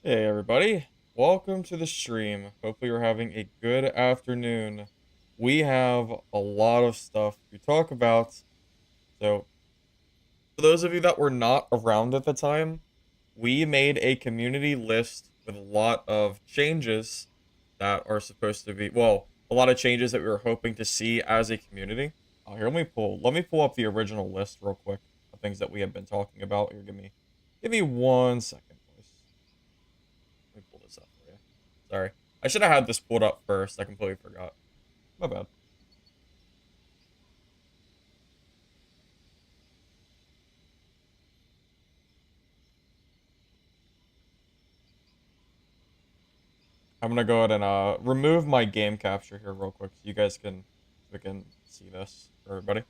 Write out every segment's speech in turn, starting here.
Hey everybody, welcome to the stream. Hopefully you're having a good afternoon. We have a lot of stuff to talk about. So, for those of you that were not around at the time, we made a community list with a lot of changes that are supposed to be, well, a lot of changes that we were hoping to see as a community. Here, let me pull up the original list real quick of things that we have been talking about. Here, give me 1 second, please. Let me pull this up for you. Sorry. I should have had this pulled up first. I completely forgot. My bad. I'm gonna go ahead and remove my game capture here real quick so you guys can see this for everybody.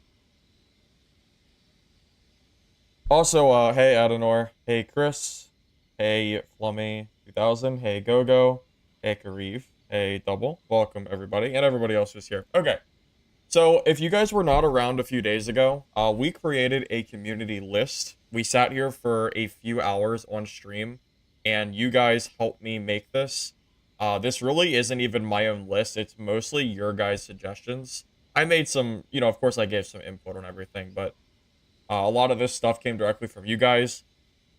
Also, hey Adenor, hey Chris, hey Flummy2000, hey Gogo, hey Kareev, hey Double. Welcome everybody and everybody else who's here. Okay. So, if you guys were not around a few days ago, we created a community list. We sat here for a few hours on stream, and you guys helped me make this. This really isn't even my own list. It's mostly your guys' suggestions. I made some, of course I gave some input on everything, but a lot of this stuff came directly from you guys.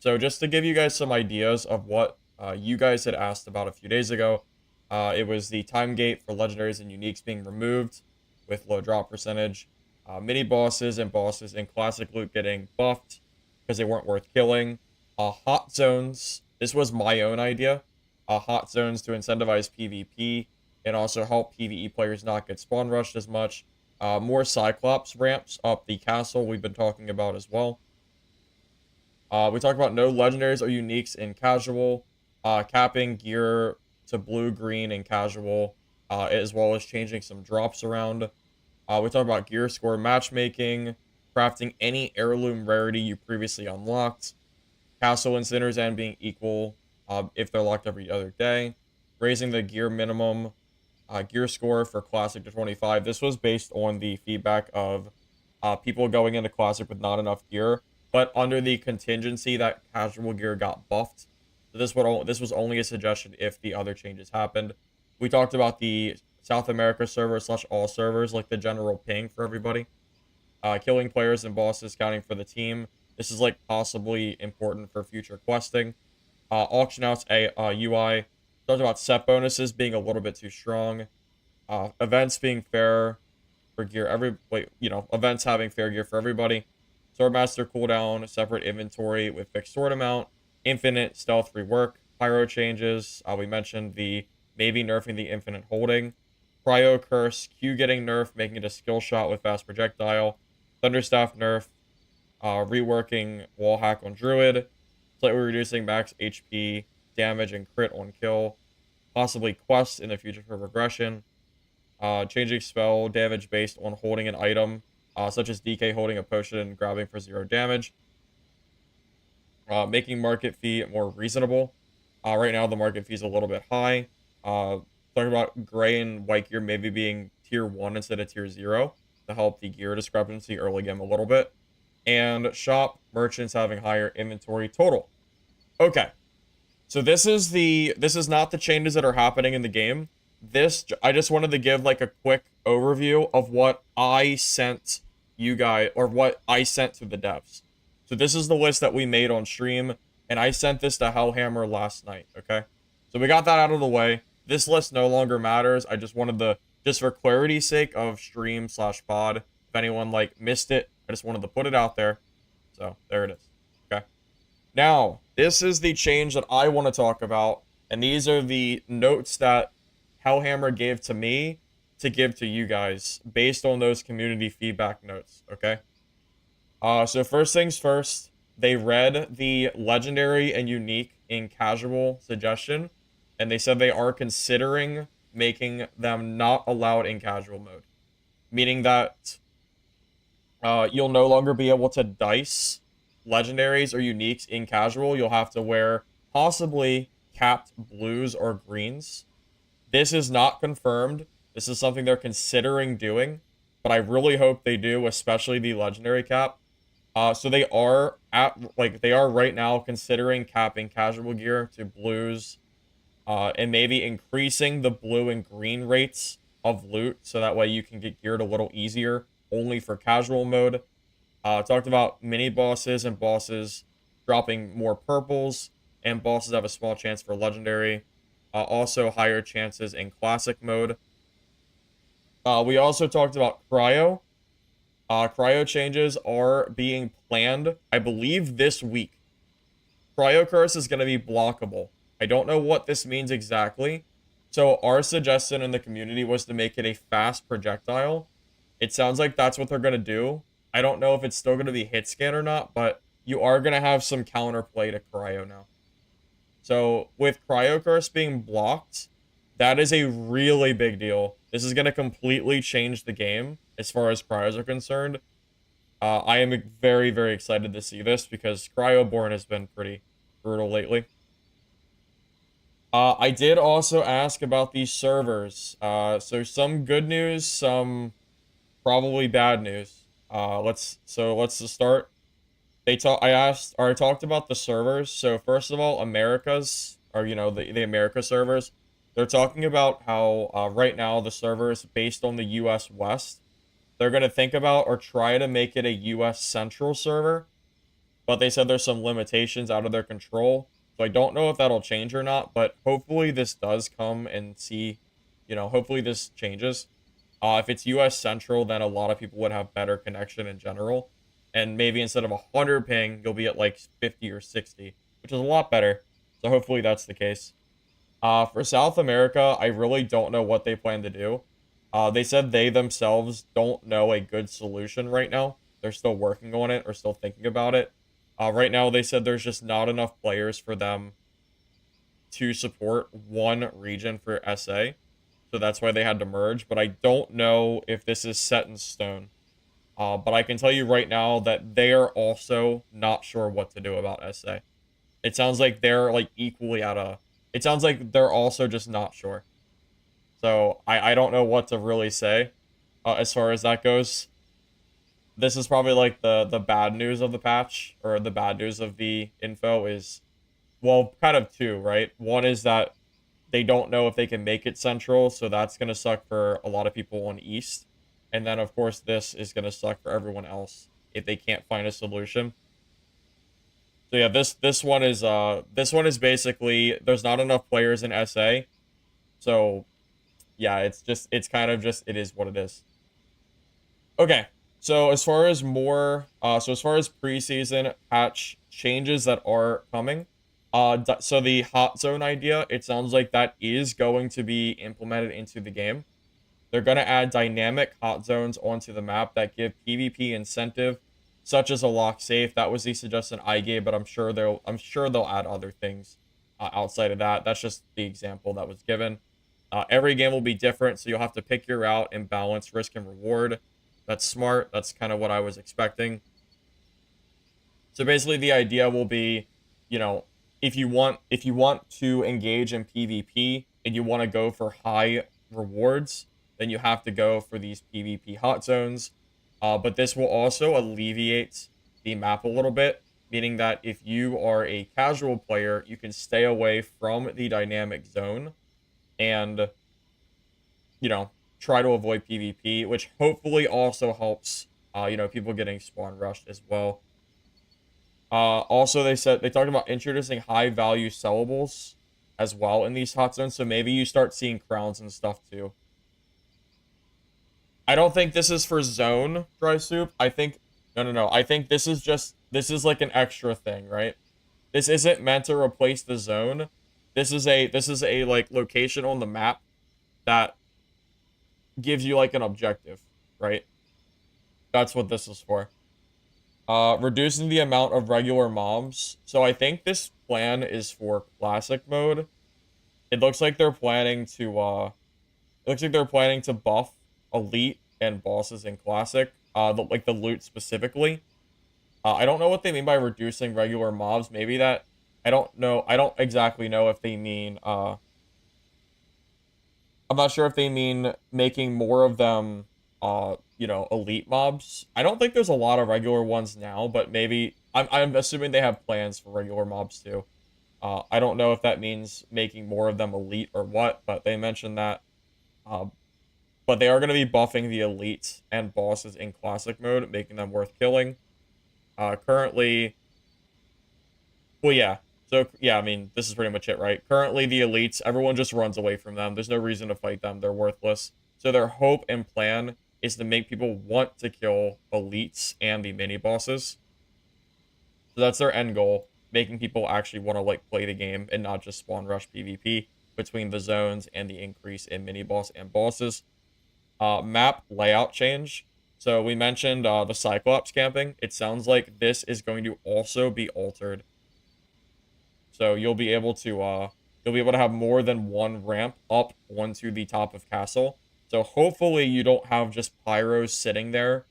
So just to give you guys some ideas of what you guys had asked about a few days ago, it was the time gate for legendaries and uniques being removed with low drop percentage, mini bosses and bosses in classic loot getting buffed because they weren't worth killing, hot zones. This was my own idea. Hot zones to incentivize PvP and also help PvE players not get spawn rushed as much. More Cyclops ramps up the castle we've been talking about as well. We talked about no legendaries or uniques in casual, capping gear to blue, green, and casual, as well as changing some drops around. We talked about gear score matchmaking, crafting any heirloom rarity you previously unlocked, castle and sinners and being equal if they're locked every other day, raising the gear minimum gear score for Classic to 25. This was based on the feedback of people going into Classic with not enough gear, but under the contingency that casual gear got buffed. So this was only a suggestion if the other changes happened. We talked about the South America server slash all servers, like the general ping for everybody. Killing players and bosses counting for the team. This is like possibly important for future questing. Auction outs a UI. Talked about set bonuses being a little bit too strong. Events being fair for gear events having fair gear for everybody. Swordmaster cooldown, separate inventory with fixed sword amount, infinite stealth rework, pyro changes. We mentioned the maybe nerfing the infinite holding, cryo curse, Q getting nerfed, making it a skill shot with fast projectile, thunderstaff nerf, reworking wall hack on druid, slightly reducing max HP, damage, and crit on kill, possibly quests in the future for regression, changing spell damage based on holding an item, such as DK holding a potion and grabbing for 0 damage. Making market fee more reasonable. Right now, the market fee is a little bit high. Talking about gray and white gear maybe being tier 1 instead of tier 0 to help the gear discrepancy early game a little bit. And shop merchants having higher inventory total. Okay. So this is not the changes that are happening in the game. I just wanted to give like a quick overview of what I sent you guys, or what I sent to the devs. So this is the list that we made on stream, and I sent this to Hellhammer last night, okay? So we got that out of the way. This list no longer matters. I just wanted to, just for clarity's sake of stream slash pod, if anyone like missed it, I just wanted to put it out there. So there it is, okay? Now, this is the change that I want to talk about, and these are the notes that Hellhammer gave to me to give to you guys based on those community feedback notes, okay? So first things first, they read the legendary and unique in casual suggestion, and they said they are considering making them not allowed in casual mode, meaning that you'll no longer be able to dice legendaries or uniques in casual. You'll have to wear possibly capped blues or greens. This is not confirmed. This is something they're considering doing, but I really hope they do, especially the legendary cap. So they are they are right now considering capping casual gear to blues, and maybe increasing the blue and green rates of loot so that way you can get geared a little easier only for casual mode. Talked about mini bosses and bosses dropping more purples, and bosses have a small chance for legendary. Also higher chances in classic mode. We also talked about cryo. Cryo changes are being planned, I believe, this week. Cryo curse is going to be blockable. I don't know what this means exactly. So our suggestion in the community was to make it a fast projectile. It sounds like that's what they're going to do. I don't know if it's still going to be hit scan or not, but you are going to have some counterplay to cryo now. So with cryo curse being blocked, that is a really big deal. This is going to completely change the game as far as cryos are concerned. I am very, very excited to see this because Cryoborn has been pretty brutal lately. I did also ask about these servers. So some good news, some probably bad news. Let's just start. I talked about the servers. So first of all, Americas, or the America servers, they're talking about how right now the servers based on the US West, they're going to think about or try to make it a US Central server, but they said there's some limitations out of their control. So I don't know if that'll change or not, but hopefully this does come and hopefully this changes. If it's US Central, then a lot of people would have better connection in general. And maybe instead of 100 ping, you'll be at like 50 or 60, which is a lot better. So hopefully that's the case. For South America, I really don't know what they plan to do. They said they themselves don't know a good solution right now. They're still working on it or still thinking about it. Right now, they said there's just not enough players for them to support one region for SA. So that's why they had to merge. But I don't know if this is set in stone. But I can tell you right now that they are also not sure what to do about SA. It sounds like they're like equally it sounds like they're also just not sure. So I don't know what to really say as far as that goes. This is probably like the bad news of the patch, or the bad news of the info is, well, kind of two, right? One is that they don't know if they can make it central, so that's going to suck for a lot of people on East. And then, of course, this is going to suck for everyone else if they can't find a solution. So yeah, this one is basically there's not enough players in SA. So yeah, it's kind of just it is what it is. Okay. So as far as preseason patch changes that are coming, so the hot zone idea, it sounds like that is going to be implemented into the game. They're going to add dynamic hot zones onto the map that give PvP incentive, such as a lock safe. That was the suggestion I gave, but I'm sure they'll add other things outside of that. That's just the example that was given. Every game will be different, so you'll have to pick your route and balance risk and reward. That's smart. That's kind of what I was expecting. So basically, the idea will be, if you want to engage in PvP and you want to go for high rewards, then you have to go for these PvP hot zones. But this will also alleviate the map a little bit, meaning that if you are a casual player, you can stay away from the dynamic zone and, try to avoid PvP, which hopefully also helps, people getting spawn rushed as well. Also, they talked about introducing high value sellables as well in these hot zones, so maybe you start seeing crowns and stuff too. I don't think this is for zone dry soup. I think no. I think this is like an extra thing, right? This isn't meant to replace the zone. This is a like location on the map that gives you like an objective, right? That's what this is for. Reducing the amount of regular mobs. So I think this plan is for classic mode. It looks like they're planning to buff elite and bosses in classic. Like the loot specifically. I don't know what they mean by reducing regular mobs. Maybe that I don't know. I don't exactly know if they mean I'm not sure if they mean making more of them you know, elite mobs. I don't think there's a lot of regular ones now, but maybe I'm assuming they have plans for regular mobs too. I don't know if that means making more of them elite or what, but they mentioned that. Uh, but they are going to be buffing the elites and bosses in classic mode, making them worth killing. Currently, well, yeah. So, yeah, I mean, this is pretty much it, right? Currently, the elites, everyone just runs away from them. There's no reason to fight them. They're worthless. So their hope and plan is to make people want to kill elites and the mini-bosses. So that's their end goal, making people actually want to, like, play the game and not just spawn rush PvP between the zones and the increase in mini-boss and bosses. Map layout change. So we mentioned the Cyclops camping. It sounds like this is going to also be altered. So you'll be able to have more than one ramp up onto the top of castle. So hopefully you don't have just pyros sitting there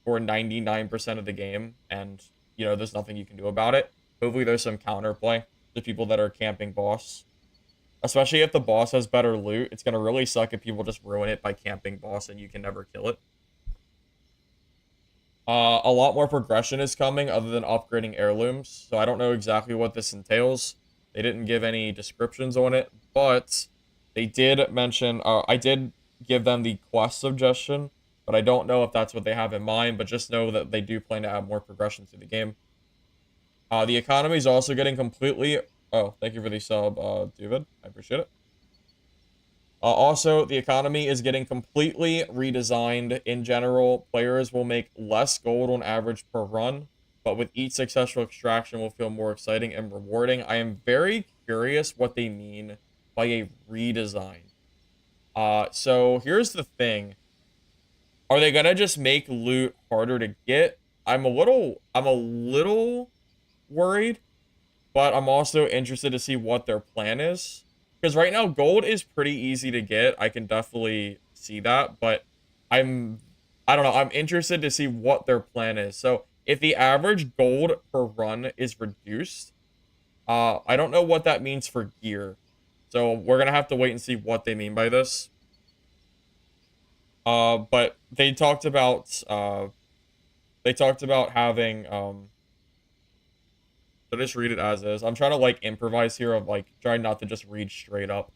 for 99% of the game and, you know, there's nothing you can do about it. Hopefully there's some counterplay to people that are camping boss. Especially if the boss has better loot, it's going to really suck if people just ruin it by camping boss and you can never kill it. A lot more progression is coming other than upgrading heirlooms, so I don't know exactly what this entails. They didn't give any descriptions on it, but they did mention, I did give them the quest suggestion, but I don't know if that's what they have in mind, but just know that they do plan to add more progression to the game. The economy is also getting completely... Oh, thank you for the sub, David. I appreciate it. Also, the economy is getting completely redesigned. In general, players will make less gold on average per run, but with each successful extraction will feel more exciting and rewarding. I am very curious what they mean by a redesign. So here's the thing. Are they gonna just make loot harder to get? I'm a little worried, but I'm also interested to see what their plan is. Because right now, gold is pretty easy to get. I can definitely see that, but I don't know. I'm interested to see what their plan is. So if the average gold per run is reduced, I don't know what that means for gear. So we're going to have to wait and see what they mean by this. But they talked about having, so just read it as is. I'm trying to, like, improvise here of, like, trying not to just read straight up.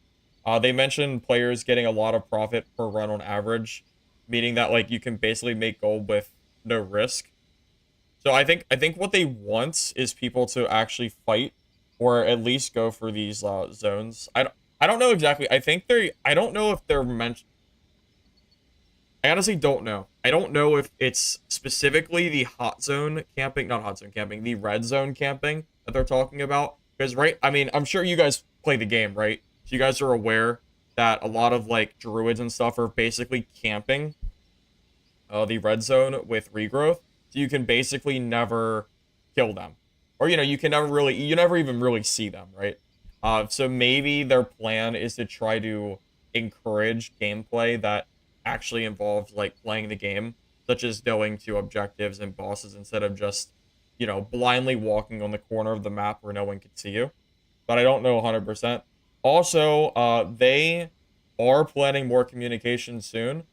They mentioned players getting a lot of profit per run on average, meaning that, like, you can basically make gold with no risk. So I think what they want is people to actually fight, or at least go for these zones. I don't know exactly. I don't know if they're meant... I honestly don't know. I don't know if it's specifically the hot zone camping, not hot zone camping, the red zone camping that they're talking about. Because, right, I mean, I'm sure you guys play the game, right? So you guys are aware that a lot of, like, druids and stuff are basically camping the red zone with regrowth. So you can basically never kill them. Or, you know, you never even really see them, right? So maybe their plan is to try to encourage gameplay that actually involves, like, playing the game, such as going to objectives and bosses instead of just, you know, blindly walking on the corner of the map where no one can see you. But I don't know 100%. Also, they are planning more communication soon.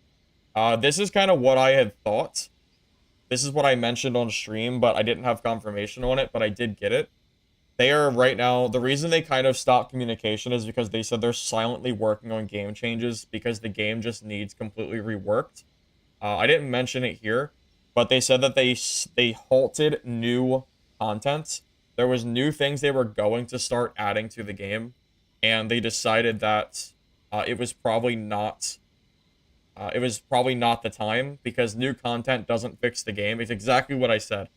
This is kind of what I had thought. This is what I mentioned on stream, but I didn't have confirmation on it, but I did get it. They are right now, the reason they kind of stopped communication is because they said they're silently working on game changes because the game just needs completely reworked. I didn't mention it here, but they said that they halted new content. There was new things they were going to start adding to the game, and they decided that it was probably not the time because new content doesn't fix the game. It's exactly what I said.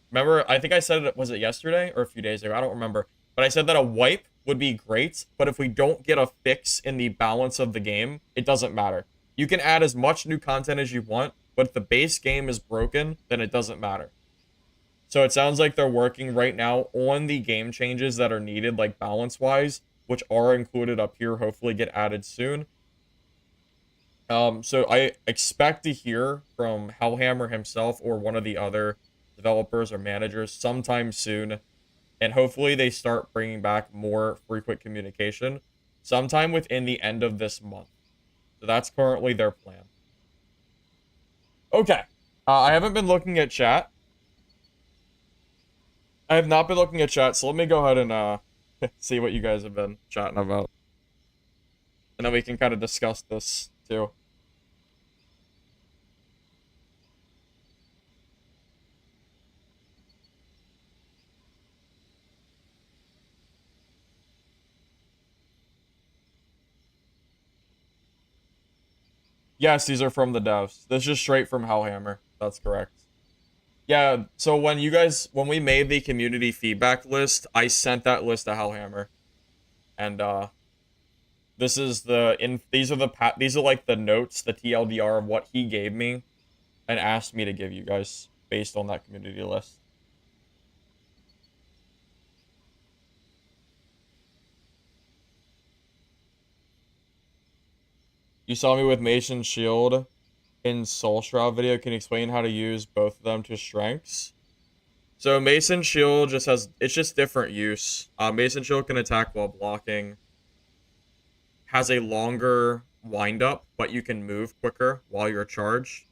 Remember, I think I said it, was it yesterday or a few days ago? I don't remember. But I said that a wipe would be great, but if we don't get a fix in the balance of the game, it doesn't matter. You can add as much new content as you want, but if the base game is broken, then it doesn't matter. So it sounds like they're working right now on the game changes that are needed, like balance-wise, which are included up here, hopefully get added soon. So I expect to hear from Hellhammer himself or one of the other developers or managers sometime soon, and hopefully they start bringing back more frequent communication sometime within the end of this month. So that's currently their plan. Okay. I haven't been looking at chat. I have not been looking at chat, so let me go ahead and see what you guys have been chatting about. And then we can kind of discuss this too. Yes, these are from the devs. This is straight from Hellhammer. That's correct. Yeah, so when we made the community feedback list, I sent that list to Hellhammer. And these are like the notes, the TLDR of what he gave me and asked me to give you guys based on that community list. You saw me with Mason Shield in Soul Shroud video. Can you explain how to use both of them to strengths? So Mason Shield it's just different use. Mason Shield can attack while blocking. Has a longer windup, but you can move quicker while you're charged.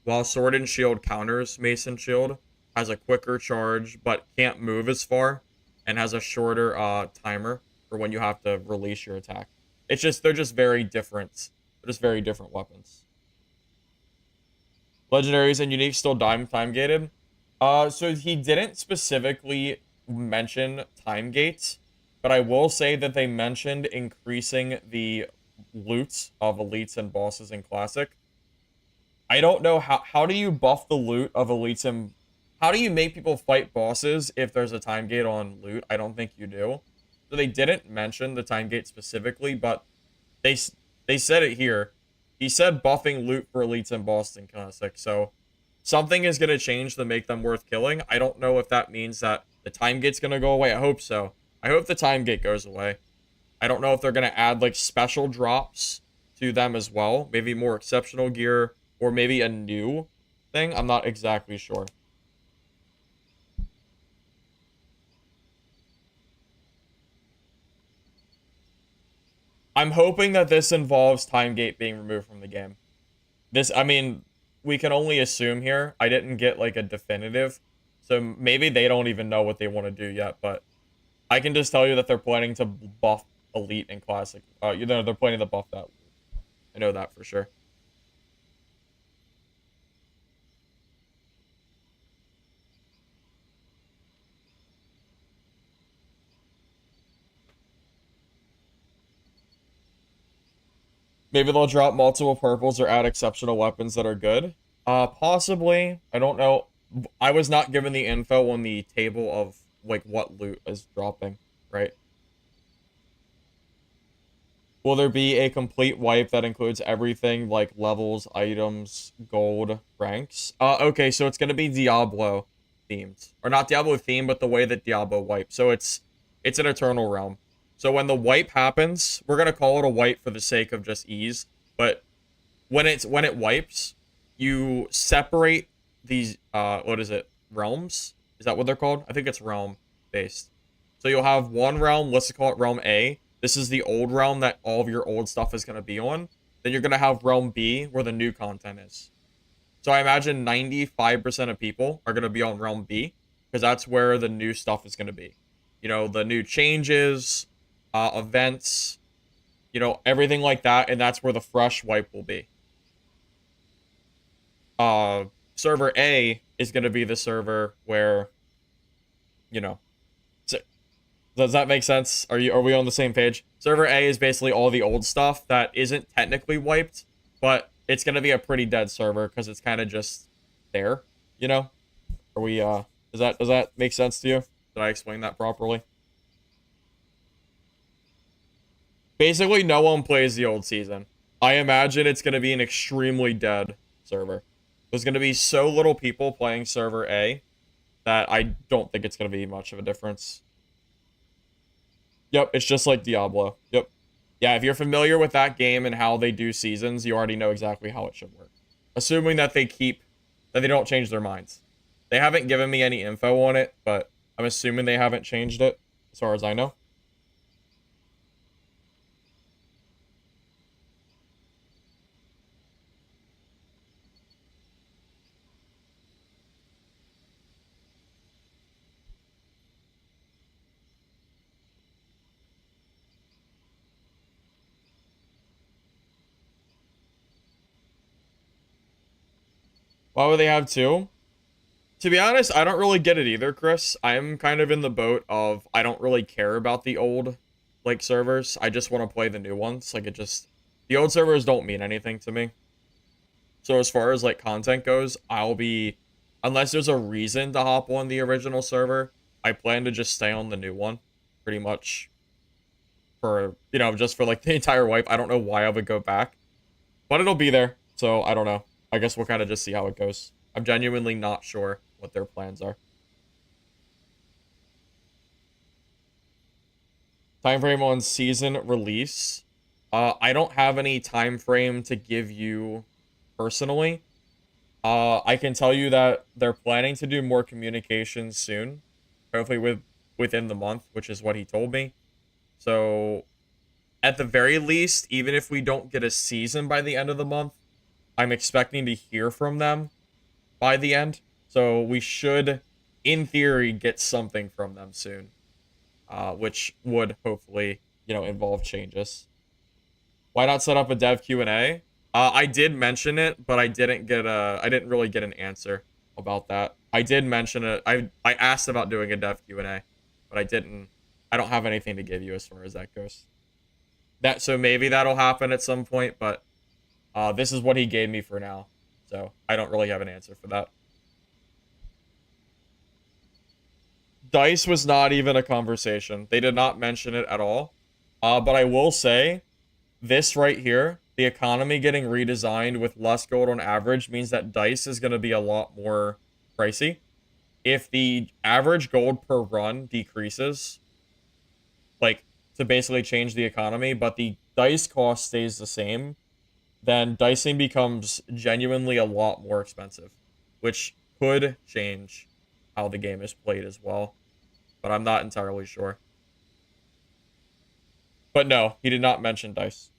While Sword and Shield counters Mason Shield, has a quicker charge, but can't move as far, and has a shorter timer for when you have to release your attack. They're just very different. They're just very different weapons. Legendaries and unique still time gated. So he didn't specifically mention time gates, but I will say that they mentioned increasing the loot of elites and bosses in Classic. I don't know how do you buff the loot of elites and how do you make people fight bosses if there's a time gate on loot? I don't think you do. So they didn't mention the time gate specifically, but they said it here. He said buffing loot for elites and bosses in Classic. So something is going to change to make them worth killing. I don't know if that means that the time gate's going to go away. I hope so. I hope the time gate goes away. I don't know if they're going to add like special drops to them as well. Maybe more exceptional gear or maybe a new thing. I'm not exactly sure. I'm hoping that this involves time gate being removed from the game. I mean, we can only assume here. I didn't get like a definitive. So maybe they don't even know what they want to do yet, but I can just tell you that they're planning to buff Elite and Classic. They're planning to buff that. I know that for sure. Maybe they'll drop multiple purples or add exceptional weapons that are good. Possibly. I don't know. I was not given the info on the table of like what loot is dropping, right? Will there be a complete wipe that includes everything like levels, items, gold, ranks? Okay, so it's gonna be Diablo themed. Or not Diablo themed, but the way that Diablo wipes. So it's an eternal realm. So when the wipe happens, we're gonna call it a wipe for the sake of just ease. But when it wipes, you separate these what is it? Realms? Is that what they're called? I think it's realm based. So you'll have one realm, let's call it realm A. This is the old realm that all of your old stuff is going to be on. Then you're going to have realm B where the new content is. So I imagine 95% of people are going to be on realm B because that's where the new stuff is going to be. You know, the new changes, events, you know, everything like that. And that's where the fresh wipe will be. Server A is going to be the server where, you know, does that make sense? Are we on the same page? Server A is basically all the old stuff that isn't technically wiped, but it's gonna be a pretty dead server because it's kind of just there, you know? Are we does that make sense to you? Did I explain that properly? Basically, no one plays the old season. I imagine it's gonna be an extremely dead server. There's gonna be so little people playing server A that I don't think it's gonna be much of a difference. Yep, it's just like Diablo. Yep. Yeah, if you're familiar with that game and how they do seasons, you already know exactly how it should work. Assuming that they don't change their minds. They haven't given me any info on it, but I'm assuming they haven't changed it, as far as I know. Why would they have two? To be honest, I don't really get it either, Chris. I'm kind of in the boat of I don't really care about the old like servers. I just want to play the new ones. Like it just the old servers don't mean anything to me. So as far as like content goes, I'll be unless there's a reason to hop on the original server, I plan to just stay on the new one pretty much for, just for like the entire wipe. I don't know why I would go back, but it'll be there. So I don't know. I guess we'll kind of just see how it goes. I'm genuinely not sure what their plans are. Time frame on season release. I don't have any time frame to give you personally. I can tell you that they're planning to do more communication soon, hopefully within the month, which is what he told me. So, at the very least, even if we don't get a season by the end of the month, I'm expecting to hear from them by the end. So we should, in theory, get something from them soon, which would hopefully, involve changes. Why not set up a dev Q&A? I did mention it, but I didn't really get an answer about that. I did mention it. I asked about doing a dev Q&A, but I don't have anything to give you as far as that goes. So maybe that'll happen at some point, but this is what he gave me for now. So I don't really have an answer for that. Dice was not even a conversation. They did not mention it at all. But I will say, this right here, the economy getting redesigned with less gold on average means that Dice is going to be a lot more pricey. If the average gold per run decreases, like, to basically change the economy, but the Dice cost stays the same, then dicing becomes genuinely a lot more expensive, which could change how the game is played as well, but I'm not entirely sure. But no, he did not mention dice.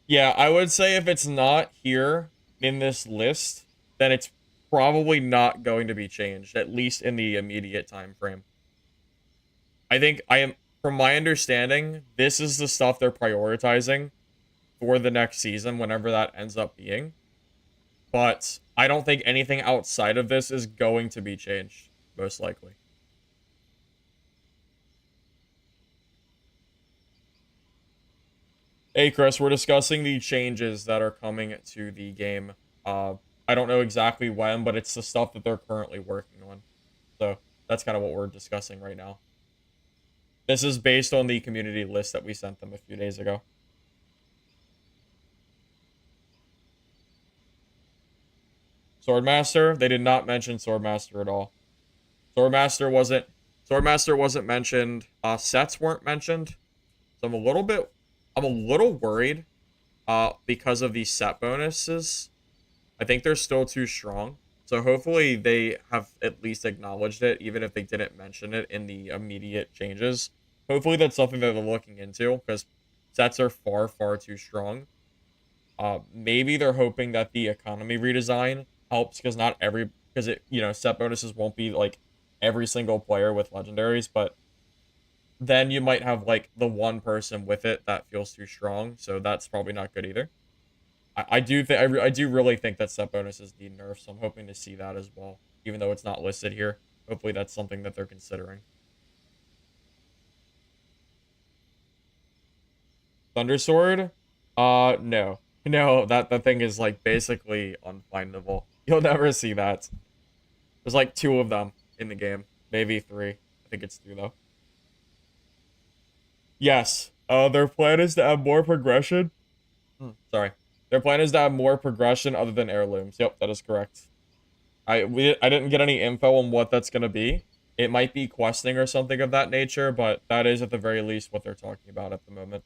Yeah, I would say if it's not here in this list, then it's probably not going to be changed, at least in the immediate time frame. I think from my understanding, this is the stuff they're prioritizing for the next season, whenever that ends up being. But I don't think anything outside of this is going to be changed, most likely. Hey, Chris, we're discussing the changes that are coming to the game. I don't know exactly when, but it's the stuff that they're currently working on. So that's kind of what we're discussing right now. This is based on the community list that we sent them a few days ago. Swordmaster, they did not mention Swordmaster at all. Swordmaster wasn't mentioned. Sets weren't mentioned. So I'm a little worried because of these set bonuses. I think they're still too strong. So hopefully they have at least acknowledged it, even if they didn't mention it in the immediate changes. Hopefully that's something that they're looking into, because sets are far, far too strong. Maybe they're hoping that the economy redesign helps, because set bonuses won't be like every single player with legendaries, but then you might have like the one person with it that feels too strong, so that's probably not good either. I do really think that set bonuses need nerfs, so I'm hoping to see that as well, even though it's not listed here. Hopefully that's something that they're considering. Thundersword? No. No, that thing is like basically unfindable. You'll never see that. There's like 2 of them in the game. Maybe 3. I think it's 2 though. Yes. Their plan is to add more progression. Sorry. Their plan is to have more progression other than heirlooms. Yep, that is correct. I didn't get any info on what that's gonna be, It might be questing or something of that nature, but that is at the very least what they're talking about at the moment.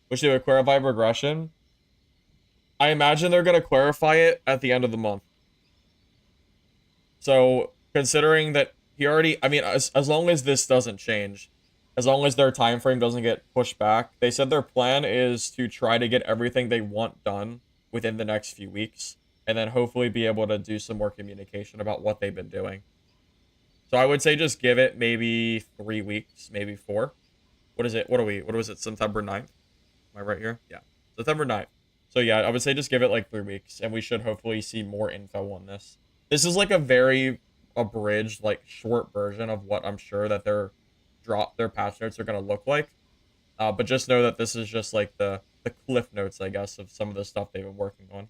Which they would clarify progression. I imagine they're going to clarify it at the end of the month. So, considering that he already, I mean, as long as this doesn't change, as long as their time frame doesn't get pushed back, they said their plan is to try to get everything they want done within the next few weeks, and then hopefully be able to do some more communication about what they've been doing. So I would say just give it maybe 3 weeks, maybe 4. What is it? What was it? September 9th? Am I right here? Yeah. September 9th. So yeah, I would say just give it like 3 weeks, and we should hopefully see more info on this. This is like a very abridged, like short version of what I'm sure that their patch notes are gonna look like. But just know that this is just like the cliff notes, I guess, of some of the stuff they've been working on.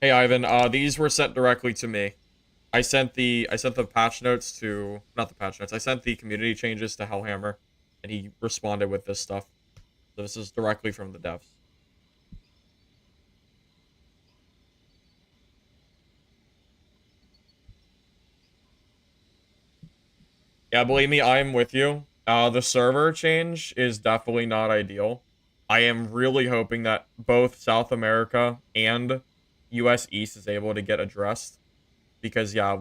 Hey Ivan, these were sent directly to me. I sent the patch notes to, not the patch notes. I sent the community changes to Hellhammer, and he responded with this stuff. So this is directly from the devs. Yeah, believe me, I'm with you. The server change is definitely not ideal. I am really hoping that both South America and US East is able to get addressed. Because, yeah,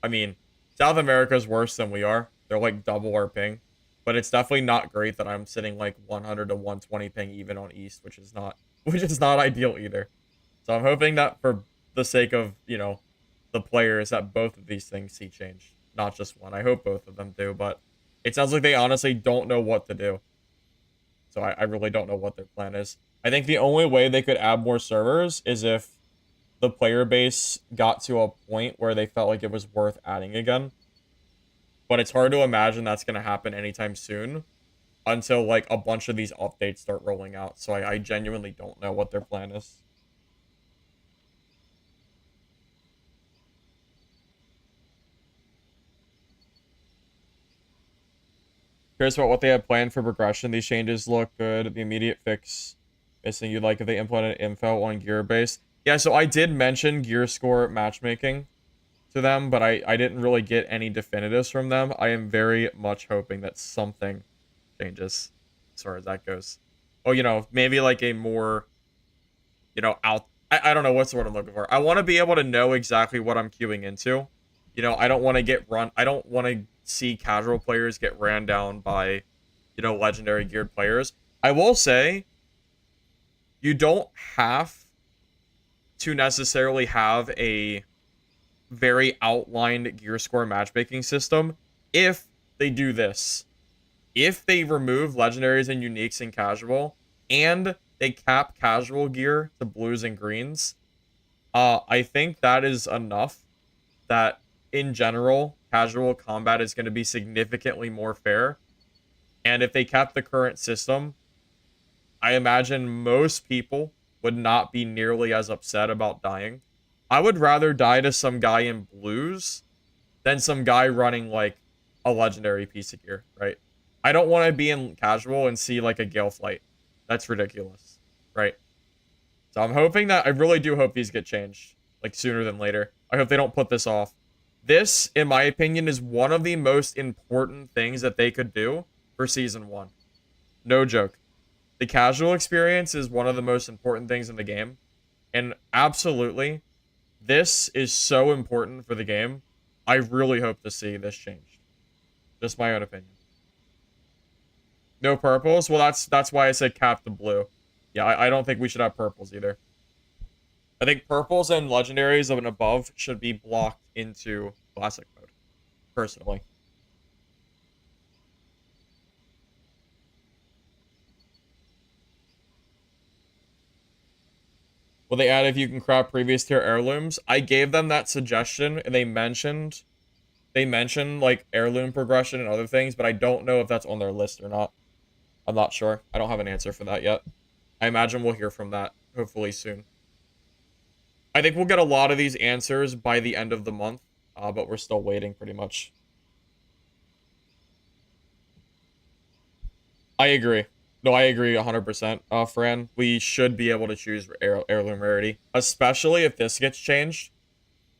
I mean, South America's worse than we are. They're like double our ping. But it's definitely not great that I'm sitting like 100 to 120 ping even on East, which is not ideal either. So I'm hoping that for the sake of, you know, the players, that both of these things see change. Not just one. I hope both of them do, but it sounds like they honestly don't know what to do. So I really don't know what their plan is. I think the only way they could add more servers is if the player base got to a point where they felt like it was worth adding again. But it's hard to imagine that's going to happen anytime soon until like a bunch of these updates start rolling out. So I genuinely don't know what their plan is. Curious about what they have planned for progression. These changes look good. The immediate fix missing. You'd like if they implemented info on gear base. Yeah, so I did mention gear score matchmaking to them, but I didn't really get any definitives from them. I am very much hoping that something changes as far as that goes. Oh, you know, maybe like a more, you know, I don't know what's the word I'm looking for. I want to be able to know exactly what I'm queuing into. You know, I don't want to get run. I don't want to see casual players get ran down by, you know, legendary geared players. I will say, you don't have to necessarily have a very outlined gear score matchmaking system if they do this. If they remove legendaries and uniques in casual, and they cap casual gear to blues and greens, I think that is enough that in general, casual combat is going to be significantly more fair. And if they kept the current system, I imagine most people would not be nearly as upset about dying. I would rather die to some guy in blues than some guy running like a legendary piece of gear, right? I don't want to be in casual and see like a Gale Flight. That's ridiculous, right? So I'm hoping that, I really do hope these get changed, like sooner than later. I hope they don't put this off. This, in my opinion, is one of the most important things that they could do for Season 1. No joke. The casual experience is one of the most important things in the game. And absolutely, this is so important for the game. I really hope to see this changed. Just my own opinion. No purples? Well, that's why I said cap the blue. Yeah, I don't think we should have purples either. I think purples and legendaries of and above should be blocked into classic mode, personally. Will they add if you can crop previous tier heirlooms? I gave them that suggestion, and they mentioned like heirloom progression and other things, but I don't know if that's on their list or not. I'm not sure. I don't have an answer for that yet. I imagine we'll hear from that hopefully soon. I think we'll get a lot of these answers by the end of the month, but we're still waiting pretty much. I agree. No, I agree 100%, Fran. We should be able to choose heirloom rarity, especially if this gets changed.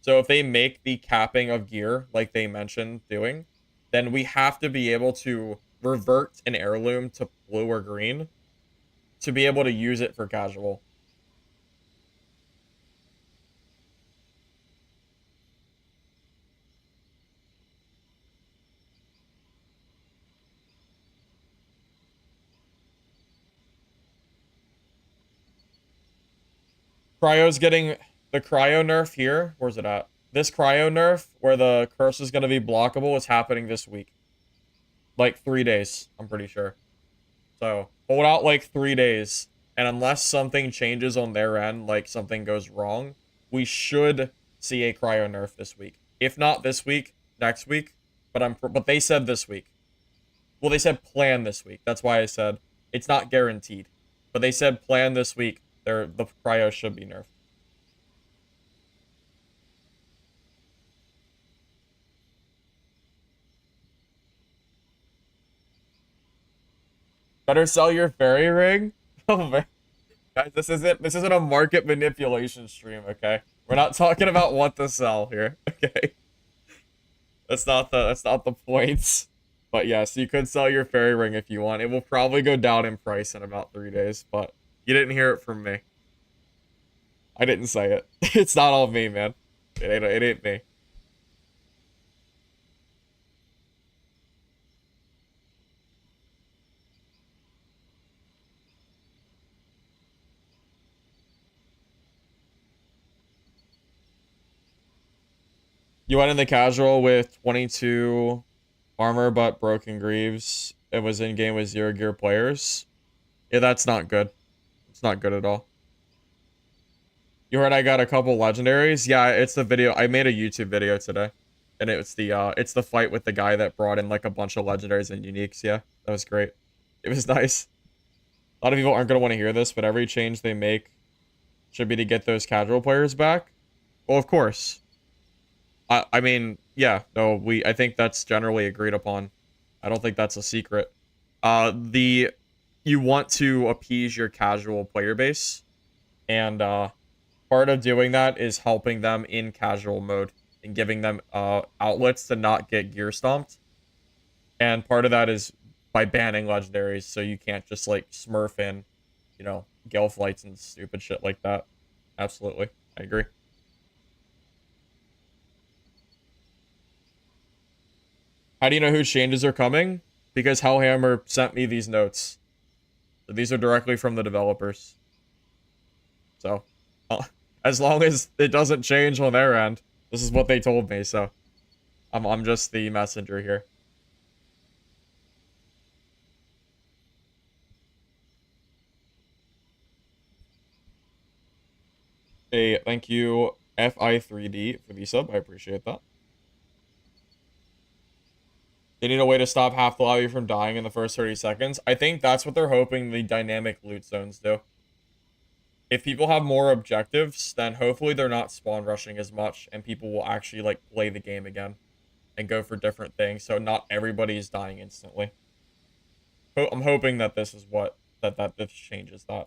So if they make the capping of gear like they mentioned doing, then we have to be able to revert an heirloom to blue or green to be able to use it for casual. Cryo's getting the cryo nerf here. Where's it at? This cryo nerf, where the curse is going to be blockable, is happening this week. Like 3 days, I'm pretty sure. So hold out like 3 days. And unless something changes on their end, like something goes wrong, we should see a cryo nerf this week. If not this week, next week. But they said this week. Well, they said plan this week. That's why I said it's not guaranteed. But they said plan this week. The cryo should be nerfed. Better sell your fairy ring. Oh man, guys, this isn't a market manipulation stream. Okay, we're not talking about what to sell here. Okay, that's not the points. But yes, you could sell your fairy ring if you want. It will probably go down in price in about 3 days, but you didn't hear it from me. I didn't say it. It's not all me, man. It ain't me. You went in the casual with 22 armor but broken greaves. It was in game with 0 gear players. Yeah, that's not good. It's not good at all. You heard I got a couple legendaries? Yeah, it's the video. I made a YouTube video today. And it's the fight with the guy that brought in like a bunch of legendaries and uniques. Yeah, that was great. It was nice. A lot of people aren't gonna want to hear this, but every change they make should be to get those casual players back. Well, of course. I mean, yeah, no, I think that's generally agreed upon. I don't think that's a secret. You want to appease your casual player base, and part of doing that is helping them in casual mode and giving them outlets to not get gear stomped. And part of that is by banning legendaries, so you can't just like smurf in, gale flights and stupid shit like that. Absolutely, I agree. How do you know whose changes are coming? Because Hellhammer sent me these notes. So these are directly from the developers. So, as long as it doesn't change on their end, this is what they told me. So, I'm just the messenger here. Hey, thank you, FI3D, for the sub. I appreciate that. They need a way to stop half the lobby from dying in the first 30 seconds. I think that's what they're hoping the dynamic loot zones do. If people have more objectives, then hopefully they're not spawn rushing as much and people will actually like play the game again and go for different things, so not everybody is dying instantly. I'm hoping that this is that this changes that.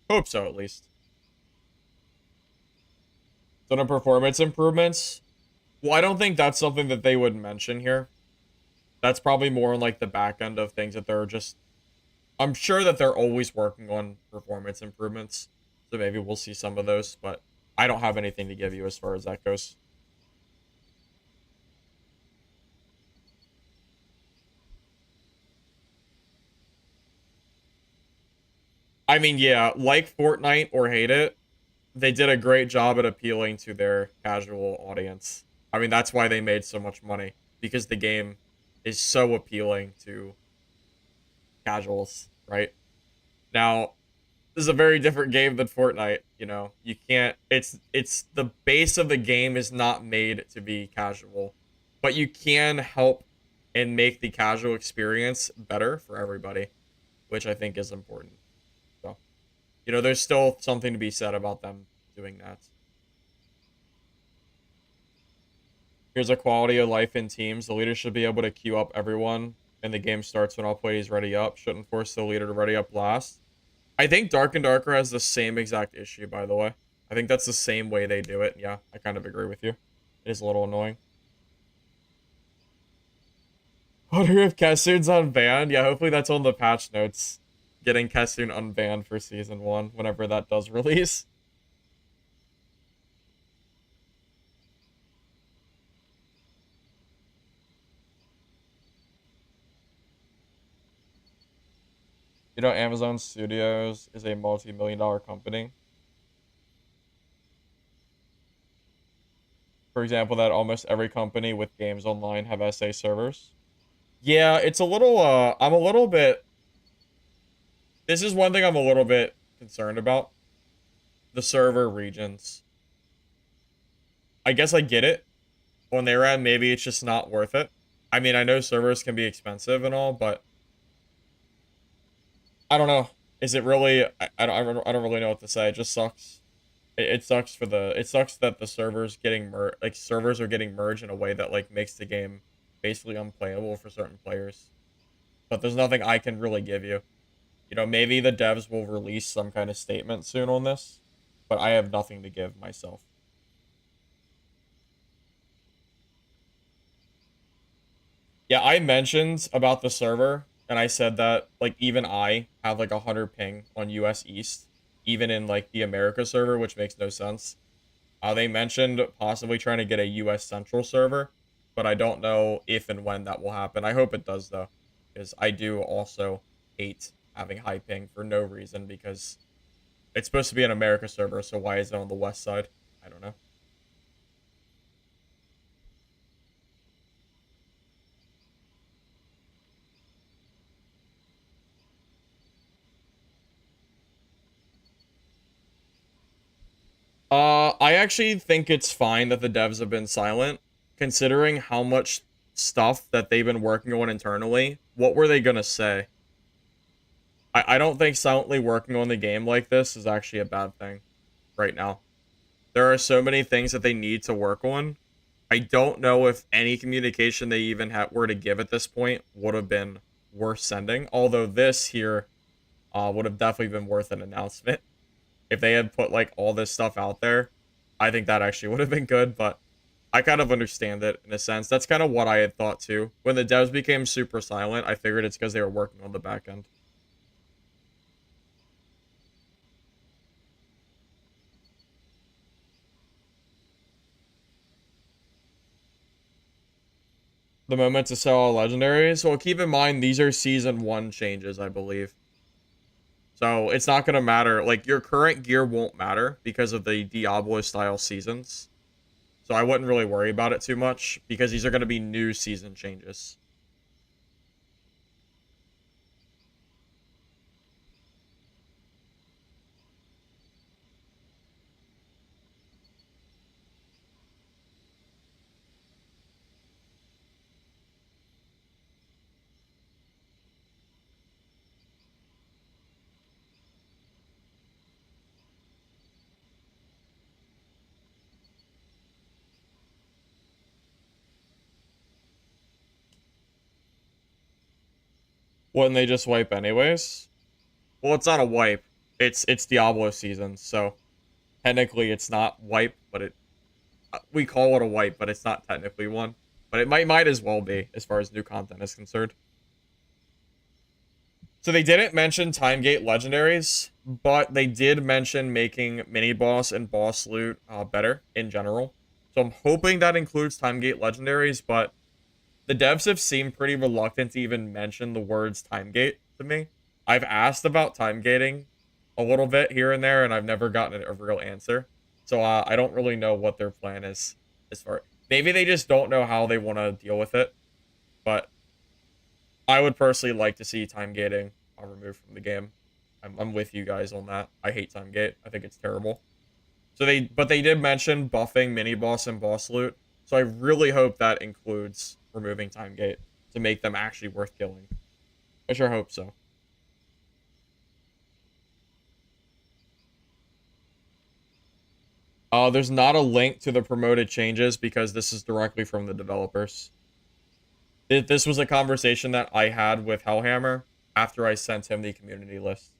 Hope so, at least. So the performance improvements, well, I don't think that's something that they would mention here. That's probably more on like the back end of things that they're just, I'm sure that they're always working on performance improvements. So maybe we'll see some of those, but I don't have anything to give you as far as that goes. I mean, yeah, like Fortnite or hate it, they did a great job at appealing to their casual audience. I mean, that's why they made so much money, because the game is so appealing to casuals, right? Now, this is a very different game than Fortnite, You can't it's the base of the game is not made to be casual, but you can help and make the casual experience better for everybody, which I think is important. So, there's still something to be said about them doing that. Here's a quality of life in teams. The leader should be able to queue up everyone, and the game starts when all play is ready up. Shouldn't force the leader to ready up last. I think Dark and Darker has the same exact issue, by the way. I think that's the same way they do it. Yeah, I kind of agree with you. It is a little annoying. Wonder if Kessun's unbanned. Yeah, hopefully that's on the patch notes. Getting Kessun unbanned for Season 1, whenever that does release. You know, Amazon Studios is a multi-million-dollar company. For example, that almost every company with games online have SA servers. Yeah, it's a little, I'm a little bit... This is one thing I'm a little bit concerned about. The server regions. I guess I get it. On their end, maybe it's just not worth it. I mean, I know servers can be expensive and all, but... I don't know. Is it really... I don't really know what to say. It just sucks. It sucks for the... It sucks that the servers getting servers are getting merged in a way that, like, makes the game basically unplayable for certain players. But there's nothing I can really give you. You know, maybe the devs will release some kind of statement soon on this, but I have nothing to give myself. Yeah, I mentioned about the server, and I said that, like, even I have, like, 100 ping on US East, even in, like, the America server, which makes no sense. They mentioned possibly trying to get a US Central server, but I don't know if and when that will happen. I hope it does, though, because I do also hate having high ping for no reason, because it's supposed to be an America server, so why is it on the west side? I don't know. I actually think it's fine that the devs have been silent, considering how much stuff that they've been working on internally. What were they gonna say? I don't think silently working on the game like this is actually a bad thing right now. There are so many things that they need to work on. I don't know if any communication they even were to give at this point would have been worth sending. Although this here would have definitely been worth an announcement. If they had put, like, all this stuff out there, I think that actually would have been good, but I kind of understand it in a sense. That's kind of what I had thought too. When the devs became super silent, I figured it's because they were working on the back end. The moment to sell all legendaries. Well, keep in mind, these are Season 1 changes, I believe. So, it's not going to matter. Like, your current gear won't matter because of the Diablo-style seasons. So, I wouldn't really worry about it too much because these are going to be new season changes. Wouldn't they just wipe anyways? Well, it's not a wipe. It's Diablo season, so technically it's not wipe, but we call it a wipe, but it's not technically one. But it might as well be as far as new content is concerned. So they didn't mention time gate legendaries, but they did mention making mini boss and boss loot better in general. So I'm hoping that includes time gate legendaries, but the devs have seemed pretty reluctant to even mention the words time gate to me. I've asked about time gating a little bit here and there, and I've never gotten a real answer. So I don't really know what their plan is as far. Maybe they just don't know how they want to deal with it. But I would personally like to see time gating removed from the game. I'm with you guys on that. I hate time gate. I think it's terrible. But they did mention buffing mini boss and boss loot. So I really hope that includes removing time gate to make them actually worth killing. I sure hope so. There's not a link to the promoted changes because this is directly from the developers. This was a conversation that I had with Hellhammer after I sent him the community list.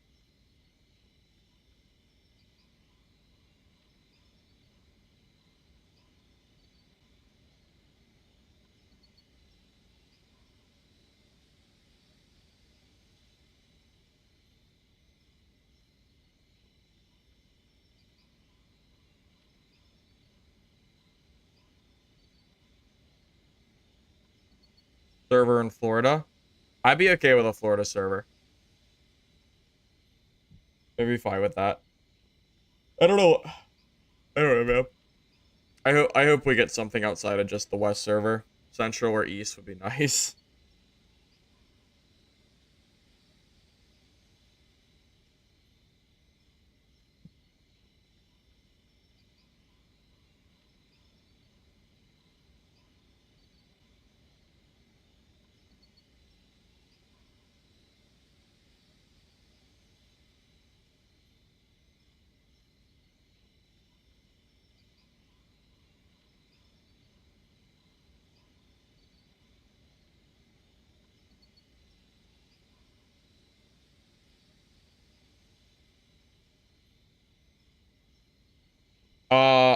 Server in Florida. I'd be okay with a Florida server. I'd be fine with that. I don't know. I don't know, man. I hope we get something outside of just the West server. Central or East would be nice.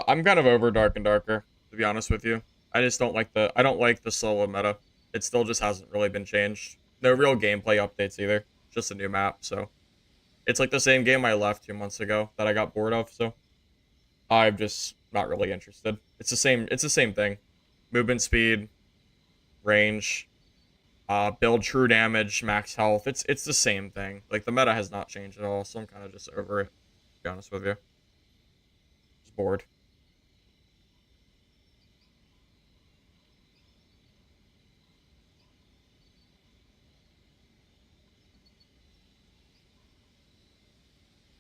I'm kind of over Dark and Darker, to be honest with you. I don't like the solo meta. It still just hasn't really been changed. No real gameplay updates either. Just a new map, so it's like the same game I left 2 months ago that I got bored of, so I'm just not really interested. It's the same thing. Movement speed, range, build true damage, max health. It's the same thing. Like the meta has not changed at all, so I'm kind of just over it, to be honest with you. Just bored.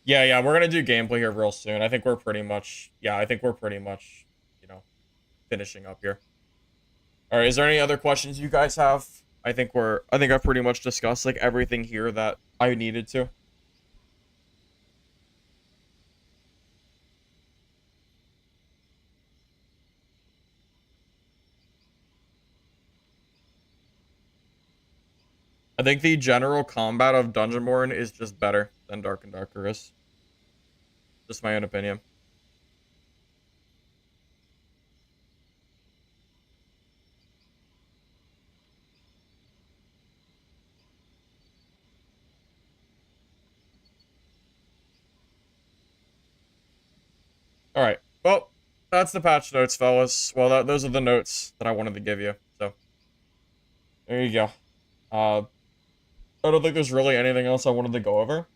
Yeah, we're gonna do gameplay here real soon. I think we're pretty much, you know, finishing up here. All right, is there any other questions you guys have? I think I've pretty much discussed like everything here that I needed to. I think the general combat of Dungeonborne is just better than Dark and Darker is. Just my own opinion. All right. Well, that's the patch notes, fellas. Well, those are the notes that I wanted to give you. So there you go. Uh, I don't think there's really anything else I wanted to go over.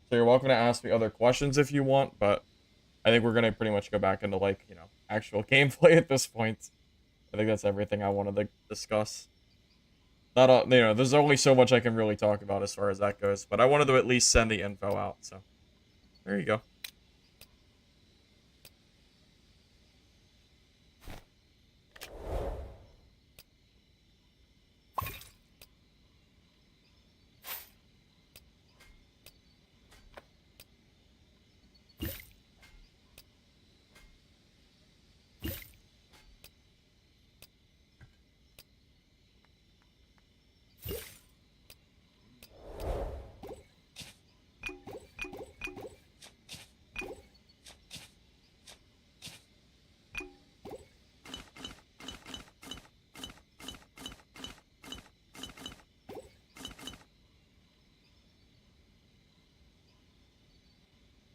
So you're welcome to ask me other questions if you want, but I think we're gonna pretty much go back into like, actual gameplay at this point. I think that's everything I wanted to discuss. Not all, there's only so much I can really talk about as far as that goes, but I wanted to at least send the info out, so there you go.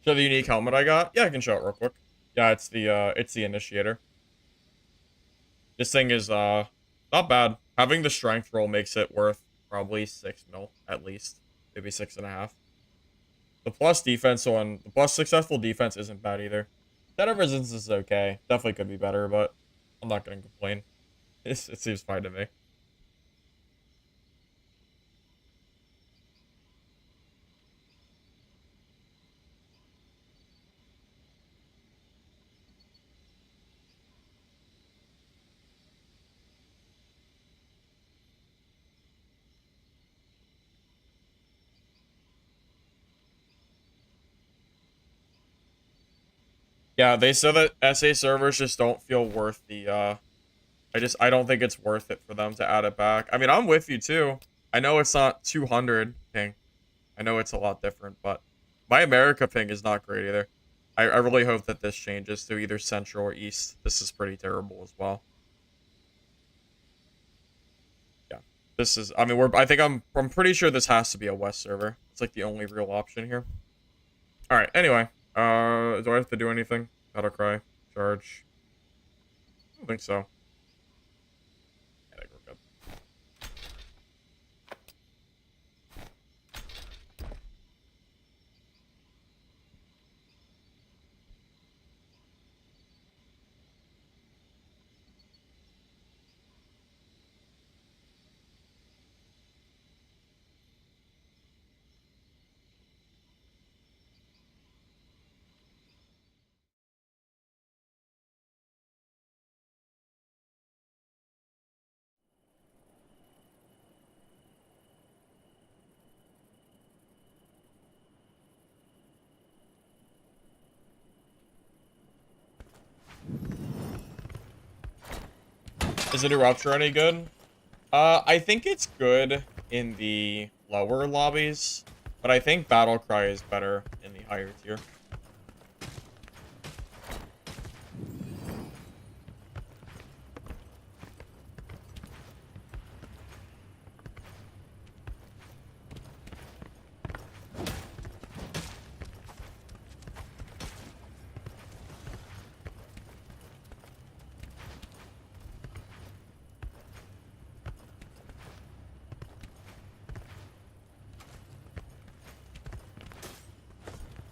Show the unique helmet I got? Yeah, I can show it real quick. Yeah, it's the initiator. This thing is not bad. Having the strength roll makes it worth probably 6 mil at least. Maybe 6.5. The plus successful defense isn't bad either. That of resistance is okay. Definitely could be better, but I'm not gonna complain. It seems fine to me. Yeah, they said that SA servers just don't feel worth the, I don't think it's worth it for them to add it back. I mean, I'm with you too. I know it's not 200 ping. I know it's a lot different, but my America ping is not great either. I really hope that this changes to either Central or East. This is pretty terrible as well. Yeah, this is, I mean, I'm pretty sure this has to be a West server. It's like the only real option here. All right, anyway, do I have to do anything? Battle cry, charge. I don't think so. I think we're good. Is the new Rupture any good? I think it's good in the lower lobbies, but I think Battle Cry is better in the higher tier.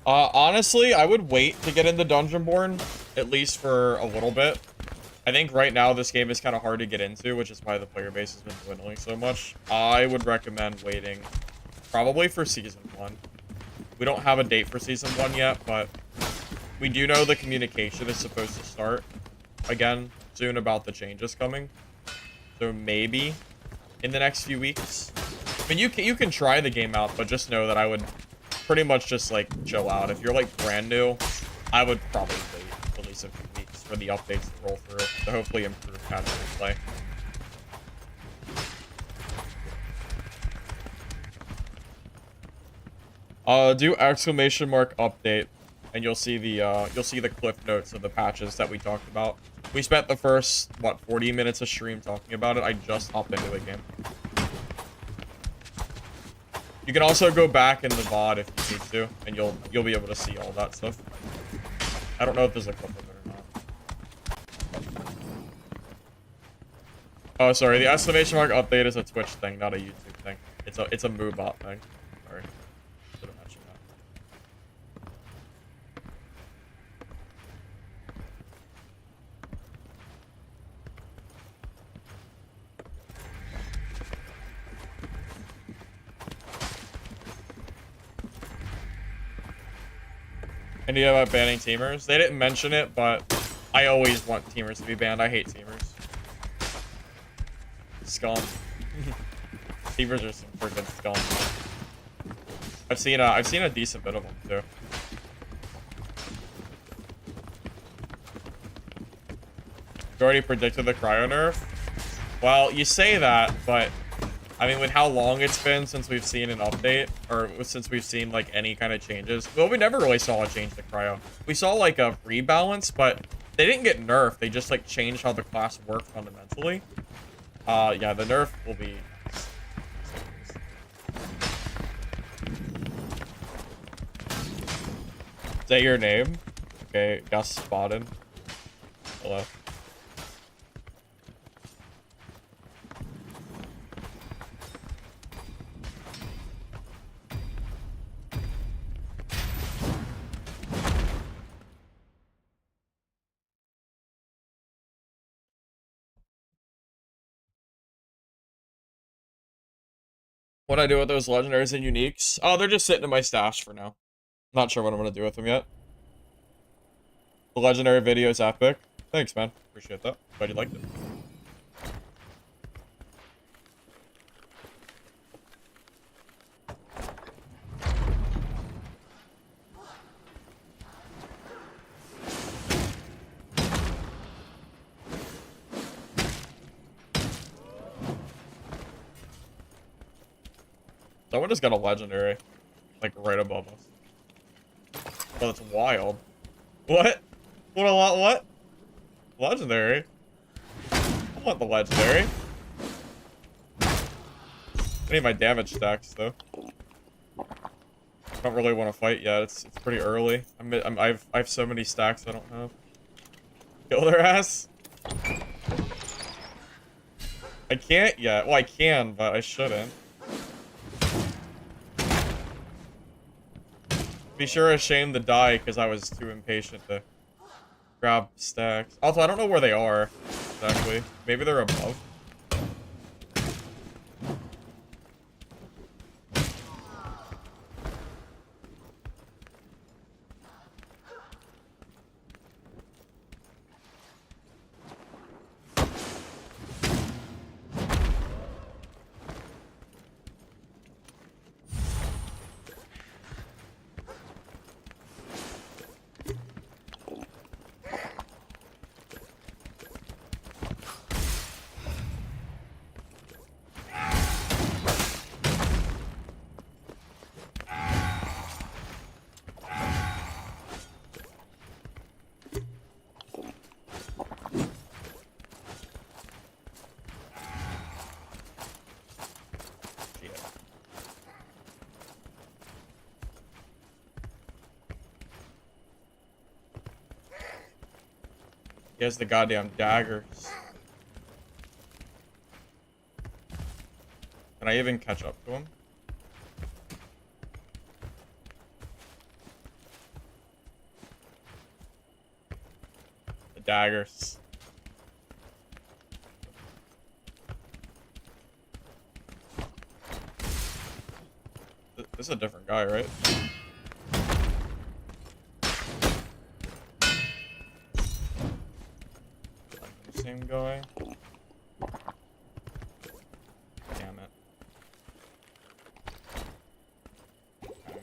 Honestly, I would wait to get into Dungeonborne, at least for a little bit. I think right now this game is kind of hard to get into, which is why the player base has been dwindling so much. I would recommend waiting probably for Season 1. We don't have a date for Season 1 yet, but we do know the communication is supposed to start again soon about the changes coming. So maybe in the next few weeks. I mean, you can try the game out, but just know that I would pretty much just like chill out. If you're like brand new, I would probably wait at least a few weeks for the updates to roll through to hopefully improve casual play. Do exclamation mark update, and you'll see the cliff notes of the patches that we talked about. We spent the first, what, 40 minutes of stream talking about it. I just hopped into the game. You can also go back in the VOD if you need to, and you'll be able to see all that stuff. I don't know if there's a clip of it or not. Oh, sorry. The exclamation mark update is a Twitch thing, not a YouTube thing. It's a Moobot thing. Sorry. Should have mentioned that. Idea about banning teamers? They didn't mention it, but I always want teamers to be banned. I hate teamers. Scum. Teamers are some freaking scum. I've seen a decent bit of them too. You already predicted the Cryo nerf? Well, you say that, but I mean, with how long it's been since we've seen an update, or since we've seen, like, any kind of changes. Well, we never really saw a change to Cryo. We saw, like, a rebalance, but they didn't get nerfed. They just, like, changed how the class worked fundamentally. Yeah, the nerf will be... Is that your name? Okay, Gus spotted. Hello. What I do with those legendaries and uniques? Oh, they're just sitting in my stash for now. Not sure what I'm gonna do with them yet. The legendary video is epic. Thanks, man. Appreciate that. Glad you liked it. Someone just got a legendary, like, right above us. Oh, that's wild. What? What? Legendary? I want the legendary. I need my damage stacks, though. I don't really want to fight yet. It's pretty early. I have so many stacks I don't have. Kill their ass? I can't yet. Well, I can, but I shouldn't. Be sure ashamed to die because I was too impatient to grab stacks. Also, I don't know where they are exactly. Maybe they're above. He has the goddamn daggers. Can I even catch up to him? The daggers. This is a different guy, right? Same guy. Damn it. Okay.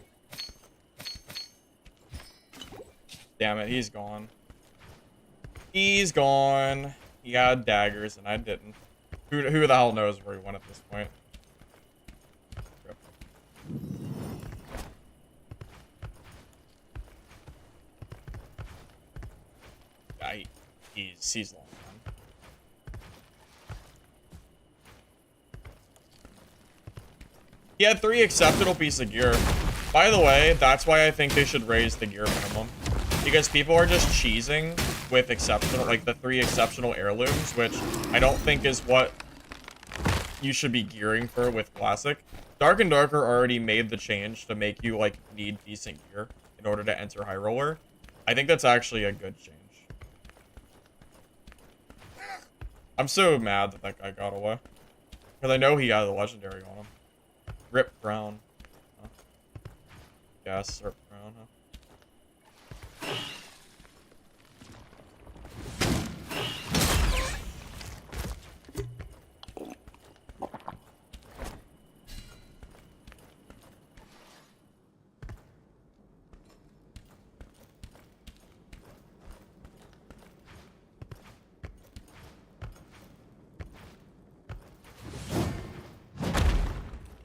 Damn it, he's gone. He's gone. He had daggers and I didn't. Who the hell knows where he went at this point? Rip. Yeah, he's long. He had 3 exceptional pieces of gear. By the way, that's why I think they should raise the gear minimum. Because people are just cheesing with exceptional, like the 3 exceptional heirlooms, which I don't think is what you should be gearing for with Classic. Dark and Darker already made the change to make you, like, need decent gear in order to enter High Roller. I think that's actually a good change. I'm so mad that that guy got away. Because I know he had a legendary on him. Rip Brown. Huh? Yes, Rip Brown, huh?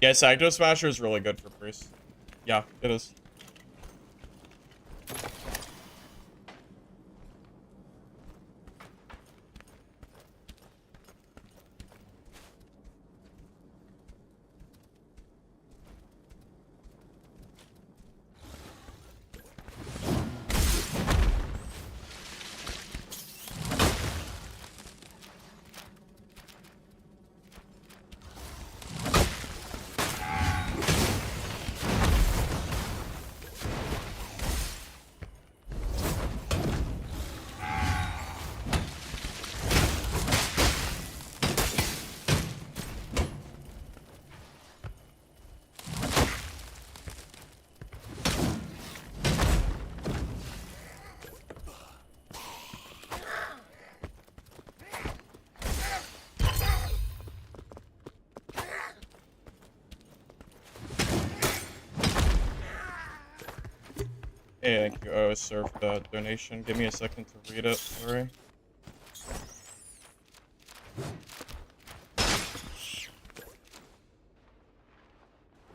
Yeah, Sancto Smasher is really good for Priest. Yeah, it is. Hey, thank you. I was served the donation. Give me a second to read it. Sorry.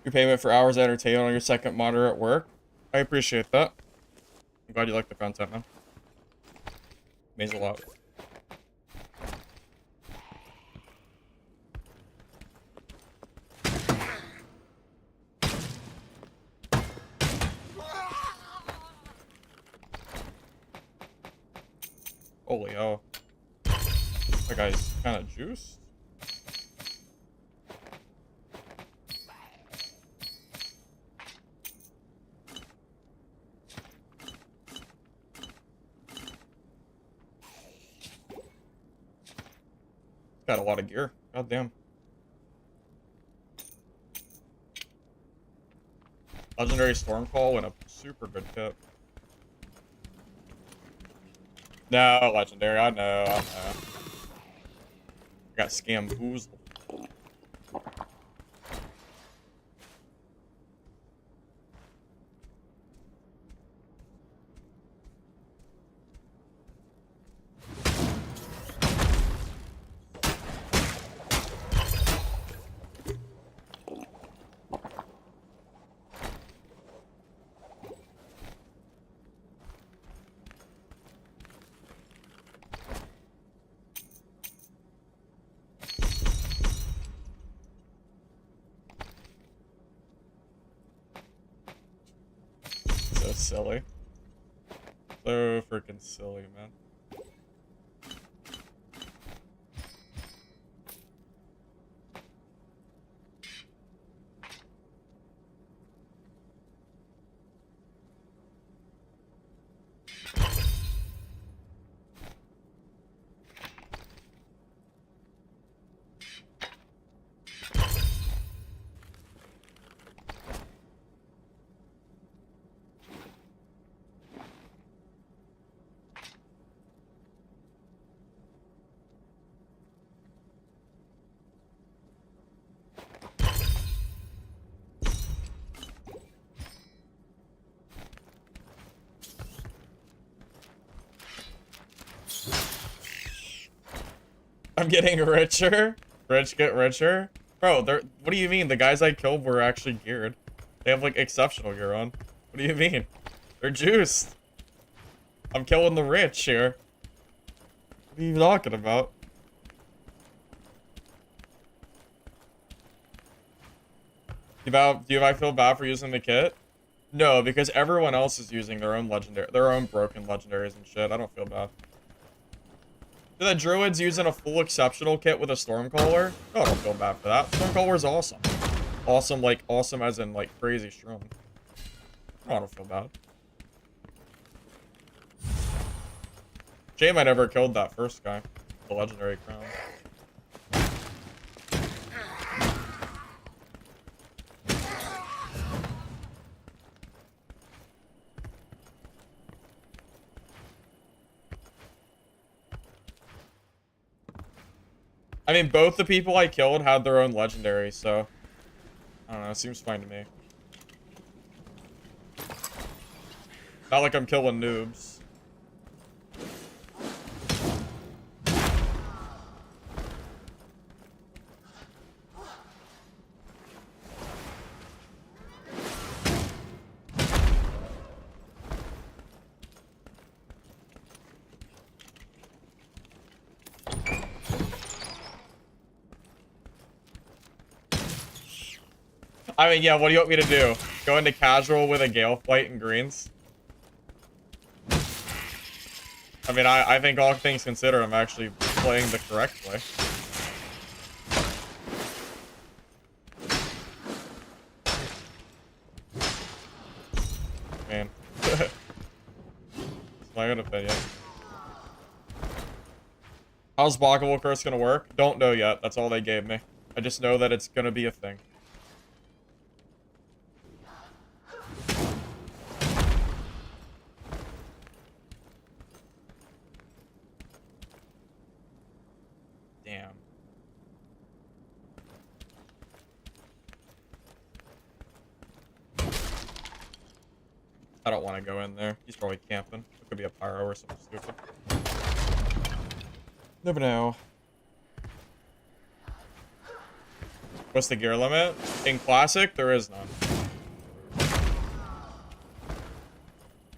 Your payment for hours of entertainment on your second monitor at work. I appreciate that. I'm glad you like the content, man. Means a lot. Holy hell. That guy's kind of juiced. Got a lot of gear. God damn. Legendary Stormcall and a super good tip. No, legendary. I know. I got scamboozled. So silly. So freaking silly, man. I'm getting richer. Rich get richer. Bro, what do you mean? The guys I killed were actually geared. They have like exceptional gear on. What do you mean? They're juiced. I'm killing the rich here. What are you talking about? Do I feel bad for using the kit? No, because everyone else is using their own legendary, their own broken legendaries and shit. I don't feel bad. Do the druids using a full exceptional kit with a stormcaller? No, I don't feel bad for that. Stormcaller's awesome. Awesome, like, awesome as in, like, crazy strong. No, I don't feel bad. Shame I never killed that first guy. The legendary crown. I mean, both the people I killed had their own legendary, so... I don't know, it seems fine to me. Not like I'm killing noobs. I mean, yeah, what do you want me to do? Go into casual with a Gale Flight and greens? I mean, I think all things considered, I'm actually playing the correct way. Man. It's my own opinion. How's blockable curse gonna work? Don't know yet. That's all they gave me. I just know that it's gonna be a thing. Damn. I don't want to go in there. He's probably camping. It could be a pyro or something stupid. Never know. What's the gear limit? In Classic, there is none.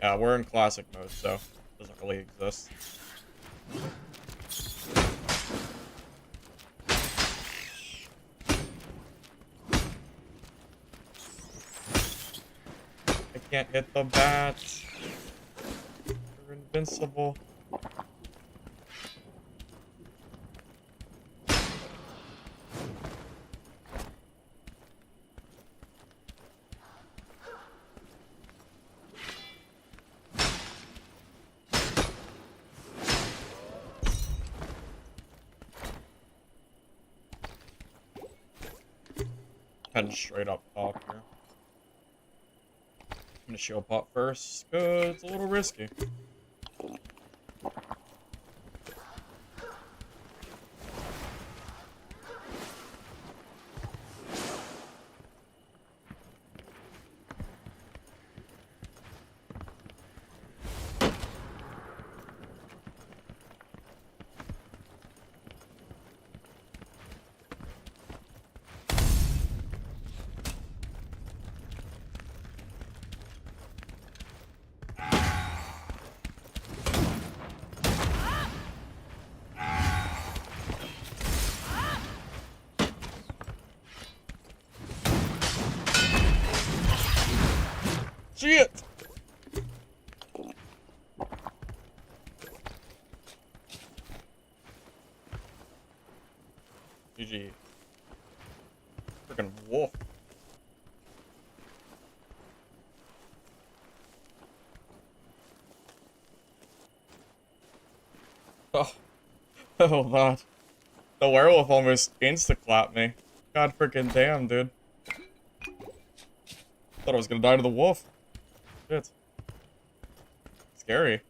Yeah, we're in Classic mode, so it doesn't really exist. I can't hit the bats. They're invincible. Heading straight up top here. I'm gonna shield pop first, cause it's a little risky. Shit! GG. Freaking wolf. Oh. Oh, that. The werewolf almost insta-clapped me. God freaking damn, dude. Thought I was gonna die to the wolf. Shit. Scary.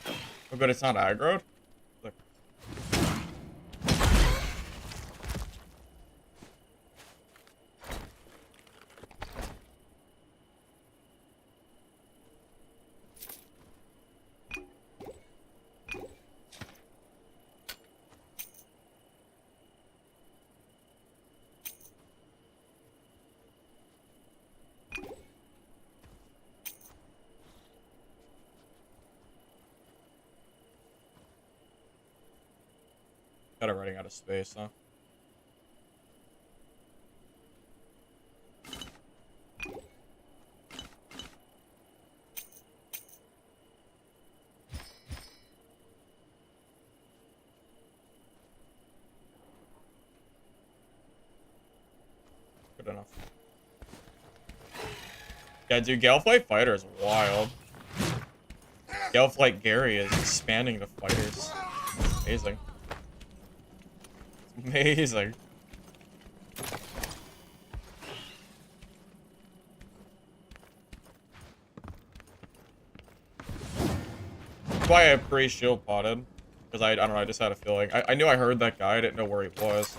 Oh, good, it's not aggroed? Look. Kinda running out of space, huh? Good enough. Yeah, dude, Galeflight Fighter is wild. Galeflight Gary is expanding the fighters. Amazing. Amazing. That's why I pre-shield potted. Because I don't know, I just had a feeling. I knew I heard that guy, I didn't know where he was.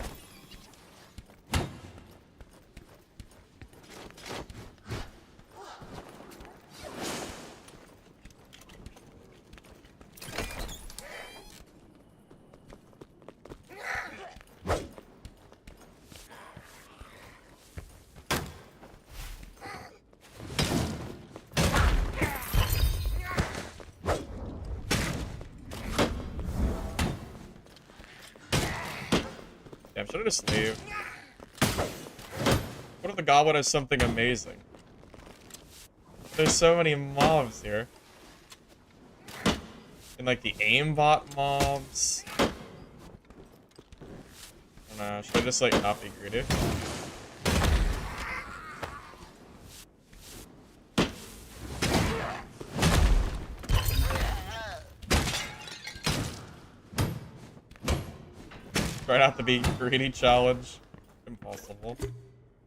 Damn, should I just leave? What if the goblin has something amazing? There's so many mobs here. And like the aimbot mobs. I don't know, should I just like not be greedy? Try not to be greedy challenge. Impossible.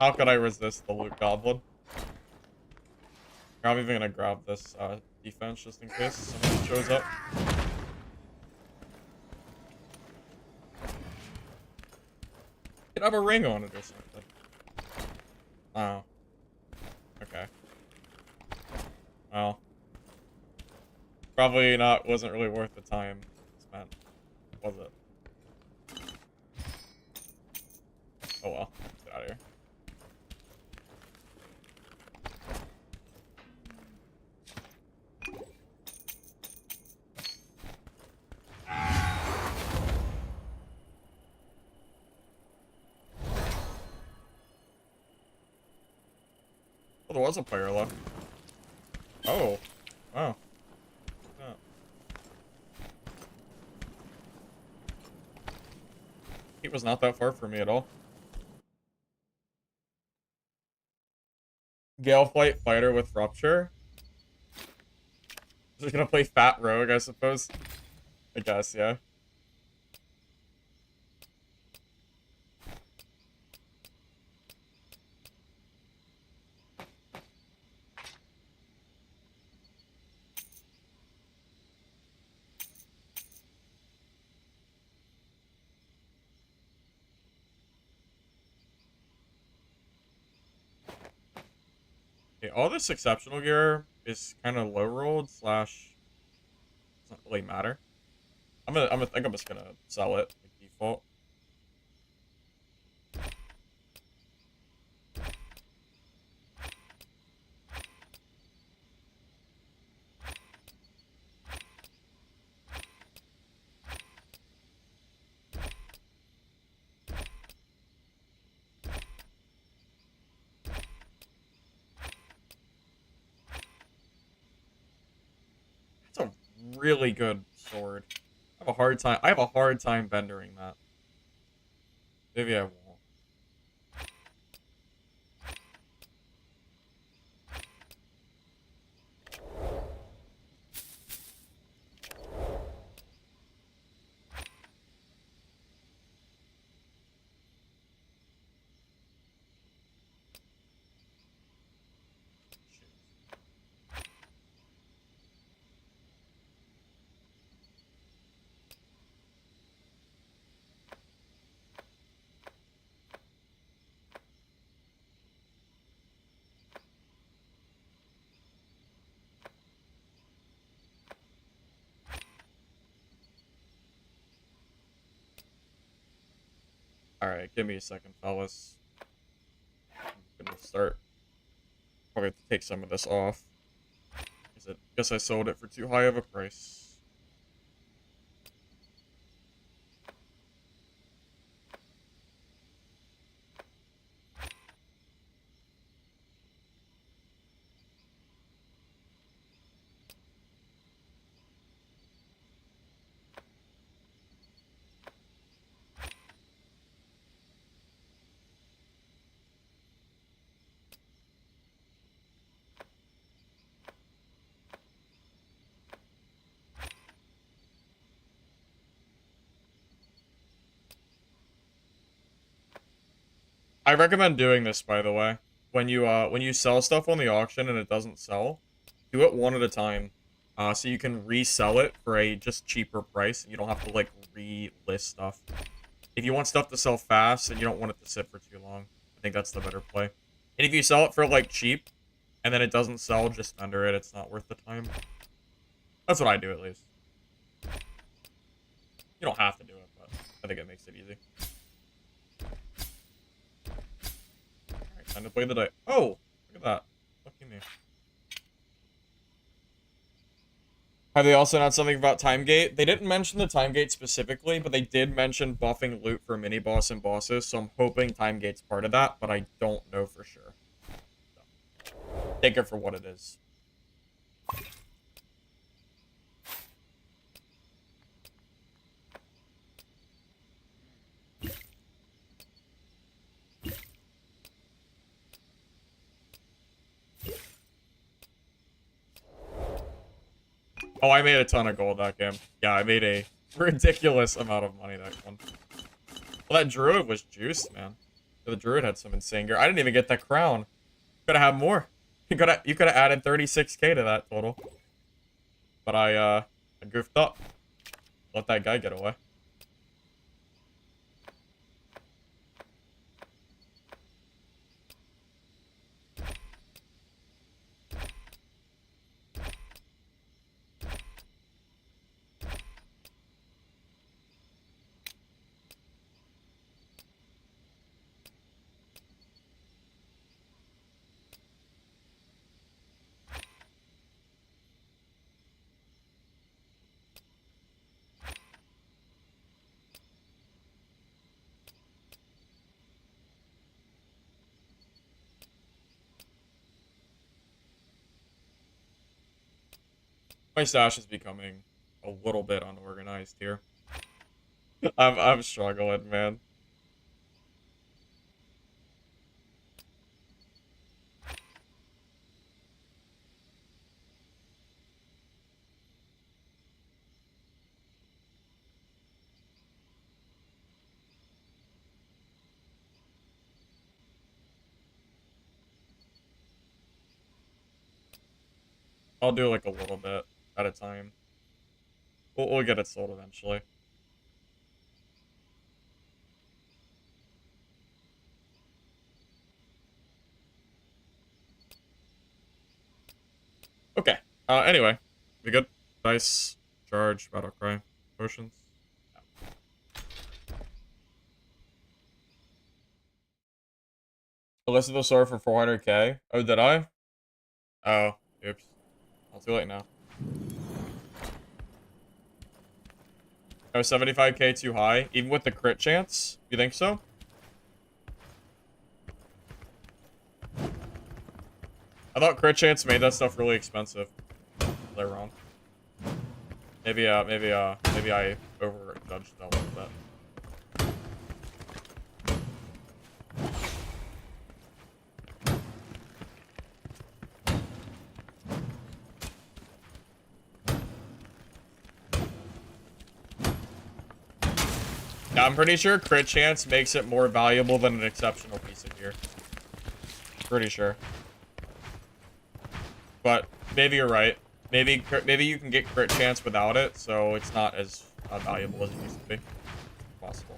How could I resist the loot goblin? I'm even gonna grab this defense just in case someone shows up. Could have a ring on it or something. Oh. Okay. Well. Probably not, wasn't really worth the time spent. Was it? Oh, there was a player left. Oh. Wow. Yeah. He was not that far from me at all. Gale Flight Fighter with Rupture. Just gonna play Fat Rogue, I suppose. I guess, yeah. Okay, all this exceptional gear is kind of low rolled slash doesn't really matter. I think I'm just gonna sell it by default. That's a really good sword. I have a hard time bendering that. Maybe I won't. Alright, give me a second, fellas. I'm gonna start. Probably have to take some of this off. Guess I sold it for too high of a price. I recommend doing this, by the way. When you sell stuff on the auction and it doesn't sell, do it one at a time. So you can resell it for a just cheaper price and you don't have to like relist stuff. If you want stuff to sell fast and you don't want it to sit for too long, I think that's the better play. And if you sell it for like cheap and then it doesn't sell, just under it. It's not worth the time. That's what I do at least. You don't have to do it, but I think it makes it easy. Alright, time to play the dice. Oh, look at that. Lucky me. Have they also announced something about time gate? They didn't mention the time gate specifically, but they did mention buffing loot for mini boss and bosses, so I'm hoping time gate's part of that, but I don't know for sure. So, take it for what it is. Oh, I made a ton of gold that game. Yeah, I made a ridiculous amount of money that one. Well, that druid was juiced, man. The druid had some insane gear. I didn't even get that crown. Could have had more. You could have added 36k to that total. But I goofed up. Let that guy get away. My stash is becoming a little bit unorganized here. I'm struggling, man. I'll do like a little bit at a time. We'll get it sold eventually. Okay. Anyway, we good? Dice, charge, battle cry, potions. I listed the sword for 400k. Oh, did I? Oh, oops. Well, too late now. Oh, 75k too high, even with the crit chance? You think so? I thought crit chance made that stuff really expensive. They're wrong. Maybe I overjudged that a little bit. Yeah, I'm pretty sure crit chance makes it more valuable than an exceptional piece of gear. Pretty sure. But maybe you're right. Maybe you can get crit chance without it, so it's not as valuable as it used to be. Possible.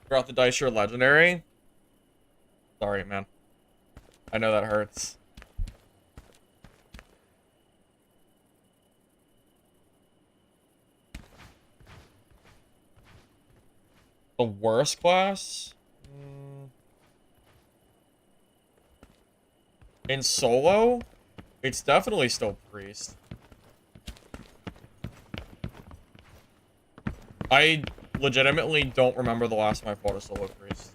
Throughout the dice, you're legendary. Sorry, man. I know that hurts. The worst class? In solo? It's definitely still priest. I legitimately don't remember the last time I fought a solo priest.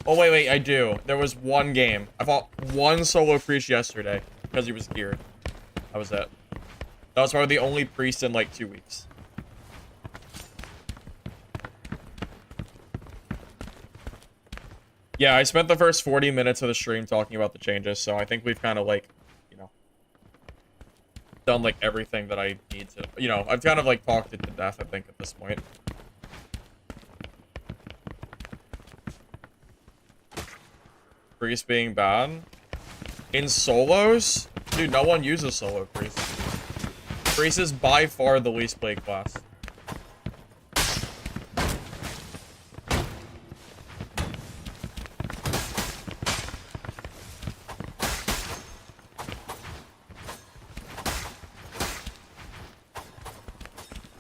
Oh, wait, I do. There was one game. I fought one solo priest yesterday because he was geared. That was it. That was probably the only priest in like 2 weeks. Yeah, I spent the first 40 minutes of the stream talking about the changes, so I think we've kind of like, you know, done like everything that I need to, you know, I've kind of like talked it to death, I think, at this point. Priest being bad. In solos? Dude, no one uses solo priest. Priest is by far the least played class.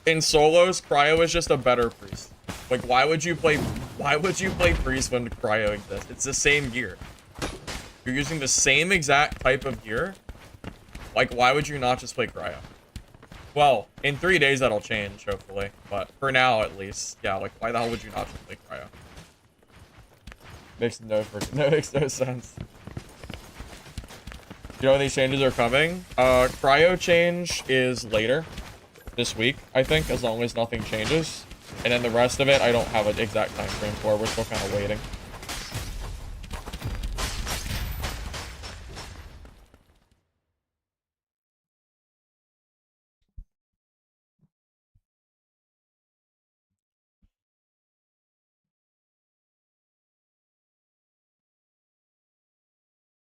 In solos, Cryo is just a better priest. Like, why would you play priest when Cryo exists? It's the same gear. You're using the same exact type of gear. Like, why would you not just play Cryo? Well, in 3 days that'll change, hopefully. But for now, at least, yeah. Like, why the hell would you not just play Cryo? Makes no sense. You know when these changes are coming? Cryo change is later this week, I think, as long as nothing changes. And then the rest of it, I don't have an exact time frame for. We're still kind of waiting.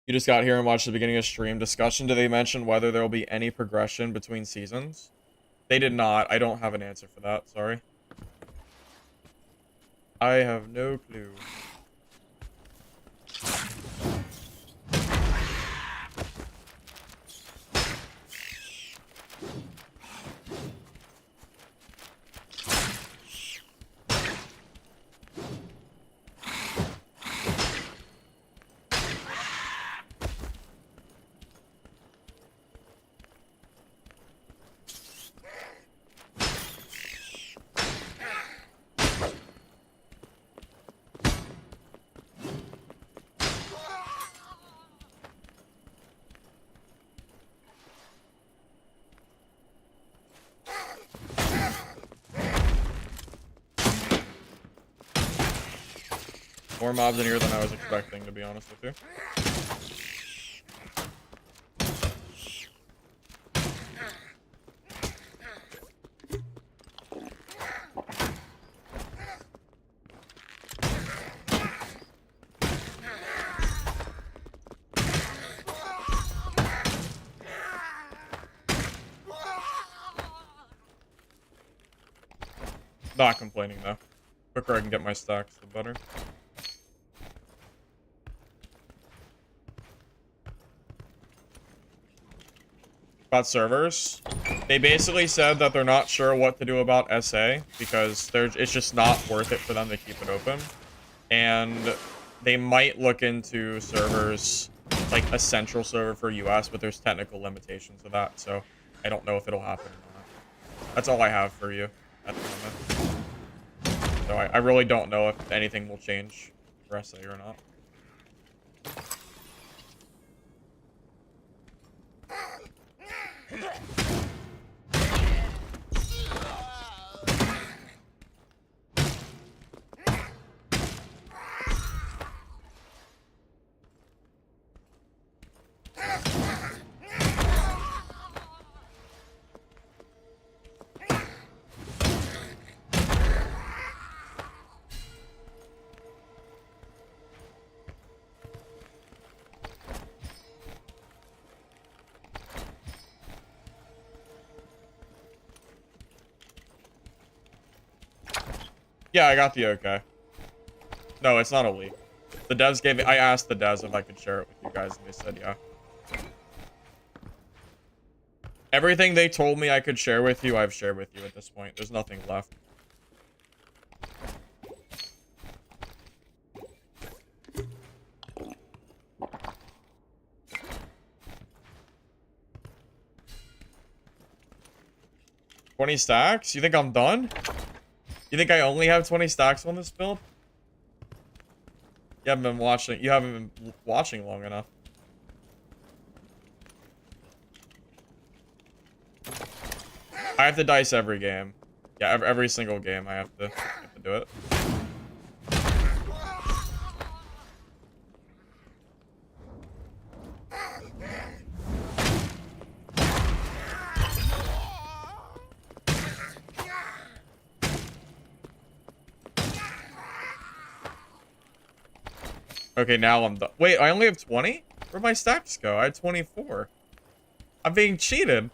You just got here and watched the beginning of stream discussion. Did they mention whether there will be any progression between seasons? They did not. I don't have an answer for that. Sorry. I have no clue. More mobs in here than I was expecting, to be honest with you. Not complaining though. The quicker I can get my stacks, the better. About servers, they basically said that they're not sure what to do about SA because it's just not worth it for them to keep it open, and they might look into servers like a central server for US, but there's technical limitations of that, so I don't know if it'll happen or not. That's all I have for you at the moment. So I really don't know if anything will change for SA or not. Yeah, I got the okay. No, it's not a leak. The devs gave me... I asked the devs if I could share it with you guys, and they said yeah. Everything they told me I could share with you, I've shared with you at this point. There's nothing left. $20 stacks? You think I'm done? You think I only have 20 stacks on this build? You haven't been watching long enough. I have to dice every game. Yeah, every single game I have to do it. Okay, now I'm done. Wait, I only have 20? Where'd my stacks go? I had 24. I'm being cheated.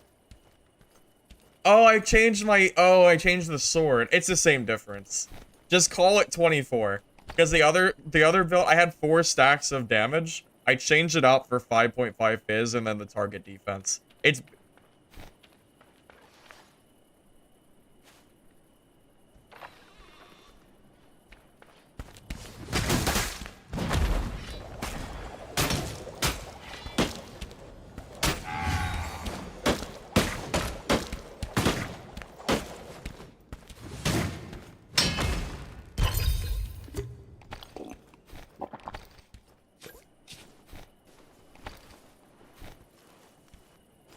Oh, I changed the sword. It's the same difference. Just call it 24. Because the other build, I had 4 stacks of damage. I changed it out for 5.5 fizz and then the target defense. It's...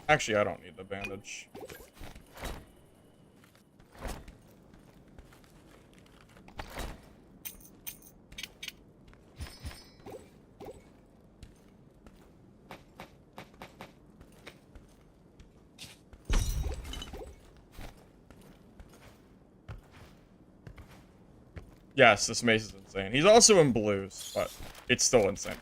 Actually, I don't need the bandage. Yes, this mace is insane. He's also in blues, but it's still insane.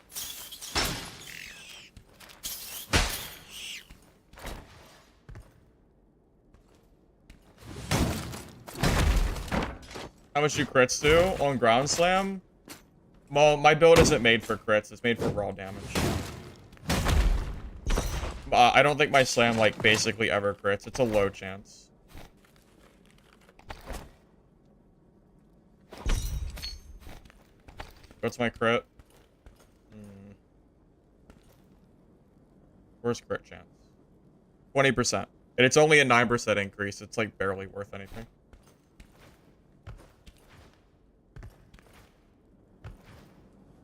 How much do crits do on ground slam? Well, my build isn't made for crits. It's made for raw damage. I don't think my slam, like, basically ever crits. It's a low chance. What's my crit? Where's crit chance? 20%. And it's only a 9% increase. It's, like, barely worth anything.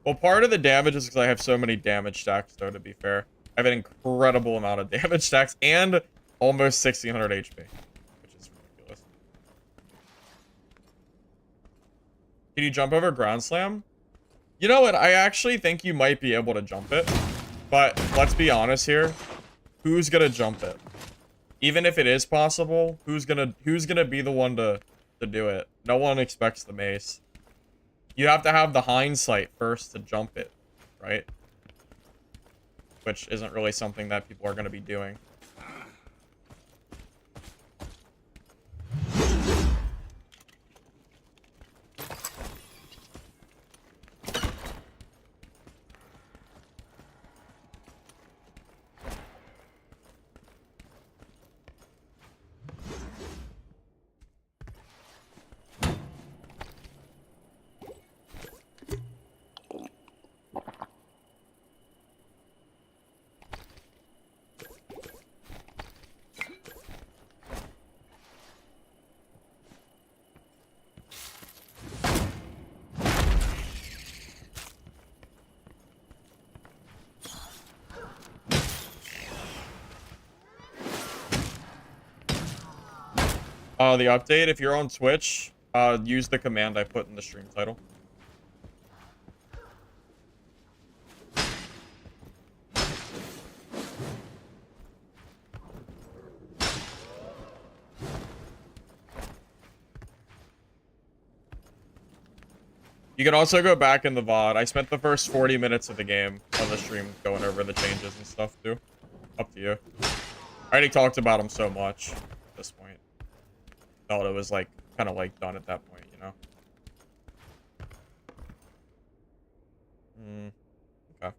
Well, part of the damage is because I have so many damage stacks, though, to be fair. I have an incredible amount of damage stacks and almost 1600 HP, which is ridiculous. Can you jump over ground slam? You know what? I actually think you might be able to jump it. But let's be honest here. Who's gonna jump it? Even if it is possible, who's gonna be the one to do it? No one expects the mace. You have to have the hindsight first to jump it, right? Which isn't really something that people are gonna be doing. The update, if you're on Twitch, use the command I put in the stream title. You can also go back in the VOD. I spent the first 40 minutes of the game on the stream going over the changes and stuff, too. Up to you. I already talked about them so much at this point. Thought it was, like, kind of, like, done at that point, you know? Okay.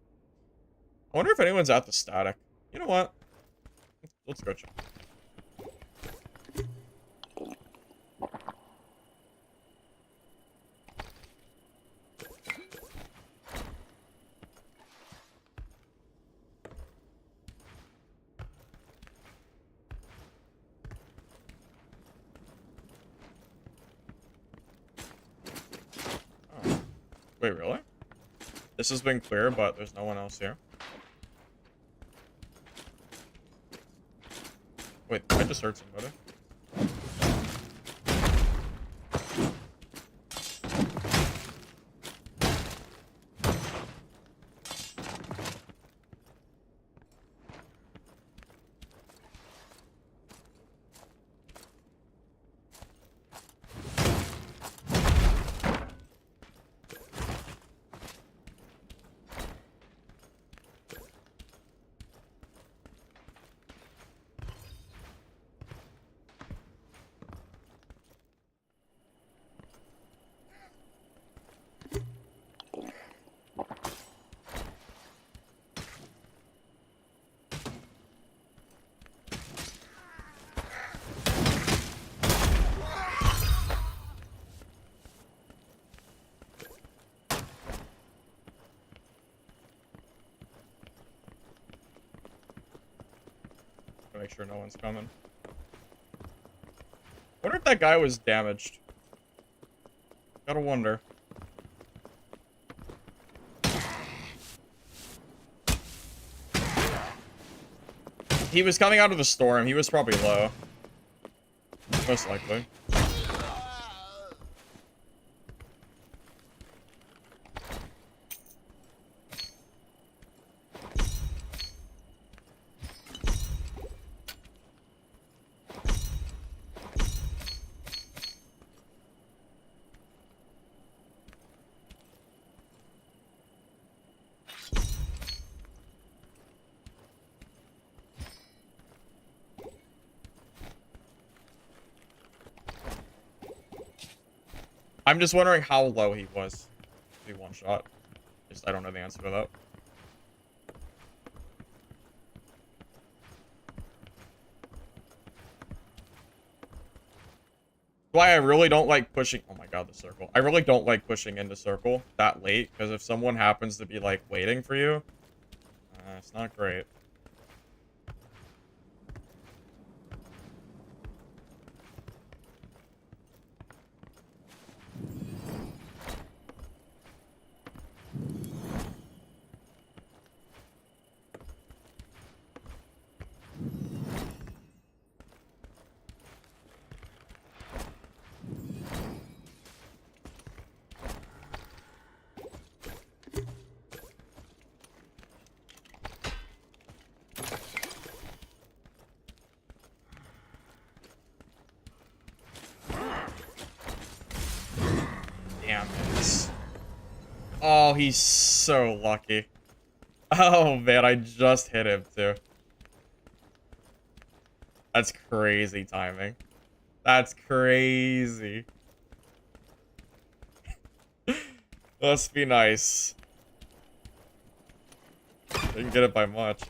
I wonder if anyone's at the static. You know what? Let's go check. Wait, really? This has been clear, but there's no one else here. Wait, I just heard somebody. Make sure no one's coming. Wonder if that guy was damaged. Gotta wonder. He was coming out of the storm. He was probably low. Most likely. I'm just wondering how low he was. Be one shot. Just I don't know the answer to that. Why I really don't like pushing. Oh my god, the circle. I really don't like pushing into circle that late because if someone happens to be like waiting for you, it's not great. he's so lucky. Oh, man, I just hit him, too. That's crazy timing. That's crazy. Must be nice. Didn't get it by much.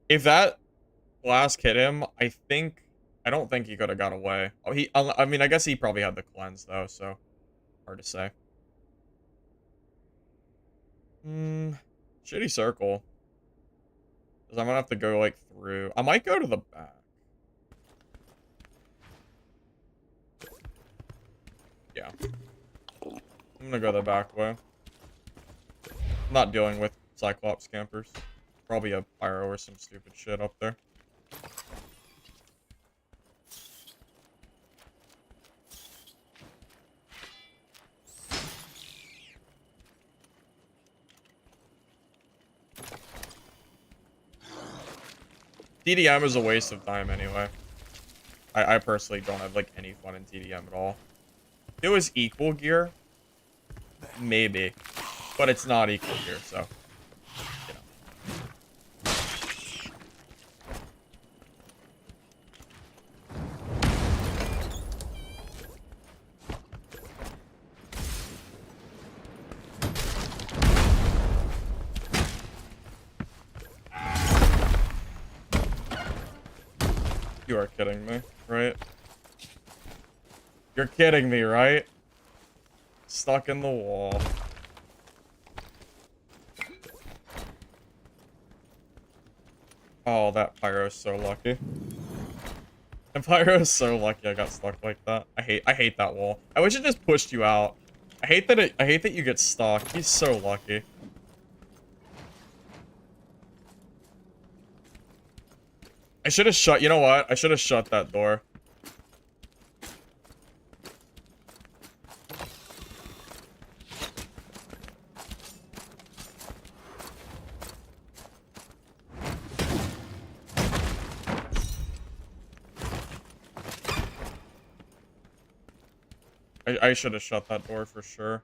If that blast hit him, I don't think he could have got away. Oh, I mean, I guess he probably had the cleanse though, so hard to say. Shitty circle. Because I'm gonna have to go like through. I might go to the back. Yeah. I'm gonna go the back way. I'm not dealing with Cyclops campers. Probably a pyro or some stupid shit up there. TDM is a waste of time anyway. I personally don't have like any fun in TDM at all. If it was equal gear, maybe. But it's not equal gear, so you know. You are kidding me, right? You're kidding me, right? Stuck in the wall. Oh, that pyro's so lucky. And pyro's so lucky I got stuck like that. I hate that wall. I wish it just pushed you out. I hate that you get stuck. He's so lucky. I should have shut, you know what? I should have shut that door. I should have shut that door for sure.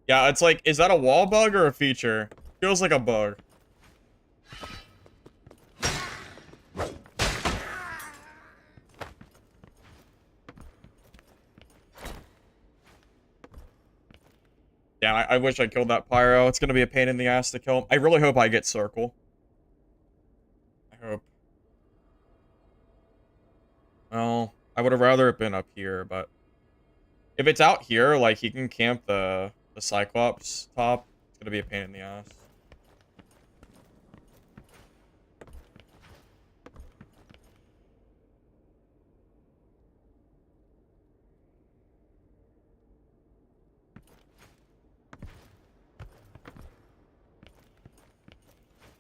Yeah, it's like, is that a wall bug or a feature? Feels like a bug. Yeah, I wish I killed that pyro. It's gonna be a pain in the ass to kill him. I really hope I get circle. I hope. Well, I would have rather it been up here, but if it's out here, like he can camp the Cyclops top. It's gonna be a pain in the ass.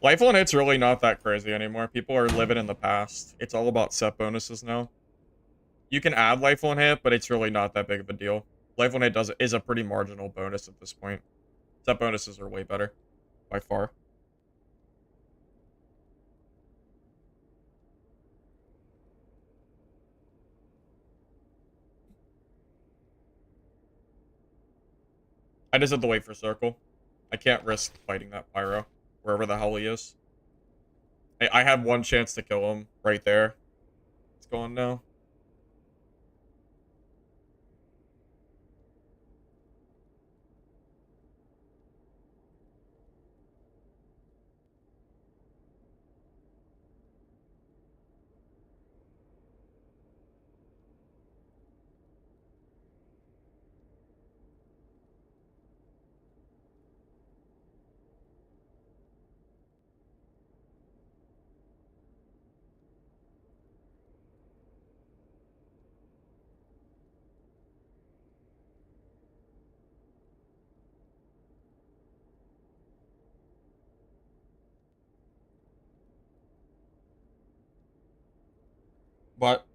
Lifeline hit's really not that crazy anymore. People are living in the past. It's all about set bonuses now. You can add lifeline hit, but it's really not that big of a deal. Lifeline hit is a pretty marginal bonus at this point. Set bonuses are way better, by far. I just have to wait for circle. I can't risk fighting that pyro, wherever the hell he is. I had one chance to kill him right there. It's gone now.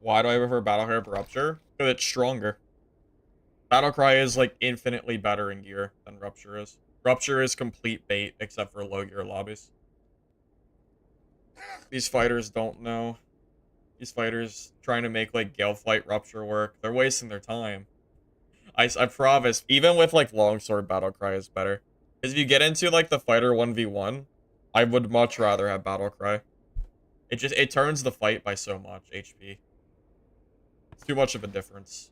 Why do I prefer Battlecry over Rupture? Because it's stronger. Battlecry is like infinitely better in gear than Rupture is. Rupture is complete bait except for low gear lobbies. These fighters don't know. These fighters trying to make like Gale Flight Rupture work. They're wasting their time. I promise, even with like Longsword, Battlecry is better. Because if you get into like the fighter 1v1, I would much rather have Battlecry. It turns the fight by so much HP. It's too much of a difference.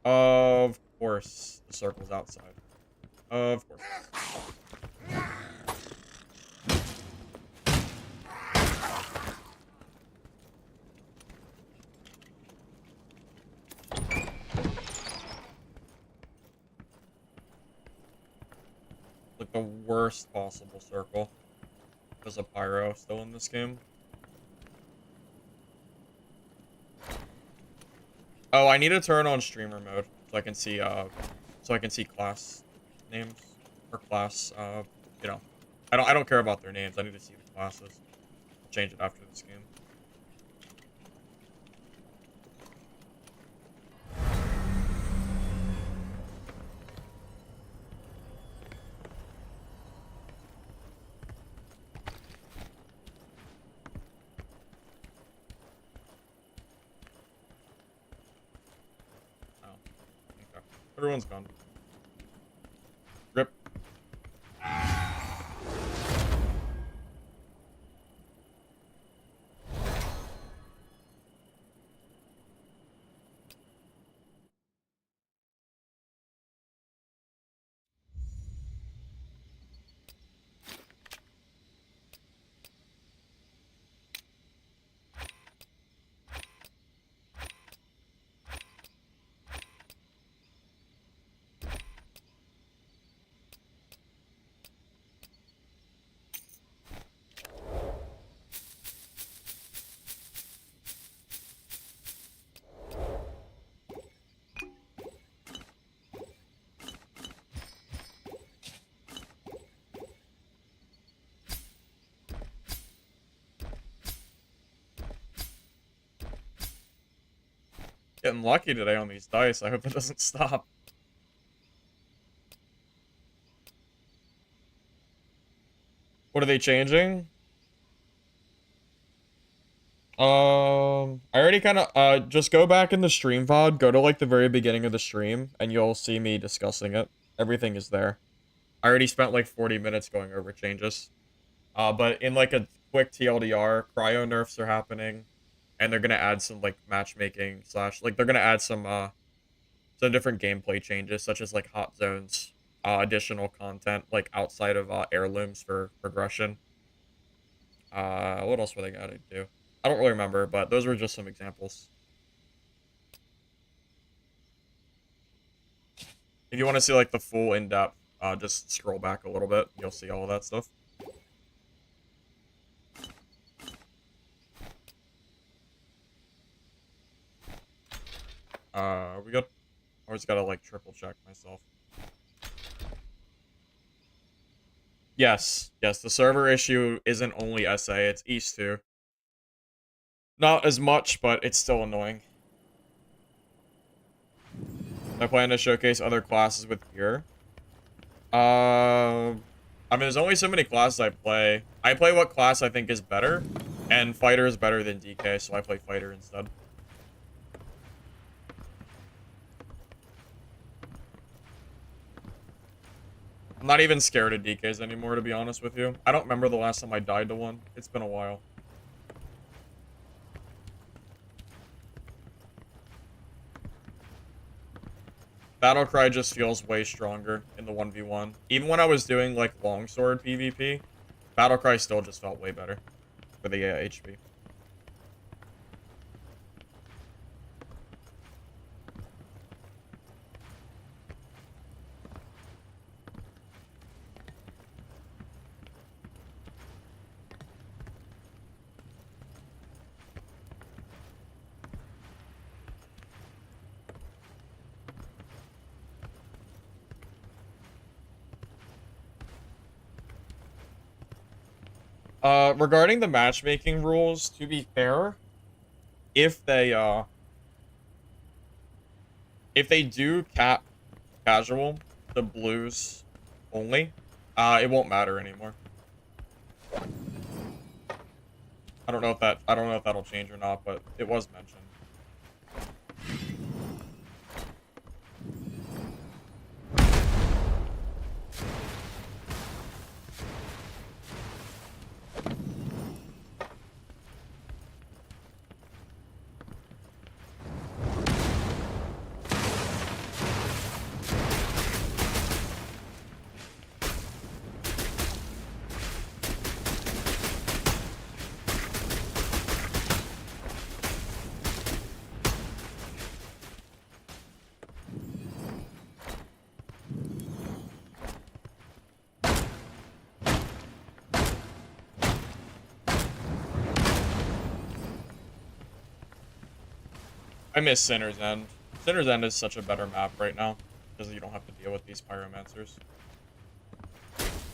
Of course, the circle's outside. Of course. Like the worst possible circle. There's a pyro still in this game. Oh, I need to turn on streamer mode so I can see class names or class you know. I don't care about their names. I need to see the classes. I'll change it after this game. Everyone's gone. Rip. Getting lucky today on these dice. I hope it doesn't stop. What are they changing? I already kind of, just go back in the stream VOD, go to like the very beginning of the stream, and you'll see me discussing it. Everything is there. I already spent like 40 minutes going over changes. But in like a quick TLDR, Cryo nerfs are happening, and they're gonna add some like matchmaking slash, like they're gonna add some different gameplay changes, such as like hot zones, additional content, like outside of, heirlooms for progression. What else were they gonna do? I don't really remember, but those were just some examples. If you want to see like the full in-depth, just scroll back a little bit. You'll see all of that stuff. We got. I always gotta like triple check myself. Yes, yes. The server issue isn't only SA; it's East too. Not as much, but it's still annoying. I plan to showcase other classes with gear. I mean, there's only so many classes I play. I play what class I think is better, and Fighter is better than DK, so I play Fighter instead. I'm not even scared of DKs anymore, to be honest with you. I don't remember the last time I died to one. It's been a while. Battlecry just feels way stronger in the 1v1. Even when I was doing, like, longsword PvP, Battlecry still just felt way better for the HP. Regarding the matchmaking rules, to be fair, if they do cap casual to blues only, it won't matter anymore. I don't know if that'll change or not, but it was mentioned. I miss Sinner's End. Sinner's End is such a better map right now, because you don't have to deal with these pyromancers.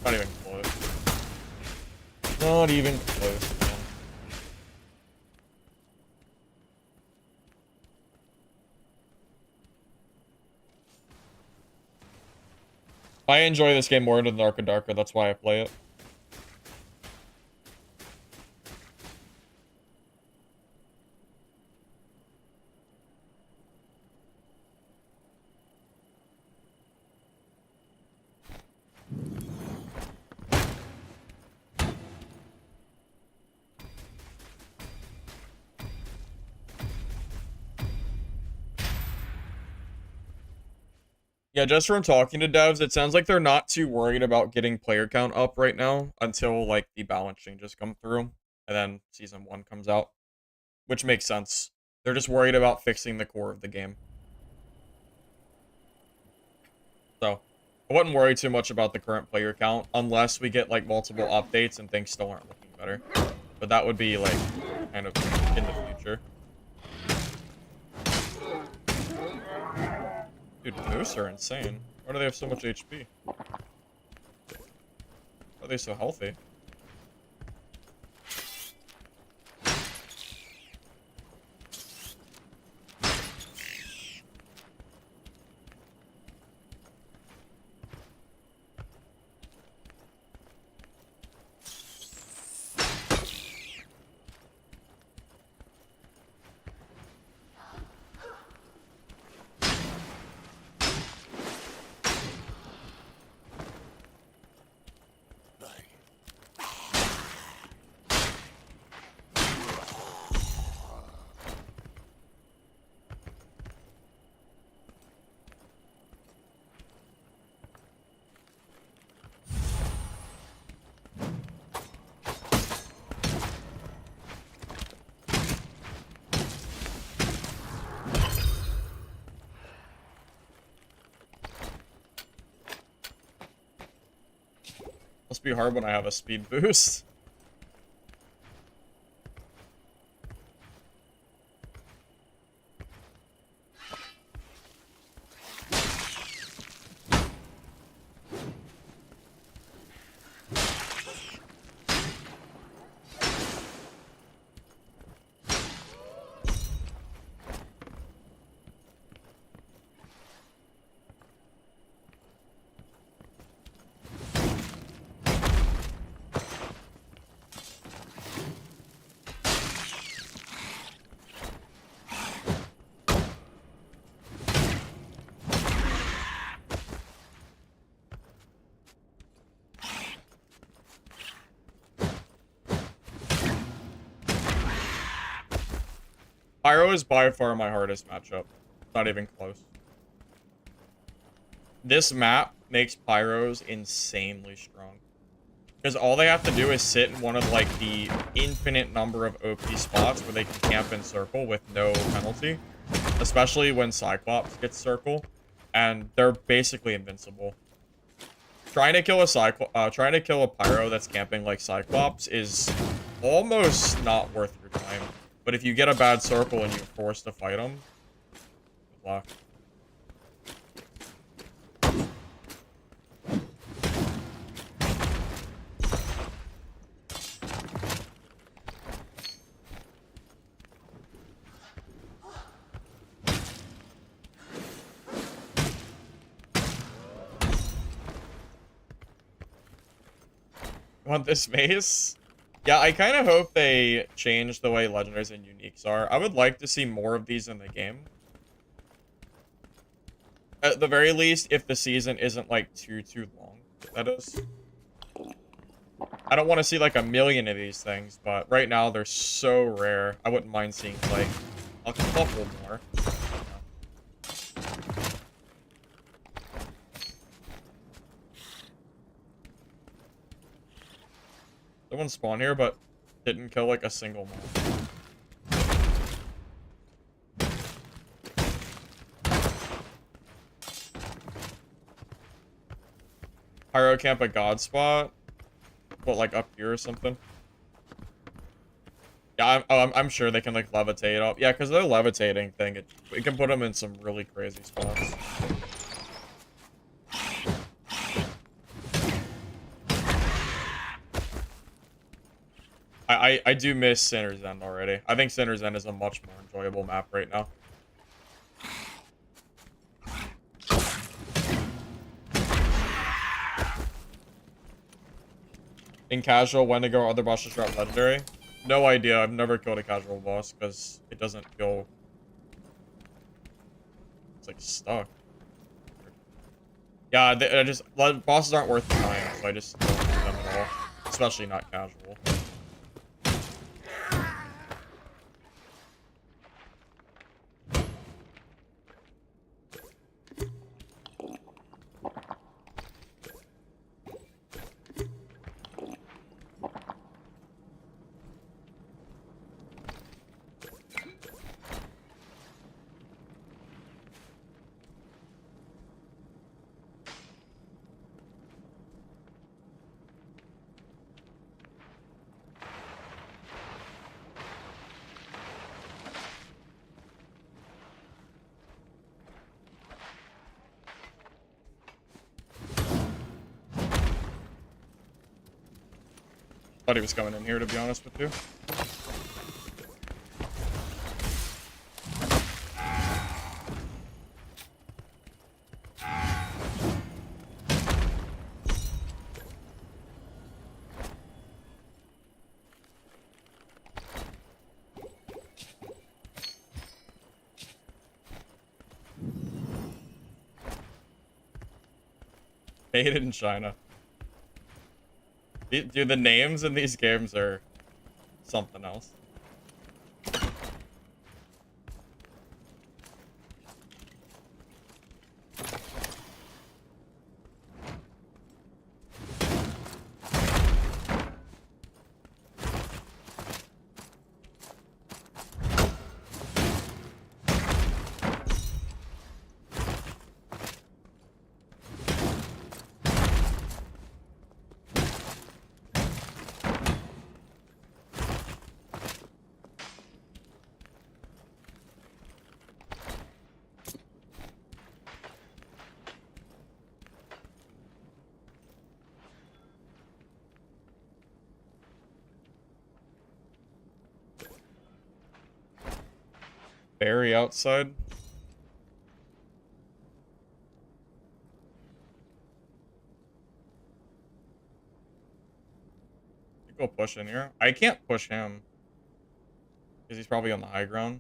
Not even close. Not even close, man. I enjoy this game more than Dark and Darker, that's why I play it. Yeah, just from talking to devs, it sounds like they're not too worried about getting player count up right now until, like, the balance changes come through, and then Season 1 comes out. Which makes sense. They're just worried about fixing the core of the game. So, I wouldn't worry too much about the current player count, unless we get, like, multiple updates and things still aren't looking better. But that would be, like, kind of in the future. Dude, Moose are insane. Why do they have so much HP? Why are they so healthy? Must be hard when I have a speed boost. Pyro is by far my hardest matchup. Not even close. This map makes Pyros insanely strong. Because all they have to do is sit in one of, like, the infinite number of OP spots where they can camp in circle with no penalty. Especially when Cyclops gets circle. And they're basically invincible. Trying to kill a Pyro that's camping like Cyclops is almost not worth your time. But if you get a bad circle and you're forced to fight them, good luck. Want this mace? Yeah, I kind of hope they change the way legendaries and uniques are. I would like to see more of these in the game. At the very least, if the season isn't, like, too long. That is. I don't want to see, like, a million of these things, but right now they're so rare. I wouldn't mind seeing, like, a couple more. Someone spawned here, but didn't kill, like, a single mob. Pyro camp a god spot? What, like, up here or something? Yeah, I'm sure they can, like, levitate up. Yeah, because their levitating thing, it can put them in some really crazy spots. I do miss Sinner's End already. I think Sinner's End is a much more enjoyable map right now. In casual, Wendigo or other bosses drop legendary? No idea. I've never killed a casual boss because it doesn't feel... It's like stuck. Yeah, bosses aren't worth the time, so I just don't do them at all. Especially not casual. Thought he was coming in here, to be honest with you. Made in China. Dude, the names in these games are something else. Barry outside. Go push in here. I can't push him because he's probably on the high ground.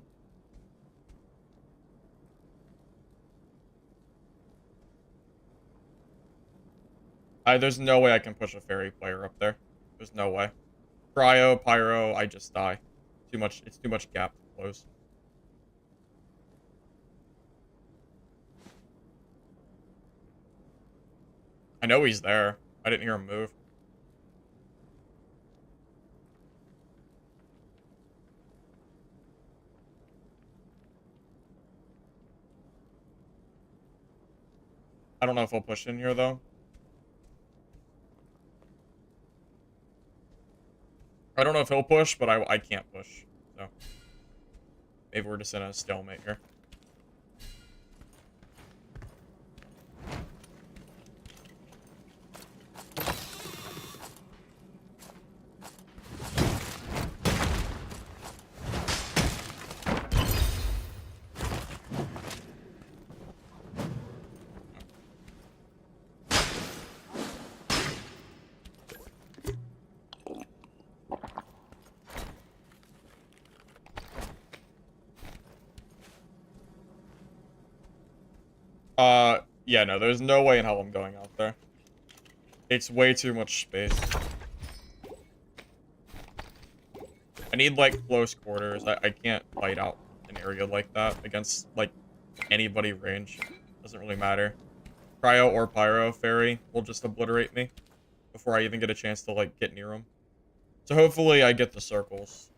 There's no way I can push a fairy player up there. There's no way. Cryo, Pyro, I just die. Too much. It's too much gap to close. I know he's there. I didn't hear him move. I don't know if he'll push in here, though. I don't know if he'll push, but I can't push. So maybe we're just in a stalemate here. Yeah, no, there's no way in hell I'm going out there. It's way too much space. I need, like, close quarters. I can't fight out an area like that against, like, anybody range. Doesn't really matter. Cryo or Pyro Fairy will just obliterate me before I even get a chance to, like, get near them. So hopefully I get the circles.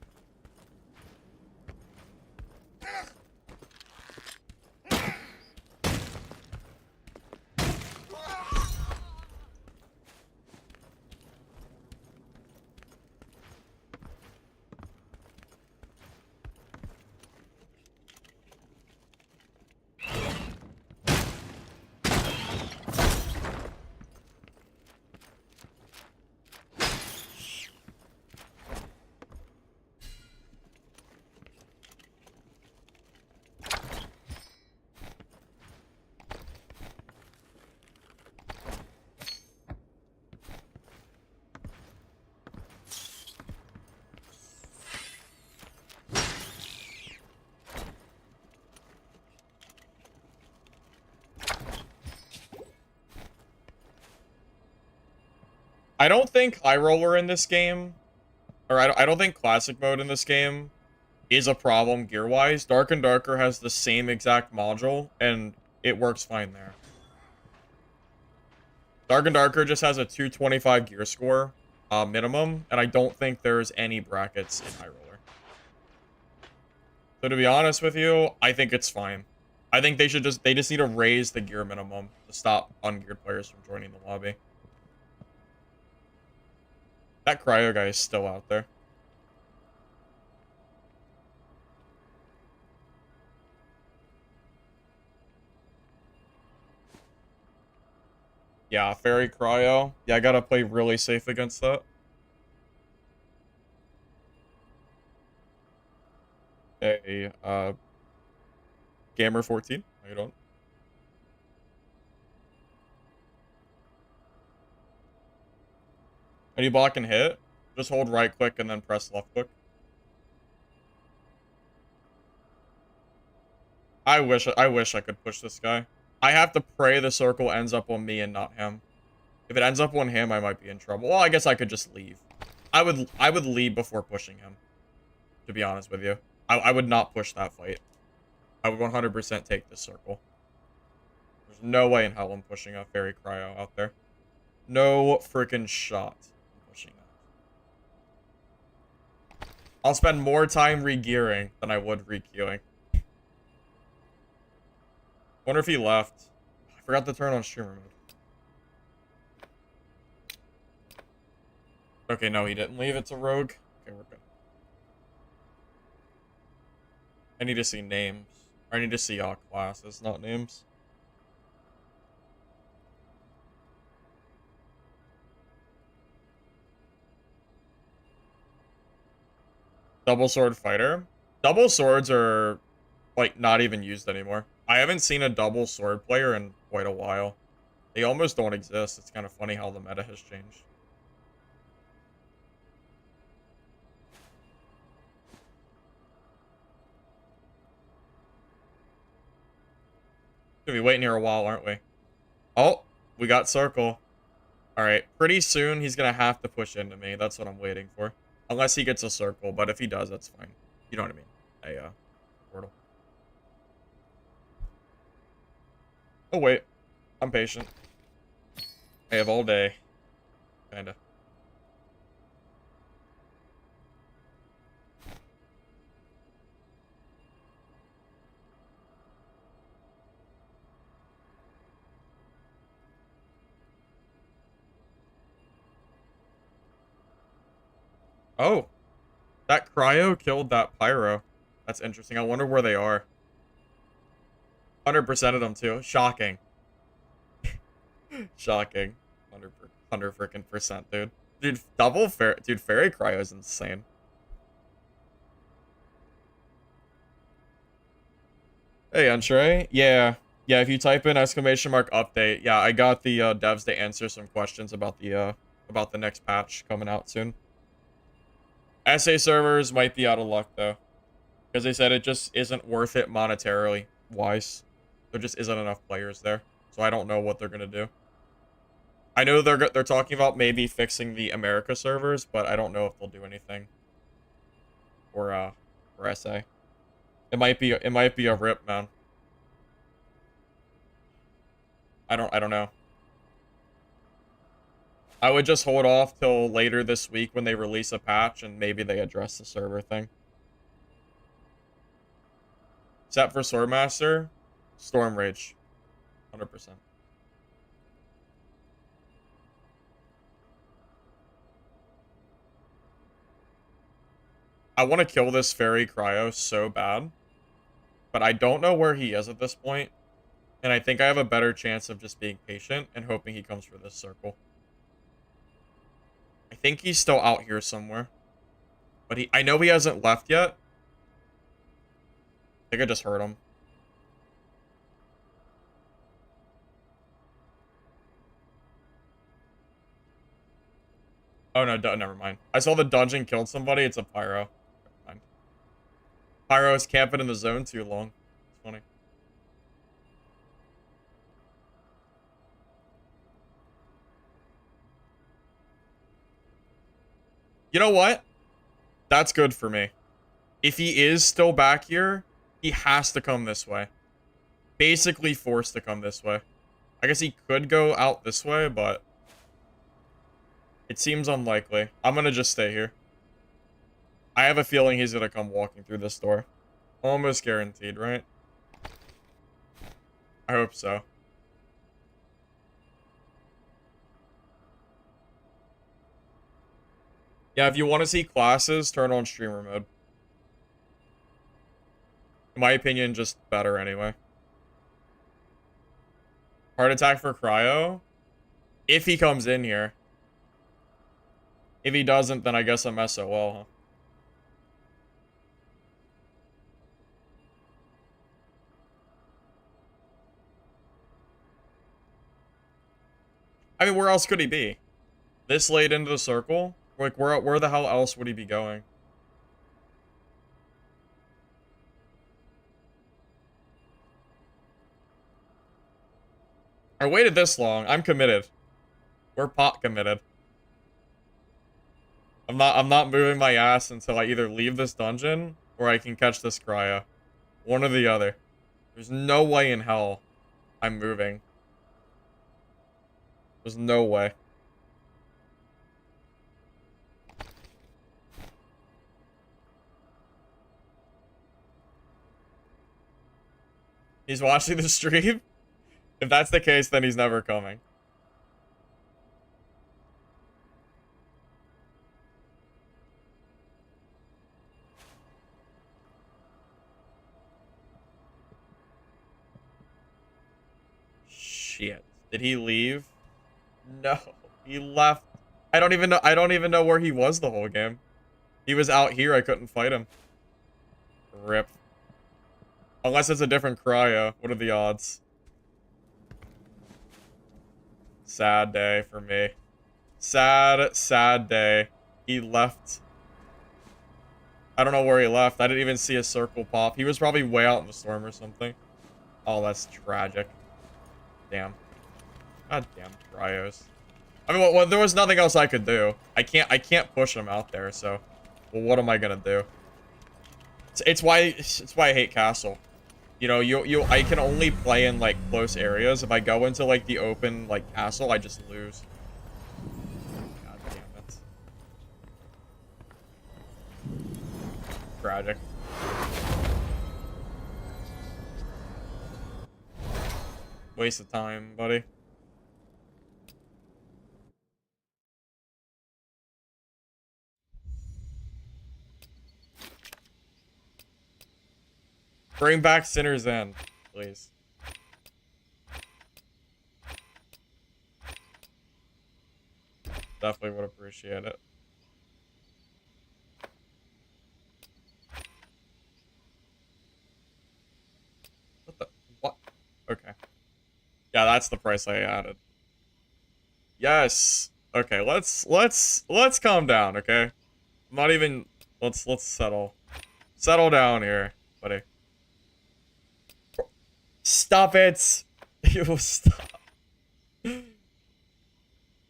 I don't think High Roller in this game, or I don't think Classic Mode in this game is a problem gear-wise. Dark and Darker has the same exact module, and it works fine there. Dark and Darker just has a 225 gear score minimum, and I don't think there's any brackets in High Roller. So to be honest with you, I think it's fine. I think they just need to raise the gear minimum to stop ungeared players from joining the lobby. That Cryo guy is still out there. Yeah, Fairy Cryo. Yeah, I gotta play really safe against that. Hey, Gamer14. How you doing? Can you block and hit? Just hold right click and then press left click. I wish I could push this guy. I have to pray the circle ends up on me and not him. If it ends up on him, I might be in trouble. Well, I guess I could just leave. I would leave before pushing him. To be honest with you. I would not push that fight. I would 100% take this circle. There's no way in hell I'm pushing a Fairy Cryo out there. No freaking shot. I'm pushing that. I'll spend more time re-gearing than I would re-queuing. Wonder if he left. I forgot to turn on streamer mode. Okay, no, he didn't leave. It's a rogue. Okay, we're good. I need to see names. I need to see classes, not names. Double sword fighter. Double swords are, like, not even used anymore. I haven't seen a double sword player in quite a while. They almost don't exist. It's kind of funny how the meta has changed. Gonna be waiting here a while, aren't we? Oh, we got circle. Alright, pretty soon he's gonna have to push into me. That's what I'm waiting for. Unless he gets a circle, but if he does, that's fine. You know what I mean? Portal. Oh, wait. I'm patient. I have all day. Kinda. Oh. That Cryo killed that Pyro. That's interesting. I wonder where they are. 100% of them, too. Shocking. Shocking. 100 freaking percent, dude. Dude, dude, Fairy Cryo is insane. Hey, Entree. Yeah. Yeah, if you type in !update, yeah, I got the devs to answer some questions about the next patch coming out soon. SA servers might be out of luck, though. Because they said it just isn't worth it monetarily wise. There just isn't enough players there. So I don't know what they're gonna do. I know they're talking about maybe fixing the America servers, but I don't know if they'll do anything for SA. It might be a rip, man. I don't know. I would just hold off till later this week when they release a patch and maybe they address the server thing. Except for Swordmaster, Storm Rage. 100%. I want to kill this fairy Cryo so bad. But I don't know where he is at this point. And I think I have a better chance of just being patient and hoping he comes for this circle. I think he's still out here somewhere. But I know he hasn't left yet. I think I just heard him. Oh, no, never mind. I saw the dungeon killed somebody. It's a pyro. Never mind. Pyro is camping in the zone too long. It's funny. You know what? That's good for me. If he is still back here, he has to come this way. Basically forced to come this way. I guess he could go out this way, but it seems unlikely. I'm gonna just stay here. I have a feeling he's gonna come walking through this door. Almost guaranteed, right? I hope so. Yeah, if you want to see classes, turn on streamer mode. In my opinion, just better anyway. Heart attack for Cryo? If he comes in here. If he doesn't, then I guess I'm SOL, huh? I mean, where else could he be? This late into the circle? Like, where the hell else would he be going? I waited this long. I'm committed. We're pot committed. I'm not moving my ass until I either leave this dungeon or I can catch this Cryo. One or the other. There's no way in hell I'm moving. There's no way. He's watching the stream? If that's the case, then he's never coming. Shit. Did he leave? No. He left. I don't even know where he was the whole game. He was out here, I couldn't fight him. Rip. Unless it's a different Cryo. What are the odds? Sad day for me. Sad day. He left. I don't know where he left. I didn't even see a circle pop. He was probably way out in the storm or something. Oh, that's tragic. Damn. God damn Cryos. I mean, well, there was nothing else I could do. I can't push him out there, so... Well, what am I gonna do? It's why I hate Castle. You know, I can only play in, like, close areas. If I go into, like, the open, like, castle, I just lose. God damn it. Tragic. Waste of time, buddy. Bring back Sinner's End, please. Definitely would appreciate it. What? Okay. Yeah, that's the price I added. Yes. Okay, let's calm down, okay? I'm not even let's settle. Settle down here, buddy. Stop it! You will stop.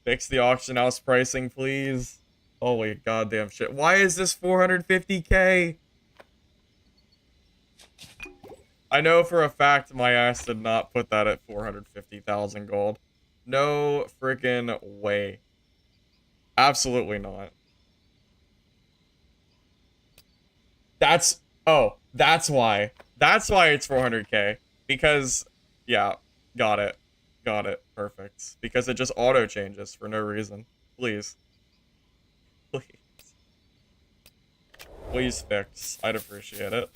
Fix the auction house pricing, please. Holy goddamn shit. Why is this 450k? I know for a fact my ass did not put that at 450,000 gold. No freaking way. Absolutely not. That's why. That's why it's 400k. Because, yeah, got it. Got it. Perfect. Because it just auto changes for no reason. Please. Please. Please fix. I'd appreciate it.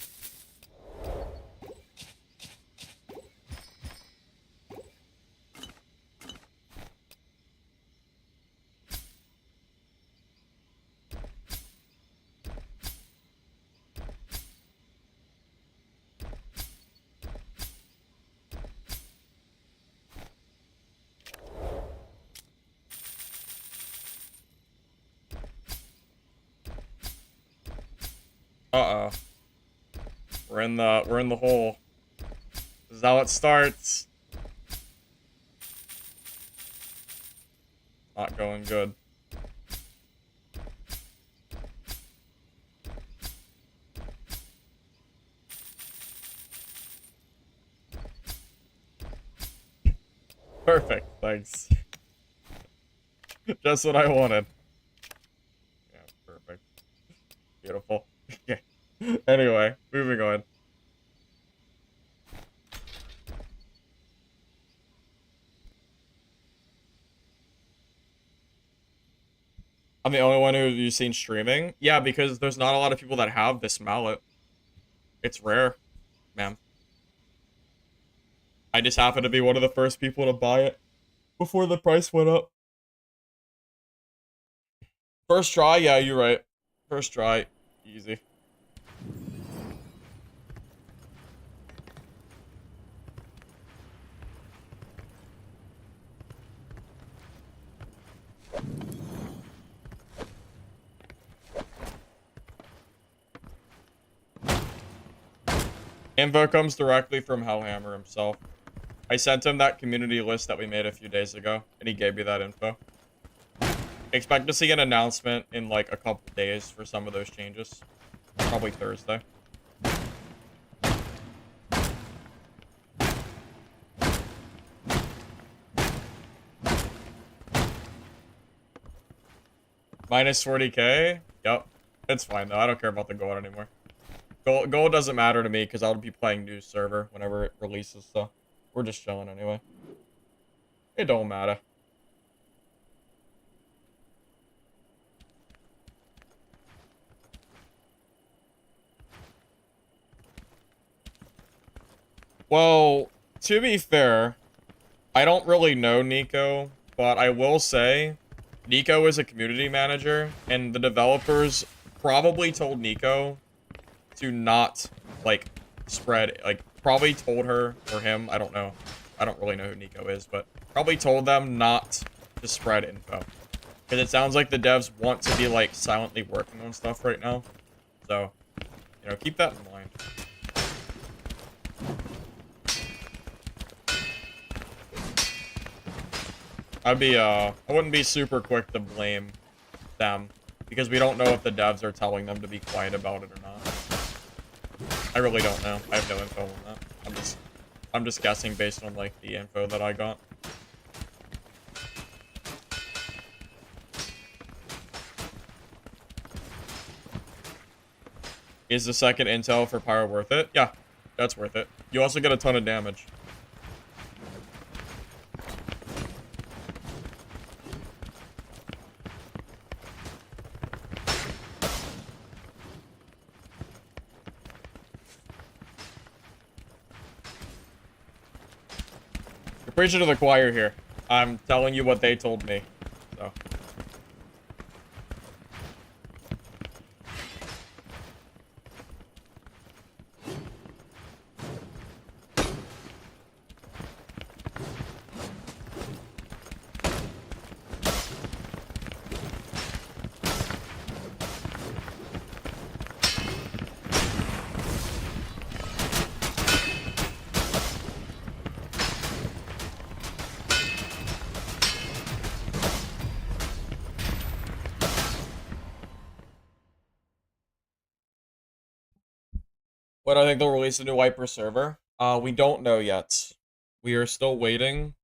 Uh-oh. We're in the hole. This is how it starts. Not going good. Perfect, thanks. Just what I wanted. Yeah, perfect. Beautiful. Okay. Anyway, moving on. I'm the only one who you've seen streaming? Yeah, because there's not a lot of people that have this mallet. It's rare, ma'am. I just happened to be one of the first people to buy it before the price went up. First try, yeah, you're right. First try, easy. Info comes directly from Hellhammer himself. I sent him that community list that we made a few days ago, and he gave me that info. Expect to see an announcement in like a couple days for some of those changes. Probably Thursday. Minus 40k? Yep. It's fine though. I don't care about the gold anymore. Gold doesn't matter to me because I'll be playing new server whenever it releases, so we're just chilling anyway. It don't matter. Well, to be fair, I don't really know Nico, but I will say Nico is a community manager, and the developers probably told Nico to not, like, spread, like, probably told her, or him, I don't know. I don't really know who Nico is, but probably told them not to spread info. Because it sounds like the devs want to be, like, silently working on stuff right now. So, you know, keep that in mind. I wouldn't be super quick to blame them, because we don't know if the devs are telling them to be quiet about it or not. I really don't know. I have no info on that. I'm just guessing based on, like, the info that I got. Is the second intel for Pyro worth it? Yeah, that's worth it. You also get a ton of damage. Preaching to the choir here. I'm telling you what they told me. So. When I think they'll release a new Wiper server? We don't know yet. We are still waiting.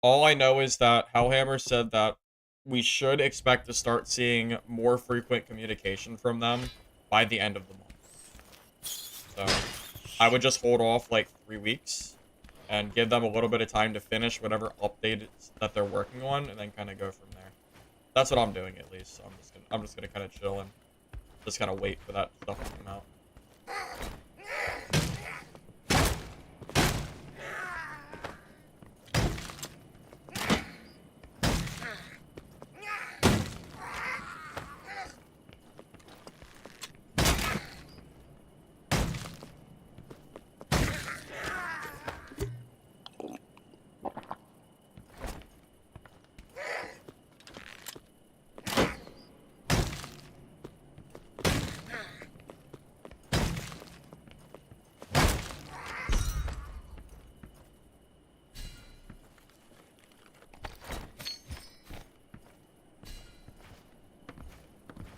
All I know is that Hellhammer said that we should expect to start seeing more frequent communication from them by the end of the month. So I would just hold off like 3 weeks and give them a little bit of time to finish whatever updates that they're working on, and then kind of go from there. That's what I'm doing at least. So I'm just gonna kind of chill and just kind of wait for that stuff to come out.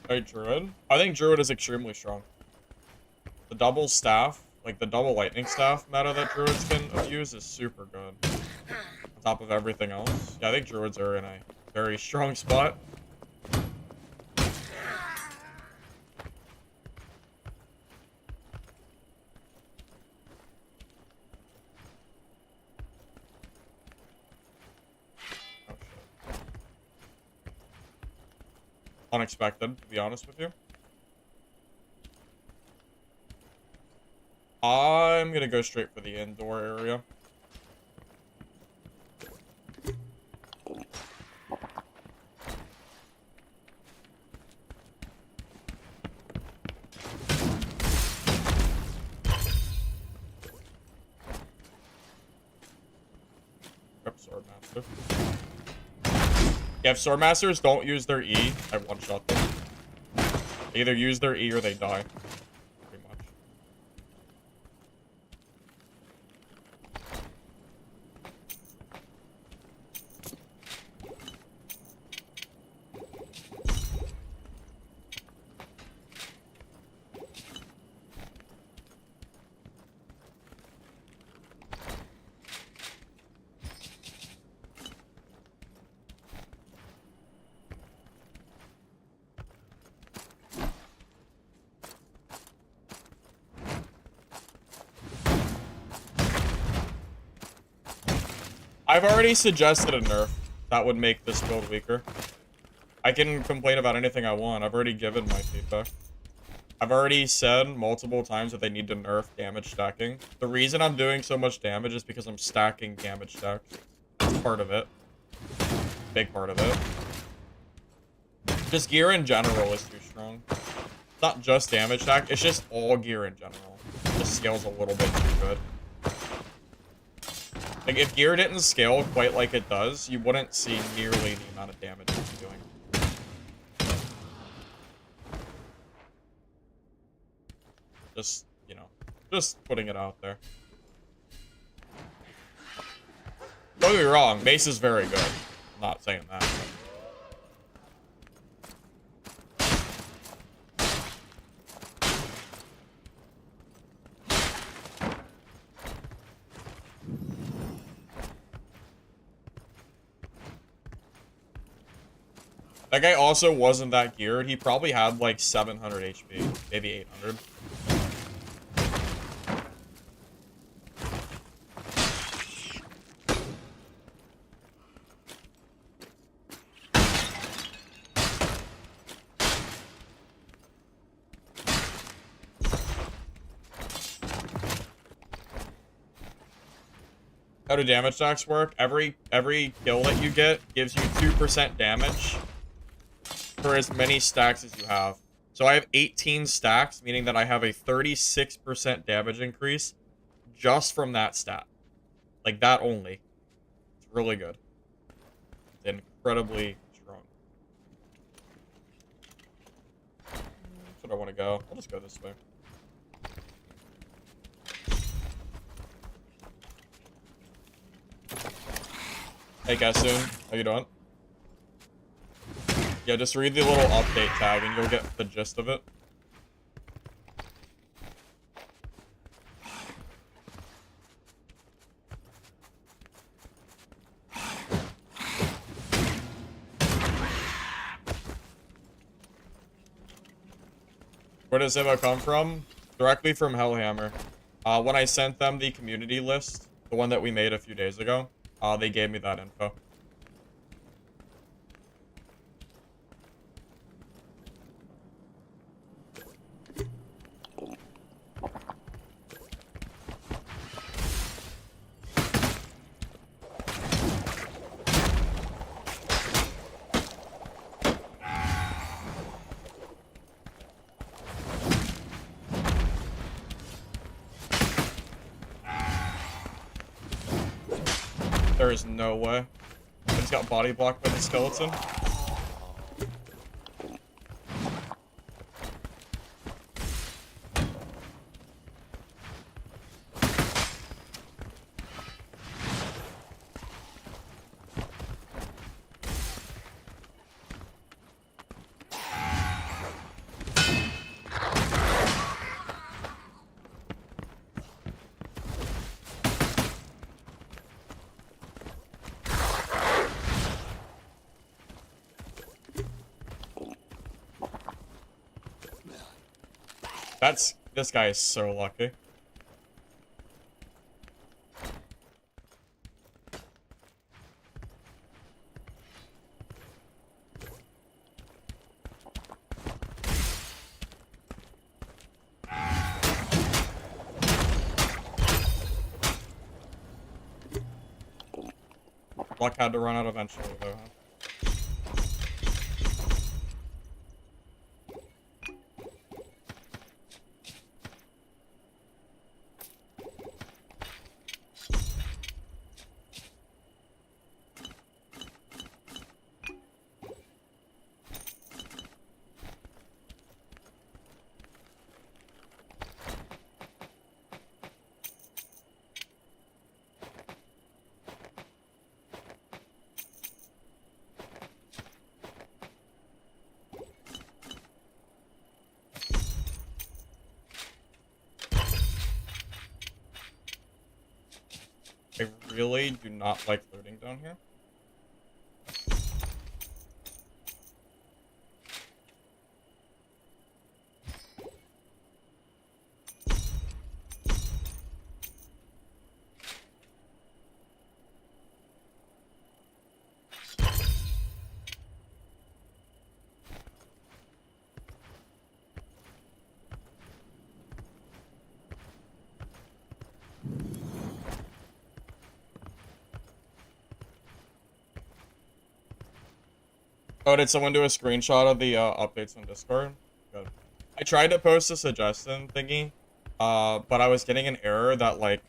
Hey, Druid? I think Druid is extremely strong. The double staff, like the double lightning staff meta that Druids can use is super good. On top of everything else. Yeah, I think Druids are in a very strong spot. Unexpected, to be honest with you. I'm gonna go straight for the indoor area. Yep, Swordmaster. Yeah, if Swordmasters don't use their E, I one-shot them. They either use their E or they die. Pretty much. I've already suggested a nerf that would make this build weaker. I can complain about anything I want. I've already given my feedback. I've already said multiple times that they need to nerf damage stacking. The reason I'm doing so much damage is because I'm stacking damage stacks. That's part of it. Big part of it. Just gear in general is too strong. It's not just damage stack, it's just all gear in general. It just scales a little bit too good. Like, if gear didn't scale quite like it does, you wouldn't see nearly the amount of damage it's doing. Just, you know, just putting it out there. Don't get me wrong, Mace is very good. I'm not saying that. But... that guy also wasn't that geared. He probably had like 700 HP, maybe 800. How do damage stacks work? Every kill that you get gives you 2% damage for as many stacks as you have. So I have 18 stacks, meaning that I have a 36% damage increase just from that stat. Like, that only. It's really good. It's incredibly strong. That's what I want to go. I'll just go this way. Hey, Gassoon. How you doing? Yeah, just read the little update tag and you'll get the gist of it. Where does Zimmo come from? Directly from Hellhammer. When I sent them the community list, the one that we made a few days ago, they gave me that info. There is no way. I just got body blocked by the skeleton. This guy is so lucky. Luck had to run out eventually, though, huh? I really do not like looting down here. Oh, did someone do a screenshot of the updates on Discord? Good. I tried to post a suggestion thingy, but I was getting an error that, like,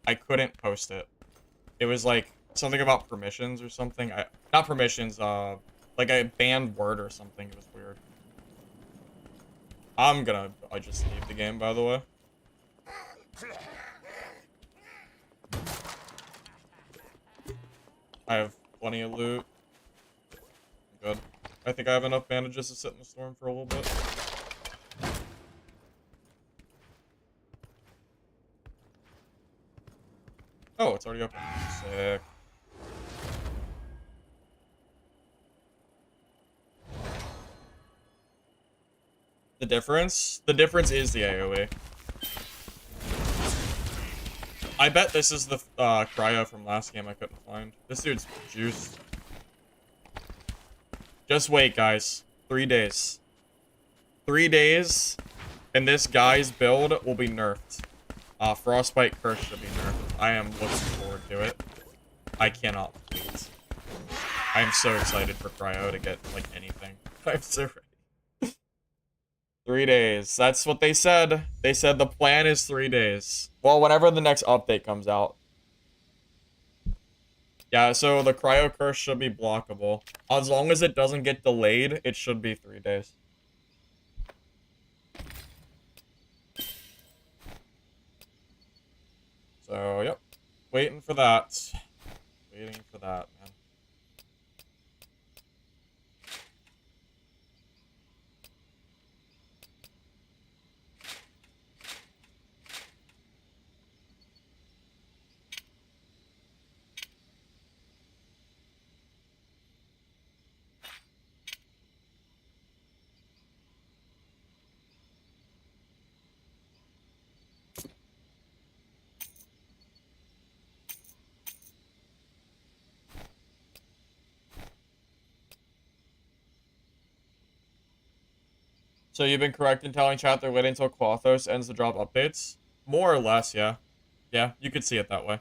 I couldn't post it. It was, like, something about permissions or something. Not permissions, like a banned word or something. It was weird. I just leave the game, by the way. I have plenty of loot. Good. I think I have enough bandages to sit in the storm for a little bit. Oh, it's already open. Sick. The difference? The difference is the AoE. I bet this is the Cryo from last game I couldn't find. This dude's juiced. Just wait, guys. 3 days. 3 days, and this guy's build will be nerfed. Frostbite Curse should be nerfed. I am looking forward to it. I cannot wait. I am so excited for Cryo to get, like, anything. I'm so ready. 3 days. That's what they said. They said the plan is 3 days. Well, whenever the next update comes out. Yeah, so the Cryo Curse should be blockable. As long as it doesn't get delayed, it should be 3 days. So, yep. Waiting for that. Waiting for that, man. So you've been correct in telling chat they're waiting until Quathos ends to drop updates? More or less, yeah. Yeah, you could see it that way.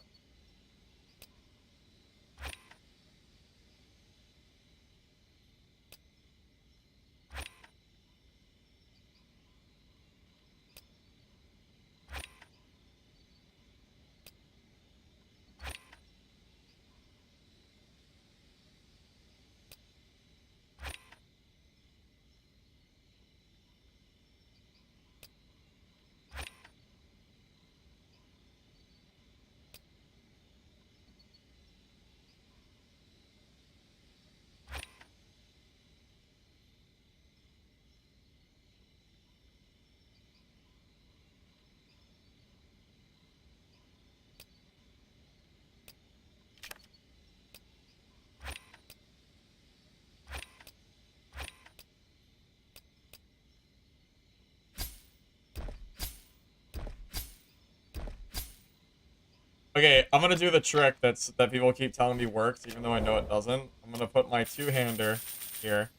Okay, I'm gonna do the trick that people keep telling me works, even though I know it doesn't. I'm gonna put my two-hander here.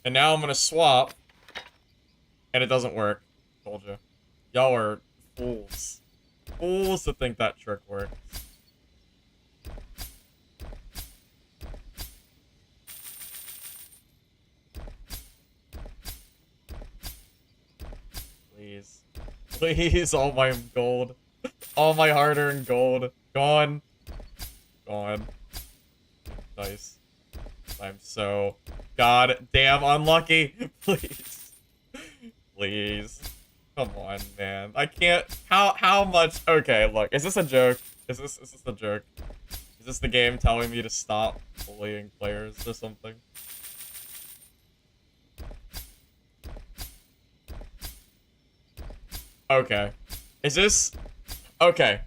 And now I'm gonna swap. And it doesn't work. Told you. Y'all are fools. Fools to think that trick works. Please. Please, all my gold. All my hard-earned gold. Gone. Gone. Nice. I'm so goddamn unlucky. Please. Please. Come on, man. I can't. How much? Okay, look. Is this a joke? Is this a joke? Is this the game telling me to stop bullying players or something? Okay. Is this... Okay.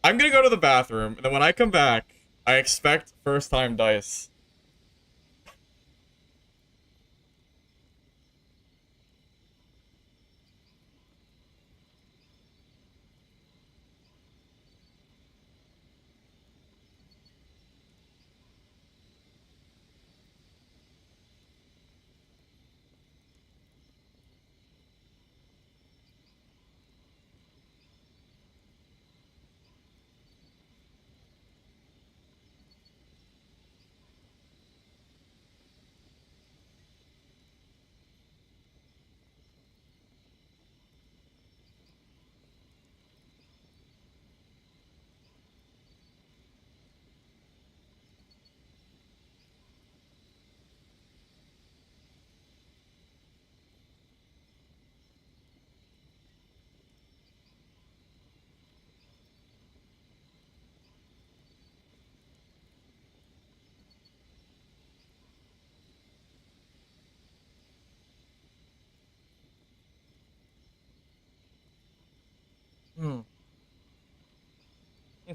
I'm gonna go to the bathroom, and then when I come back, I expect first-time dice.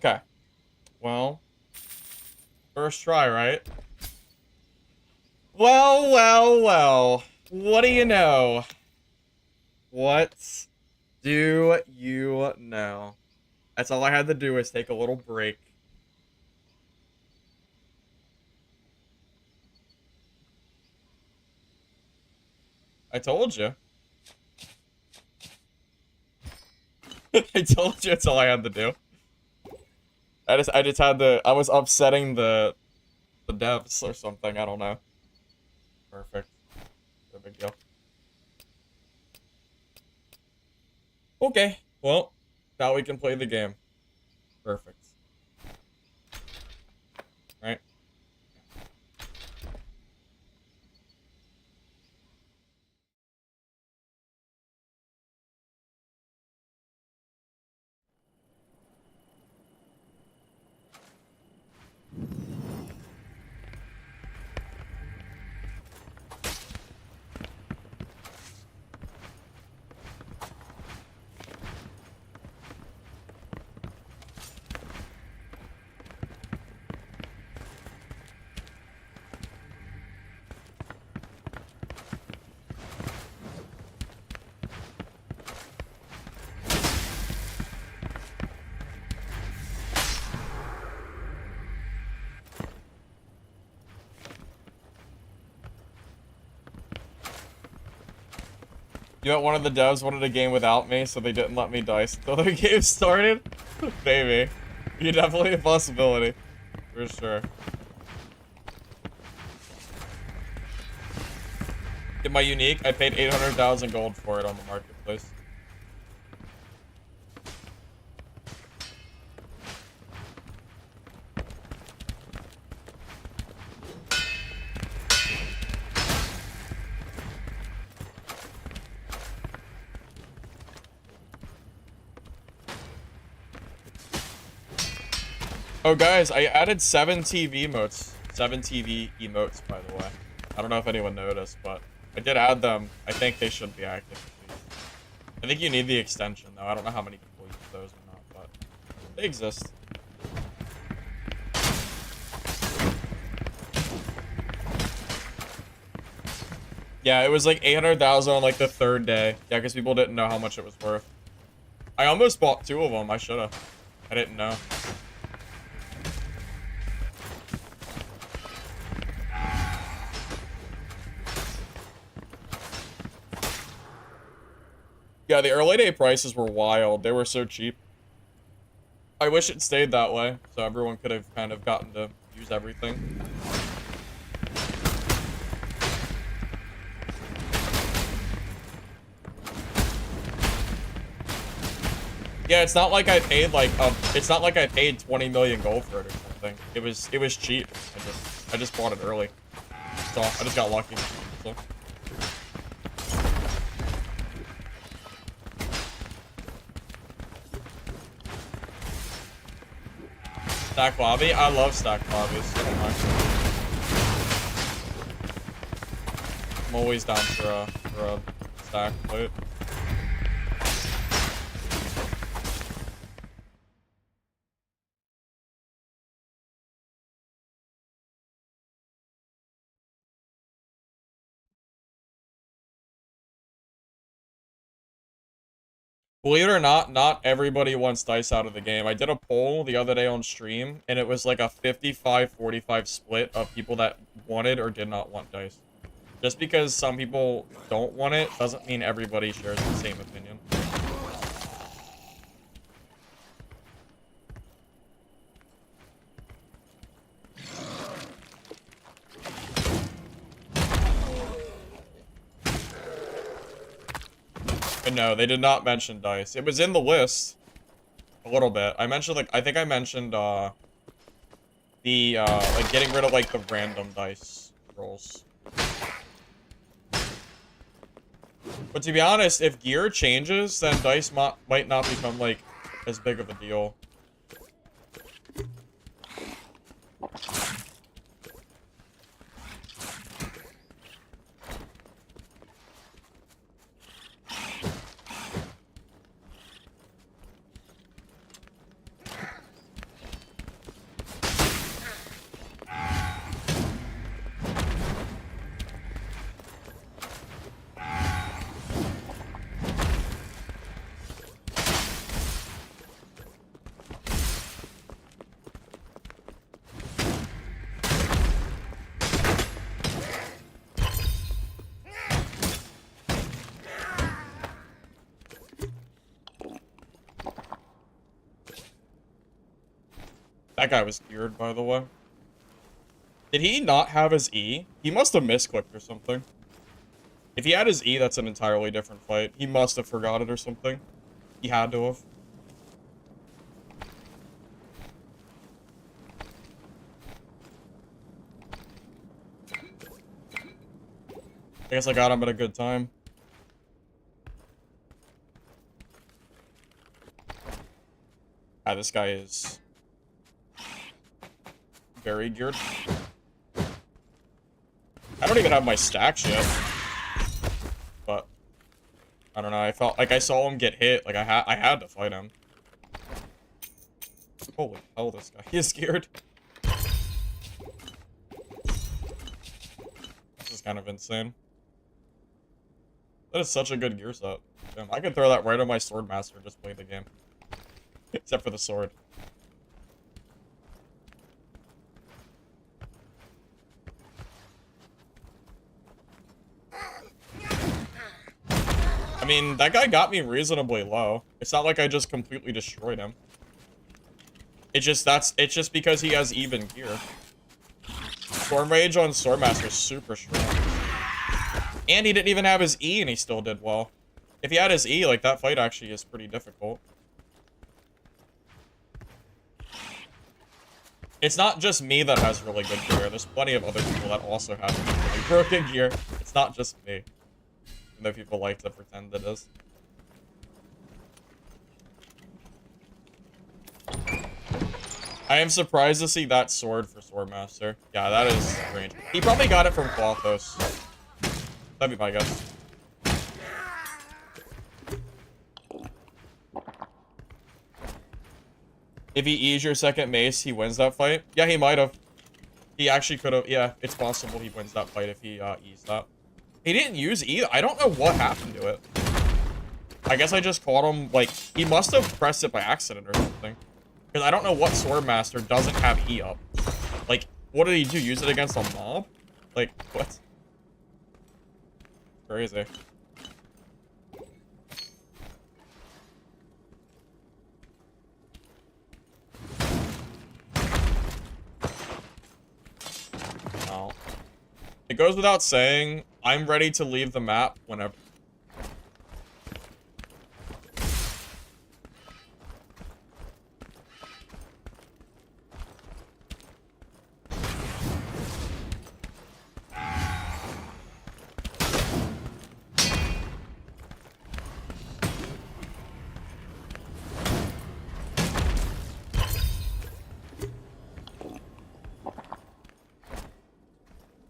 Okay. Well, first try, right? Well, well, well. What do you know? What do you know? That's all I had to do is take a little break. I told you. I told you that's all I had to do. I just had to, I was upsetting the devs or something, I don't know. Perfect. No big deal. Okay, well, now we can play the game. Perfect. Right? You know, one of the devs wanted a game without me, so they didn't let me dice until the game started? Maybe. You're definitely a possibility. For sure. Get my unique? I paid 800,000 gold for it on the marketplace. Oh, guys, I added 7 TV emotes. 7 TV emotes, by the way. I don't know if anyone noticed, but I did add them. I think they should be active, at least. I think you need the extension, though. I don't know how many people use those or not, but they exist. Yeah, it was like 800,000 on like the 3rd day. Yeah, because people didn't know how much it was worth. I almost bought 2 of them. I should have. I didn't know. Yeah, the early day prices were wild. They were so cheap. I wish it stayed that way, so everyone could have kind of gotten to use everything. Yeah, it's not like I paid like it's not like I paid 20 million gold for it or something. It was cheap. I just bought it early. So I just got lucky. So. Stack lobby? I love stack lobbies so much. I'm always down for a stack plate. Believe it or not, not everybody wants dice out of the game. I did a poll the other day on stream, and it was like a 55-45 split of people that wanted or did not want dice. Just because some people don't want it, doesn't mean everybody shares the same opinion. But no, they did not mention dice. It was in the list a little bit. I mentioned, like, I think I mentioned, like, getting rid of, like, the random dice rolls. But to be honest, if gear changes, then dice might not become, like, as big of a deal. That guy was geared, by the way. Did he not have his E? He must have misclicked or something. If he had his E, that's an entirely different fight. He must have forgot it or something. He had to have. I guess I got him at a good time. Ah, this guy is very geared. I don't even have my stacks yet. But I don't know, I felt like I saw him get hit. Like I had to fight him. Holy hell, this guy is geared. This is kind of insane. That is such a good gear set. Damn, I could throw that right on my sword master and just play the game. Except for the sword. mean, that guy got me reasonably low. It's not like I just completely destroyed him. It's just because he has even gear. Storm Rage on Swordmaster is super strong. And he didn't even have his E and he still did well. If he had his E, like, that fight actually is pretty difficult. It's not just me that has really good gear. There's plenty of other people that also have really broken gear. It's not just me. Even though people like to pretend it is. I am surprised to see that sword for Swordmaster. Yeah, that is strange. He probably got it from Clothos. That'd be my guess. If he E's your second mace, he wins that fight. Yeah, he might have. He actually could have. Yeah, it's possible he wins that fight if he E's that. He didn't use E. I don't know what happened to it. I guess I just caught him, like, he must have pressed it by accident or something. Because I don't know what Swordmaster doesn't have E up. Like, what did he do? Use it against a mob? Like, what? Crazy. No. It goes without saying, I'm ready to leave the map whenever.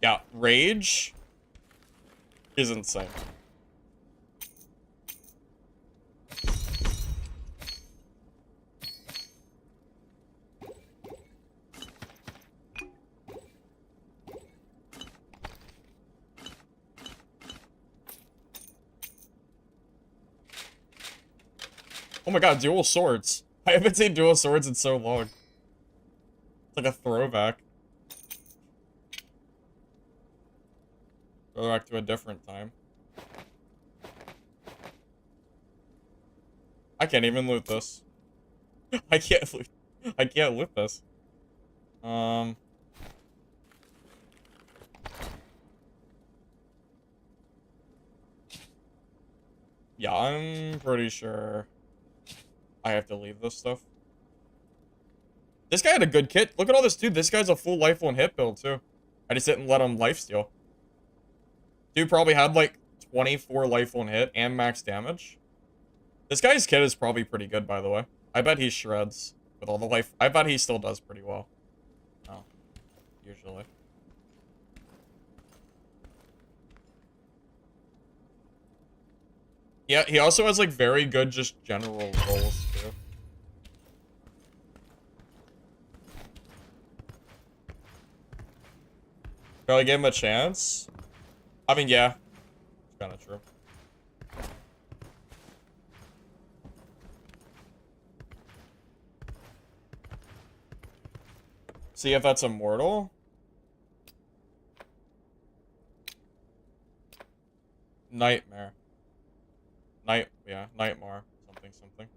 Yeah, Rage is insane. Oh my god, dual swords. I haven't seen dual swords in so long. It's like a throwback. Go back to a different time. I can't even loot this. I can't loot this. Yeah, I'm pretty sure I have to leave this stuff. This guy had a good kit. Look at all this, dude. This guy's a full life and hit build, too. I just didn't let him lifesteal. Dude probably had, like, 24 life and hit and max damage. This guy's kit is probably pretty good, by the way. I bet he shreds with all the life. I bet he still does pretty well. Oh, usually. Yeah, he also has, like, very good just general rolls, too. Probably give him a chance. I mean, yeah. It's kind of true. See if that's immortal. Nightmare. Yeah, Nightmare. Something.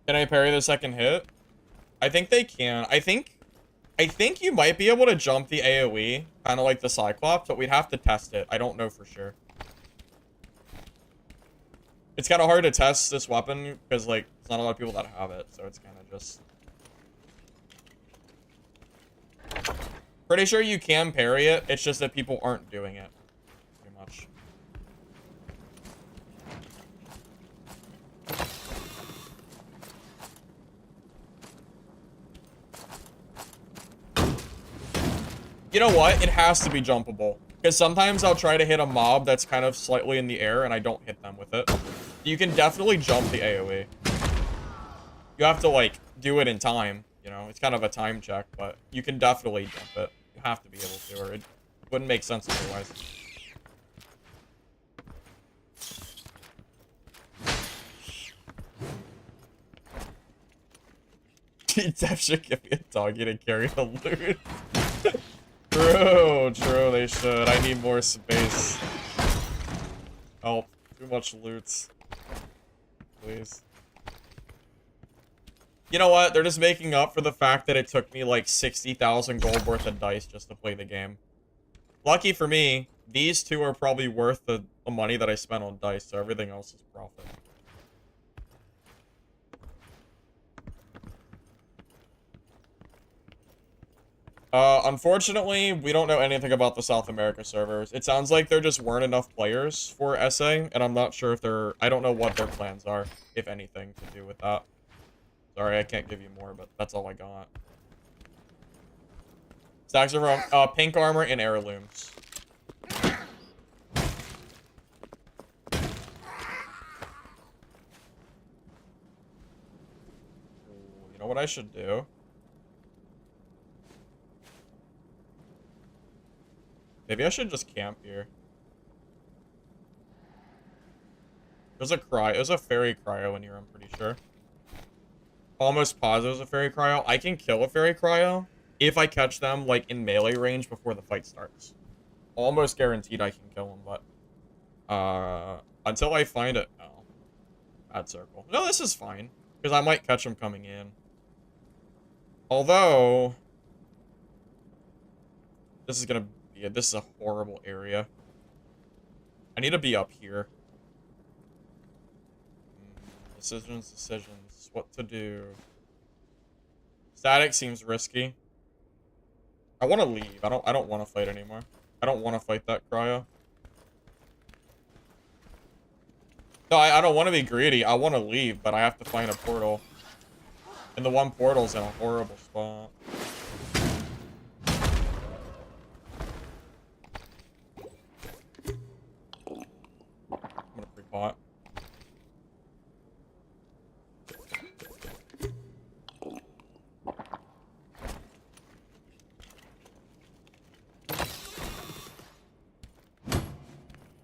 Can I parry the second hit? I think they can. I think you might be able to jump the AoE, kind of like the Cyclops, but we'd have to test it. I don't know for sure. It's kind of hard to test this weapon because, like, there's not a lot of people that have it, so it's kind of just... Pretty sure you can parry it, it's just that people aren't doing it. Pretty much. You know what? It has to be jumpable. Because sometimes I'll try to hit a mob that's kind of slightly in the air and I don't hit them with it. You can definitely jump the AoE. You have to, like, do it in time. You know, it's kind of a time check, but you can definitely jump it. You have to be able to, or it wouldn't make sense otherwise. Def should give me a doggy to carry the loot. True, they should. I need more space. Help. Too much loot. Please. You know what? They're just making up for the fact that it took me like 60,000 gold worth of dice just to play the game. Lucky for me, these two are probably worth the money that I spent on dice, so everything else is profit. Unfortunately, we don't know anything about the South America servers. It sounds like there just weren't enough players for SA, and I'm not sure if I don't know what their plans are, if anything, to do with that. Sorry, I can't give you more, but that's all I got. Stacks of pink armor and heirlooms. Ooh, you know what I should do? Maybe I should just camp here. There's a fairy cryo in here, I'm pretty sure. Almost positive there's a fairy cryo. I can kill a fairy cryo if I catch them, like, in melee range before the fight starts. Almost guaranteed I can kill them, but... until I find it... Oh. Bad circle. No, this is fine. Because I might catch them coming in. Although... This is gonna be... This is a horrible area. I need to be up here. Decisions. What to do. Static seems risky. I want to leave. I don't want to fight anymore. I don't want to fight that cryo. No, I don't want to be greedy. I want to leave, but I have to find a portal. And the one portal's in a horrible spot. I'm gonna pre-pot.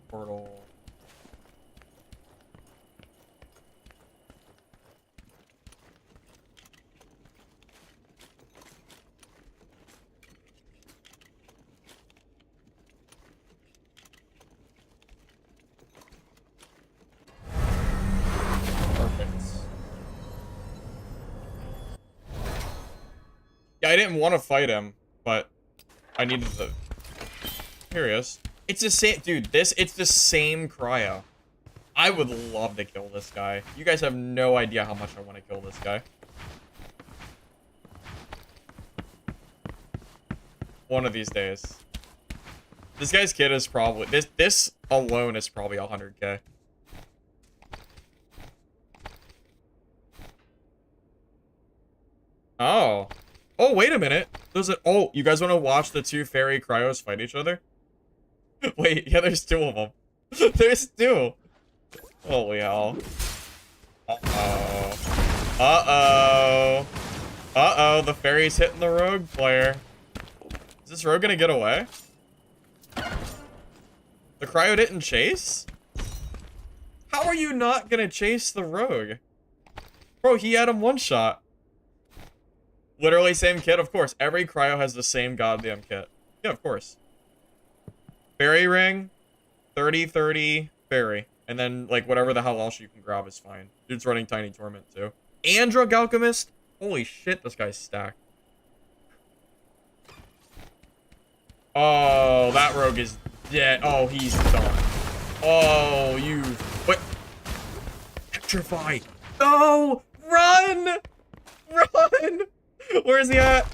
Portal. Yeah, I didn't want to fight him, but I needed to... Here he is. It's the same... Dude, it's the same cryo. I would love to kill this guy. You guys have no idea how much I want to kill this guy. One of these days. This guy's kid is probably... This alone is probably 100k. Oh. Oh, wait a minute. Oh, you guys want to watch the two fairy cryos fight each other? Wait, yeah, there's two of them. There's two. Holy hell. Uh-oh. Uh-oh. Uh-oh, the fairy's hitting the rogue player. Is this rogue gonna get away? The cryo didn't chase? How are you not gonna chase the rogue? Bro, he had him one shot. Literally same kit, of course. Every cryo has the same goddamn kit. Yeah, of course. Fairy ring, 30-30, fairy. And then, like, whatever the hell else you can grab is fine. Dude's running Tiny Torment, too. And Drug Alchemist? Holy shit, this guy's stacked. Oh, that rogue is dead. Oh, he's done. Oh, you... What? Petrify! No! Run! Run! Where's he at?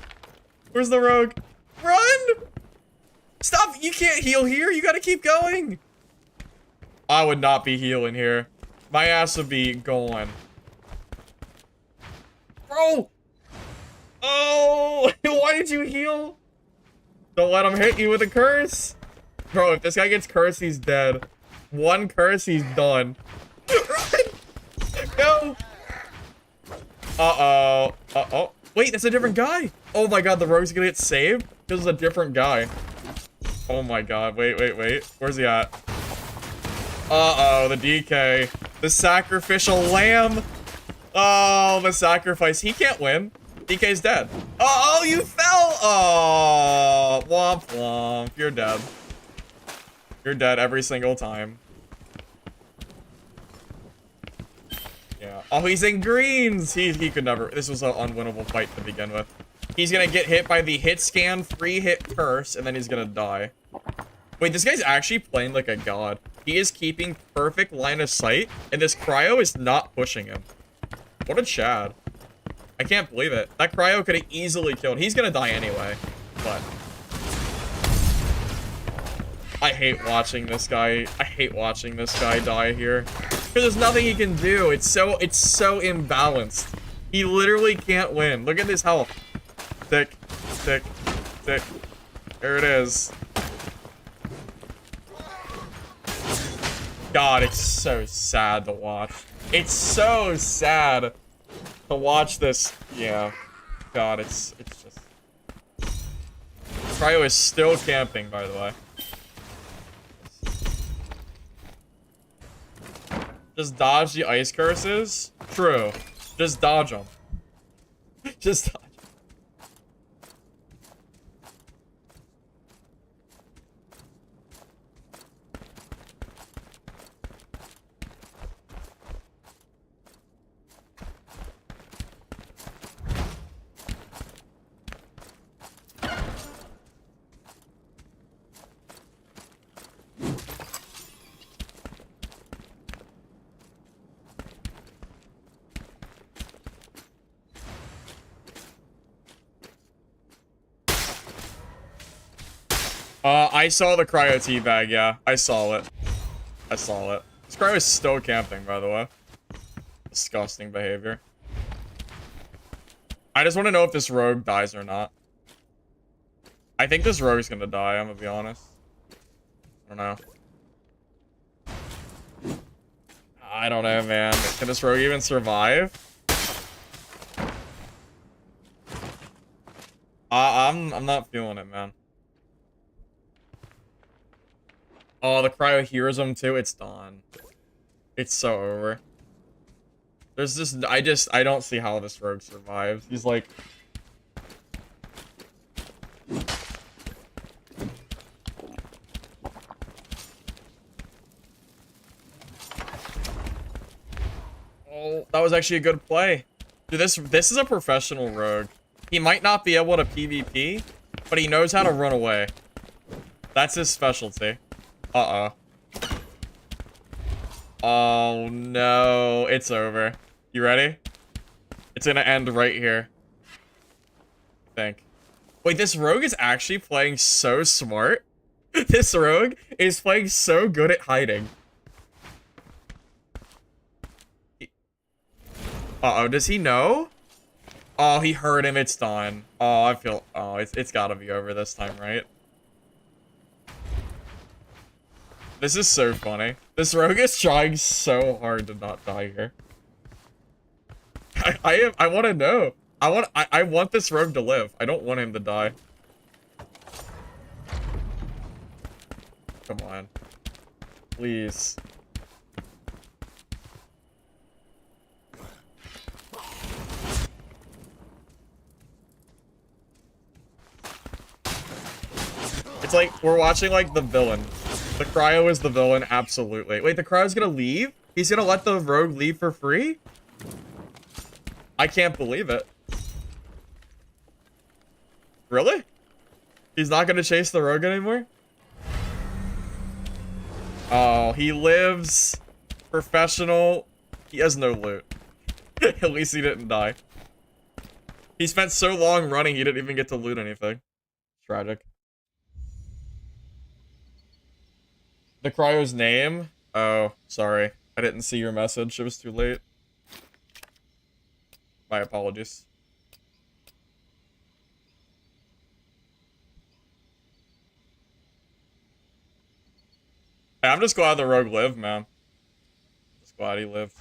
Where's the rogue? Run! Stop! You can't heal here. You gotta keep going. I would not be healing here. My ass would be gone. Bro! Oh! Why did you heal? Don't let him hit you with a curse. Bro, if this guy gets cursed, he's dead. One curse, he's done. Run! No! Uh-oh. Uh-oh. Wait, that's a different guy. Oh my god, the rogue's gonna get saved? This is a different guy. Oh my god, wait. Where's he at? Uh-oh, the DK. The sacrificial lamb. Oh, the sacrifice. He can't win. DK's dead. Oh, you fell! Oh, womp womp. You're dead. You're dead every single time. Yeah. Oh, he's in greens! He could never. This was an unwinnable fight to begin with. He's gonna get hit by the hit scan, 3-hit curse, and then he's gonna die. Wait, this guy's actually playing like a god. He is keeping perfect line of sight, and this Cryo is not pushing him. What a Chad. I can't believe it. That Cryo could have easily killed. He's gonna die anyway, but... I hate watching this guy. I hate watching this guy die here. Because there's nothing he can do. It's so imbalanced. He literally can't win. Look at his health. Tick, tick, tick. There it is. God, it's so sad to watch. It's so sad to watch this. Yeah. God, it's just... Cryo is still camping, by the way. Just dodge the ice curses? True. Just dodge them. Just dodge. I saw the Cryo teabag, yeah. I saw it. I saw it. This Cryo is still camping, by the way. Disgusting behavior. I just want to know if this rogue dies or not. I think this rogue's gonna die, I'm gonna be honest. I don't know. I don't know, man. Can this rogue even survive? I'm not feeling it, man. Oh, the Cryo hears him too. It's done. It's so over. There's just, I don't see how this rogue survives. He's like... Oh, that was actually a good play. Dude, this is a professional rogue. He might not be able to PvP, but he knows how to run away. That's his specialty. Uh-oh. Oh, no. It's over. You ready? It's gonna end right here. I think. Wait, this rogue is actually playing so smart. This rogue is playing so good at hiding. Uh-oh, does he know? Oh, he heard him. It's done. Oh, I feel... Oh, it's gotta be over this time, right? This is so funny. This rogue is trying so hard to not die here. I want to know. I want this rogue to live. I don't want him to die. Come on. Please. It's like we're watching like the villain. The Cryo is the villain, absolutely. Wait, the Cryo's gonna leave? He's gonna let the rogue leave for free? I can't believe it. Really? He's not gonna chase the rogue anymore? Oh, he lives. Professional. He has no loot. At least he didn't die. He spent so long running, he didn't even get to loot anything. Tragic. The Cryo's name? Oh, sorry. I didn't see your message. It was too late. My apologies. Hey, I'm just glad the rogue lived, man. Just glad he lived.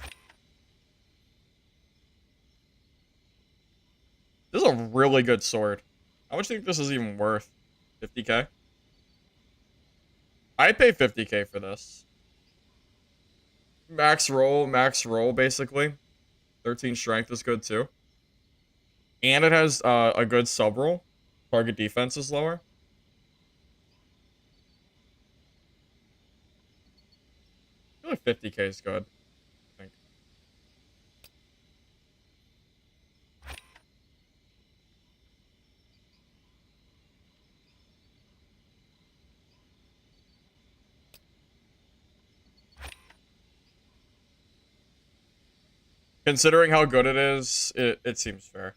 This is a really good sword. How much do you think this is even worth? 50k? I'd pay 50k for this. Max roll, basically. 13 strength is good, too. And it has a good sub roll. Target defense is lower. I feel like 50k is good, I think. Considering how good it is, it seems fair.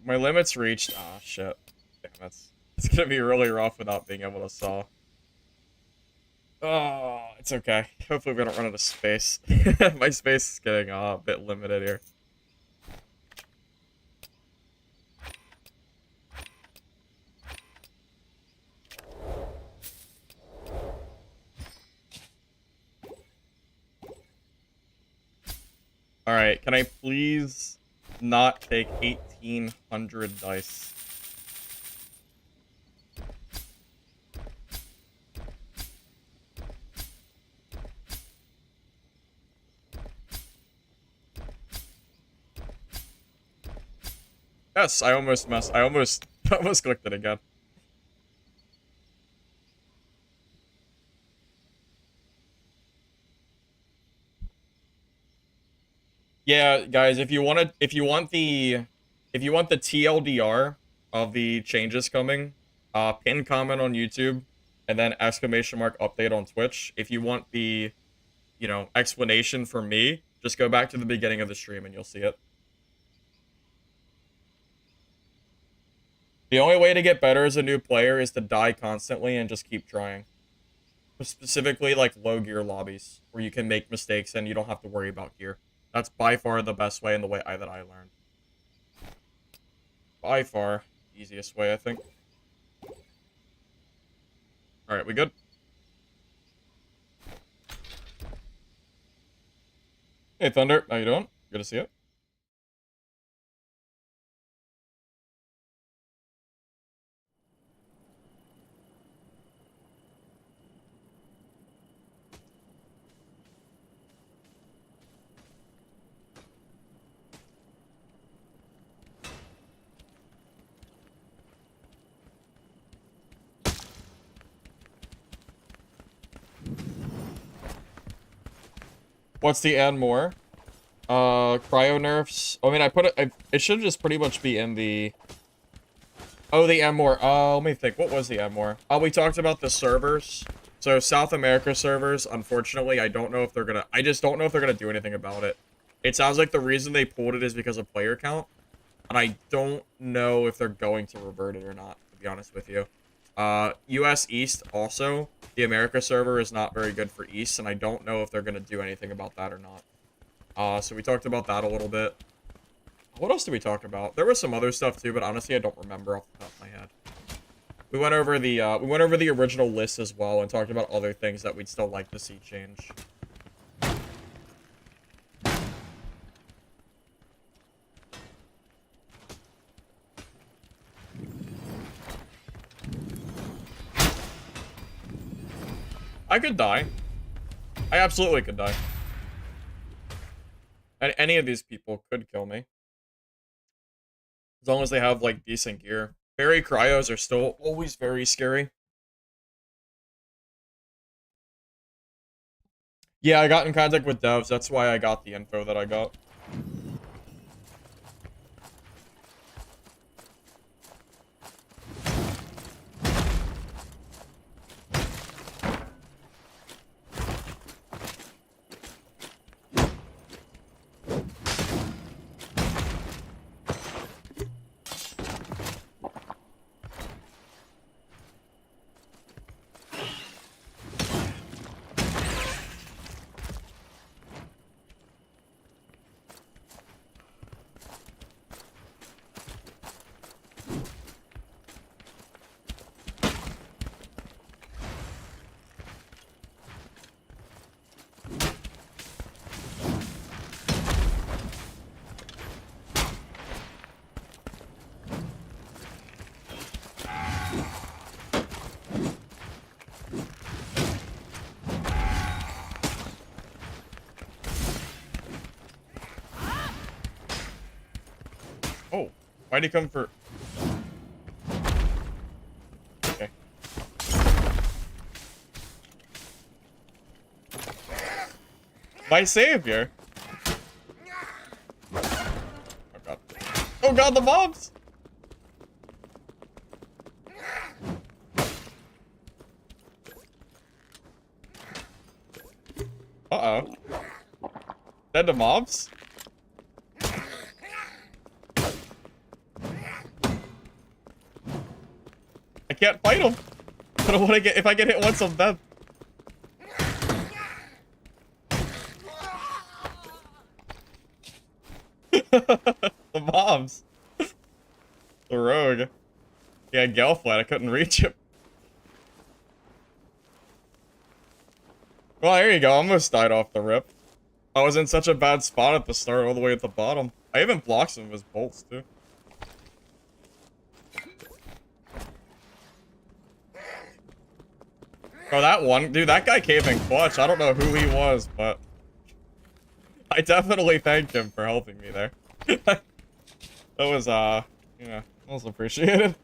My limit's reached. Ah, shit. Damn, it's gonna be really rough without being able to saw. Oh, it's okay. Hopefully we don't run out of space. My space is getting a bit limited here. Alright, can I please not take 1,800 dice? Yes, I almost messed. I almost clicked it again. Yeah, guys, if you want the TLDR of the changes coming, pin comment on YouTube and then exclamation mark update on Twitch. If you want the, explanation from me, just go back to the beginning of the stream and you'll see it. The only way to get better as a new player is to die constantly and just keep trying. Specifically, like low gear lobbies, where you can make mistakes and you don't have to worry about gear. That's by far the best way and the way that I learned. By far, easiest way, I think. Alright, we good? Hey, Thunder, how you doing? Good to see you. What's the and more? Cryo nerfs. I mean, I put it. It should just pretty much be in the. Oh, the and more. Let me think. What was the and more? We talked about the servers. So South America servers. Unfortunately, I don't know if they're gonna. I just don't know if they're gonna do anything about it. It sounds like the reason they pulled it is because of player count, and I don't know if they're going to revert it or not. To be honest with you. US East also, the America server is not very good for East, and I don't know if they're going to do anything about that or not. So we talked about that a little bit. What else did we talk about? There was some other stuff too, but honestly, I don't remember off the top of my head. We went over the original list as well and talked about other things that we'd still like to see change. I could die. I absolutely could die. And any of these people could kill me. As long as they have, like, decent gear. Fairy cryos are still always very scary. Yeah, I got in contact with devs. That's why I got the info that I got. Why'd he come for... Okay. My savior. Oh god. Oh god, the mobs! Uh-oh. Dead to mobs? I can't fight him. I don't want to get... If I get hit once, I'm dead. The mobs. The rogue. Yeah, Gelflat. I couldn't reach him. Well, there you go. I almost died off the rip. I was in such a bad spot at the start, all the way at the bottom. I even blocked some of his bolts, too. Bro, that one... Dude, that guy came in clutch. I don't know who he was, but... I definitely thanked him for helping me there. That was, yeah, that was appreciated.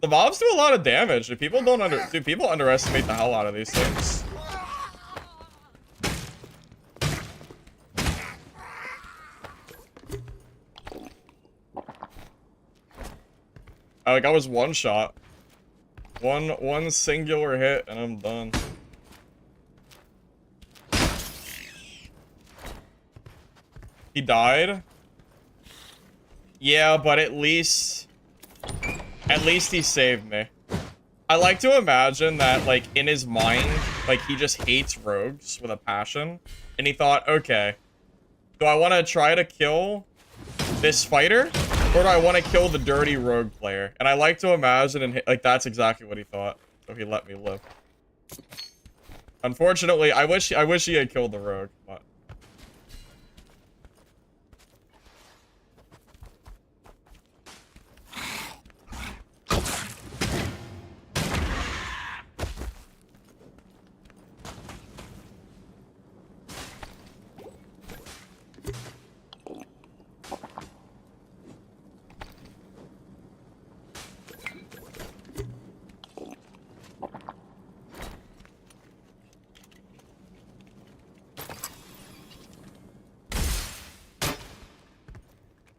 The mobs do a lot of damage. Dude, people underestimate the hell out of these things. Like, I was one shot. One singular hit, and I'm done. He died? Yeah, but at least he saved me. I like to imagine that, like, in his mind, like, he just hates rogues with a passion. And he thought, okay, do I want to try to kill this fighter? Or do I want to kill the dirty rogue player? And I like to imagine, and like, that's exactly what he thought. So he let me live. Unfortunately, I wish he had killed the rogue, but...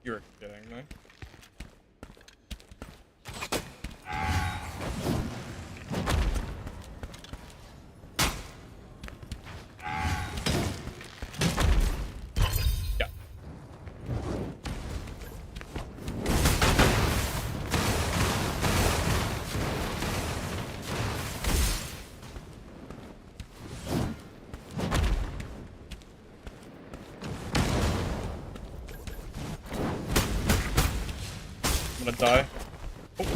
You're kidding me. Yeah. I'm gonna die. Oh.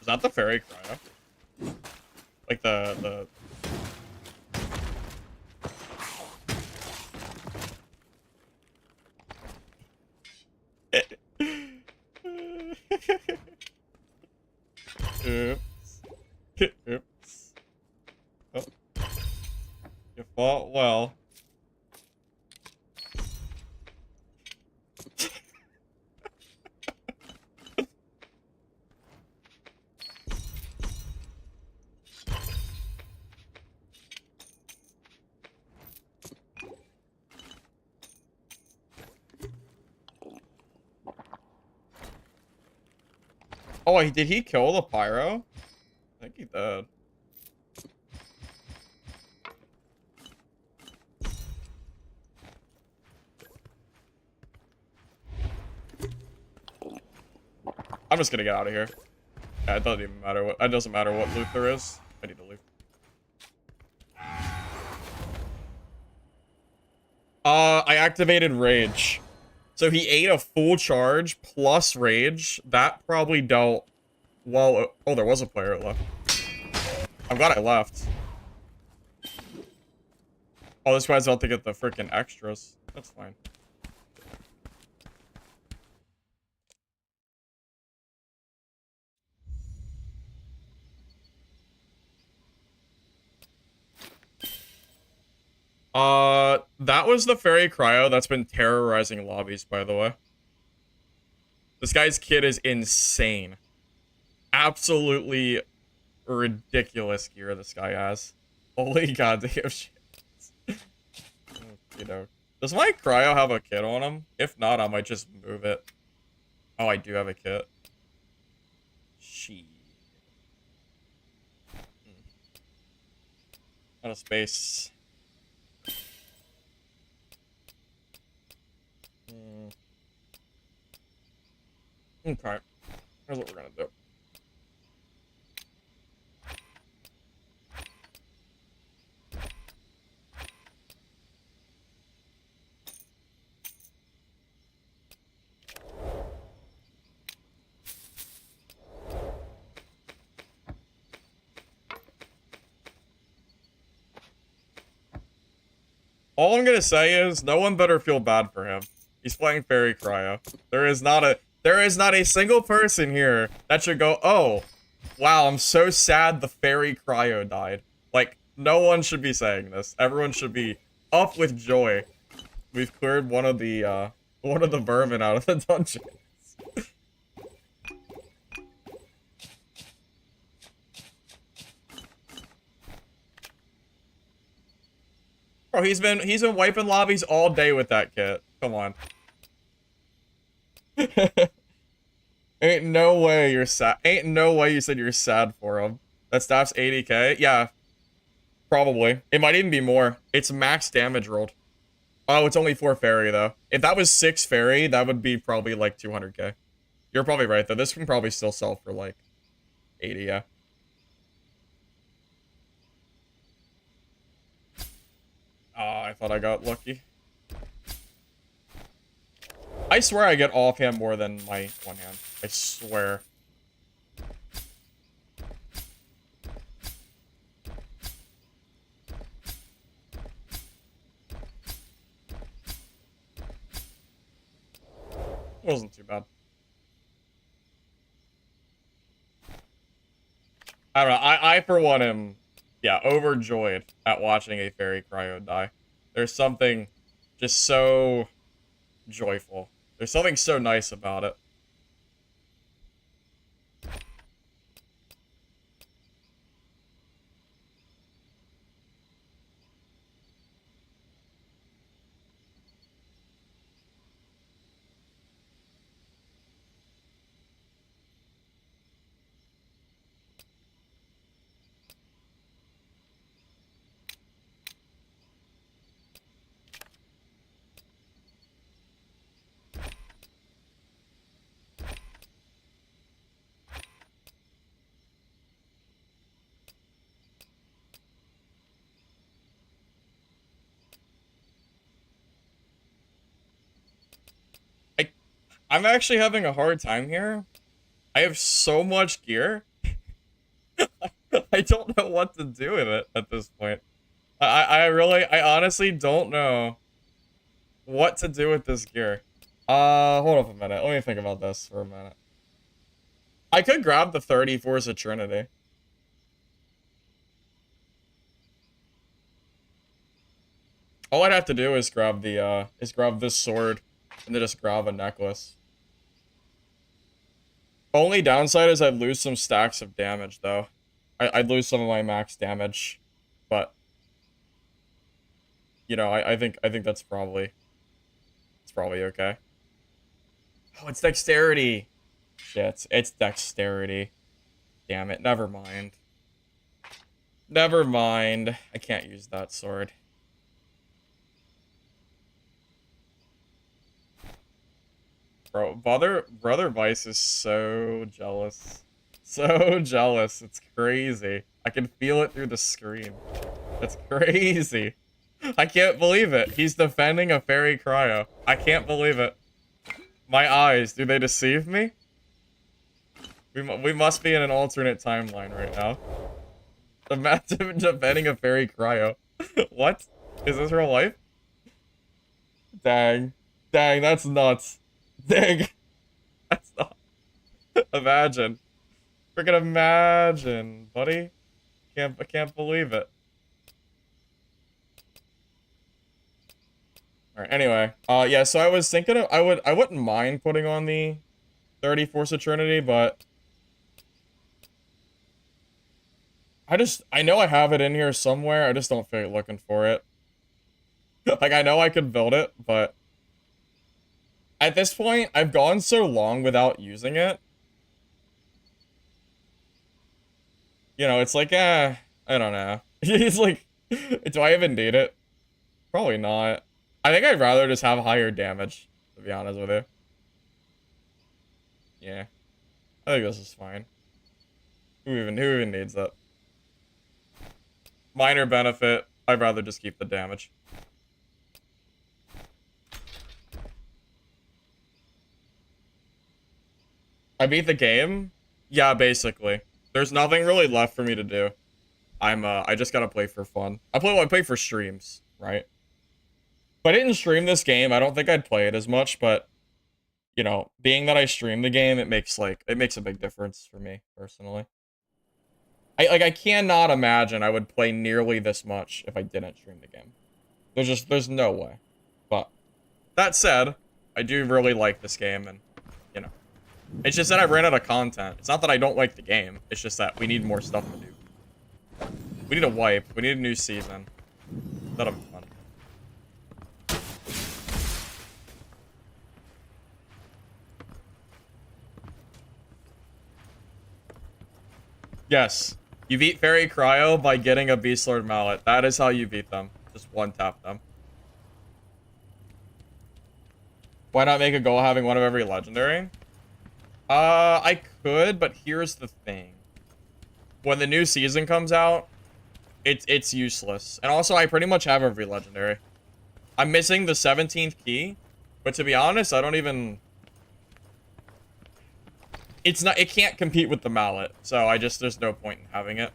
that the fairy cryo? Like the Oops. Oops. Oh. You fought well. Oh, did he kill the pyro? I think he did. I'm just gonna get out of here. Yeah, it doesn't even matter what. It doesn't matter what loot there is. I need to leave. I activated rage, so he ate a full charge plus rage. That probably dealt well. Oh, there was a player left. I'm glad I left. Oh, this guy's about to get the freaking extras. That's fine. That was the fairy cryo that's been terrorizing lobbies, by the way. This guy's kit is insane. Absolutely ridiculous gear this guy has. Holy goddamn shit. You know. Does my cryo have a kit on him? If not, I might just move it. Oh, I do have a kit. Shit. Out of space. Okay. Here's what we're gonna do. All I'm gonna say is, no one better feel bad for him. He's playing Fairy Cryo. There is not a single person here that should go, oh, wow, I'm so sad the Fairy Cryo died. Like, no one should be saying this. Everyone should be up with joy. We've cleared one of the vermin out of the dungeon. Bro, he's been wiping lobbies all day with that kit. Come on. Ain't no way you're sad. Ain't no way you said you're sad for him. That staff's 80k? Yeah. Probably. It might even be more. It's max damage rolled. Oh, it's only 4 fairy, though. If that was 6 fairy, that would be probably like 200k. You're probably right, though. This can probably still sell for like 80, yeah. Oh, I thought I got lucky. I swear I get offhand more than my one hand. I swear. It wasn't too bad. I don't know. I for one am, yeah, overjoyed at watching a fairy cryo die. There's something just so joyful. There's something so nice about it. I'm actually having a hard time here. I have so much gear. I don't know what to do with it at this point. I honestly don't know what to do with this gear. Hold up a minute. Let me think about this for a minute. I could grab the 30 Force of Trinity. All I'd have to do is grab this sword and then just grab a necklace. Only downside is I'd lose some stacks of damage though. I'd lose some of my max damage, but you know, I think that's probably okay. Oh, it's dexterity. Shit, it's dexterity. Damn it, never mind. Never mind. I can't use that sword. Bro, Brother Vice is so jealous. So jealous. It's crazy. I can feel it through the screen. It's crazy. I can't believe it. He's defending a fairy cryo. I can't believe it. My eyes, do they deceive me? We must be in an alternate timeline right now. Imagine defending a fairy cryo. What? Is this real life? Dang. Dang, that's nuts. Dang. That's not. Imagine. Freaking imagine, buddy. I can't believe it. Alright, anyway. Yeah, so I was thinking of, I wouldn't mind putting on the 30 Force of Trinity, but I know I have it in here somewhere, I just don't feel like looking for it. Like, I know I could build it, but at this point, I've gone so long without using it. You know, it's like, I don't know. It's like, do I even need it? Probably not. I think I'd rather just have higher damage, to be honest with you. Yeah. I think this is fine. Who even needs that? Minor benefit. I'd rather just keep the damage. I beat the game? Yeah, basically. There's nothing really left for me to do. I just gotta play for fun. I play for streams, right? If I didn't stream this game, I don't think I'd play it as much, but you know, being that I stream the game, it makes a big difference for me personally. I cannot imagine I would play nearly this much if I didn't stream the game. There's no way. But that said, I do really like this game, and you know, it's just that I ran out of content. It's not that I don't like the game. It's just that we need more stuff to do. We need a wipe. We need a new season. That'll be fun. Yes. You beat Fairy Cryo by getting a Beastlord Mallet. That is how you beat them. Just one tap them. Why not make a goal having one of every legendary? I could, but here's the thing. When the new season comes out, it's useless. And also, I pretty much have every legendary. I'm missing the 17th key, but to be honest, I don't even... It can't compete with the mallet, so there's no point in having it.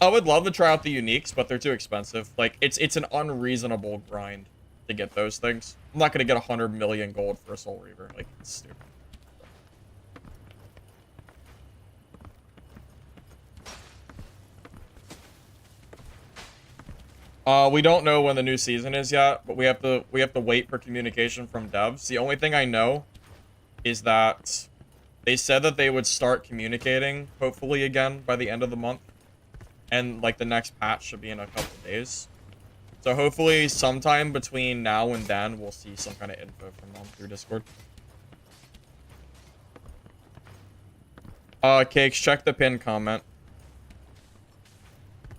I would love to try out the uniques, but they're too expensive. Like, it's an unreasonable grind to get those things. I'm not gonna get 100 million gold for a Soul Reaver. Like, it's stupid. We don't know when the new season is yet, but we have to wait for communication from devs. The only thing I know is that they said that they would start communicating, hopefully again, by the end of the month. And, like, the next patch should be in a couple days. So hopefully sometime between now and then, we'll see some kind of info from them through Discord. Cakes, check the pinned comment.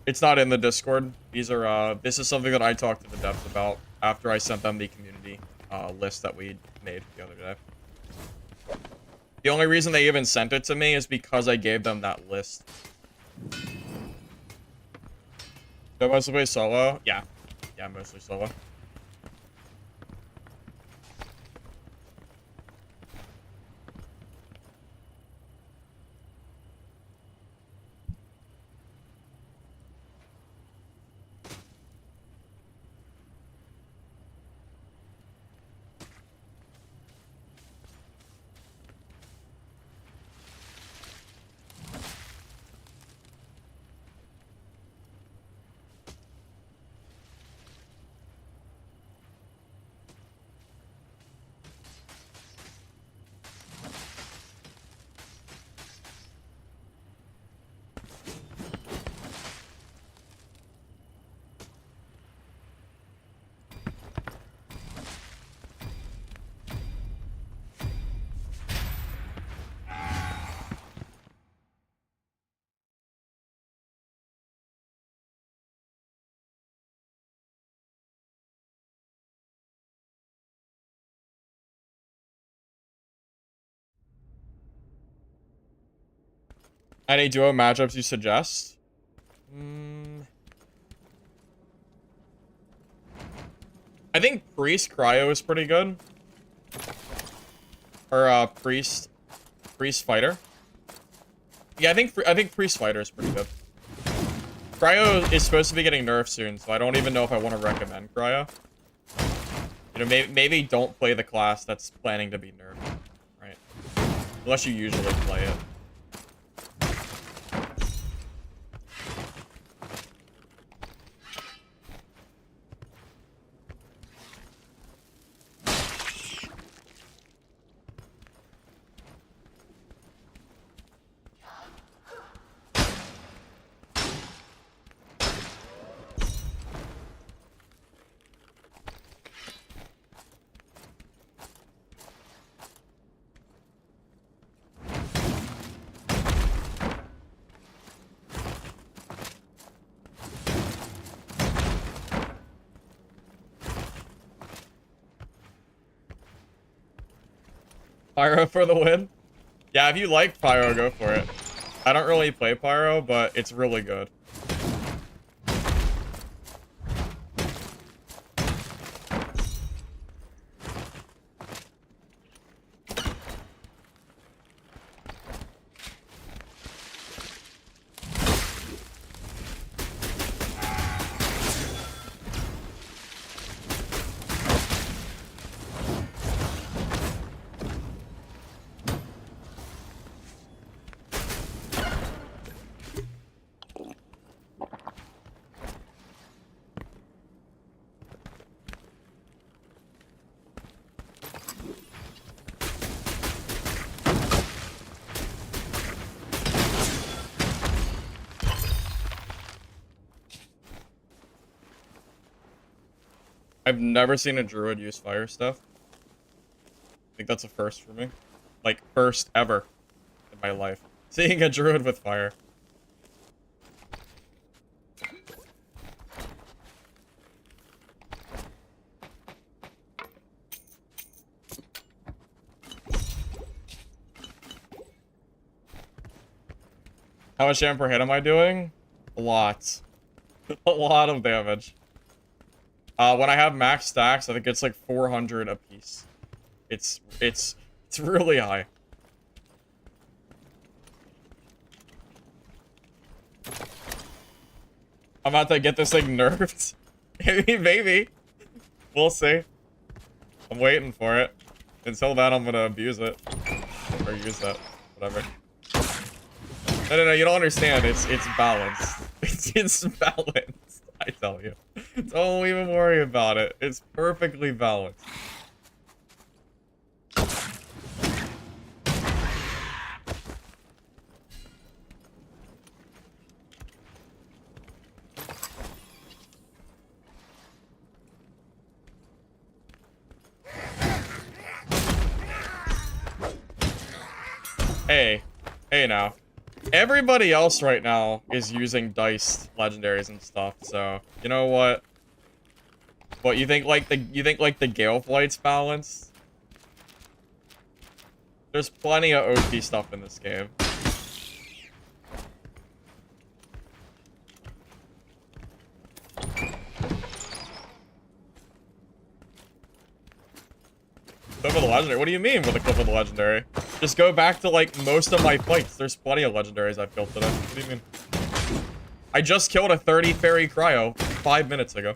It's not in the Discord. This is something that I talked to the devs about after I sent them the community list that we made the other day. The only reason they even sent it to me is because I gave them that list. Do I mostly play solo? Yeah. Yeah, mostly solo. Any duo matchups you suggest? I think Priest Cryo is pretty good. Or Priest Fighter. Yeah, I think Priest Fighter is pretty good. Cryo is supposed to be getting nerfed soon, so I don't even know if I want to recommend Cryo. You know, maybe don't play the class that's planning to be nerfed, right? Unless you usually play it. Pyro for the win? Yeah, if you like Pyro, go for it. I don't really play Pyro, but it's really good. I've never seen a druid use fire stuff. I think that's a first for me. Like, first ever in my life. Seeing a druid with fire. How much damage per hit am I doing? A lot. A lot of damage. When I have max stacks, I think it's like 400 a piece. It's really high. I'm about to get this thing nerfed. Maybe. We'll see. I'm waiting for it. Until then, I'm gonna abuse it. Or use that. Whatever. No, you don't understand. It's balanced. It's balanced, I tell you. Don't even worry about it. It's perfectly balanced. Hey now. Everybody else right now is using diced legendaries and stuff, so you know what? What you think like the Gale Flight's balanced? There's plenty of OP stuff in this game. Clip of the legendary? What do you mean with a clip of the legendary? Just go back to like most of my fights. There's plenty of legendaries I've killed today. What do you mean? I just killed a 30 fairy cryo 5 minutes ago.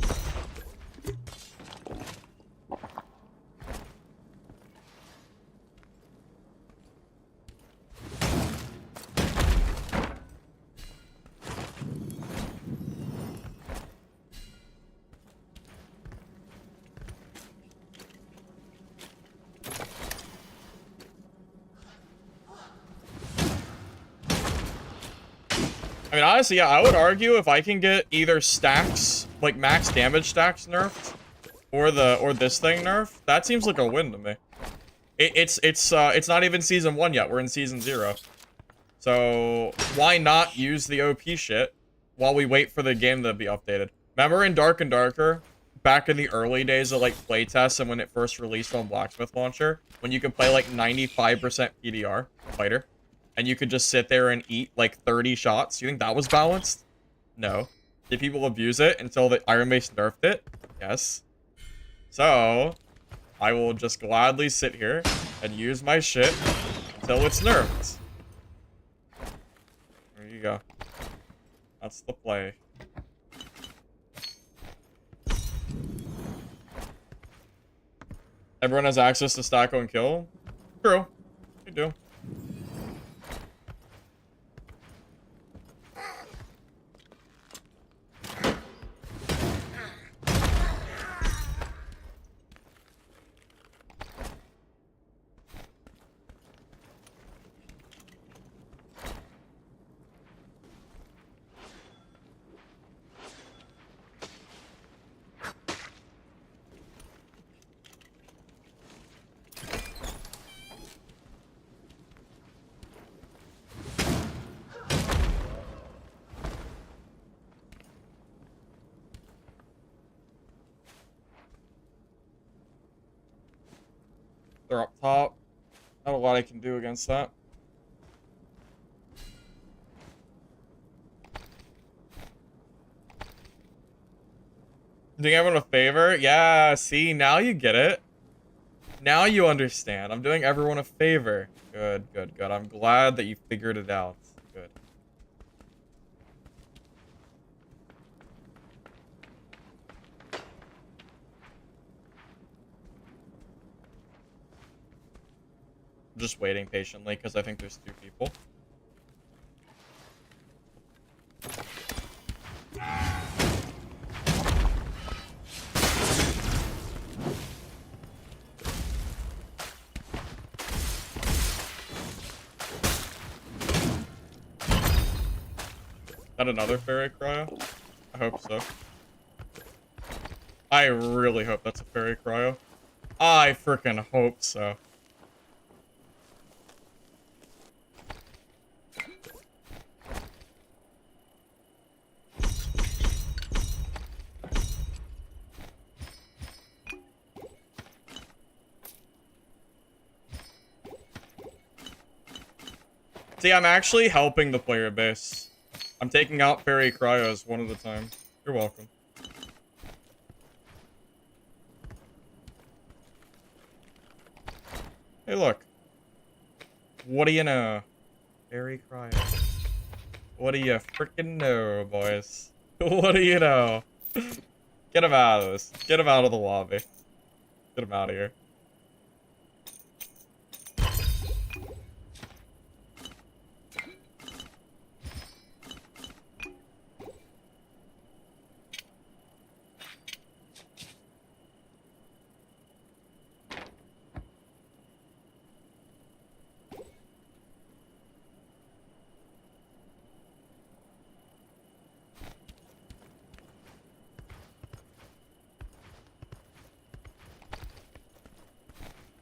I mean, honestly, yeah, I would argue if I can get either stacks, like max damage stacks nerfed, or this thing nerfed, that seems like a win to me. It's not even season 1 yet. We're in season 0. So why not use the OP shit while we wait for the game to be updated? Remember in Dark and Darker, back in the early days of like playtests and when it first released on Blacksmith Launcher, when you could play like 95% PDR fighter? and you could just sit there and eat like 30 shots. You think that was balanced? No. Did people abuse it until the Iron Mace nerfed it? Yes. So, I will just gladly sit here and use my shit until it's nerfed. There you go. That's the play. Everyone has access to Stacko and Kill? True. You do. They're up top. Not a lot I can do against that. Doing everyone a favor? Yeah, see, now you get it. Now you understand. I'm doing everyone a favor. Good, good, good. I'm glad that you figured it out. Good. I'm just waiting patiently because I think there's 2 people. Is that another fairy cryo? I hope so. I really hope that's a fairy cryo. I freaking hope so. See, I'm actually helping the player base. I'm taking out fairy cryos one at a time. You're welcome. Hey, look. What do you know? Fairy cryo. What do you freaking know, boys? What do you know? Get him out of this. Get him out of the lobby. Get him out of here.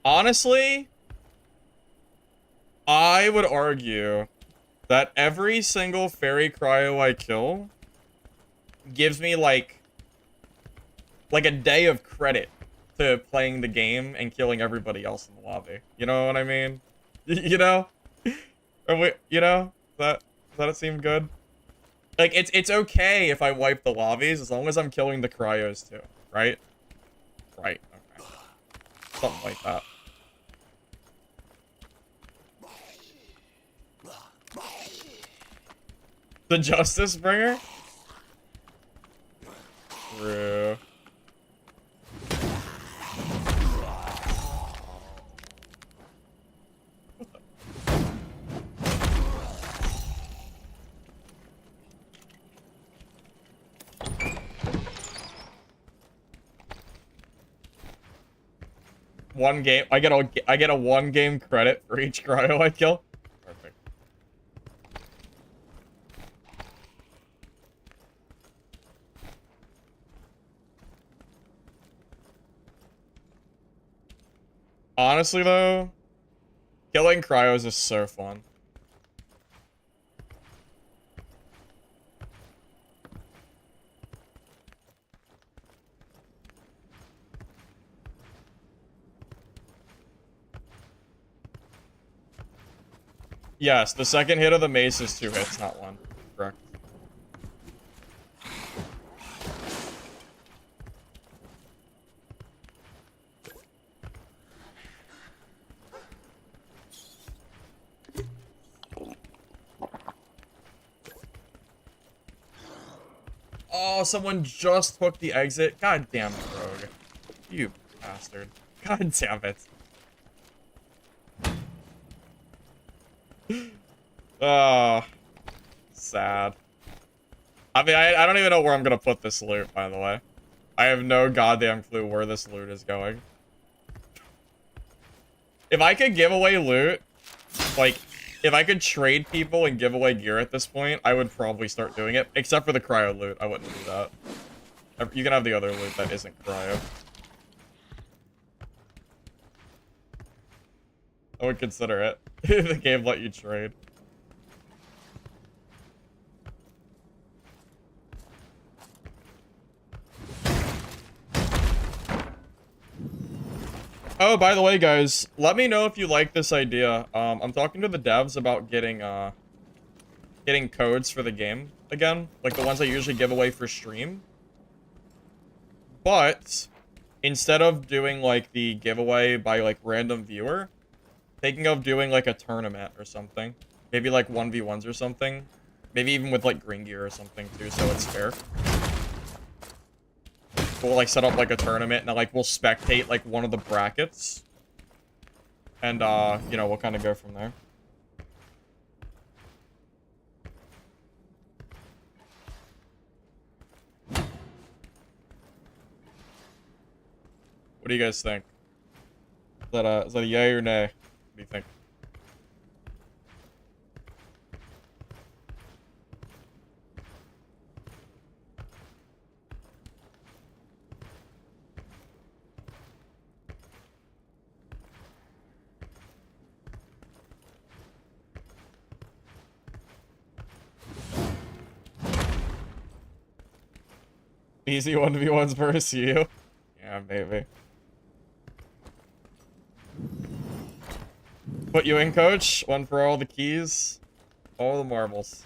Honestly, I would argue that every single fairy cryo I kill gives me like a day of credit to playing the game and killing everybody else in the lobby. You know what I mean? You know? Or we, you know? Does that seem good? Like, it's okay if I wipe the lobbies as long as I'm killing the cryos too, right? Right, okay. Something like that. The Justice Bringer? True. One game. I get a 1 game credit for each cryo I kill. Perfect. Honestly though, killing cryos is so fun. Yes, the second hit of the mace is 2 hits, not 1. Correct. Oh, someone just hooked the exit. God damn it, Rogue. You bastard. God damn it. Oh, sad. I mean, I don't even know where I'm gonna put this loot, by the way. I have no goddamn clue where this loot is going. If I could give away loot, like, if I could trade people and give away gear at this point, I would probably start doing it. Except for the cryo loot, I wouldn't do that. You can have the other loot that isn't cryo. I would consider it. If the game let you trade. Oh, by the way, guys, let me know if you like this idea. I'm talking to the devs about getting codes for the game again, like the ones I usually give away for stream. But instead of doing like the giveaway by like random viewer, thinking of doing like a tournament or something. Maybe like 1v1s or something. Maybe even with like green gear or something too, so it's fair. We'll like set up like a tournament and like we'll spectate like one of the brackets. And you know, we'll kind of go from there. What do you guys think? Is that a yay or nay? What do you think? Easy 1v1s versus you? Yeah, maybe. Put you in, coach. One for all the keys. All the marbles.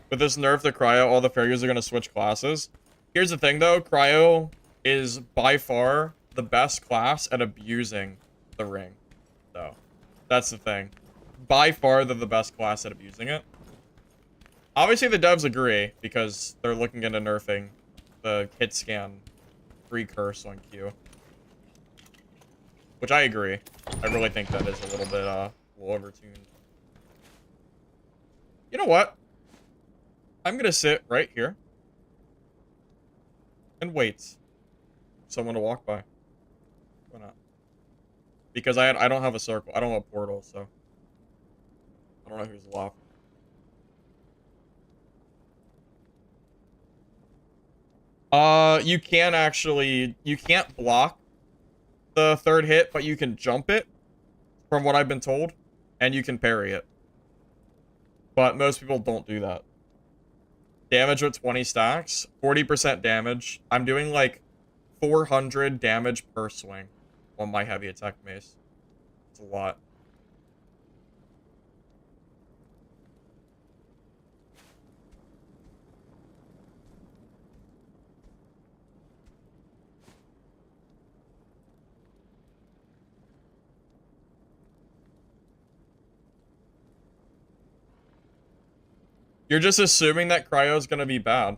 With this nerf to Cryo, all the failures are going to switch classes. Here's the thing, though. Cryo is by far the best class at abusing the ring. So, that's the thing. By far, they're the best class at abusing it. Obviously, the devs agree, because they're looking into nerfing the hit scan free curse on Q. Which I agree. I really think that is a little bit, overtuned. You know what? I'm gonna sit right here. And wait. For someone to walk by. Why not? Because I don't have a circle. I don't have a portal, so. I don't know who's left. You can actually, you can't block the third hit, but you can jump it, from what I've been told, and you can parry it. But most people don't do that. Damage with 20 stacks, 40% damage. I'm doing like 400 damage per swing on my heavy attack mace. It's a lot. You're just assuming that Cryo is gonna be bad.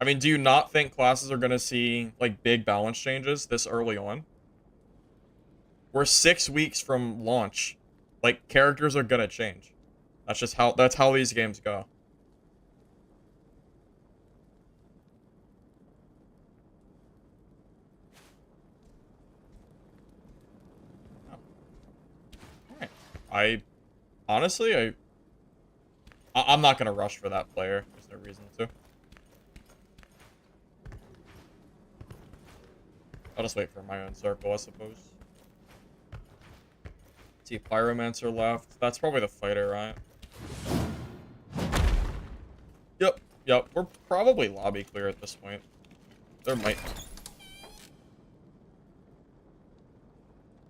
I mean, do you not think classes are gonna see, like, big balance changes this early on? We're 6 weeks from launch. Like, characters are gonna change. That's how these games go. Honestly, I'm not gonna rush for that player. There's no reason to. I'll just wait for my own circle, I suppose. See, Pyromancer left. That's probably the fighter, right? Yep. We're probably lobby clear at this point. There might.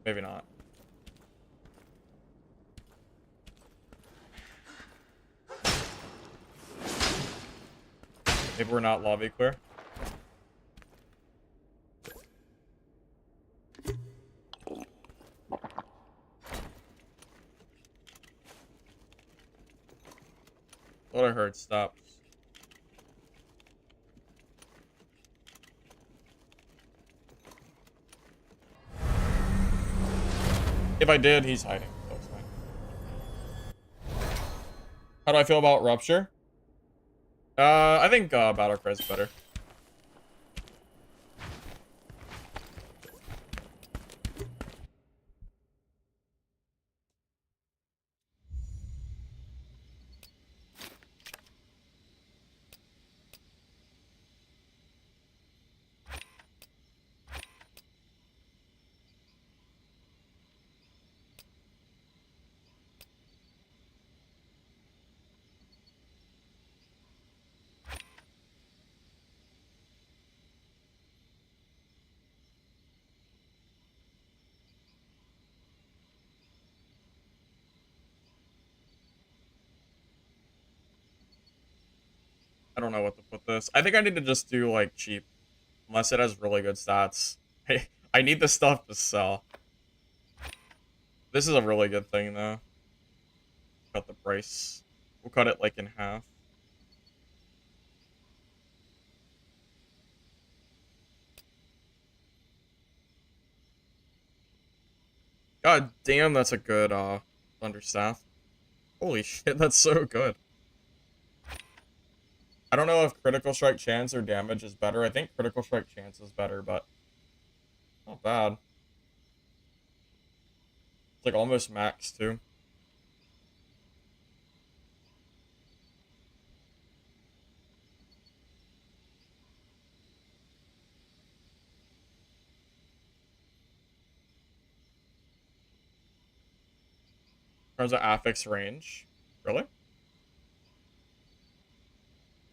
Maybe not. Maybe we're not lobby clear. Thought I heard stops. If I did, he's hiding. That's fine. How do I feel about Rupture? I think Battle Cry is better. I don't know what to put this. I think I need to just do, like, cheap. Unless it has really good stats. Hey, I need the stuff to sell. This is a really good thing, though. Cut the price. We'll cut it, like, in half. God damn, that's a good, Thunderstaff. Holy shit, that's so good. I don't know if critical strike chance or damage is better. I think critical strike chance is better, but not bad. It's like almost max too. In terms of affix range. Really?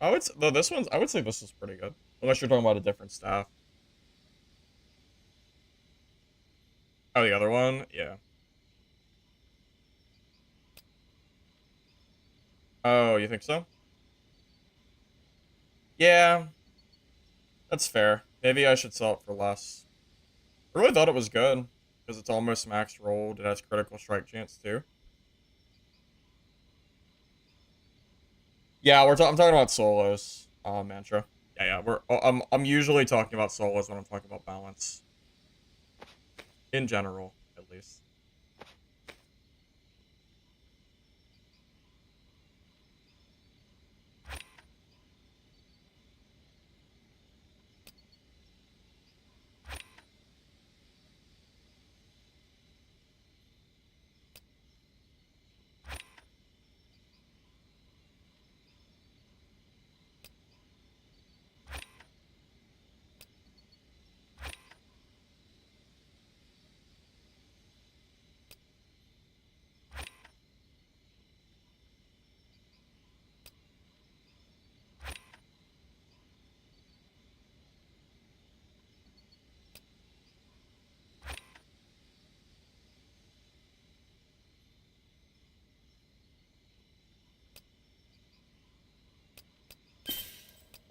Oh, it's though this one's I would say this is pretty good. Unless you're talking about a different staff. Oh, the other one? Yeah. Oh, you think so? Yeah. That's fair. Maybe I should sell it for less. I really thought it was good. Because it's almost max rolled. It has critical strike chance too. Yeah, I'm talking about solos, Mantra. Yeah, I'm usually talking about solos when I'm talking about balance. In general, at least.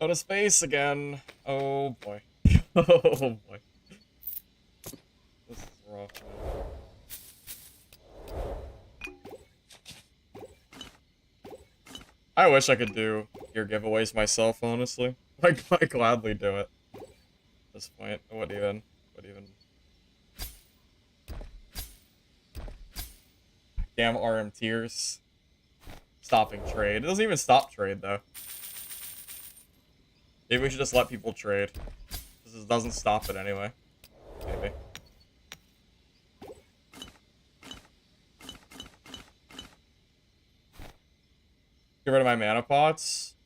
Go to space again. Oh boy. Oh boy. This is rough, man. I wish I could do your giveaways myself, honestly. I'd gladly do it. At this point. What even? Damn RM tiers. Stopping trade. It doesn't even stop trade, though. Maybe we should just let people trade. This doesn't stop it anyway. Maybe. Get rid of my mana pots?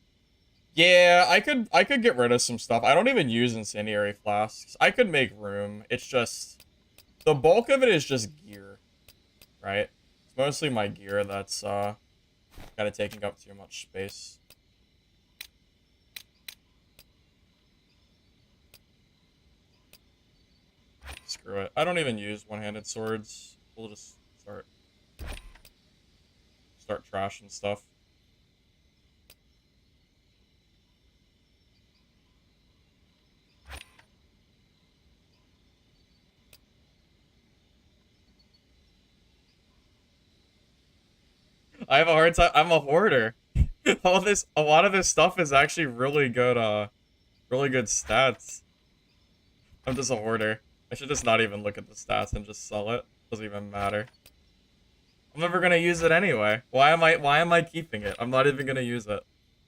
Yeah, I could get rid of some stuff. I don't even use incendiary flasks. I could make room. It's just the bulk of it is just gear, right? It's mostly my gear that's kind of taking up too much space. screw it. I don't even use one-handed swords. We'll just start trashing stuff. I have a hard time. I'm a hoarder. A lot of this stuff is actually really good stats. I'm just a hoarder. I should just not even look at the stats and just sell it. Doesn't even matter. I'm never gonna use it anyway. Why am I keeping it? I'm not even gonna use it.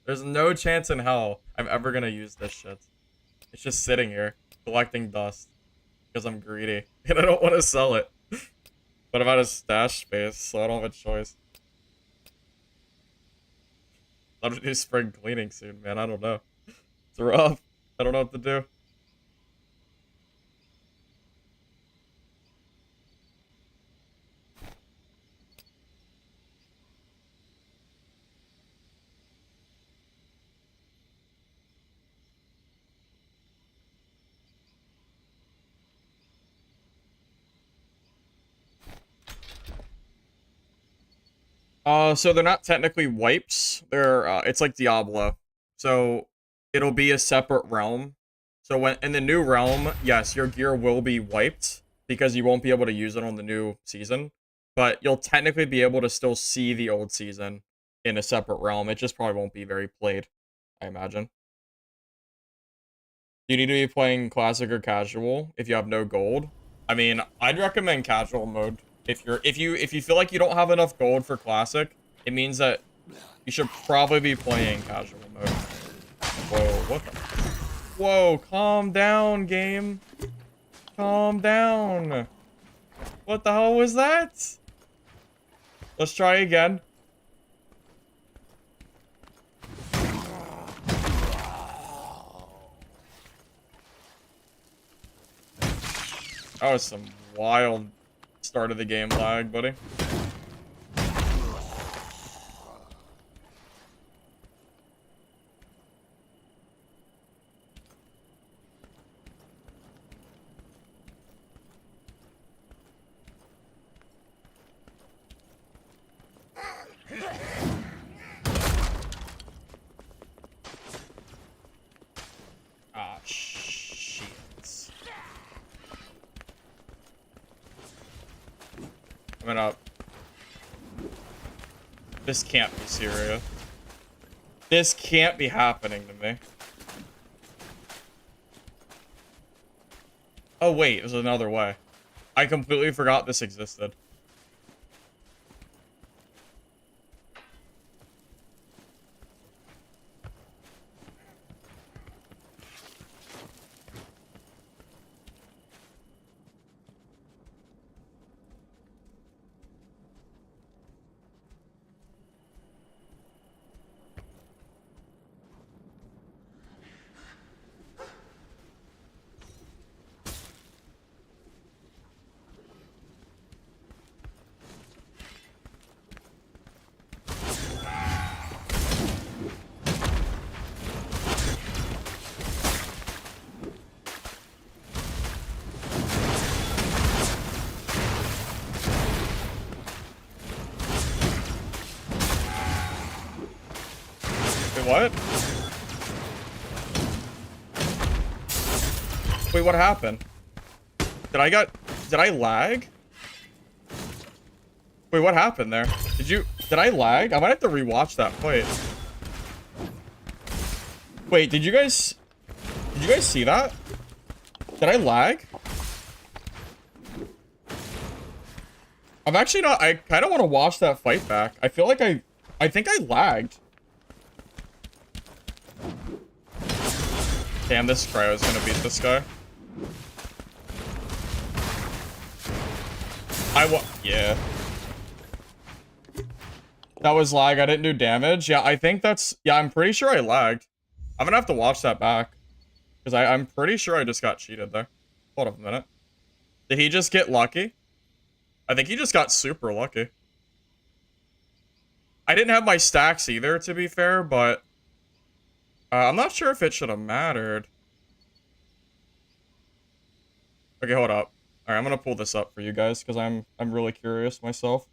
There's no chance in hell I'm ever gonna use this shit. It's just sitting here, collecting dust. Because I'm greedy. And I don't want to sell it. But I'm out of stash space, so I don't have a choice. I'm gonna do spring cleaning soon, man. I don't know. It's rough. I don't know what to do. So they're not technically wipes. They're, it's like Diablo. So it'll be a separate realm. So when in the new realm, yes, your gear will be wiped because you won't be able to use it on the new season. But you'll technically be able to still see the old season in a separate realm. It just probably won't be very played, I imagine. You need to be playing classic or casual if you have no gold. I mean, I'd recommend casual mode. If you feel like you don't have enough gold for classic, it means that you should probably be playing casual mode. Whoa, what the? Whoa, calm down, game. Calm down. What the hell was that? Let's try again. That was some wild start of the game lag, buddy. Ah, shit. I'm gonna... This can't be serious. This can't be happening to me. Oh wait, there's another way. I completely forgot this existed. What? Wait, what happened? Did I lag? Wait, what happened there? Did I lag? I might have to rewatch that fight. Wait, did you guys see that? Did I lag? I'm actually not, I kind of want to watch that fight back. I feel like I think I lagged. Damn, this Cryo is gonna beat this guy. Yeah. That was lag. I didn't do damage. Yeah, I think that's... Yeah, I'm pretty sure I lagged. I'm gonna have to watch that back. Because I'm pretty sure I just got cheated there. Hold up a minute. Did he just get lucky? I think he just got super lucky. I didn't have my stacks either, to be fair, but... I'm not sure if it should have mattered. Okay, hold up. Alright, I'm gonna pull this up for you guys, because I'm really curious myself.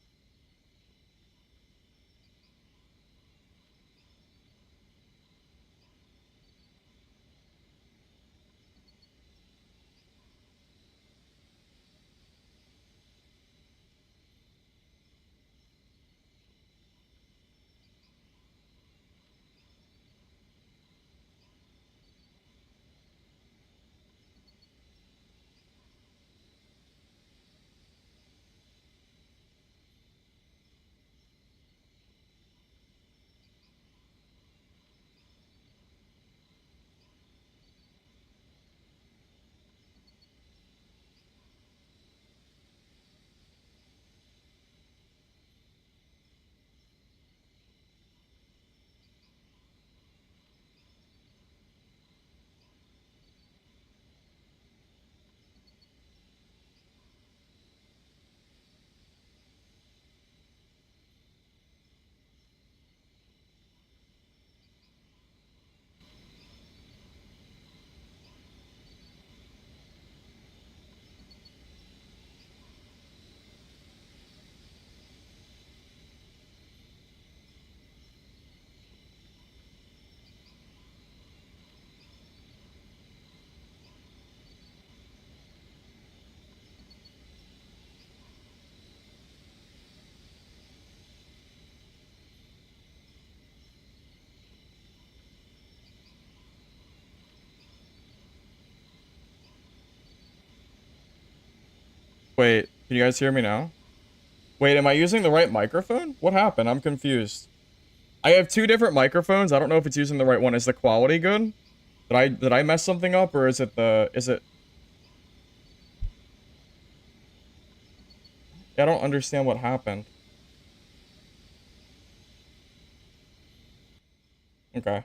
Wait, can you guys hear me now? Wait, am I using the right microphone? What happened? I'm confused. I have two different microphones. I don't know if it's using the right one. Is the quality good? Did I mess something up, or is it I don't understand what happened. Okay.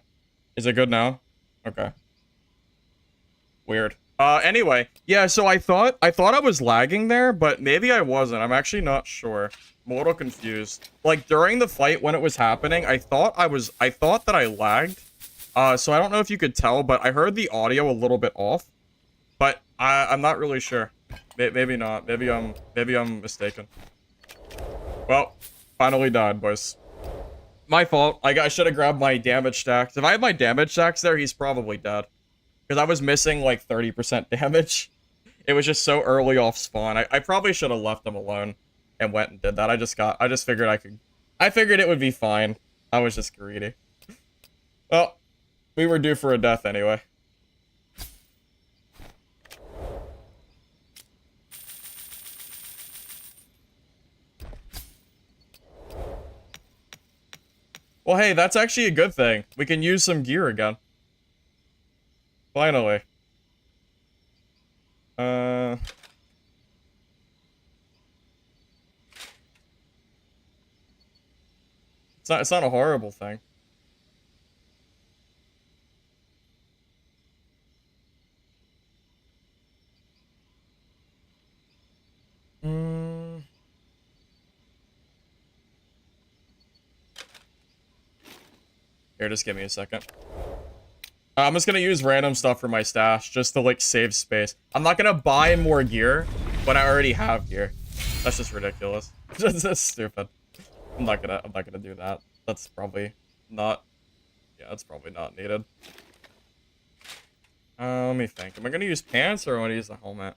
Is it good now? Okay. Weird. Anyway, yeah, so I thought I was lagging there, but maybe I wasn't. I'm actually not sure. I'm a little confused. Like, during the fight when it was happening, I thought that I lagged. So I don't know if you could tell, but I heard the audio a little bit off. But I'm not really sure. Maybe not. Maybe I'm mistaken. Well, finally died, boys. My fault. I should have grabbed my damage stacks. If I had my damage stacks there, he's probably dead. Because I was missing like 30% damage. It was just so early off spawn. I probably should have left him alone and went and did that. I just figured I figured it would be fine. I was just greedy. Well, we were due for a death anyway. Well, hey, that's actually a good thing. We can use some gear again. Finally. It's not a horrible thing. Here, just give me a second. I'm just gonna use random stuff for my stash just to like save space. I'm not gonna buy more gear when I already have gear. That's just ridiculous. That's stupid. I'm not gonna do that. That's probably not. Yeah, that's probably not needed. Let me think. Am I gonna use pants or am I gonna use the helmet?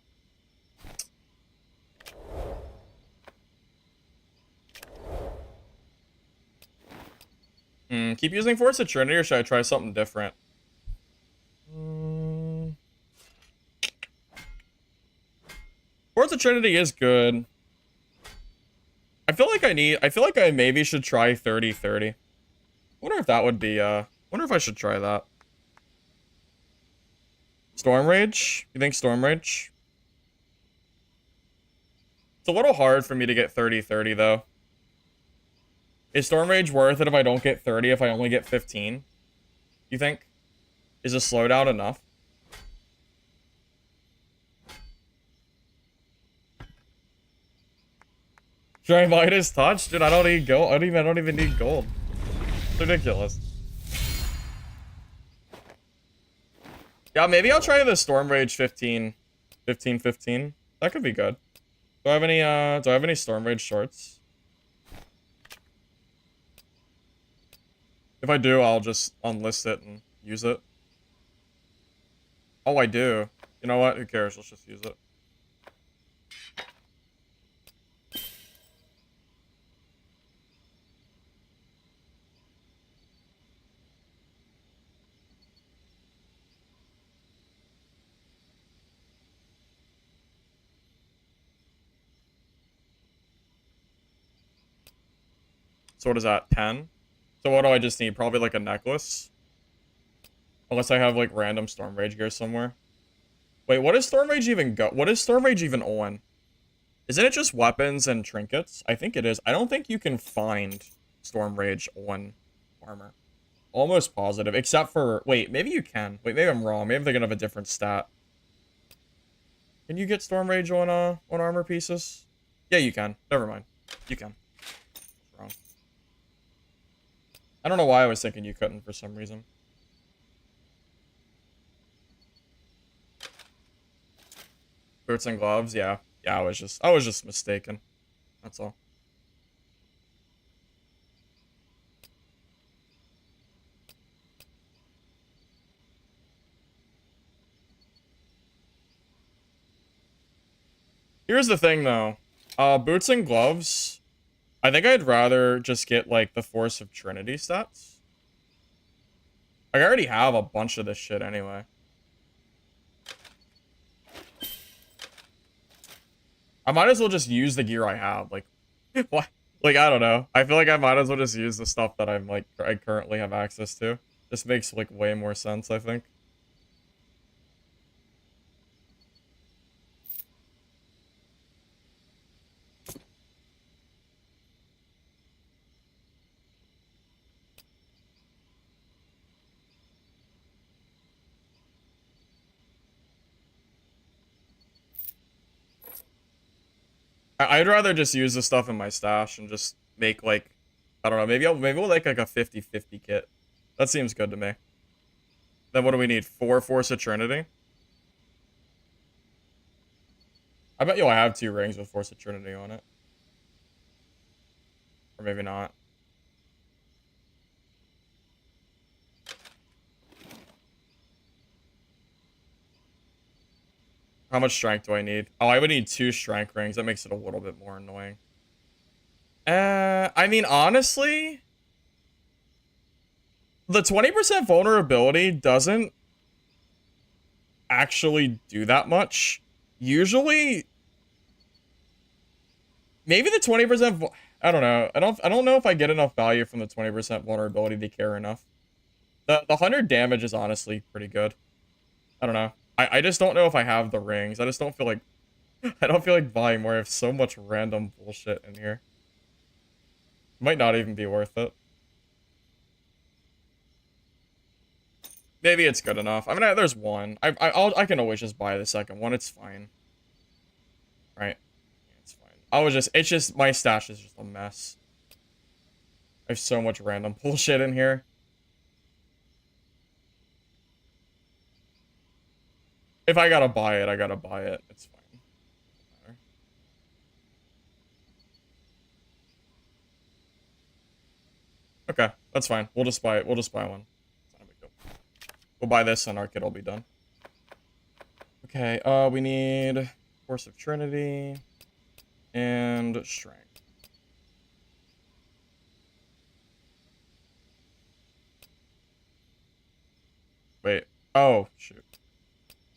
Keep using Force of Trinity, or should I try something different? Force of Trinity is good. I feel like I maybe should try 30-30. Wonder if that would be, wonder if I should try that. Storm Rage? You think Storm Rage? It's a little hard for me to get 30-30, though. Is Storm Rage worth it if I don't get 30, if I only get 15? You think? Is a slowdown enough? Should I Midas Touch? Dude, I don't need gold. I don't even need gold. It's ridiculous. Yeah, maybe I'll try the Storm Rage 15. 15. That could be good. Do I have any Storm Rage shorts? If I do, I'll just unlist it and use it. Oh, I do. You know what? Who cares? Let's just use it. So what is that? 10? So what do I just need? Probably like a necklace? Unless I have like random Storm Rage gear somewhere. Wait, what does Storm Rage even go? What is Storm Rage even on? Isn't it just weapons and trinkets? I think it is. I don't think you can find Storm Rage on armor. Almost positive, except for... Wait, maybe you can. Wait, maybe I'm wrong. Maybe I'm thinking of a different stat. Can you get Storm Rage on armor pieces? Yeah, you can. Never mind. You can. Wrong. I don't know why I was thinking you couldn't for some reason. Boots and gloves, yeah. Yeah, I was just mistaken. That's all. Here's the thing though. Boots and gloves, I think I'd rather just get like the Force of Trinity stats. I already have a bunch of this shit anyway. I might as well just use the gear I have. Like, what? Like, I don't know. I feel like I might as well just use the stuff that I'm like, I currently have access to. This makes like way more sense, I think. I'd rather just use the stuff in my stash and just make like, I don't know, maybe we'll make like a 50-50 kit. That seems good to me. Then what do we need? 4 Force of Trinity? I bet you'll have 2 rings with Force of Trinity on it. Or maybe not. How much strength do I need? Oh, I would need 2 strength rings. That makes it a little bit more annoying. I mean, honestly, the 20% vulnerability doesn't actually do that much. Usually, maybe the 20%, I don't know. I don't know if I get enough value from the 20% vulnerability to care enough. The 100 damage is honestly pretty good. I don't know. I just don't know if I have the rings. I just don't feel like I don't feel like buying more. I have so much random bullshit in here. Might not even be worth it. Maybe it's good enough. I mean, there's one. I can always just buy the second one. It's fine. Right? Yeah, it's fine. It's just my stash is just a mess. I have so much random bullshit in here. If I gotta buy it, I gotta buy it. It's fine. Okay, that's fine. We'll just buy it. We'll just buy one. It's not a big deal. We'll buy this and our kit will be done. Okay, we need Force of Trinity and Strength. Wait. Oh, shoot.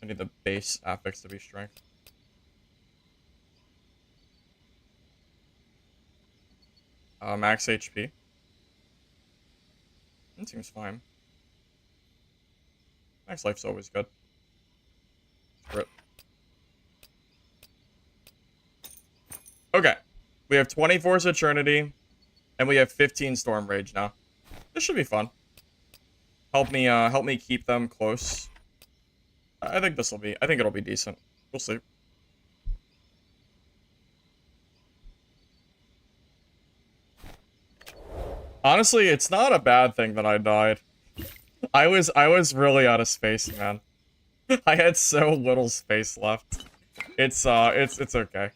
I need the base affix to be Strength. Max HP. That seems fine. Max life's always good. Rip. Okay. We have 20 Force of Trinity, and we have 15 Storm Rage now. This should be fun. Help me keep them close. I think it'll be decent. We'll see. Honestly, it's not a bad thing that I died. I was really out of space, man. I had so little space left. It's okay.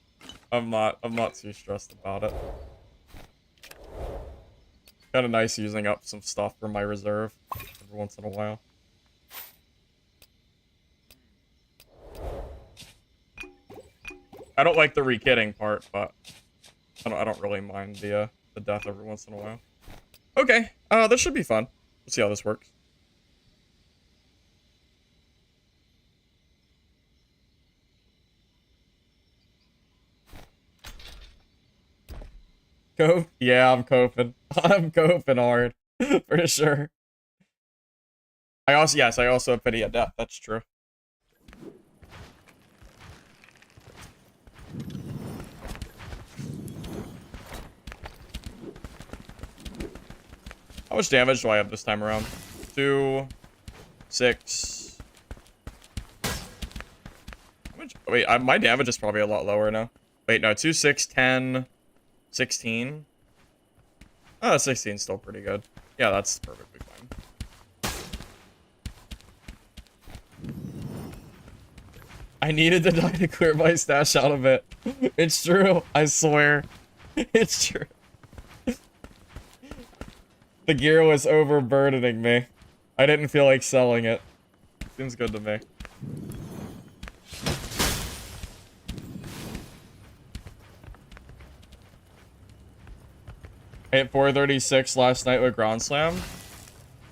I'm not too stressed about it. Kind of nice using up some stuff from my reserve every once in a while. I don't like the re-kitting part, but I don't really mind the death every once in a while. Okay, this should be fun. We'll see how this works. Cope? Yeah, I'm coping. I'm coping hard. For sure. I also have pity at death. That's true. How much damage do I have this time around? 2, 6. How much? Wait, my damage is probably a lot lower now. Wait, no, 2, 6, 10, 16. Oh, 16 is still pretty good. Yeah, that's perfectly fine. I needed to die to clear my stash out of it. It's true. I swear. It's true. The gear was overburdening me. I didn't feel like selling it. Seems good to me. I hit 436 last night with Ground Slam.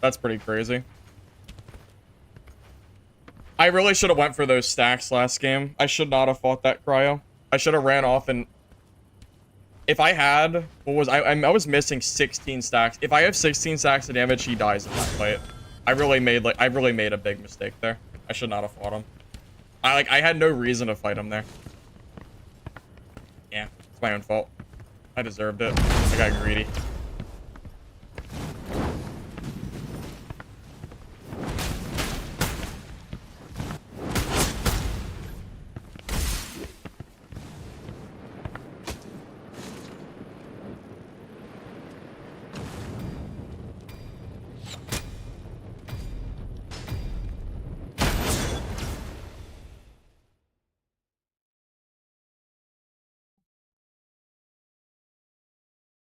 That's pretty crazy. I really should have went for those stacks last game. I should not have fought that Cryo. I should have ran off and... If I had... What was... I was missing 16 stacks. If I have 16 stacks of damage, he dies in that fight. I really made a big mistake there. I should not have fought him. I had no reason to fight him there. Yeah, it's my own fault. I deserved it. I got greedy.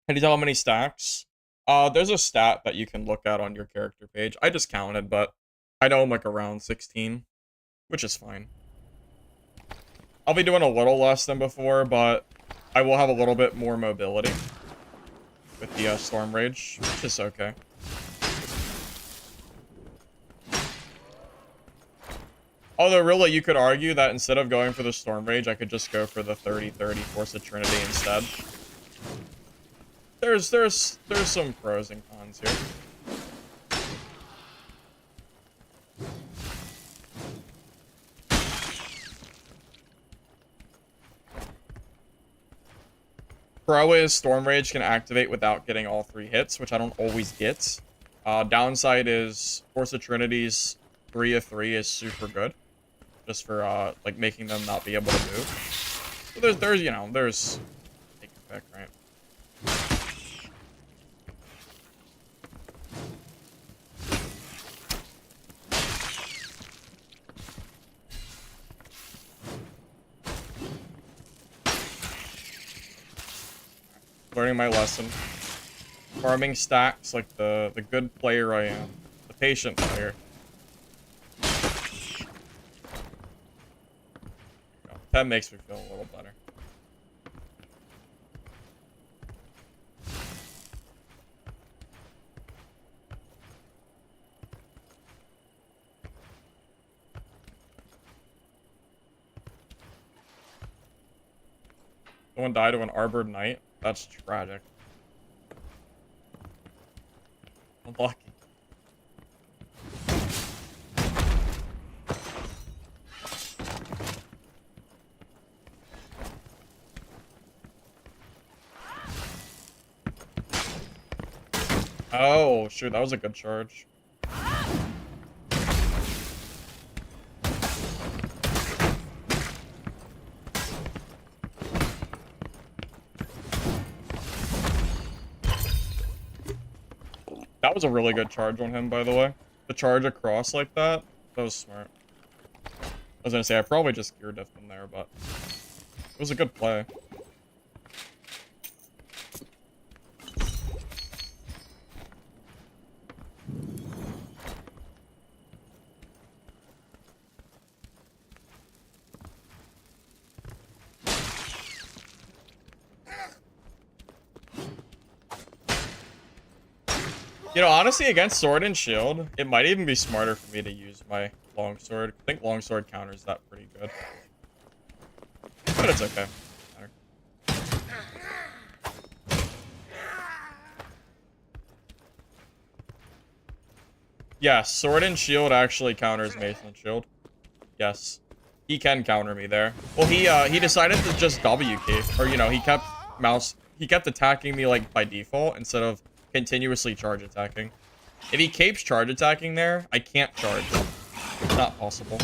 Can you tell how many stacks? There's a stat that you can look at on your character page. I just counted, but I know I'm like around 16, which is fine. I'll be doing a little less than before, but I will have a little bit more mobility with the Storm Rage, which is okay. Although, really, you could argue that instead of going for the Storm Rage, I could just go for the 30-30 Force of Trinity instead. There's some pros and cons here. Pro is Storm Rage can activate without getting all 3 hits, which I don't always get. Downside is Force of Trinity's 3 of 3 is super good, just for like making them not be able to move. So there's you know there's take effect, right? Learning my lesson. Farming stacks like the good player I am. The patient player. That makes me feel a little better. Someone died of an Arbored Knight? That's tragic. Unlucky. Oh, shoot, that was a good charge. That was a really good charge on him, by the way. To charge across like that, that was smart. was gonna say, I probably just gear diffed them there, but it was a good play. You know, honestly, against sword and shield, it might even be smarter for me to use my longsword. I think longsword counters that pretty good. But it's okay. Yeah, sword and shield actually counters Mason and shield. Yes. He can counter me there. Well, he decided to just W key. Or, you know, he kept attacking me, like, by default instead of continuously charge attacking. If he capes charge attacking there, I can't charge. It's not possible.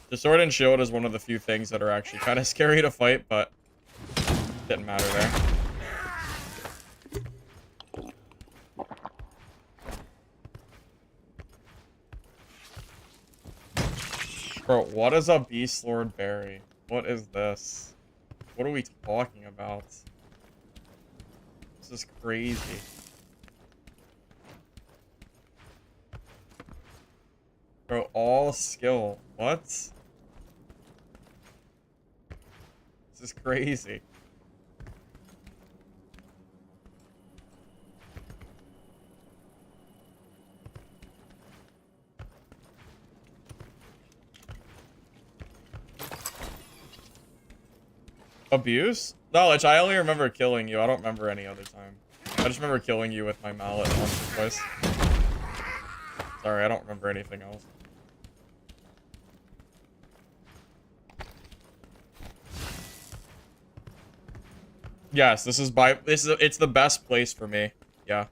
The sword and shield is one of the few things that are actually kind of scary to fight, but didn't matter there. Bro, what is a Beast Lord berry? What is this? What are we talking about? This is crazy. Bro, all skill. What? This is crazy. Abuse? Knowledge, I only remember killing you. I don't remember any other time. I just remember killing you with my mallet once or twice. Sorry, I don't remember anything else. Yes, it's the best place for me. Yeah.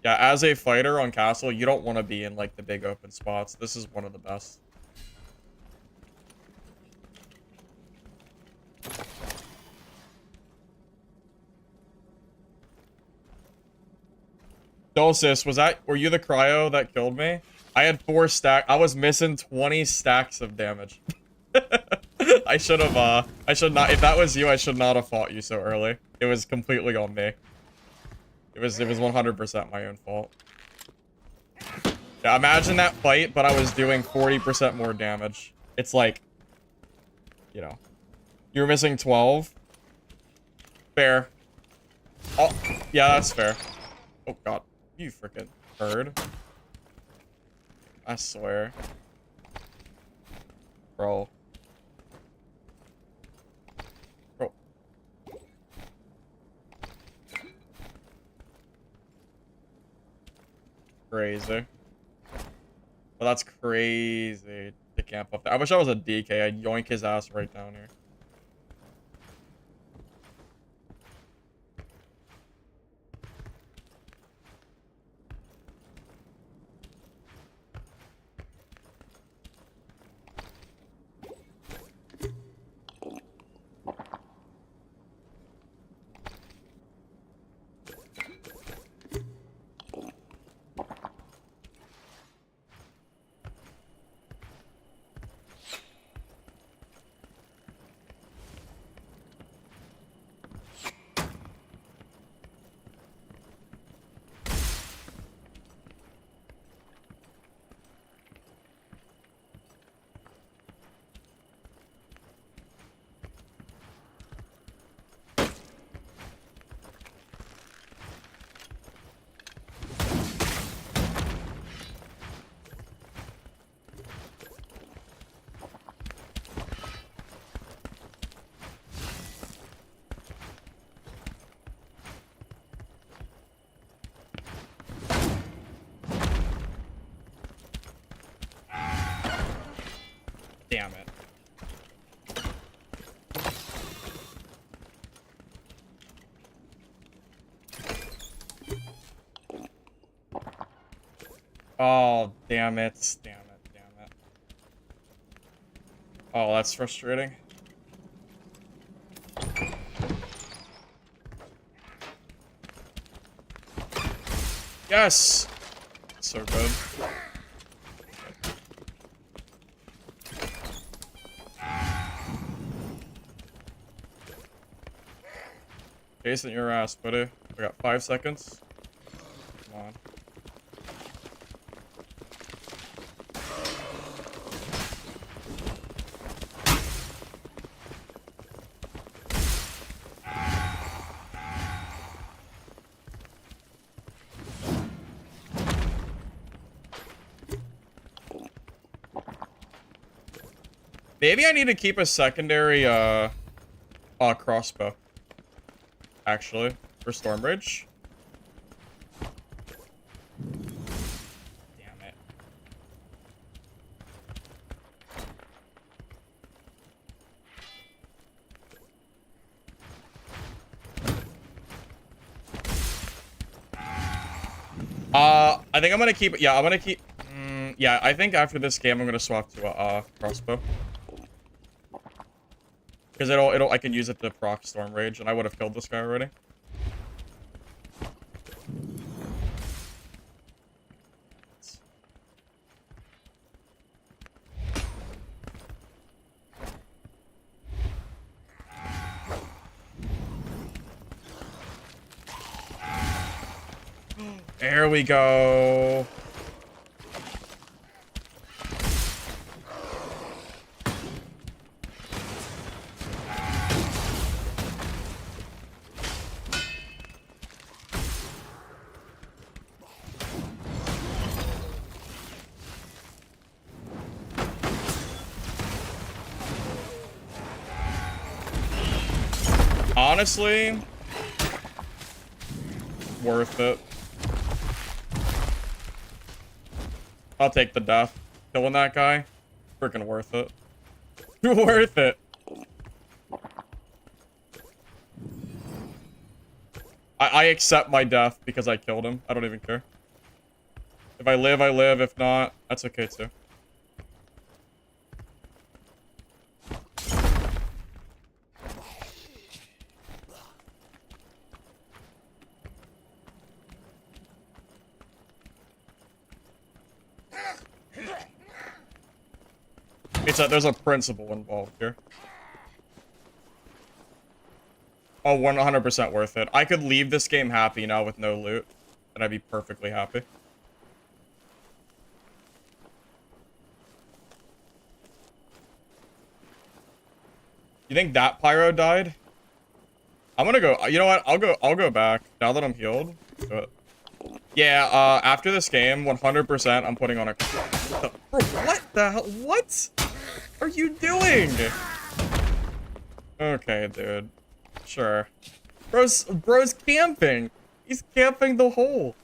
Yeah, as a fighter on castle, you don't want to be in like the big open spots. This is one of the best. Dulcis, were you the cryo that killed me? I had 4 stack. I was missing 20 stacks of damage. I should not. If that was you, I should not have fought you so early. It was completely on me. It was 100% my own fault. Yeah, imagine that fight, but I was doing 40% more damage. It's like, you know, you're missing 12. Fair. Oh, yeah, that's fair. Oh god, you freaking bird. I swear. Bro. Crazy. Well, that's crazy to camp up there. I wish I was a DK. I'd yoink his ass right down here. Damn it. Oh, damn it. Damn it. Damn it. Oh, that's frustrating. Yes! So good. Chasing your ass, buddy. We got 5 seconds. Come on. Maybe I need to keep a secondary, crossbow. Actually, for Stormbridge. Damn it. I think I'm gonna keep, yeah, I'm gonna keep, yeah, I think after this game, I'm gonna swap to a, crossbow. Because I can use it to proc Storm Rage, and I would have killed this guy already. There we go. Honestly, worth it. I'll take the death. Killing that guy, freaking worth it. Worth it. I accept my death because I killed him. I don't even care. If I live, I live. If not, that's okay too. There's a principle involved here. Oh, 100% worth it. I could leave this game happy now with no loot, and I'd be perfectly happy. You think that pyro died? I'm gonna go. You know what? I'll go back now that I'm healed. But yeah. After this game, 100%, I'm putting on a. Bro, what the hell? What are you doing? Okay, dude. Sure. Bro's camping. He's camping the hole.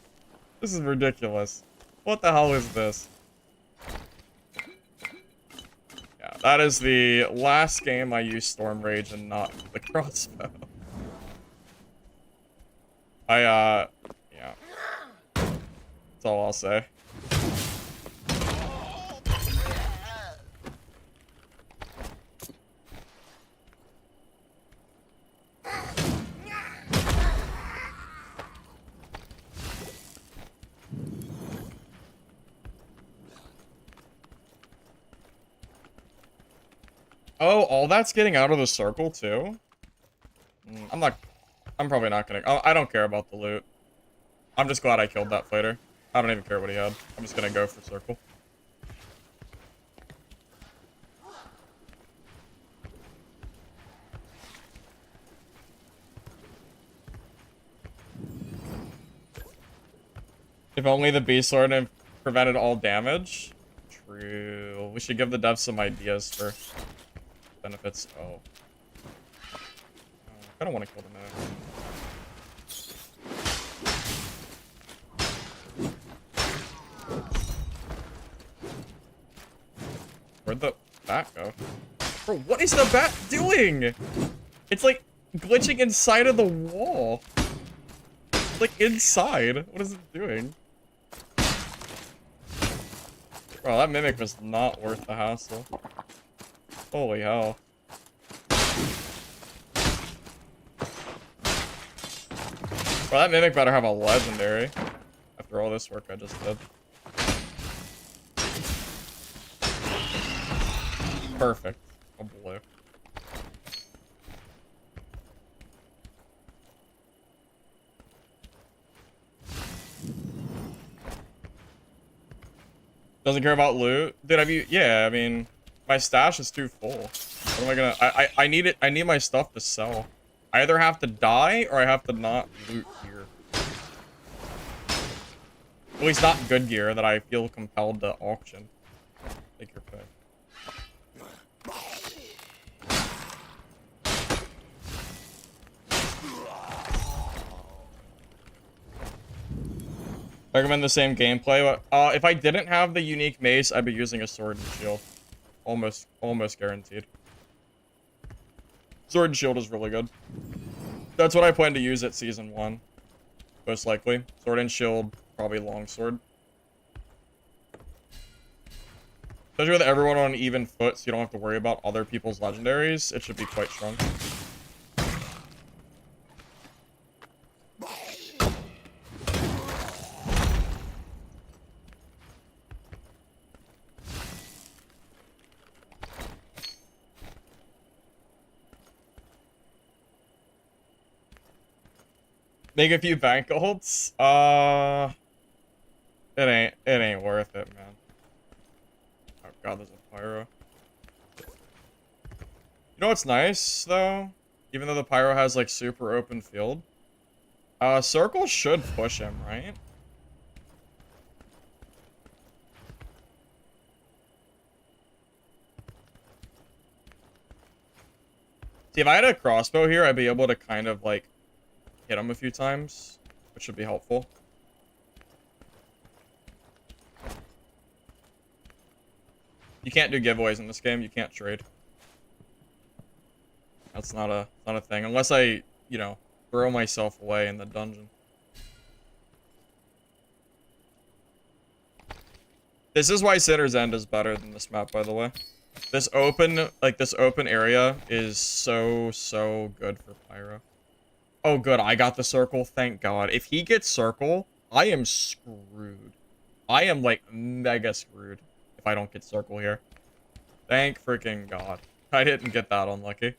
This is ridiculous. What the hell is this? Yeah, that is the last game I used Storm Rage and not the crossbow. Yeah. That's all I'll say. Oh, all that's getting out of the circle too? I'm probably not gonna, I don't care about the loot. I'm just glad I killed that fighter. I don't even care what he had. I'm just gonna go for circle. If only the beast sword had prevented all damage. True. We should give the devs some ideas for benefits. Oh. I don't want to kill the mimic. Where'd the bat go? Bro, what is the bat doing? It's like glitching inside of the wall. Like inside. What is it doing? Bro, that mimic was not worth the hassle. Holy hell. Bro, that mimic better have a legendary. After all this work I just did. Perfect. A blue. Doesn't care about loot? Dude, have you... Yeah, I mean... My stash is too full. What am I gonna... I need it. I need my stuff to sell. I either have to die or I have to not loot gear. At least not good gear that I feel compelled to auction. Take your pick. Recommend the same gameplay. If I didn't have the unique mace, I'd be using a sword and shield. Almost guaranteed. Sword and shield is really good. That's what I plan to use at season 1. Most likely. Sword and shield, probably longsword. Especially with everyone on an even foot, so you don't have to worry about other people's legendaries. It should be quite strong. Make a few bank ults? It ain't worth it, man. Oh god, there's a pyro. You know what's nice, though? Even though the pyro has, like, super open field. Circle should push him, right? See, if I had a crossbow here, I'd be able to kind of, like, hit him a few times, which should be helpful. You can't do giveaways in this game. You can't trade. That's not a thing unless I, you know, throw myself away in the dungeon. This is why Sinner's End is better than this map, by the way. This open area is so good for pyro. Oh, good. I got the circle. Thank God. If he gets circle, I am screwed. I am, like, mega screwed if I don't get circle here. Thank freaking God. I didn't get that unlucky.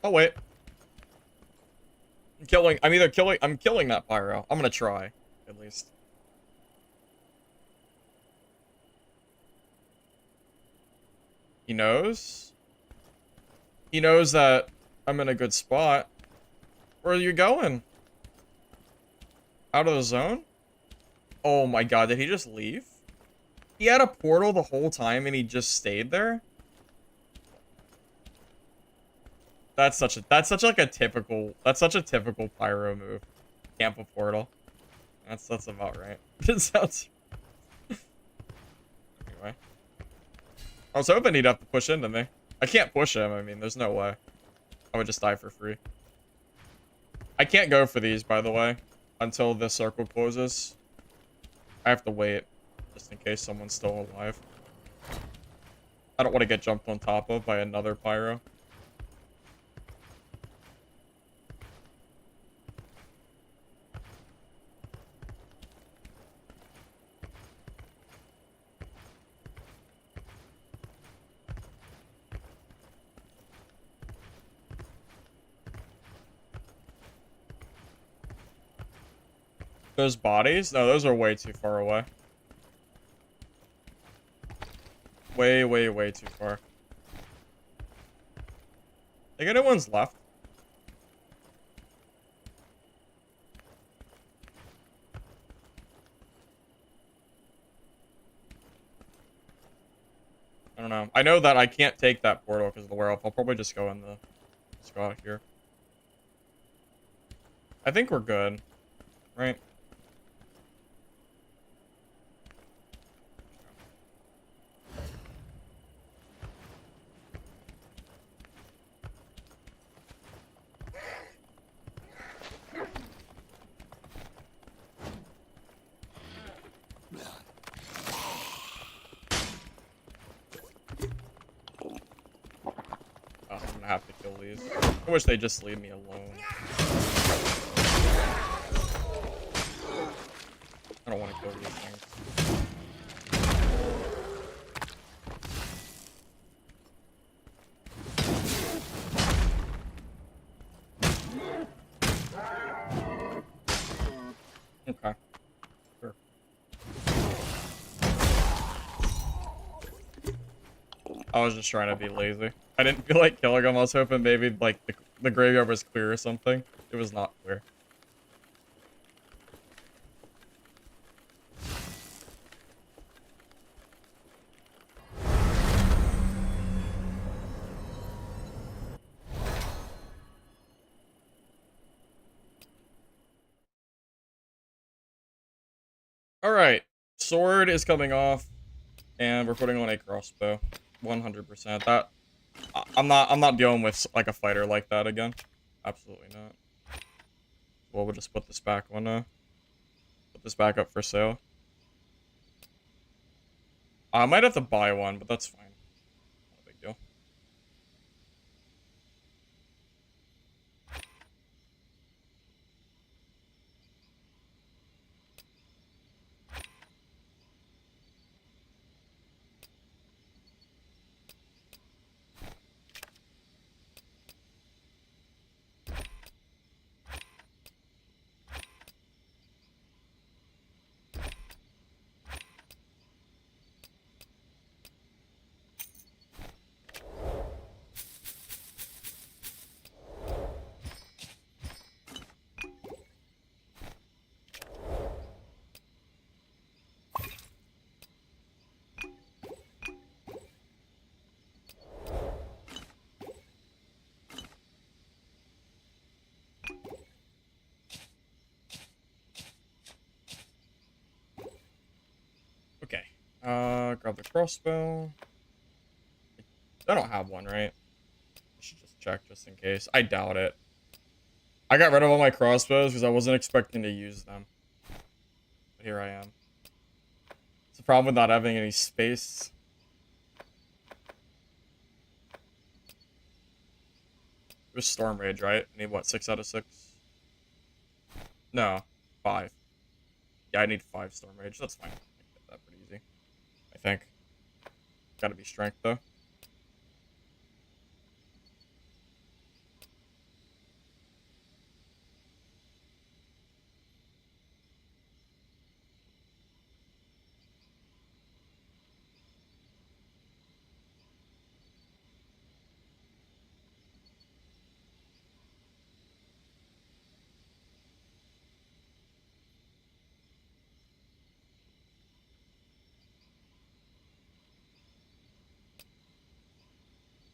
Oh, wait. I'm killing that pyro. I'm gonna try, at least. He knows? He knows that I'm in a good spot. Where are you going? Out of the zone? Oh my god, did he just leave? He had a portal the whole time and he just stayed there? That's such a typical pyro move. Camp a portal. That's about right. It sounds anyway. I was hoping he'd have to push into me. I can't push him, I mean, there's no way. I would just die for free. I can't go for these, by the way, until this circle closes. I have to wait, just in case someone's still alive. I don't want to get jumped on top of by another pyro. Those bodies? No, those are way too far away. Way too far. Think anyone's left? I don't know. I know that I can't take that portal because of the werewolf. I'll probably just go in the... Let's go out here. I think we're good. Right? I'm gonna have to kill these. I wish they'd just leave me alone. I don't want to kill these things. I was just trying to be lazy. I didn't feel like killing him. I was hoping maybe like the graveyard was clear or something. It was not clear. Alright. Sword is coming off. And we're putting on a crossbow. 100%. That I'm not dealing with like a fighter like that again. Absolutely not. Well, we'll just put this back on put this back up for sale. I might have to buy one, but that's fine. Not a big deal. Okay. Grab the crossbow. I don't have one, right? I should just check just in case. I doubt it. I got rid of all my crossbows because I wasn't expecting to use them. But here I am. It's the problem with not having any space. It was Storm Rage, right? I need what, 6 out of 6? No, 5. Yeah, I need 5 Storm Rage. That's fine. I can get that pretty easy. I think. Gotta be strength though.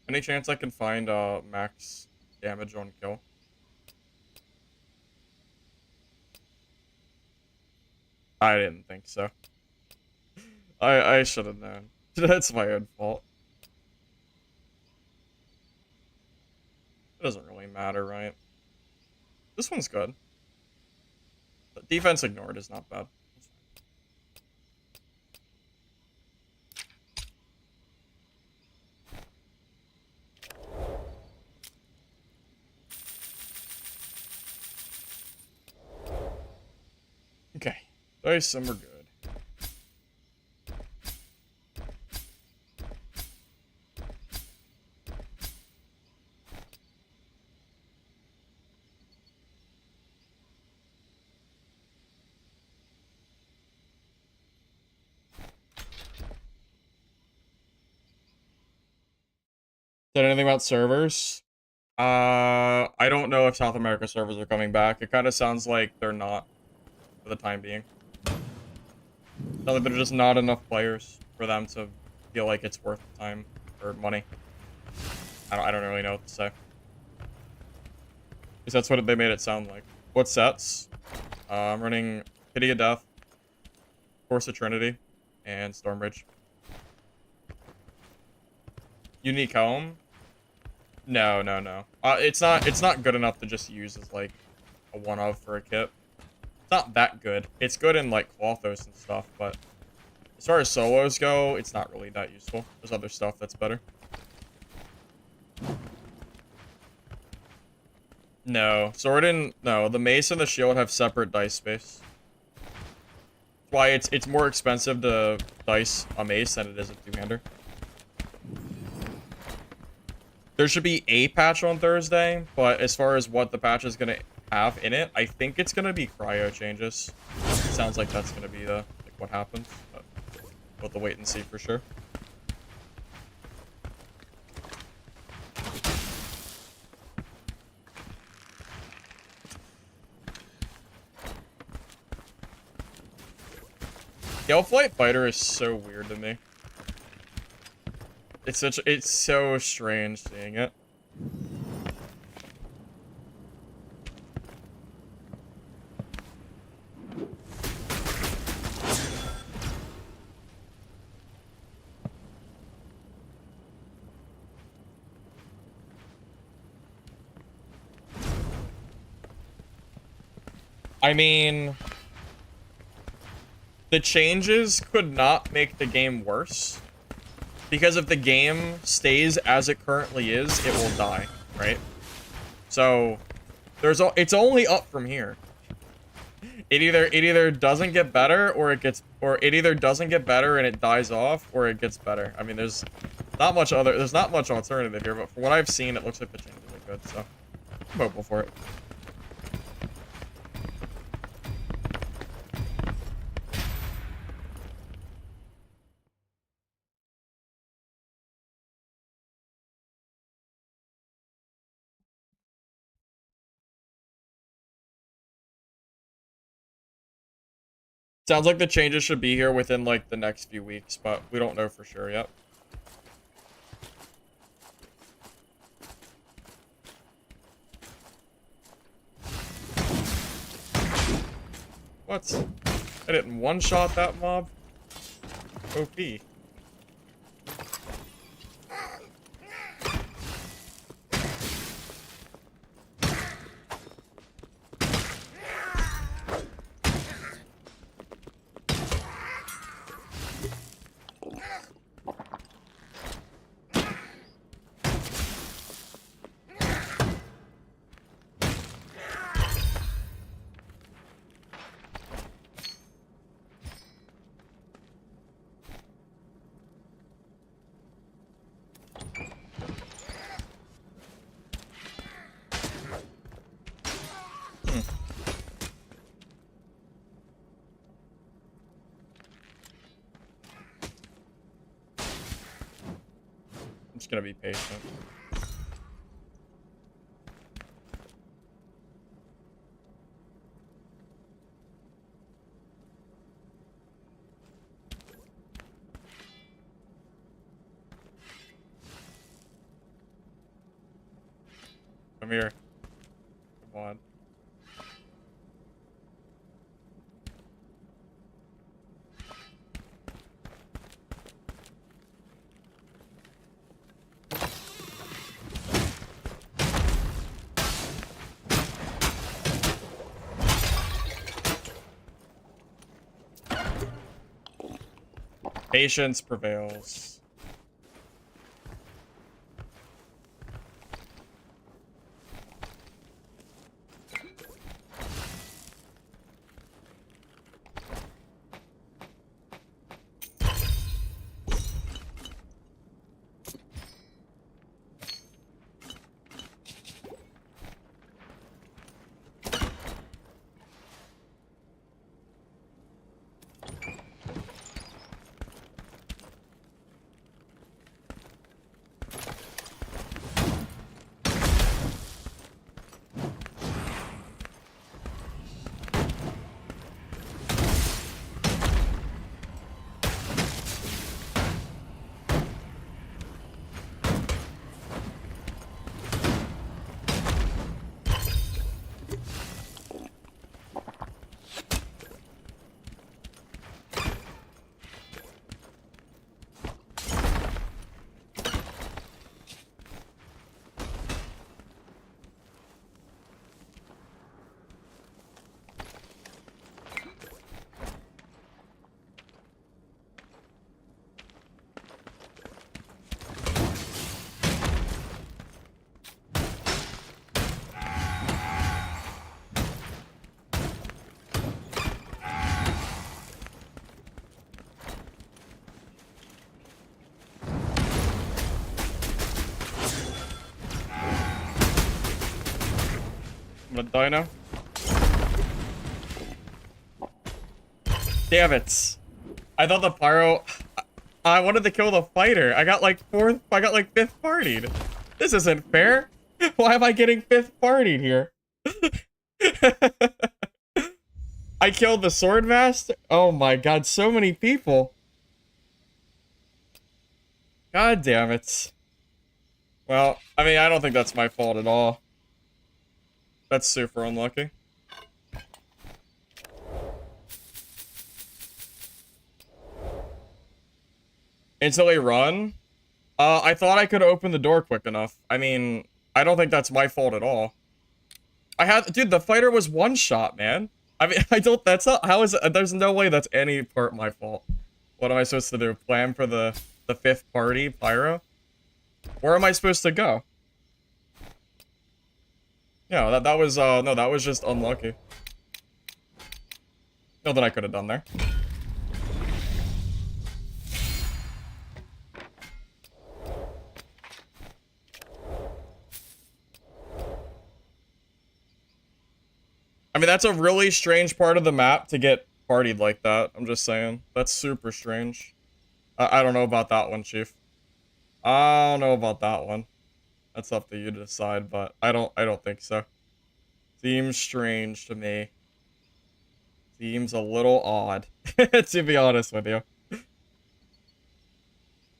Any chance I can find max damage on kill? I didn't think so. I should have known. That's my own fault. It doesn't really matter, right? This one's good. The defense ignored is not bad. Okay. Dice and we're good. Said anything about servers? I don't know if South America servers are coming back. It kind of sounds like they're not for the time being. Sounds like there's just not enough players for them to feel like it's worth the time or money. I don't really know what to say. Because that's what they made it sound like. What sets? I'm running Pity of Death, Force of Trinity, and Stormbridge. Unique Helm? No. It's not good enough to just use as like a one-of for a kit. It's not that good. It's good in like Clothos and stuff, but as far as solos go, it's not really that useful. There's other stuff that's better. No, the mace and the shield have separate dice space. That's why it's more expensive to dice a mace than it is a two-hander. There should be a patch on Thursday, but as far as what the patch is gonna have in it, I think it's gonna be cryo changes. Sounds like that's gonna be what happens, but we'll have to wait and see for sure. Scaleflight Fighter is so weird to me. It's so strange seeing it. I mean, the changes could not make the game worse. Because if the game stays as it currently is, it will die, right? So, it's only up from here. It either doesn't get better or it either doesn't get better and it dies off, or it gets better. I mean, there's not much alternative here, but from what I've seen, it looks like the changes are good, so I'm hopeful for it. Sounds like the changes should be here within, like, the next few weeks, but we don't know for sure yet. What? I didn't one-shot that mob? OP. Just gonna be patient. Come here. Come on. Patience prevails. I'm gonna die now. Damn it. I thought the pyro... I wanted to kill the fighter. I got like fifth partied. This isn't fair. Why am I getting fifth partied here? I killed the sword master? Oh my god, so many people. God damn it. Well, I mean, I don't think that's my fault at all. That's super unlucky. Instantly run? I thought I could open the door quick enough. I mean, I don't think that's my fault at all. Dude, the fighter was one shot, man. I mean, that's not, how is it, there's no way that's any part my fault. What am I supposed to do? Plan for the fifth party, Pyro? Where am I supposed to go? Yeah, that was, no, that was just unlucky. Nothing I could have done there. I mean, that's a really strange part of the map to get partied like that. I'm just saying. That's super strange. I don't know about that one, Chief. I don't know about that one. That's up to you to decide, but I don't think so. Seems strange to me. Seems a little odd, to be honest with you.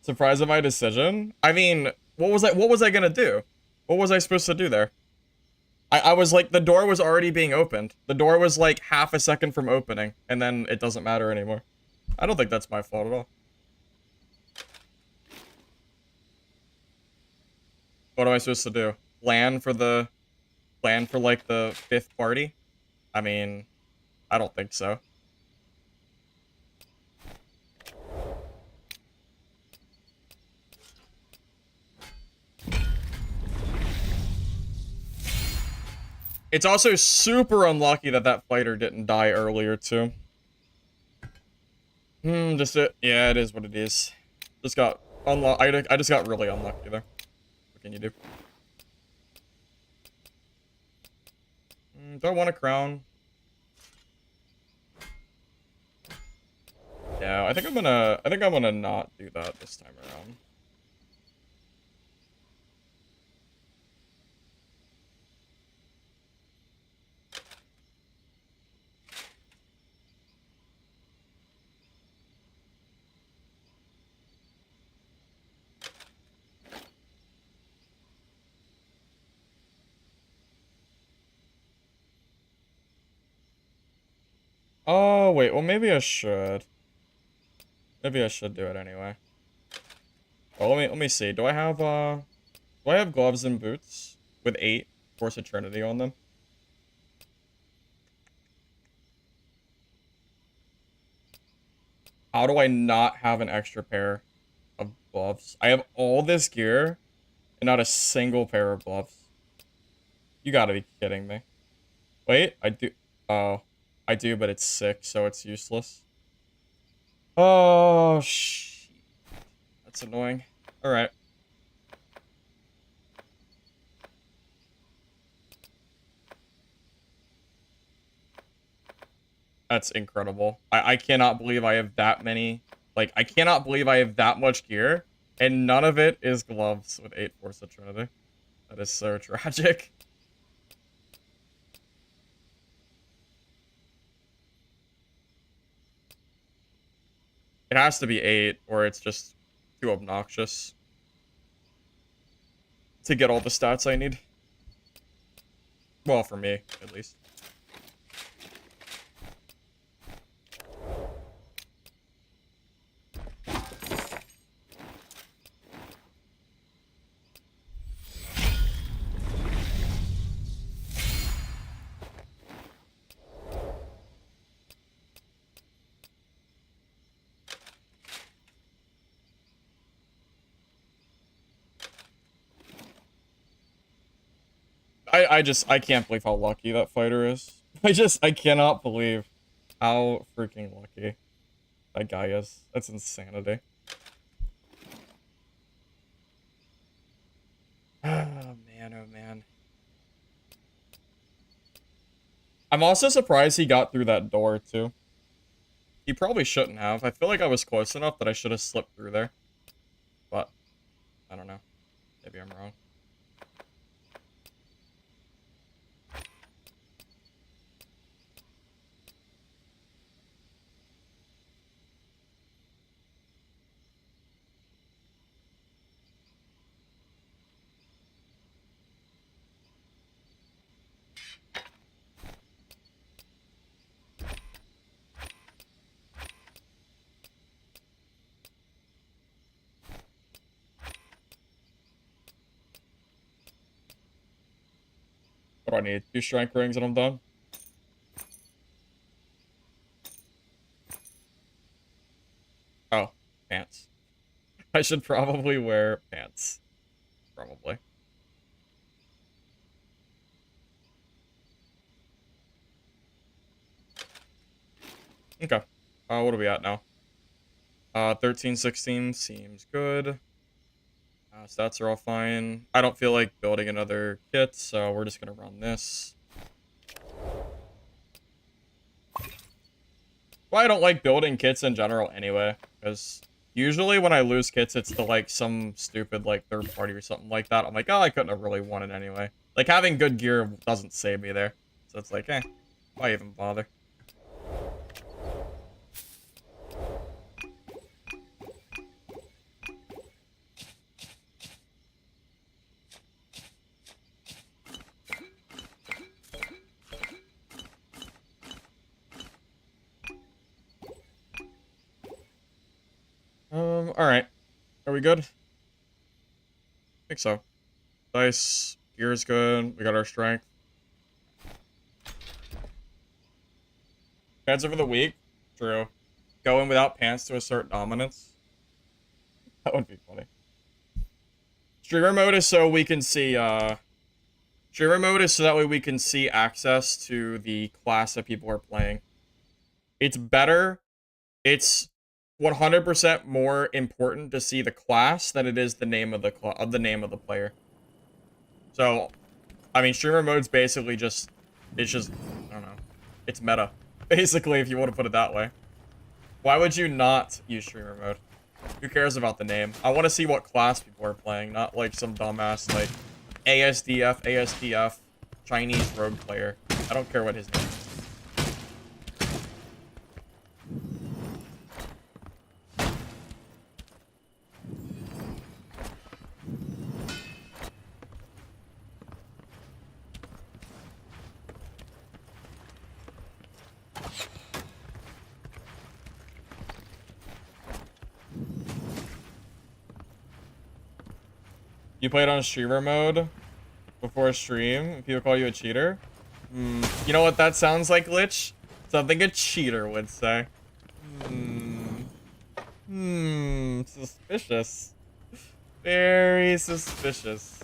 Surprised at my decision? I mean, what was I gonna do? What was I supposed to do there? I was like, the door was already being opened. The door was like half a second from opening, and then it doesn't matter anymore. I don't think that's my fault at all. What am I supposed to do? Plan for like the fifth party? I mean, I don't think so. It's also super unlucky that that fighter didn't die earlier, too. Yeah, it is what it is. Just got I just got really unlucky there. What can you do? Do I want a crown? Yeah, I think I'm gonna not do that this time around. Oh, wait, well, maybe I should. Maybe I should do it anyway. Well, let me see. Do I have gloves and boots with 8 Force Eternity on them? How do I not have an extra pair of gloves? I have all this gear and not a single pair of gloves. You gotta be kidding me. Wait, I do. Oh, I do, but it's 6, so it's useless. Oh, shit. That's annoying. Alright. That's incredible. I cannot believe I have that many. Like, I cannot believe I have that much gear, and none of it is gloves with 8 Force Eternity. That is so tragic. It has to be 8, or it's just too obnoxious to get all the stats I need. Well, for me, at least. I can't believe how lucky that fighter is. I cannot believe how freaking lucky that guy is. That's insanity. Oh man, oh man. I'm also surprised he got through that door, too. He probably shouldn't have. I feel like I was close enough that I should have slipped through there. But, I don't know. Maybe I'm wrong. What do I need? 2 strength rings and I'm done. Oh, pants. I should probably wear pants. Probably. Okay. What are we at now? 13, 16 seems good. Stats are all fine. I don't feel like building another kit, so we're just gonna run this. Well, I don't like building kits in general anyway, because usually when I lose kits, it's to like some stupid like third party or something like that. I'm like, oh, I couldn't have really won it anyway. Like having good gear doesn't save me there. So it's like, why even bother? Alright. Are we good? I think so. Dice, gear's good. We got our strength. Pants over the week? True. Going without pants to assert dominance? That would be funny. Streamer mode is so we can see, Streamer mode is so that way we can see access to the class that people are playing. It's better. It's 100% more important to see the class than it is the name of the name of the player. So, I mean, streamer mode's basically just, it's just, I don't know, it's meta. Basically, if you want to put it that way. Why would you not use streamer mode? Who cares about the name? I want to see what class people are playing, not like some dumbass, like, ASDF, Chinese rogue player. I don't care what his name is. You played on streamer mode before a stream? People call you a cheater? You know what that sounds like, Lich? Something a cheater would say. Suspicious. Very suspicious.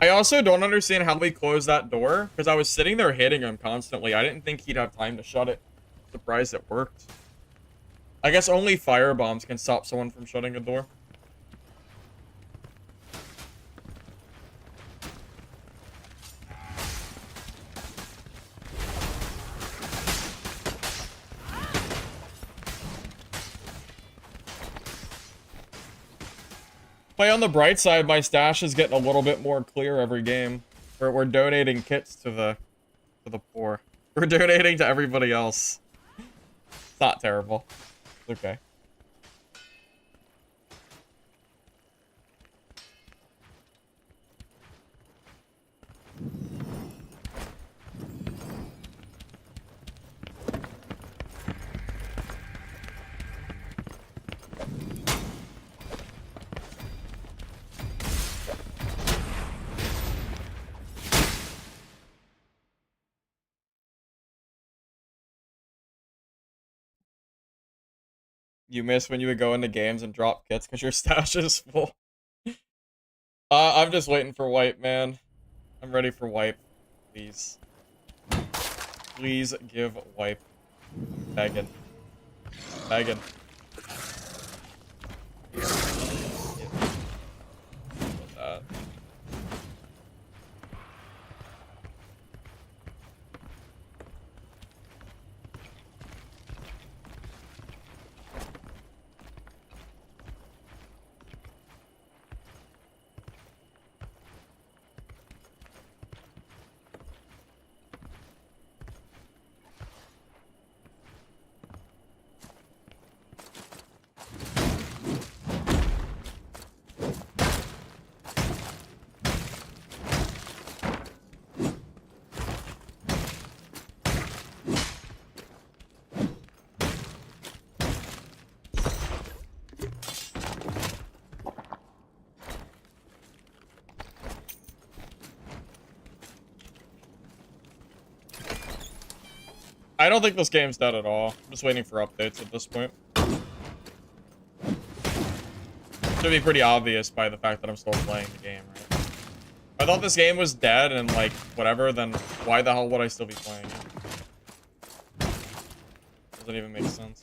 I also don't understand how we closed that door, because I was sitting there hitting him constantly. I didn't think he'd have time to shut it. Surprised it worked. I guess only fire bombs can stop someone from shutting a door. Play on the bright side, my stash is getting a little bit more clear every game. We're donating kits to the poor. We're donating to everybody else. It's not terrible. It's okay. You miss when you would go into games and drop kits because your stash is full. I'm just waiting for wipe, man. I'm ready for wipe. Please. Please give wipe. I'm begging. Begging. That. I don't think this game's dead at all. I'm just waiting for updates at this point. Should be pretty obvious by the fact that I'm still playing the game, right? If I thought this game was dead and, like, whatever, then why the hell would I still be playing it? Doesn't even make sense.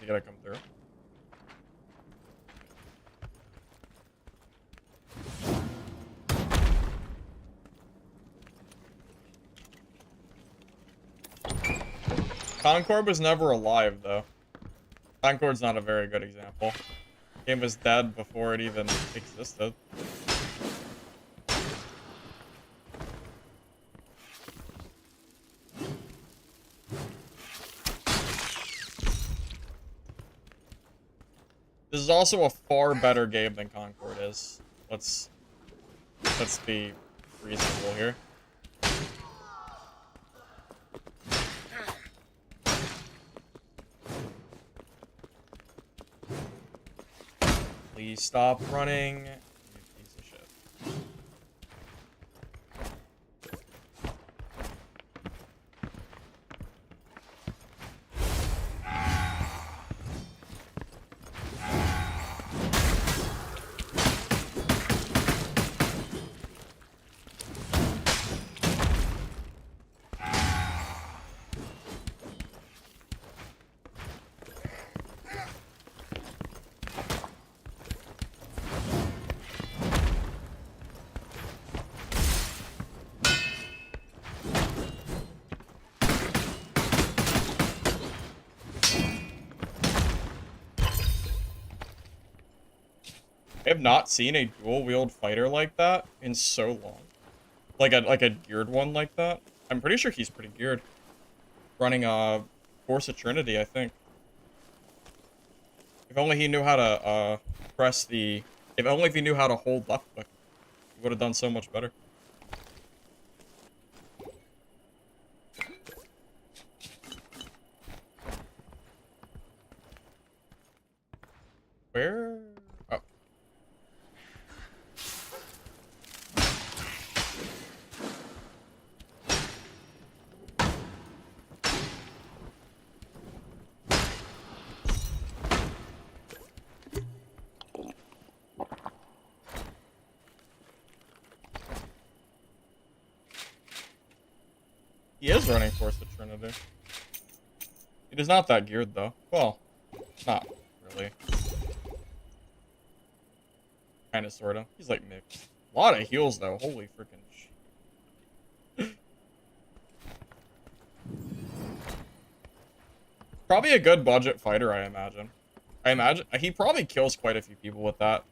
You gotta come through. Concord was never alive, though. Concord's not a very good example. The game was dead before it even existed. This is also a far better game than Concord is. Let's be reasonable here. Please stop running, you piece of shit. I have not seen a dual-wield fighter like that in so long. Like a geared one like that. I'm pretty sure he's pretty geared. Running Force of Trinity, I think. If only he knew how to press the... If only if he knew how to hold left click, he would have done so much better. Where? Oh. He is running Force of Trinity. It is not that geared, though. Well, not really. Kind of, sort of. He's like mixed. A lot of heals, though. Holy freaking shit. Probably a good budget fighter, I imagine. He probably kills quite a few people with that.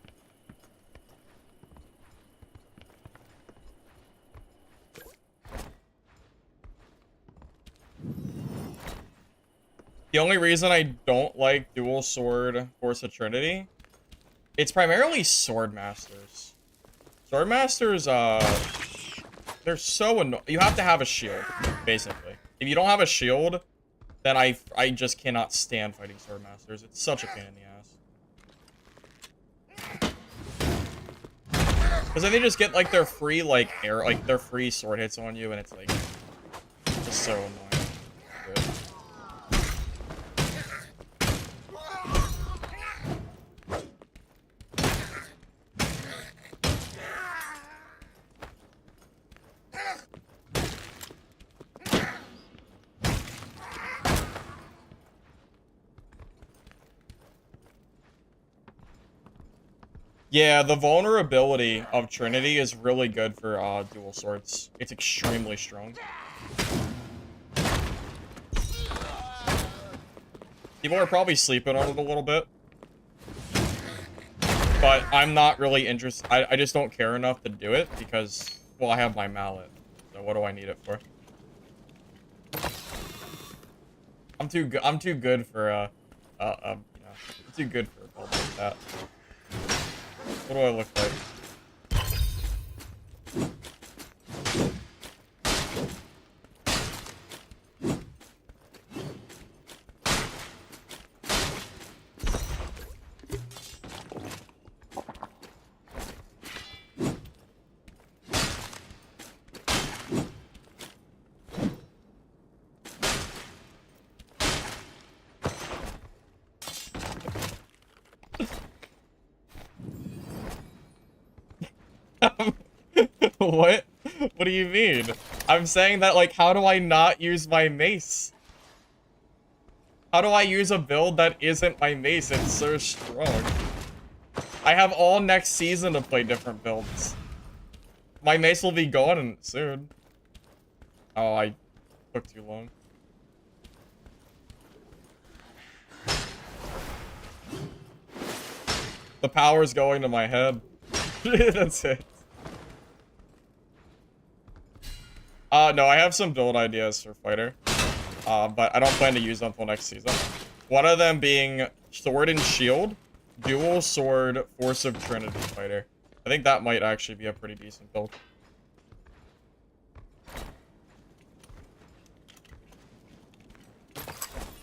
The only reason I don't like dual sword Force of Trinity, it's primarily sword masters. Sword masters, they're so annoying. You have to have a shield, basically. If you don't have a shield, then I just cannot stand fighting sword masters. It's such a pain in the ass. Because then they just get like their free their free sword hits on you, and it's like just so annoying. Good. Yeah, the vulnerability of Trinity is really good for dual swords. It's extremely strong. People are probably sleeping on it a little bit. But I'm not really interested. I just don't care enough to do it because, well, I have my mallet. So what do I need it for? I'm too good for you know, I'm too good for a build like that. What do I look like? What? What do you mean? I'm saying that, like, how do I not use my mace? How do I use a build that isn't my mace? It's so strong. I have all next season to play different builds. My mace will be gone soon. Oh, I took too long. The power's going to my head. That's it. No, I have some build ideas for fighter. But I don't plan to use them until next season. One of them being sword and shield, dual sword, force of Trinity fighter. I think that might actually be a pretty decent build.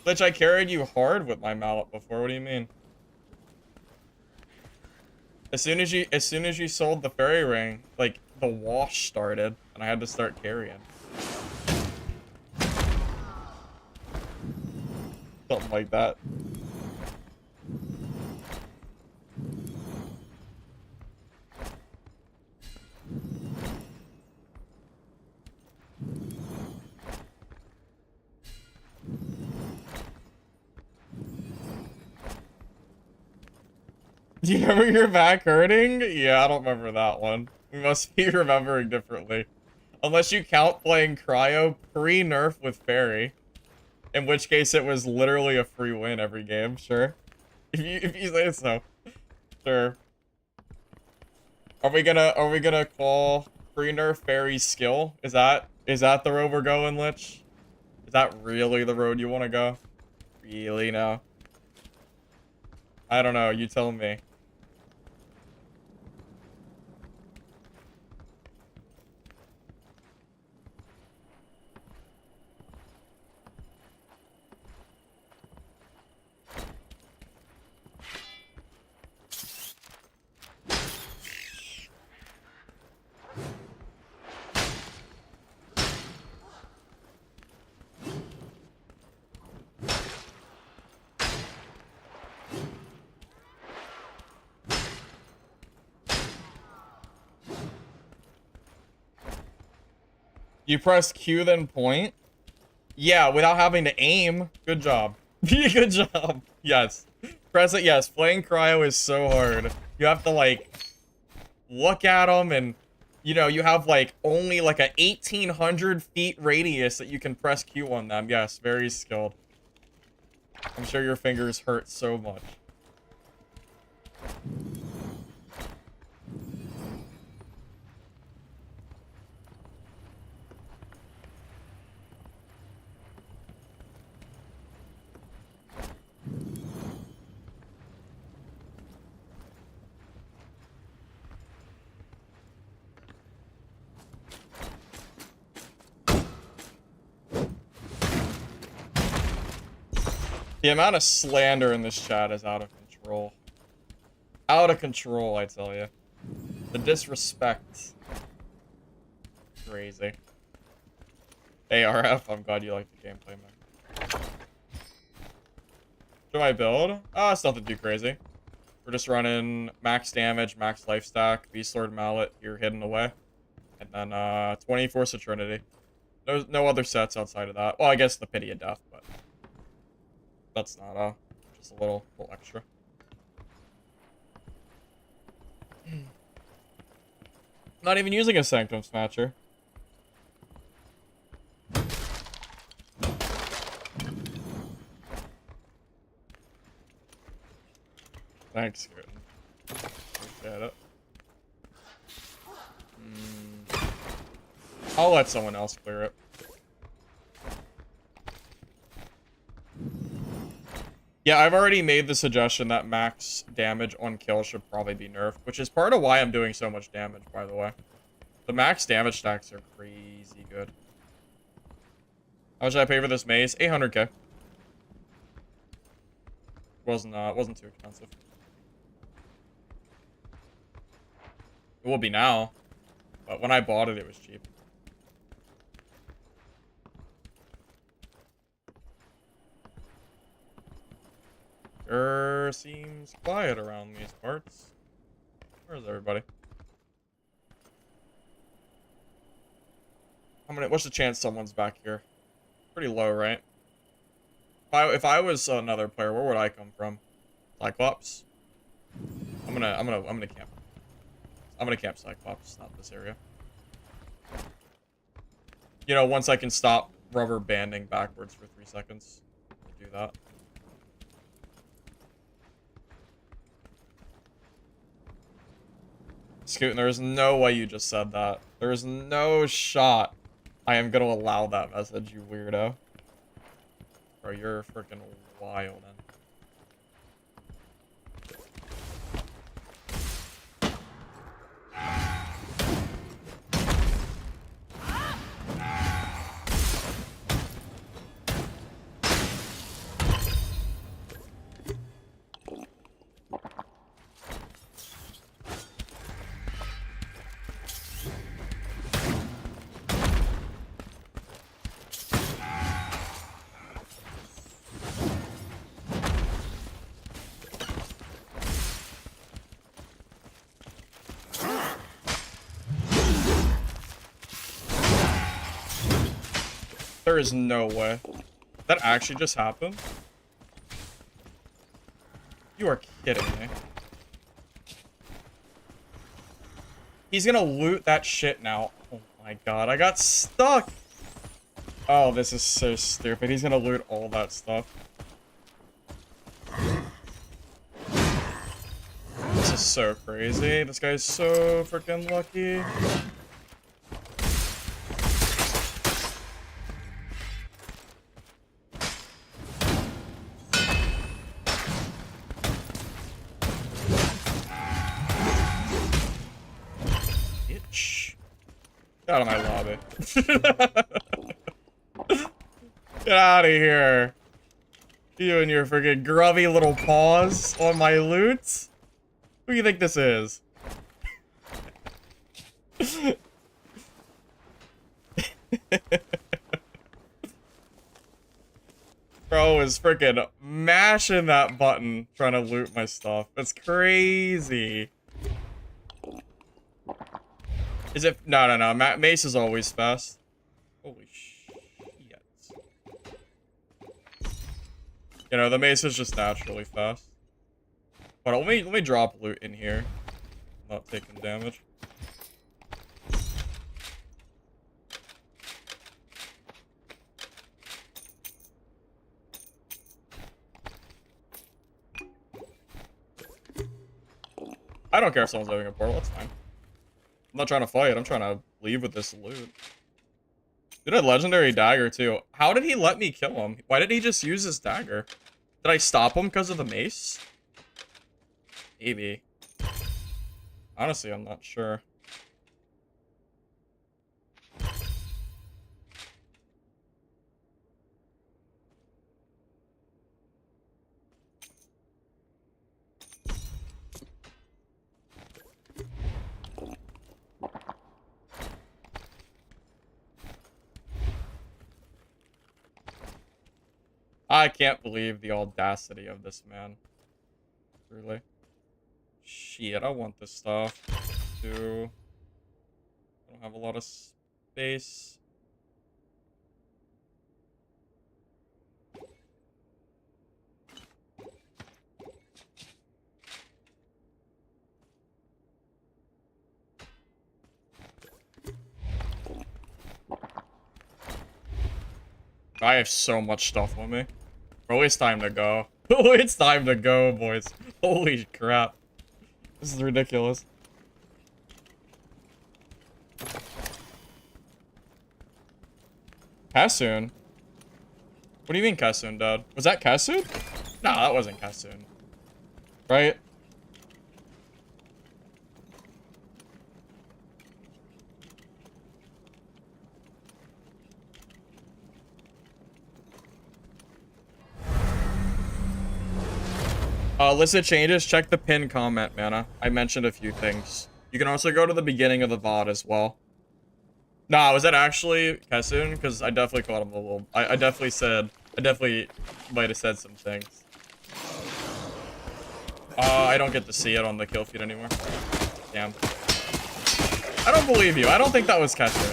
Which I carried you hard with my mallet before. What do you mean? As soon as you sold the fairy ring, like the wash started, and I had to start carrying. Something like that. Do you remember your back hurting? Yeah, I don't remember that one. We must be remembering differently. Unless you count playing Cryo pre-nerf with Fairy. In which case it was literally a free win every game, sure. If you say so. Sure. Are we gonna call pre-nerf Fairy's skill? Is that the road we're going, Lich? Is that really the road you wanna go? Really now? I don't know, you tell me. You press Q then point? Yeah, without having to aim. Good job. Good job. Yes. Press it, yes. Playing Cryo is so hard. You have to, like, look at them and, you know, you have, like, only, like, a 1,800 feet radius that you can press Q on them. Yes, very skilled. I'm sure your fingers hurt so much. The amount of slander in this chat is out of control. Out of control, I tell you. The disrespect. Crazy. ARF, I'm glad you like the gameplay, man. Should I build? It's nothing too crazy. We're just running max damage, max life stack, V-Sword Mallet, you're hidden away. And then 20 Force of Trinity. No other sets outside of that. Well, I guess the Pity of Death, but that's not just a little extra. Not even using a Sanctum Smatcher. Thanks, good. Appreciate it. I'll let someone else clear it. Yeah, I've already made the suggestion that max damage on kill should probably be nerfed, which is part of why I'm doing so much damage, by the way. The max damage stacks are crazy good. How much did I pay for this maze? 800k. Wasn't too expensive. It will be now, but when I bought it, it was cheap. Sure seems quiet around these parts. Where's everybody? What's the chance someone's back here? Pretty low, right? If I was another player, where would I come from? Cyclops? I'm gonna camp. I'm gonna camp Cyclops, not this area. You know, once I can stop rubber banding backwards for 3 seconds, I'll do that. Scootin', there's no way you just said that. There's no shot I am gonna allow that message, you weirdo. Bro, you're freaking wild, man. There is no way. That actually just happened? You are kidding me. He's gonna loot that shit now. Oh my god, I got stuck! Oh, this is so stupid. He's gonna loot all that stuff. This is so crazy. This guy's so freaking lucky. Get out of my lobby. Get out of here. You and your freaking grubby little paws on my loot. Who do you think this is? Bro is freaking mashing that button trying to loot my stuff. That's crazy. Is it? No. Mace is always fast. Holy shit. You know, the mace is just naturally fast. But let me drop loot in here. Not taking damage. I don't care if someone's having a portal, that's fine. I'm not trying to fight, I'm trying to leave with this loot. Dude, a legendary dagger too. How did he let me kill him? Why didn't he just use his dagger? Did I stop him because of the mace? Maybe. Honestly, I'm not sure. I can't believe the audacity of this man. Really? Shit, I want this stuff too. I don't have a lot of space. I have so much stuff on me. Bro, it's time to go. It's time to go, boys. Holy crap. This is ridiculous. Kassoon? What do you mean Kassoon, Dad? Was that Kassoon? No, that wasn't Kassoon. Right? List of changes, check the pin comment, Mana. I mentioned a few things. You can also go to the beginning of the VOD as well. Nah, was that actually Kassoon? Because I definitely called him a little... I definitely might have said some things. I don't get to see it on the kill feed anymore. Damn. I don't believe you. I don't think that was Kassoon.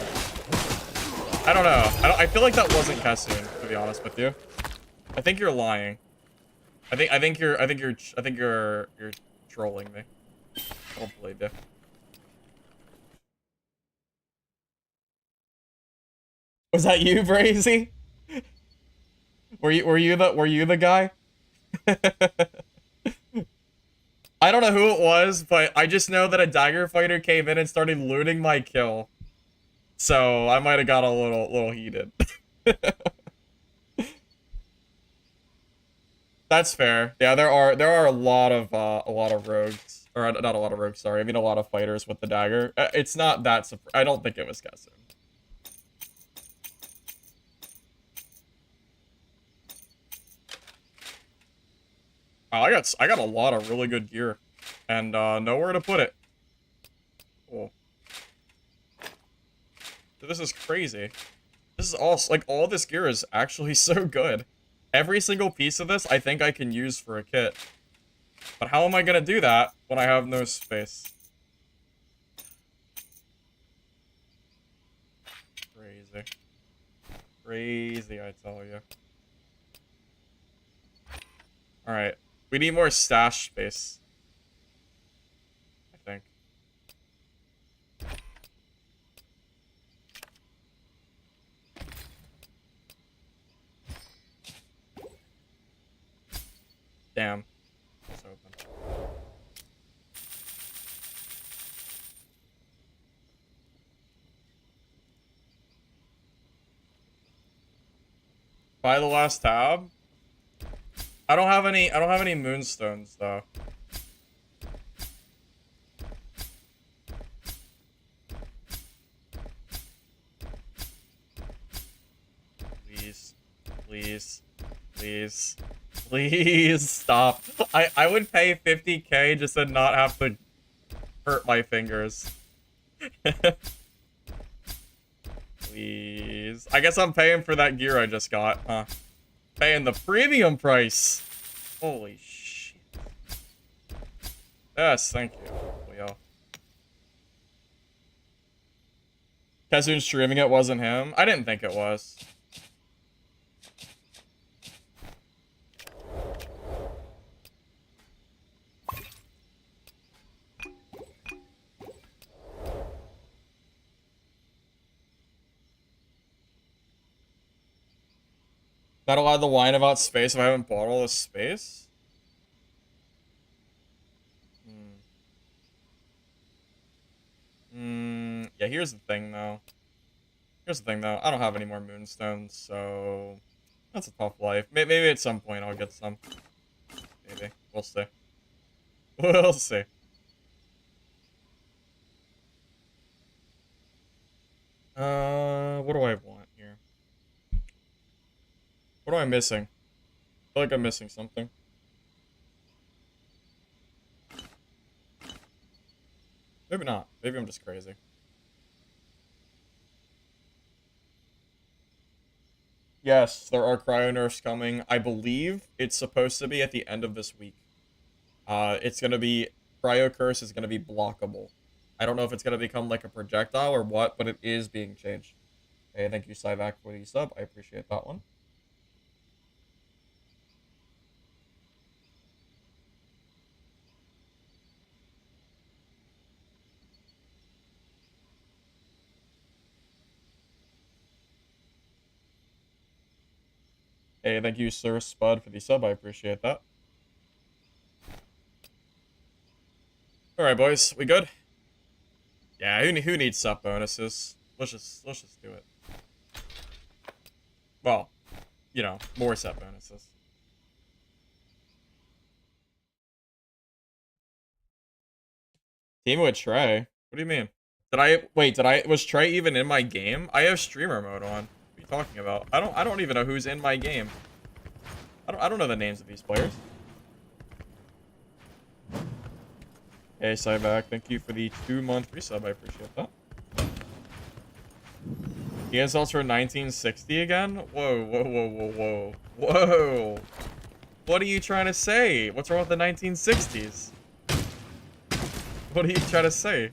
I don't know. I feel like that wasn't Kassoon, to be honest with you. I think you're lying. I think you're trolling me. I don't believe you. Was that you, Brazy? Were you the guy? I don't know who it was, but I just know that a dagger fighter came in and started looting my kill. So I might have got a little heated. That's fair. Yeah, there are a lot of rogues, or not a lot of rogues. Sorry, I mean a lot of fighters with the dagger. It's not that. I don't think it was Kassoon. I got a lot of really good gear, and nowhere to put it. Cool. This is crazy. This is all this gear is actually so good. Every single piece of this, I think I can use for a kit. But how am I gonna do that when I have no space? Crazy. Crazy, I tell you. Alright. We need more stash space. I think. Damn. It's open. Buy the last tab? I don't have any moonstones though. Please. Please. Please. Please stop. I would pay 50k just to not have to hurt my fingers. Please. I guess I'm paying for that gear I just got, huh? Paying the premium price. Holy shit. Yes, thank you, Leo. Kassoon streaming it wasn't him? I didn't think it was. Not allowed to whine about space if I haven't bought all this space? Yeah, here's the thing, though. I don't have any more moonstones, so... That's a tough life. Maybe at some point I'll get some. Maybe. We'll see. We'll see. What do I want here? What am I missing? I feel like I'm missing something. Maybe not. Maybe I'm just crazy. Yes, there are cryo nerfs coming. I believe it's supposed to be at the end of this week. It's gonna be... Cryo curse is gonna be blockable. I don't know if it's gonna become like a projectile or what, but it is being changed. Hey, thank you, Cyvac, for the sub. I appreciate that one. Hey, thank you, Sir Spud, for the sub. I appreciate that. All right, boys, we good? Yeah, who needs sub bonuses? Let's just do it. Well, you know, more sub bonuses. Team with Trey. What do you mean? Was Trey even in my game? I have streamer mode on. What are you talking about? I don't even know who's in my game. I don't know the names of these players. Hey, Cyback, thank you for the 2-month resub. I appreciate that. He installs for 1960 again? Whoa, whoa, whoa, whoa, whoa. Whoa! What are you trying to say? What's wrong with the 1960s? What are you trying to say?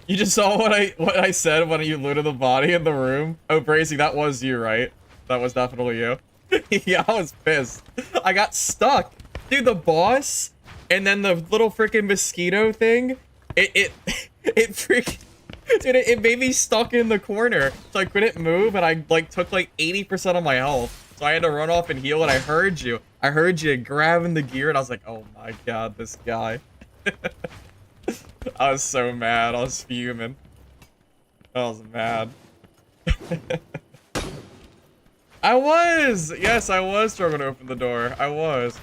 You just saw what I said when you looted the body in the room? Oh, Brazy, that was you, right? That was definitely you. Yeah, I was pissed. I got stuck. Dude, the boss and then the little freaking mosquito thing, it freaking... Dude, it made me stuck in the corner, so I couldn't move, and I, like, took, like, 80% of my health. So I had to run off and heal, and I heard you. I heard you grabbing the gear, and I was like, oh my god, this guy. I was so mad. I was fuming. I was mad. I was! Yes, I was struggling to open the door. I was.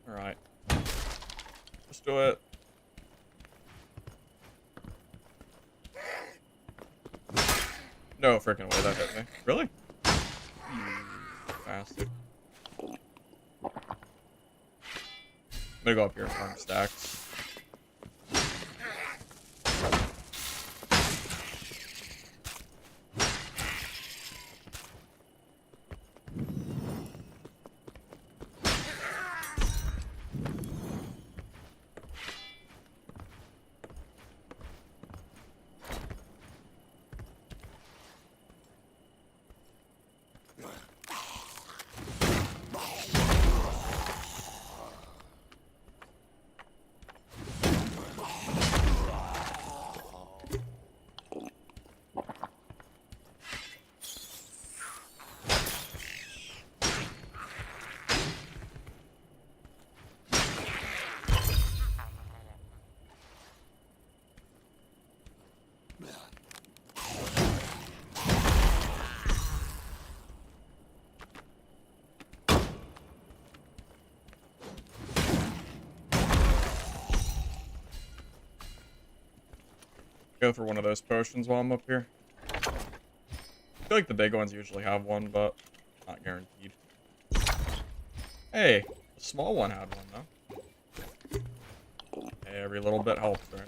Alright. Let's do it. No freaking way that hit me. Really? You bastard. I'm gonna go up here and farm stacks. Go for one of those potions while I'm up here. I feel like the big ones usually have one, but not guaranteed. Hey, the small one had one, though. Hey, every little bit helps, right?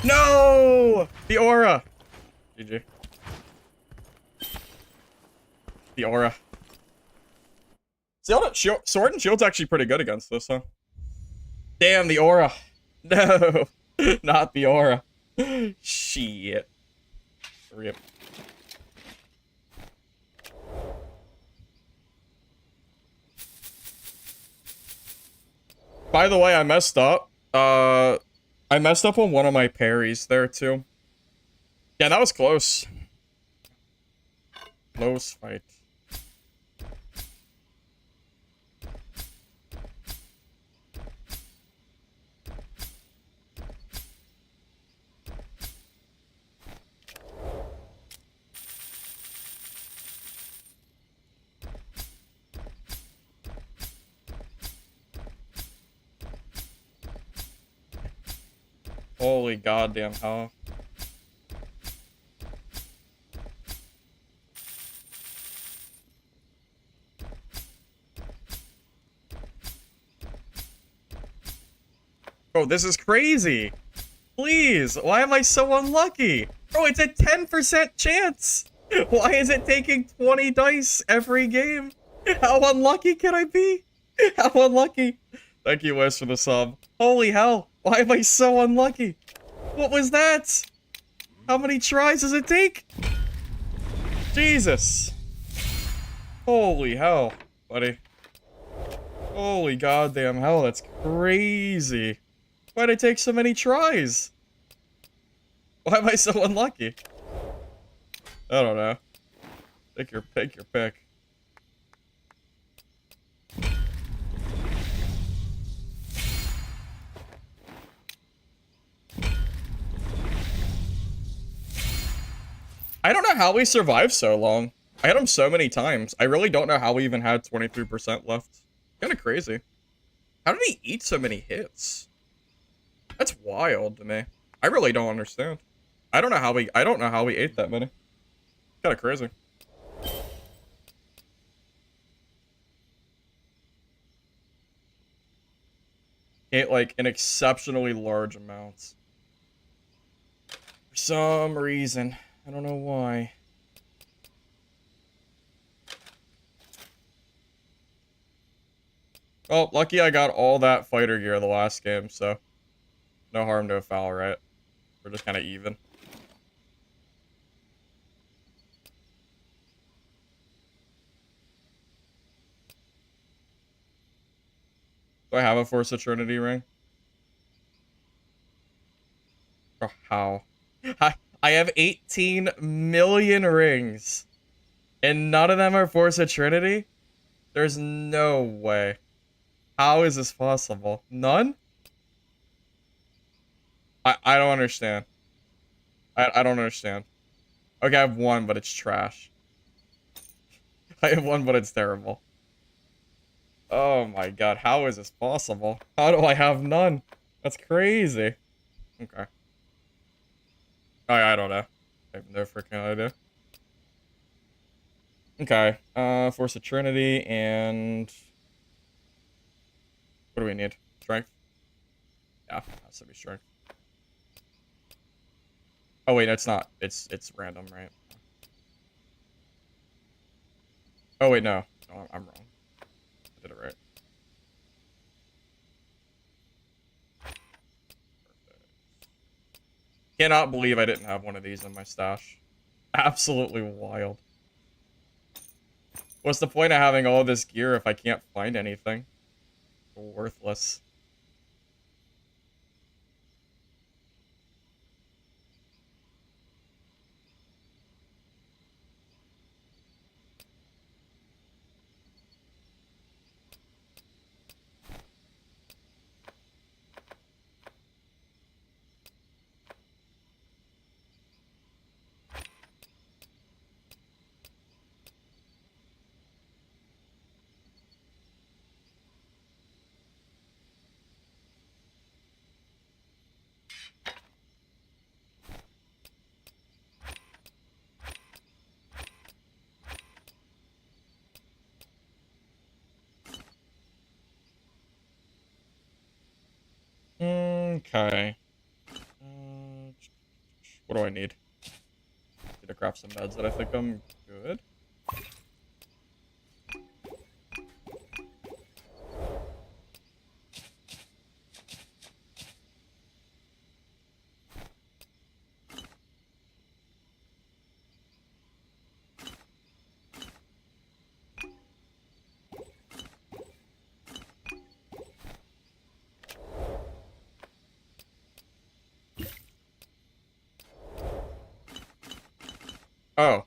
No! The aura! GG. The aura. Sword and Shield's actually pretty good against this, huh? Damn, the aura. No! Not the aura. Shit. Rip. By the way, I messed up. I messed up on one of my parries there, too. Yeah, that was close. Close fight. Holy goddamn hell. Bro, this is crazy. Please, why am I so unlucky? Bro, it's a 10% chance. Why is it taking 20 dice every game? How unlucky can I be? How unlucky? Thank you, Wes, for the sub. Holy hell, why am I so unlucky? What was that? How many tries does it take? Jesus. Holy hell, buddy. Holy goddamn hell, that's crazy. Why'd it take so many tries? Why am I so unlucky? I don't know. Take your pick. I don't know how we survived so long. I hit him so many times. I really don't know how we even had 23% left. Kind of crazy. How did he eat so many hits? That's wild to me. I really don't understand. I don't know how we ate that many. Kind of crazy. Ate like an exceptionally large amount. For some reason. I don't know why. Well, lucky I got all that fighter gear the last game, so no harm, no foul, right? We're just kind of even. Do I have a Force of Trinity ring? Oh, how? I have 18 million rings, and none of them are Force of Trinity? There's no way. How is this possible? None? I don't understand. I don't understand. Okay, I have one, but it's trash. I have one, but it's terrible. Oh my god, how is this possible? How do I have none? That's crazy. Okay. I don't know. I have no freaking idea. Okay. Force of Trinity and what do we need? Strength? Yeah, has to be strength. Oh wait, no, it's not. It's random, right? Oh wait, no. No, I'm wrong. I did it right. Perfect. Cannot believe I didn't have one of these in my stash. Absolutely wild. What's the point of having all this gear if I can't find anything? Worthless. Okay. What do I need? Need to craft some meds that I think I'm good. Oh,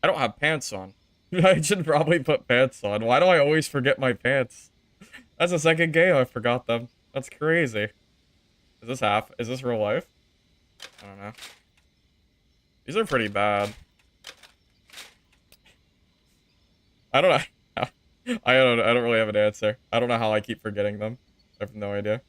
I don't have pants on. I should probably put pants on. Why do I always forget my pants? That's the second game I forgot them. That's crazy. Is this real life? I don't know. These are pretty bad. I don't know. I don't really have an answer. I don't know how I keep forgetting them. I have no idea.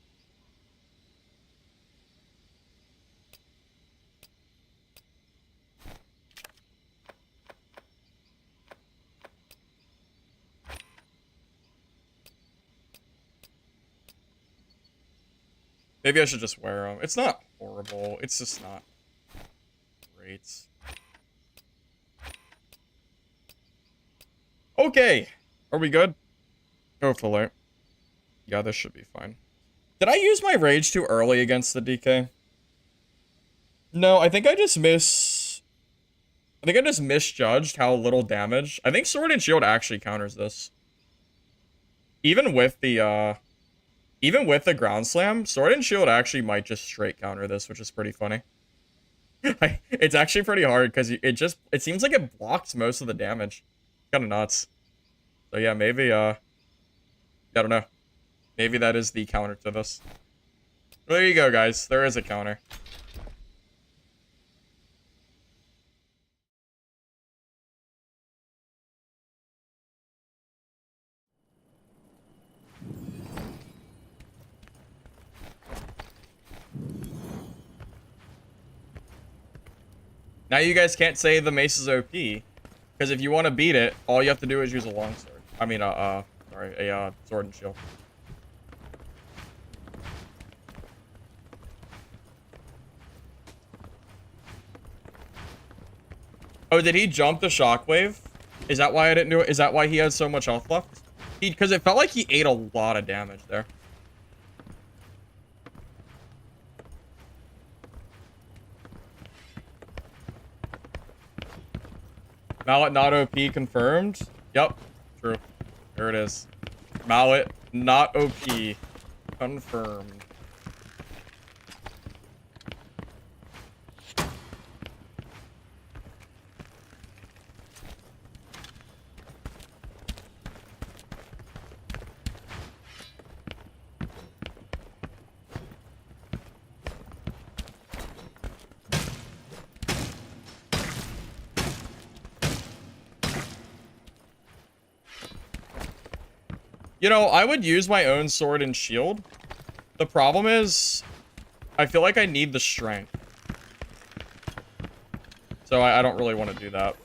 Maybe I should just wear them. It's not horrible. It's just not great. Okay. Are we good? Hopefully. Yeah, this should be fine. Did I use my rage too early against the DK? No, I think I just misjudged how little damage. I think Sword and Shield actually counters this. Even with the ground slam, Sword and Shield actually might just straight counter this, which is pretty funny. It's actually pretty hard because it seems like it blocks most of the damage. Kind of nuts. So yeah, maybe I don't know. Maybe that is the counter to this. Well, there you go, guys. There is a counter. Now you guys can't say the mace is OP, because if you want to beat it, all you have to do is use a longsword. I mean, sorry, a sword and shield. Oh, did he jump the shockwave? Is that why I didn't do it? Is that why he has so much health left? Because it felt like he ate a lot of damage there. Mallet not OP confirmed. Yep, true. There it is. Mallet not OP confirmed. You know, I would use my own sword and shield. The problem is, I feel like I need the strength. So I don't really want to do that.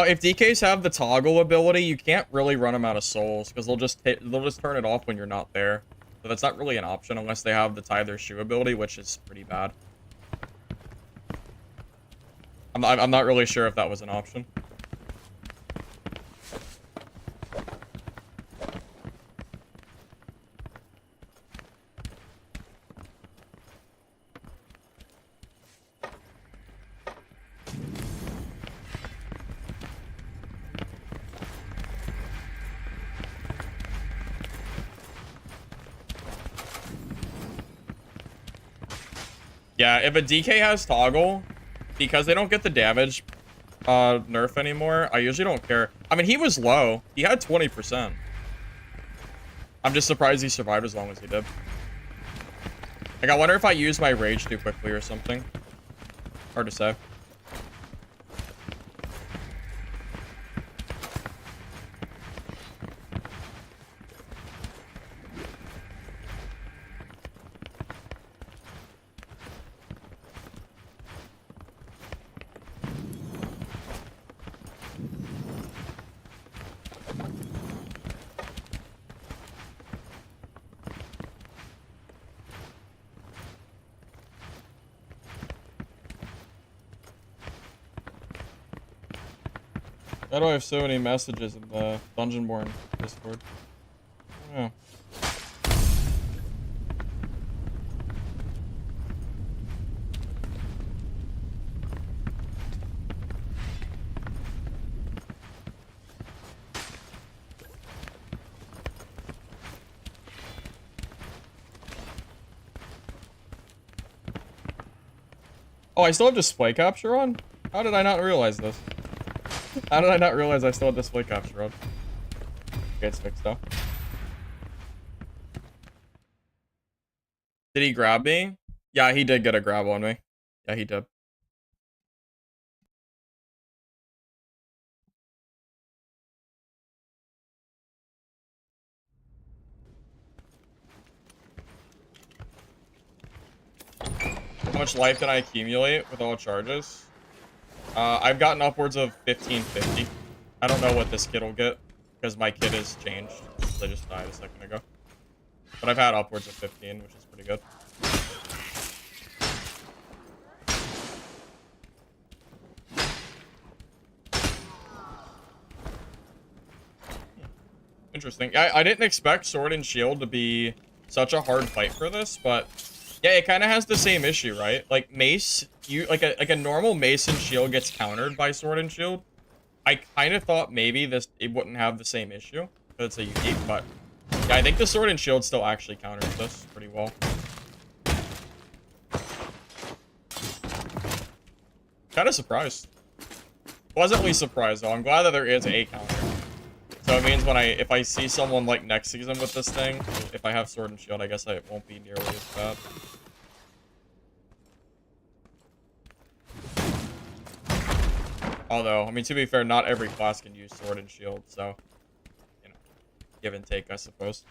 If DKs have the toggle ability, you can't really run them out of souls because they'll just turn it off when you're not there. So that's not really an option unless they have the tie their shoe ability, which is pretty bad. I'm not really sure if that was an option. Yeah, if a DK has toggle, because they don't get the damage nerf anymore, I usually don't care. I mean, he was low. He had 20%. I'm just surprised he survived as long as he did. Like, I wonder if I use my rage too quickly or something. Hard to say. Why do I have so many messages in the Dungeonborne Discord? I don't know. Oh, I still have display capture on? How did I not realize this? How did I not realize I still have display capture on? Okay, it's fixed now. Did he grab me? Yeah, he did get a grab on me. Yeah, he did. How much life did I accumulate with all charges? I've gotten upwards of 1550. I don't know what this kid will get because my kid has changed. I just died a second ago. But I've had upwards of 15, which is pretty good. Interesting. I didn't expect Sword and Shield to be such a hard fight for this, but yeah, it kind of has the same issue, right? Like Mace, like a normal Mace and Shield gets countered by Sword and Shield. I kind of thought maybe it wouldn't have the same issue because it's a unique, but yeah, I think the Sword and Shield still actually counters this pretty well. Kind of surprised. Pleasantly surprised though. I'm glad that there is a counter. So it means if I see someone like next season with this thing, if I have Sword and Shield, I guess it won't be nearly as bad. Although, I mean, to be fair, not every class can use Sword and Shield, so, you know, give and take, I suppose.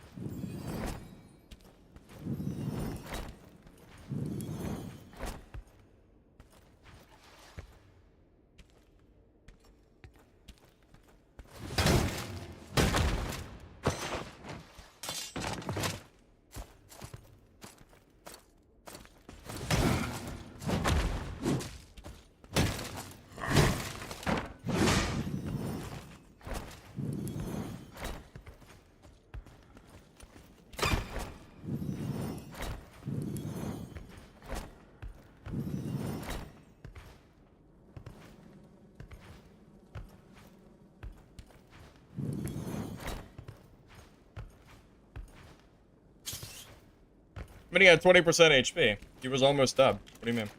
I mean, he had 20% HP. He was almost dead. What do you mean?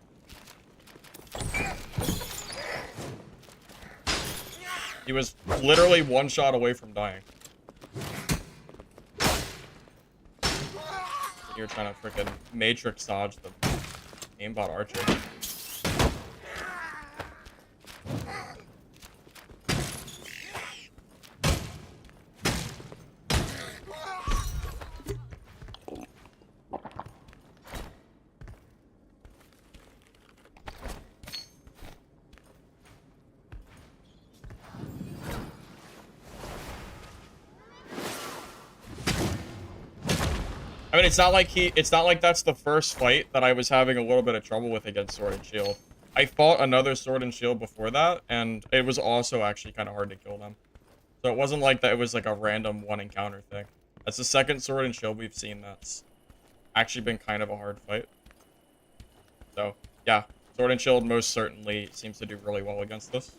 He was literally one shot away from dying. You're trying to freaking Matrix dodge the aimbot archer. I mean, it's not like that's the first fight that I was having a little bit of trouble with against Sword and Shield. I fought another Sword and Shield before that, and it was also actually kind of hard to kill them. So it wasn't like that it was like a random one encounter thing. That's the second Sword and Shield we've seen that's actually been kind of a hard fight. So, yeah, Sword and Shield most certainly seems to do really well against this.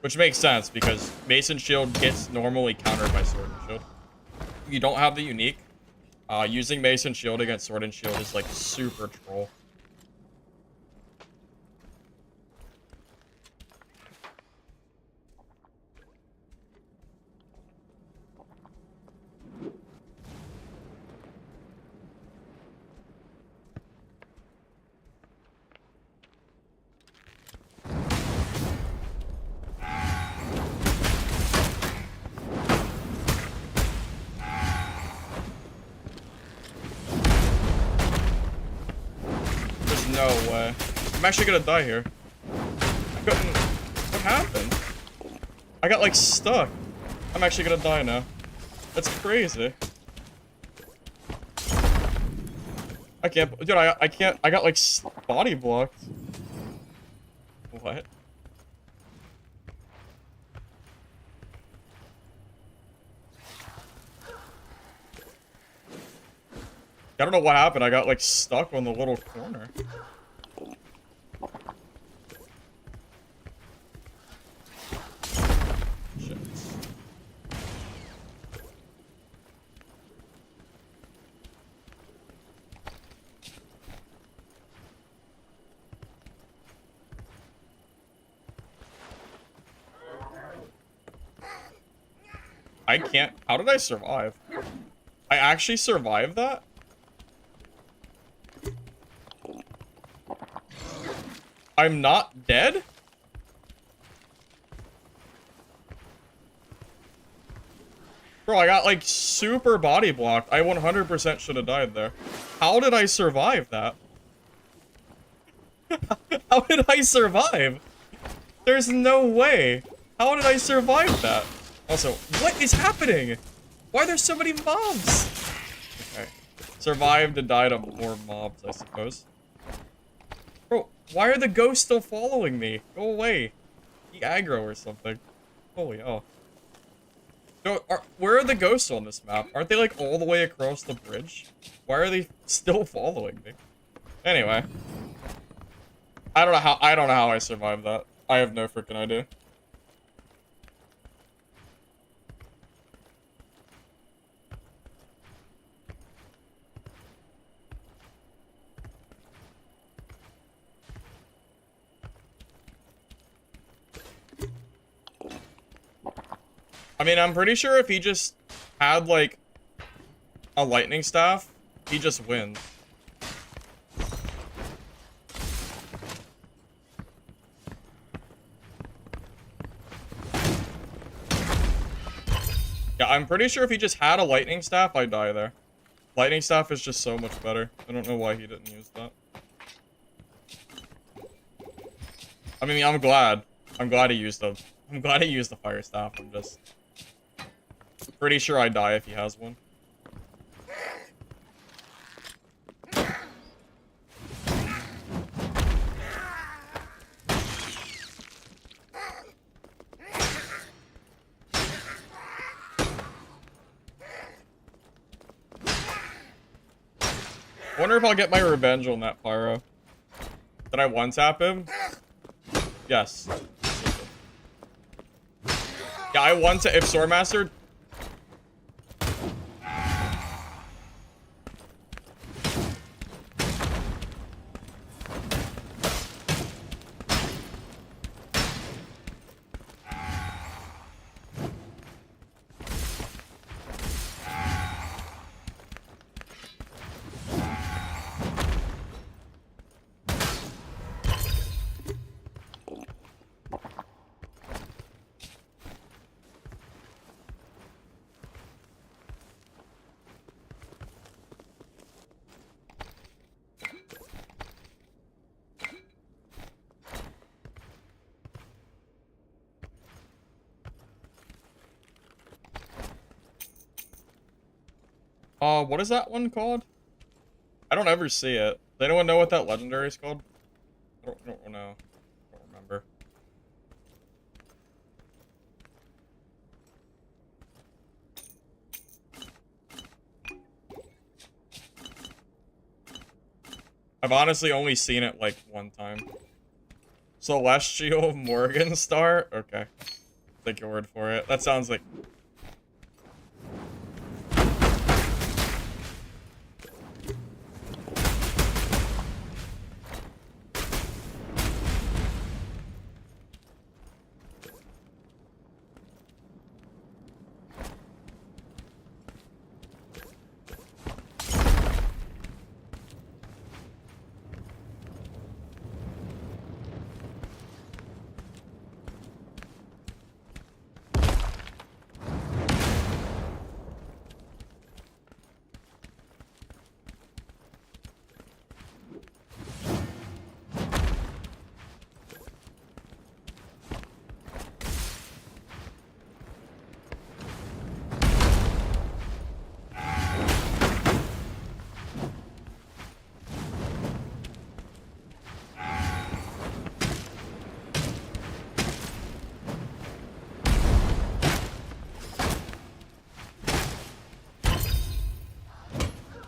Which makes sense, because Mace and Shield gets normally countered by Sword and Shield. If you don't have the unique, using Mace and Shield against Sword and Shield is like super troll. No way. I'm actually gonna die here. I couldn't... What happened? I got, like, stuck. I'm actually gonna die now. That's crazy. I can't... Dude, I can't... I got, like, body blocked. What? I don't know what happened. I got, like, stuck on the little corner. Shit. I can't... How did I survive? I actually survived that? I'm not dead? Bro, I got, like, super body blocked. I 100% should have died there. How did I survive that? How did I survive? There's no way. How did I survive that? Also, what is happening? Why are there so many mobs? Okay. Survived and died of more mobs, I suppose. Bro, why are the ghosts still following me? Go away. Be aggro or something. Holy hell. So, where are the ghosts on this map? Aren't they, like, all the way across the bridge? Why are they still following me? Anyway. I don't know how I survived that. I have no freaking idea. I mean, I'm pretty sure if he just had, like, a lightning staff, he just wins. Yeah, I'm pretty sure if he just had a lightning staff, I'd die there. Lightning staff is just so much better. I don't know why he didn't use that. I mean, I'm glad. I'm glad he used the fire staff. I'm just pretty sure I'd die if he has one. I wonder if I'll get my revenge on that pyro. Did I one-tap him? Yes. Yeah, I one-tap... If Swordmaster... what is that one called? I don't ever see it. Does anyone know what that legendary is called? I don't know. I don't remember. I've honestly only seen it like one time. Celestial Morgenstar? Okay. Take your word for it. That sounds like...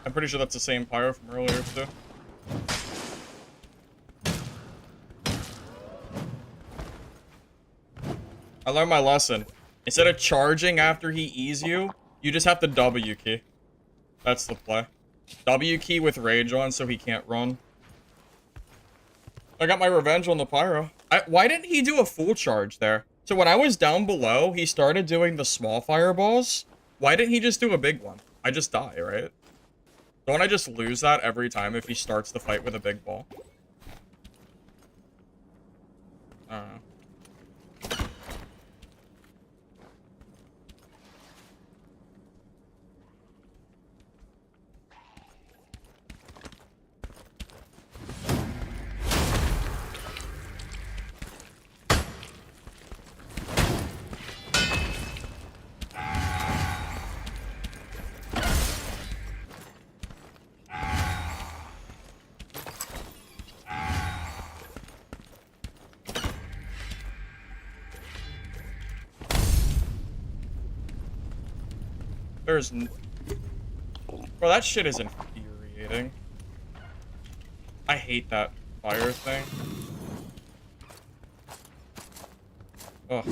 I'm pretty sure that's the same pyro from earlier, too. I learned my lesson. Instead of charging after he E's you, you just have to W key. That's the play. W key with rage on so he can't run. I got my revenge on the pyro. Why didn't he do a full charge there? So when I was down below, he started doing the small fireballs. Why didn't he just do a big one? I just die, right? Don't I just lose that every time if he starts the fight with a big ball? I don't know. There's Bro, that shit is infuriating. I hate that fire thing. Ugh.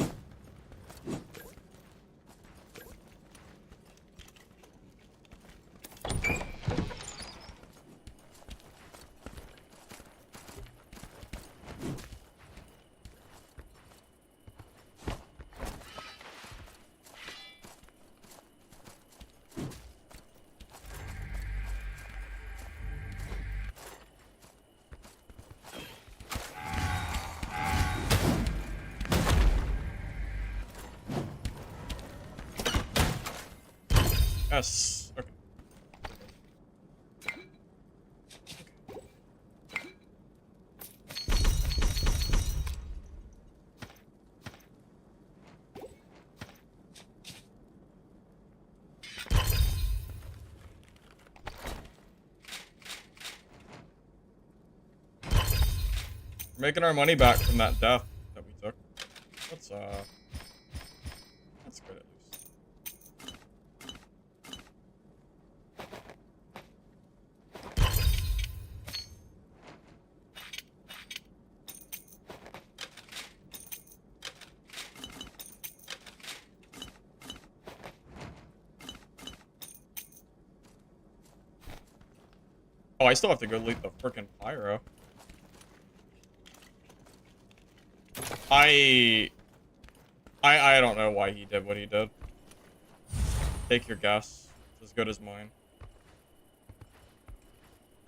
Yes. Okay. We're making our money back from that death that we took. That's good at least. Oh, I still have to go lead the frickin' pyro. I don't know why he did what he did. Take your guess. It's as good as mine.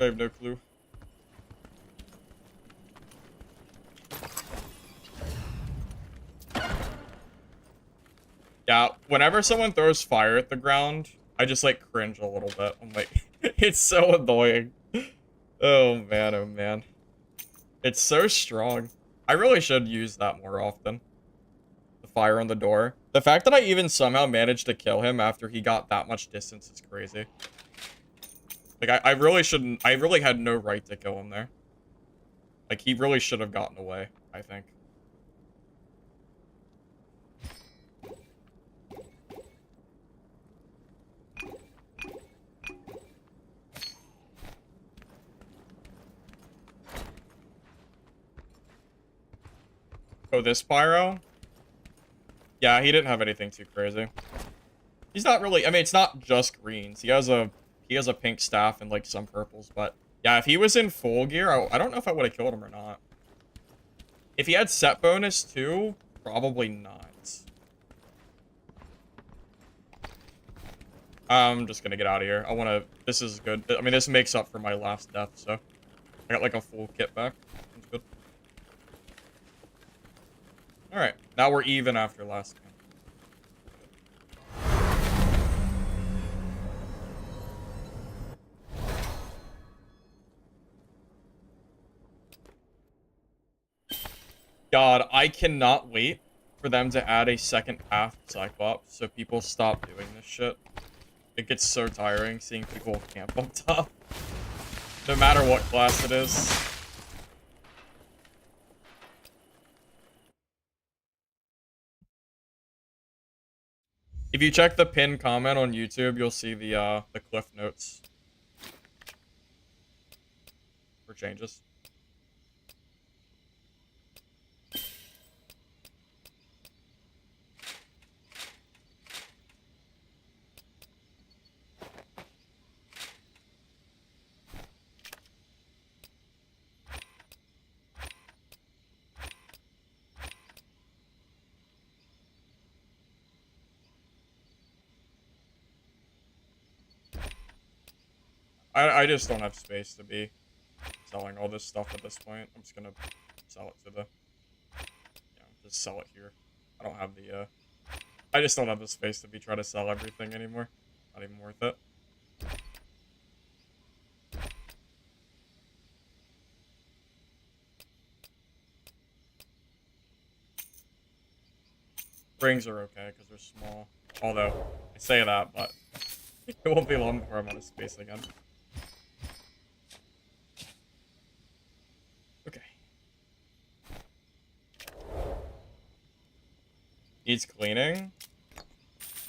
I have no clue. Yeah, whenever someone throws fire at the ground, I just like cringe a little bit. I'm like, it's so annoying. Oh man, oh man. It's so strong. I really should use that more often. The fire on the door. The fact that I even somehow managed to kill him after he got that much distance is crazy. Like, I really shouldn't... I really had no right to kill him there. Like, he really should have gotten away, I think. Oh, this Pyro? Yeah, he didn't have anything too crazy. He's not really... I mean, it's not just greens. He has a pink staff and, like, some purples, but... Yeah, if he was in full gear, I don't know if I would have killed him or not. If he had set bonus, too, probably not. I'm just gonna get out of here. I wanna... This is good. I mean, this makes up for my last death, so... I got, like, a full kit back. That's good. Alright, now we're even after last game. God, I cannot wait for them to add a second path Cyclops so people stop doing this shit. It gets so tiring seeing people camp up top. No matter what class it is. If you check the pinned comment on YouTube, you'll see the cliff notes for changes. I just don't have space to be selling all this stuff at this point. I'm just gonna sell it to the, just sell it here. I don't have the, I just don't have the space to be trying to sell everything anymore. Not even worth it. Rings are okay because they're small. Although, I say that, but it won't be long before I'm out of space again. Okay. Needs cleaning?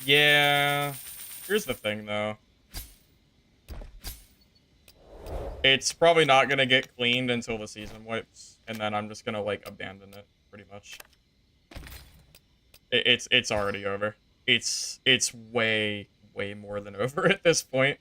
Yeah. Here's the thing, though. It's probably not gonna get cleaned until the season wipes, and then I'm just gonna, like, abandon it, pretty much. It's already over. It's way more than over at this point.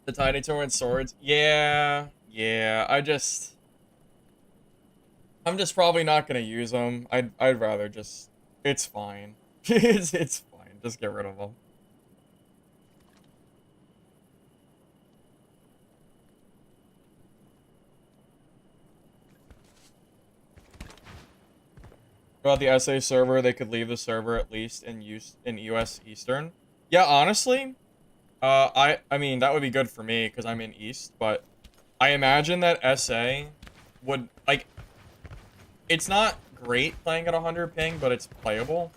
The Tiny Torrent swords? Yeah. I'm just probably not gonna use them. I'd rather just... It's fine. it's fine. Just get rid of them. About the SA server, they could leave the server at least in US Eastern. Yeah, honestly, I mean that would be good for me because I'm in East, but I imagine that SA would like. It's not great playing at 100 ping, but it's playable.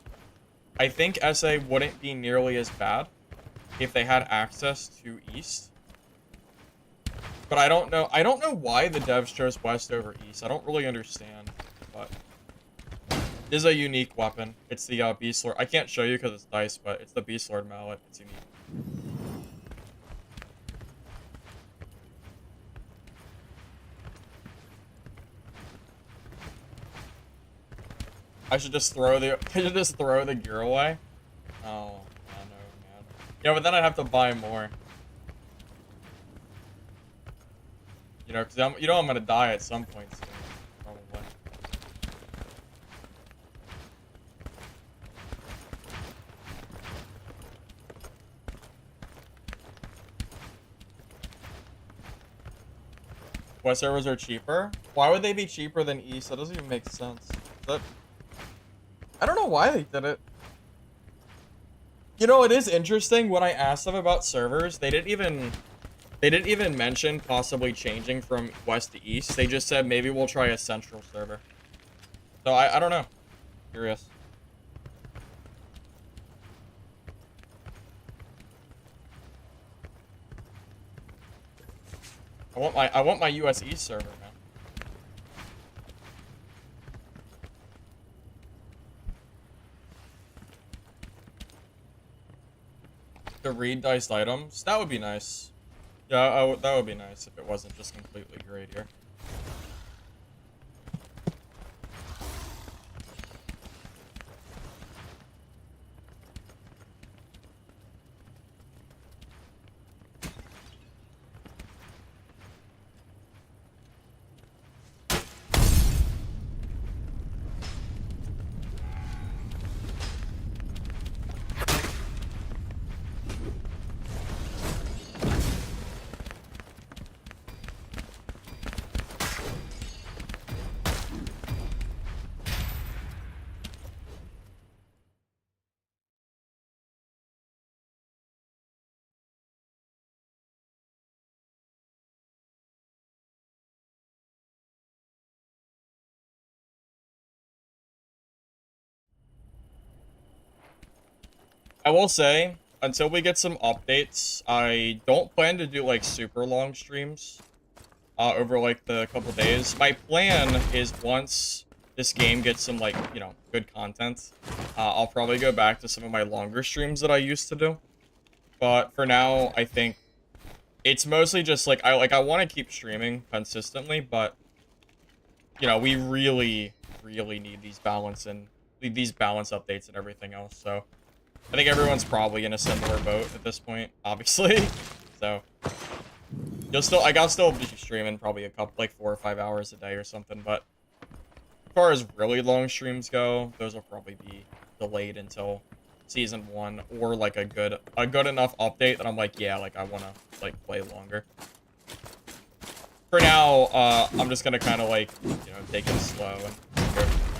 I think SA wouldn't be nearly as bad if they had access to East. But I don't know why the devs chose West over East. I don't really understand, but. It is a unique weapon. It's the Beast Lord. I can't show you because it's dice, but it's the Beast Lord mallet. It's unique. I should just throw the gear away. Oh, no, man. Yeah, but then I'd have to buy more. You know, because I'm gonna die at some point soon, probably. West servers are cheaper? Why would they be cheaper than East? That doesn't even make sense. I don't know why they did it. You know, it is interesting when I asked them about servers, they didn't even mention possibly changing from West to East. They just said maybe we'll try a central server. So I don't know. Curious. I want my US East server, man. To read diced items? That would be nice. Yeah, that would be nice if it wasn't just completely great here. I will say, until we get some updates, I don't plan to do like super long streams over like the couple days. My plan is once this game gets some like, you know, good content, I'll probably go back to some of my longer streams that I used to do. But for now, I think it's mostly just like I want to keep streaming consistently, but you know, we really need these balance updates and everything else. So I think everyone's probably in a similar boat at this point, obviously. So I'll still be streaming probably a couple, like 4 or 5 hours a day or something. But as far as really long streams go, those will probably be delayed until season 1 or like a good enough update that I'm like, yeah, like I want to like play longer. For now, I'm just gonna kind of like, you know, take it slow and go from there.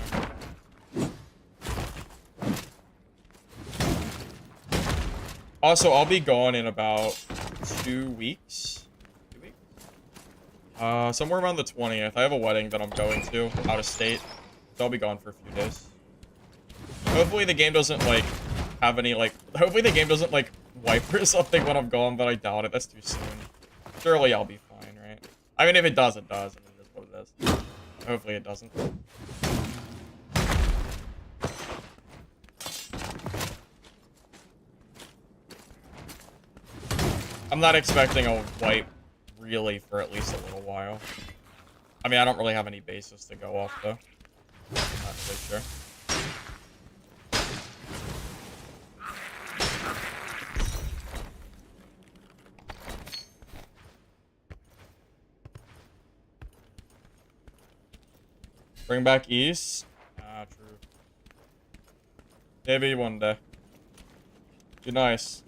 Also, I'll be gone in about 2 weeks. 2 weeks? Somewhere around the 20th. I have a wedding that I'm going to out of state, so I'll be gone for a few days. Hopefully the game doesn't like have any like. Hopefully the game doesn't like wipe or something when I'm gone, but I doubt it. That's too soon. Surely I'll be fine, right? I mean, if it does, it does. I mean, that's what it is. Hopefully it doesn't. I'm not expecting a wipe, really, for at least a little while. I mean, I don't really have any bases to go off, though. I'm not really sure. Bring back East? Ah, true. Maybe one day. Be nice.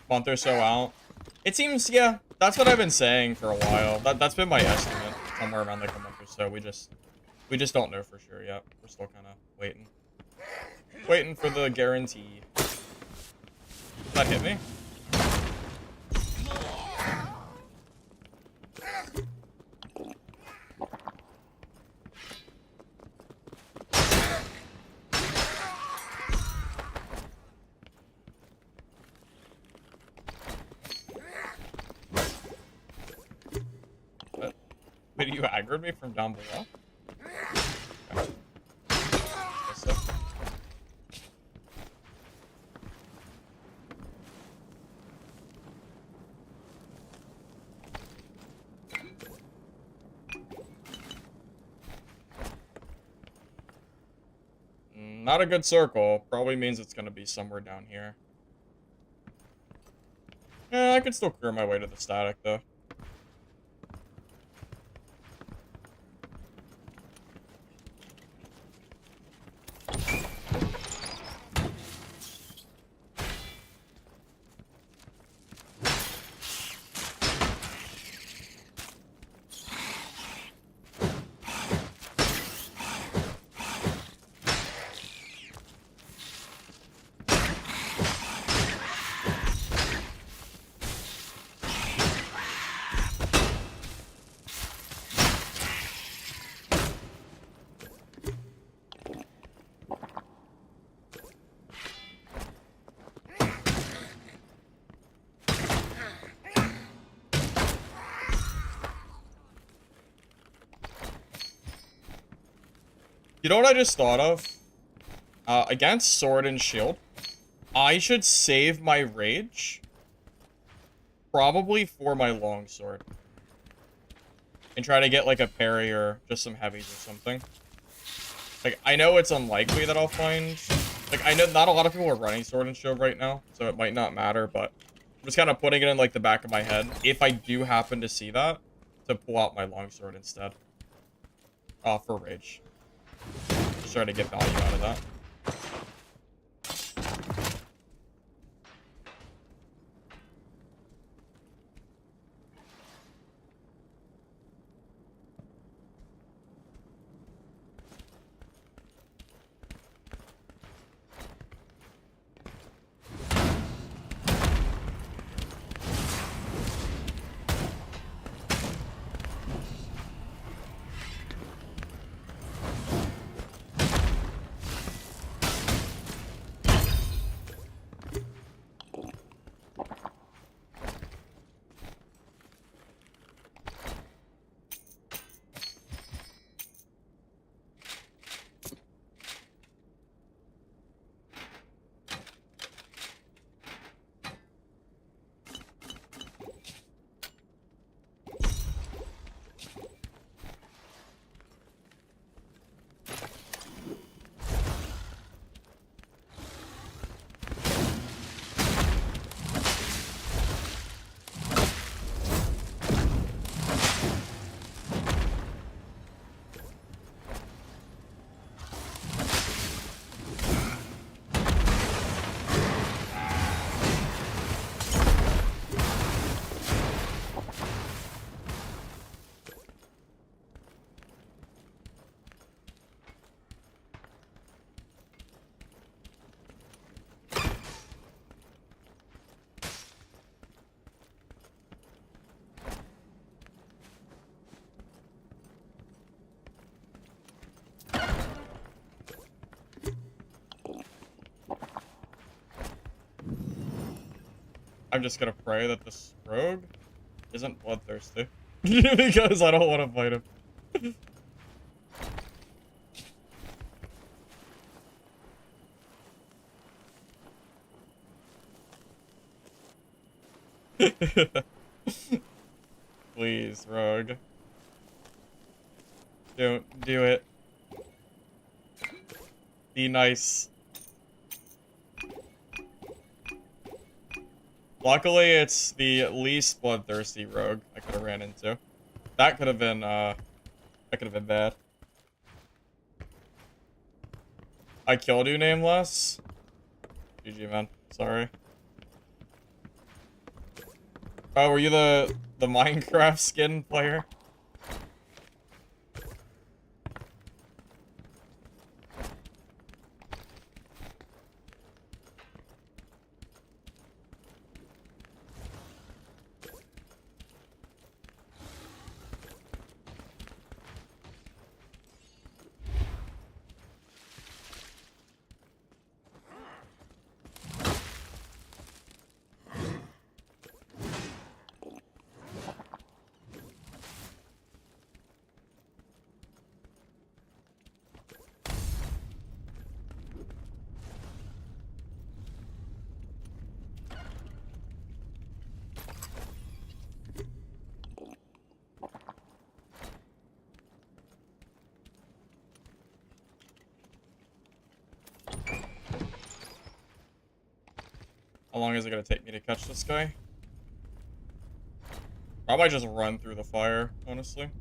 Month or so out. It seems, yeah, that's what I've been saying for a while. That's been my estimate, somewhere around like a month or so. We just don't know for sure yet. We're still kind of waiting for the guarantee. Did that hit me? Wait, you aggroed me from down below? Okay. Guess so. Not a good circle. Probably means it's gonna be somewhere down here. Yeah, I could still clear my way to the static though. know what I just thought of? Against sword and shield, I should save my rage probably for my longsword and try to get like a parry or just some heavies or something. Like, I know it's unlikely that I'll find... Like, I know not a lot of people are running sword and shield right now, so it might not matter, but I'm just kind of putting it in, like, the back of my head. If I do happen to see that, to pull out my longsword instead. For rage. Just try to get value out of that. I'm just gonna pray that this rogue isn't bloodthirsty. Because I don't want to fight him. Please, rogue. Don't do it. Be nice. Luckily, it's the least bloodthirsty rogue I could have ran into. That could have been bad. I killed you, Nameless. GG, man. Sorry. Oh, were you the Minecraft skin player? How long is it gonna take me to catch this guy? Probably just run through the fire, honestly.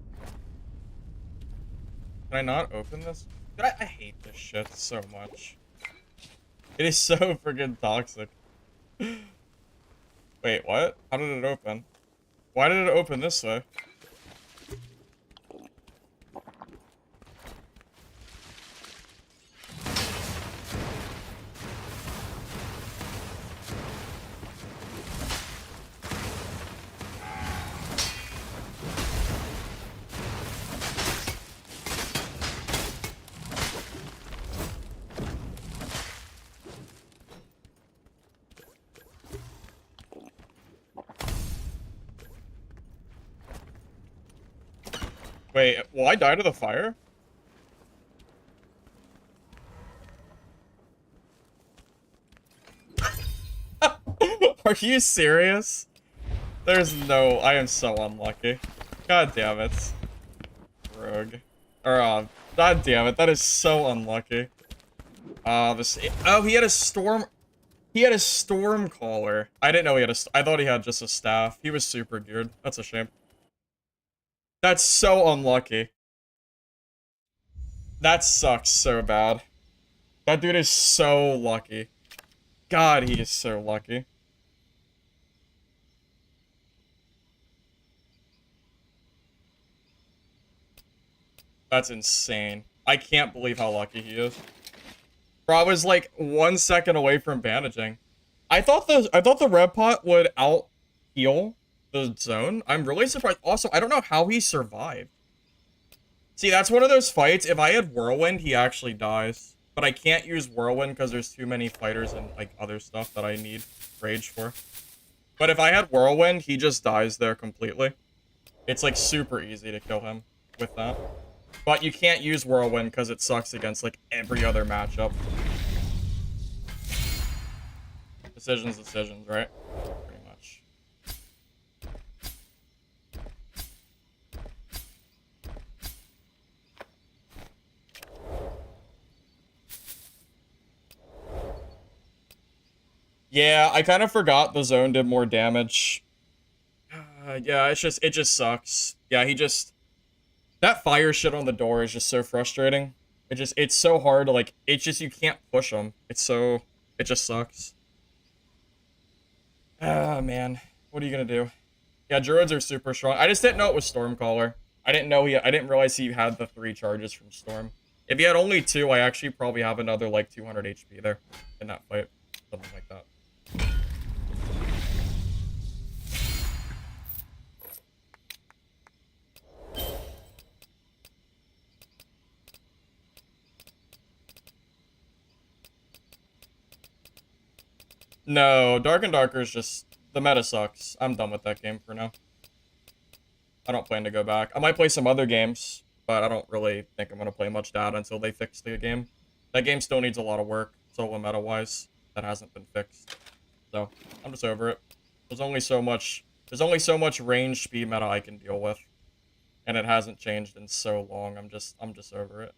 Can I not open this? Dude, I hate this shit so much. It is so freaking toxic. Wait, what? How did it open? Why did it open this way? Wait, will I die to the fire? Are you serious? There's no... I am so unlucky. God damn it. Rogue. Or, god damn it. That is so unlucky. Oh, he had a storm... He had a storm caller. I didn't know he had a... I thought he had just a staff. He was super geared. That's a shame. That's so unlucky. That sucks so bad. That dude is so lucky. God, he is so lucky. That's insane. I can't believe how lucky he is. Bro, I was like 1 second away from bandaging. I thought the red pot would out heal the zone. I'm really surprised. Also, I don't know how he survived. See, that's one of those fights. If I had Whirlwind, he actually dies. But I can't use Whirlwind because there's too many fighters and like other stuff that I need Rage for. But if I had Whirlwind, he just dies there completely. It's like super easy to kill him with that. But you can't use Whirlwind because it sucks against like every other matchup. Decisions, right? Pretty much. Yeah, I kind of forgot the zone did more damage. Yeah, it just sucks. Yeah, that fire shit on the door is just so frustrating. It's so hard to like, you can't push them. It just sucks. Ah, man. What are you gonna do? Yeah, Druids are super strong. I just didn't know it was Stormcaller. I didn't realize he had the 3 charges from Storm. If he had only 2, I actually probably have another like 200 HP there in that fight. Something like that. No, Dark and Darker is just... The meta sucks. I'm done with that game for now. I don't plan to go back. I might play some other games, but I don't really think I'm going to play much data until they fix the game. That game still needs a lot of work, solo meta-wise. That hasn't been fixed. So, I'm just over it. There's only so much range speed meta I can deal with. And it hasn't changed in so long. I'm just over it.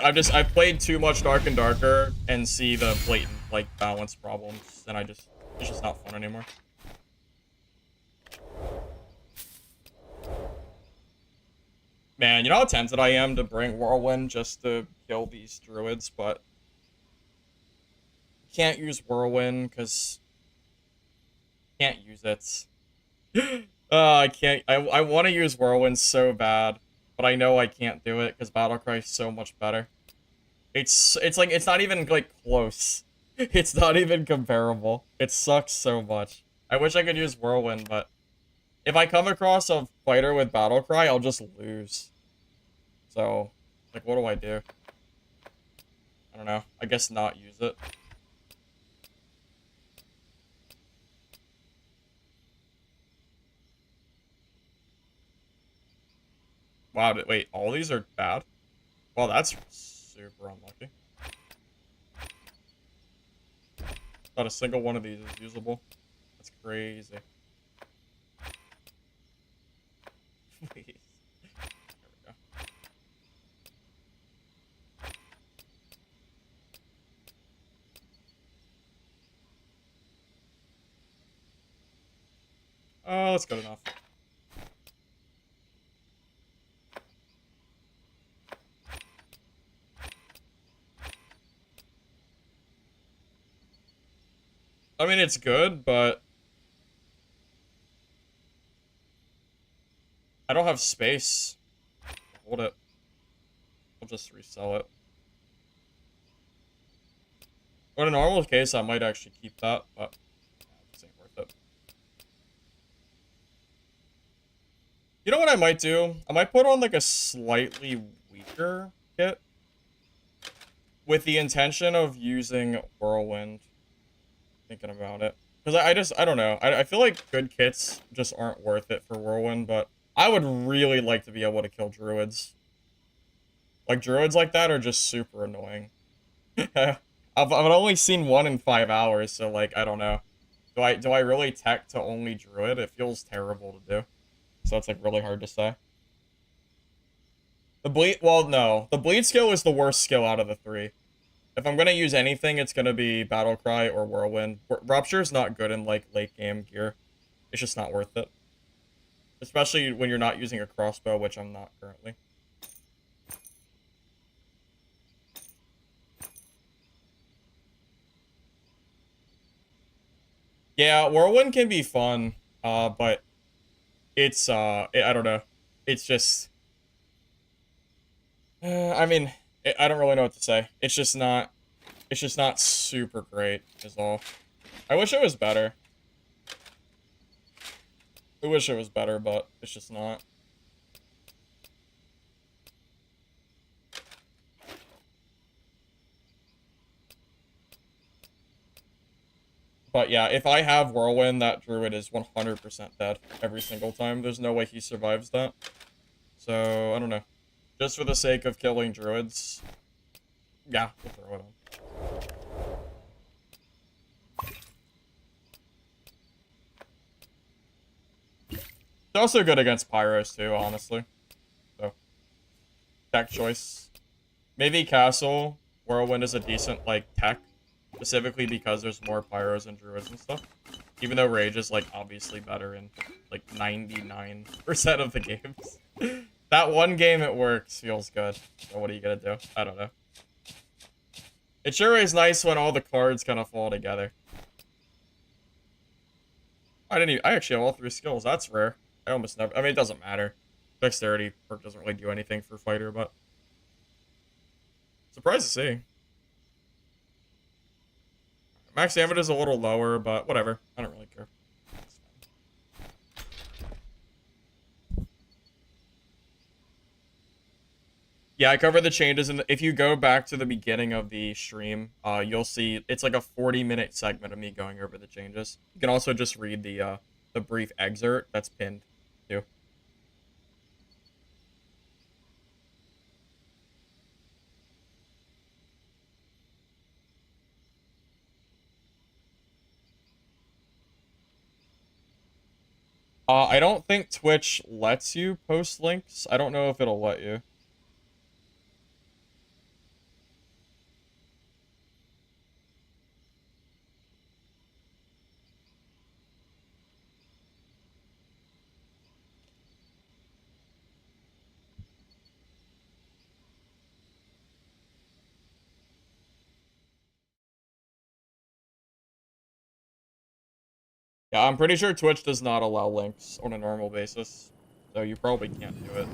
I've played too much Dark and Darker and see the blatant, like, balance problems, and it's just not fun anymore. Man, you know how tempted I am to bring Whirlwind just to kill these Druids, but can't use Whirlwind, because can't use it. I can't, I want to use Whirlwind so bad. But I know I can't do it because Battlecry is so much better. It's like, it's not even, like, close. It's not even comparable. It sucks so much. I wish I could use Whirlwind, but if I come across a fighter with Battlecry, I'll just lose. So, like, what do I do? I don't know. I guess not use it. Wow, wait, all these are bad? Well, that's super unlucky. Not a single one of these is usable. That's crazy. Please. There we go. Oh, that's good enough. I mean, it's good, but I don't have space. Hold it. I'll just resell it. But in a normal case, I might actually keep that, but this ain't worth it. You know what I might do? I might put on like a slightly weaker kit with the intention of using Whirlwind. Thinking about it, because I don't know. I feel like good kits just aren't worth it for Whirlwind, but I would really like to be able to kill Druids. Like, druids like that are just super annoying. I've only seen one in 5 hours, so, like, I don't know. Do I really tech to only druid? It feels terrible to do. So it's, like, really hard to say. The bleed, well, no. The bleed skill is the worst skill out of the three. If I'm gonna use anything, it's gonna be Battle Cry or Whirlwind. Rupture's not good in, like, late game gear. It's just not worth it. Especially when you're not using a crossbow, which I'm not currently. Yeah, Whirlwind can be fun, but it's, I don't know. It's just, I mean, I don't really know what to say. It's just not super great, is all. I wish it was better. I wish it was better, but it's just not. But yeah, if I have Whirlwind, that druid is 100% dead every single time. There's no way he survives that. So, I don't know. Just for the sake of killing druids, yeah, we'll throw it on. It's also good against Pyros too, honestly. So, tech choice. Maybe Castle, Whirlwind is a decent, like, tech. Specifically because there's more Pyros and Druids and stuff. Even though Rage is, like, obviously better in, like, 99% of the games. That one game it works, feels good. So what are you gonna do? I don't know. It sure is nice when all the cards kind of fall together. I actually have all 3 skills. That's rare. I almost never, I mean, it doesn't matter. Dexterity perk doesn't really do anything for fighter, but surprised to see. Max damage is a little lower, but whatever. I don't really care. Yeah, I covered the changes, and if you go back to the beginning of the stream, you'll see it's like a 40-minute segment of me going over the changes. You can also just read the brief excerpt that's pinned too. I don't think Twitch lets you post links. I don't know if it'll let you. Yeah, I'm pretty sure Twitch does not allow links on a normal basis, so you probably can't do it.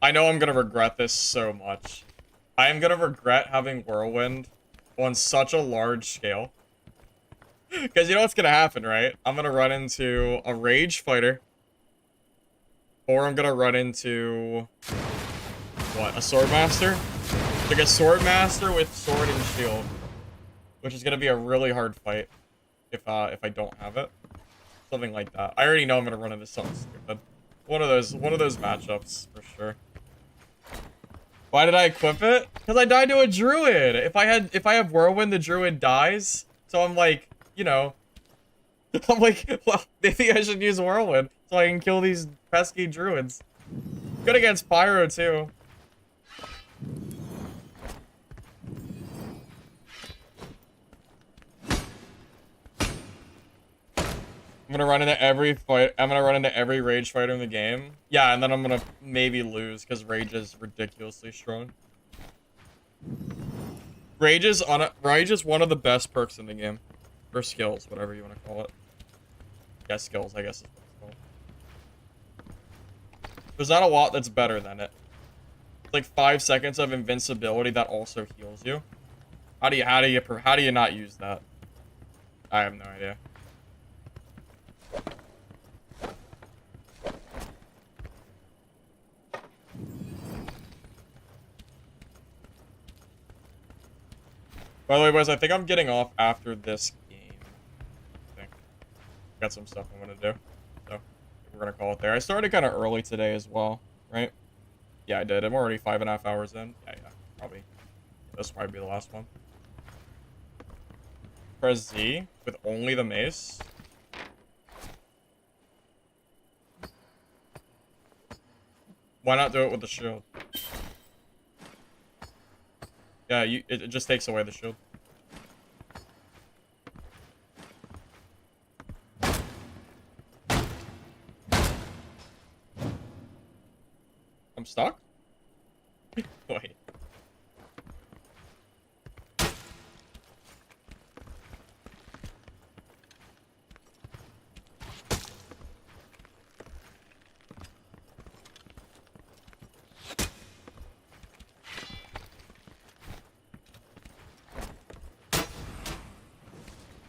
I know I'm gonna regret this so much. I am gonna regret having Whirlwind on such a large scale. Because you know what's gonna happen, right? I'm gonna run into a Rage Fighter. Or I'm gonna run into... what? A Swordmaster? Like a Swordmaster with Sword and Shield. Which is gonna be a really hard fight. If I don't have it. Something like that. I already know I'm gonna run into something stupid. One of those matchups, for sure. Why did I equip it? Because I died to a druid. If I have Whirlwind, the druid dies. So I'm like, you know, I'm like, well, maybe I should use Whirlwind so I can kill these pesky druids. Good against Pyro too. I'm gonna run into every fight. I'm gonna run into every Rage fighter in the game. Yeah, and then I'm gonna maybe lose because Rage is ridiculously strong. Rage is one of the best perks in the game. Or skills, whatever you want to call it. Yeah, skills, I guess is what it's called. There's not a lot that's better than it. It's like 5 seconds of invincibility that also heals you. How do you not use that? I have no idea. By the way, boys, I think I'm getting off after this game. I think. Got some stuff I'm gonna do. So, we're gonna call it there. I started kind of early today as well, right? Yeah, I did. I'm already 5.5 hours in. Yeah, probably. This will probably be the last one. Press Z with only the mace. Why not do it with the shield? Yeah, it just takes away the shield. I'm stuck? Wait.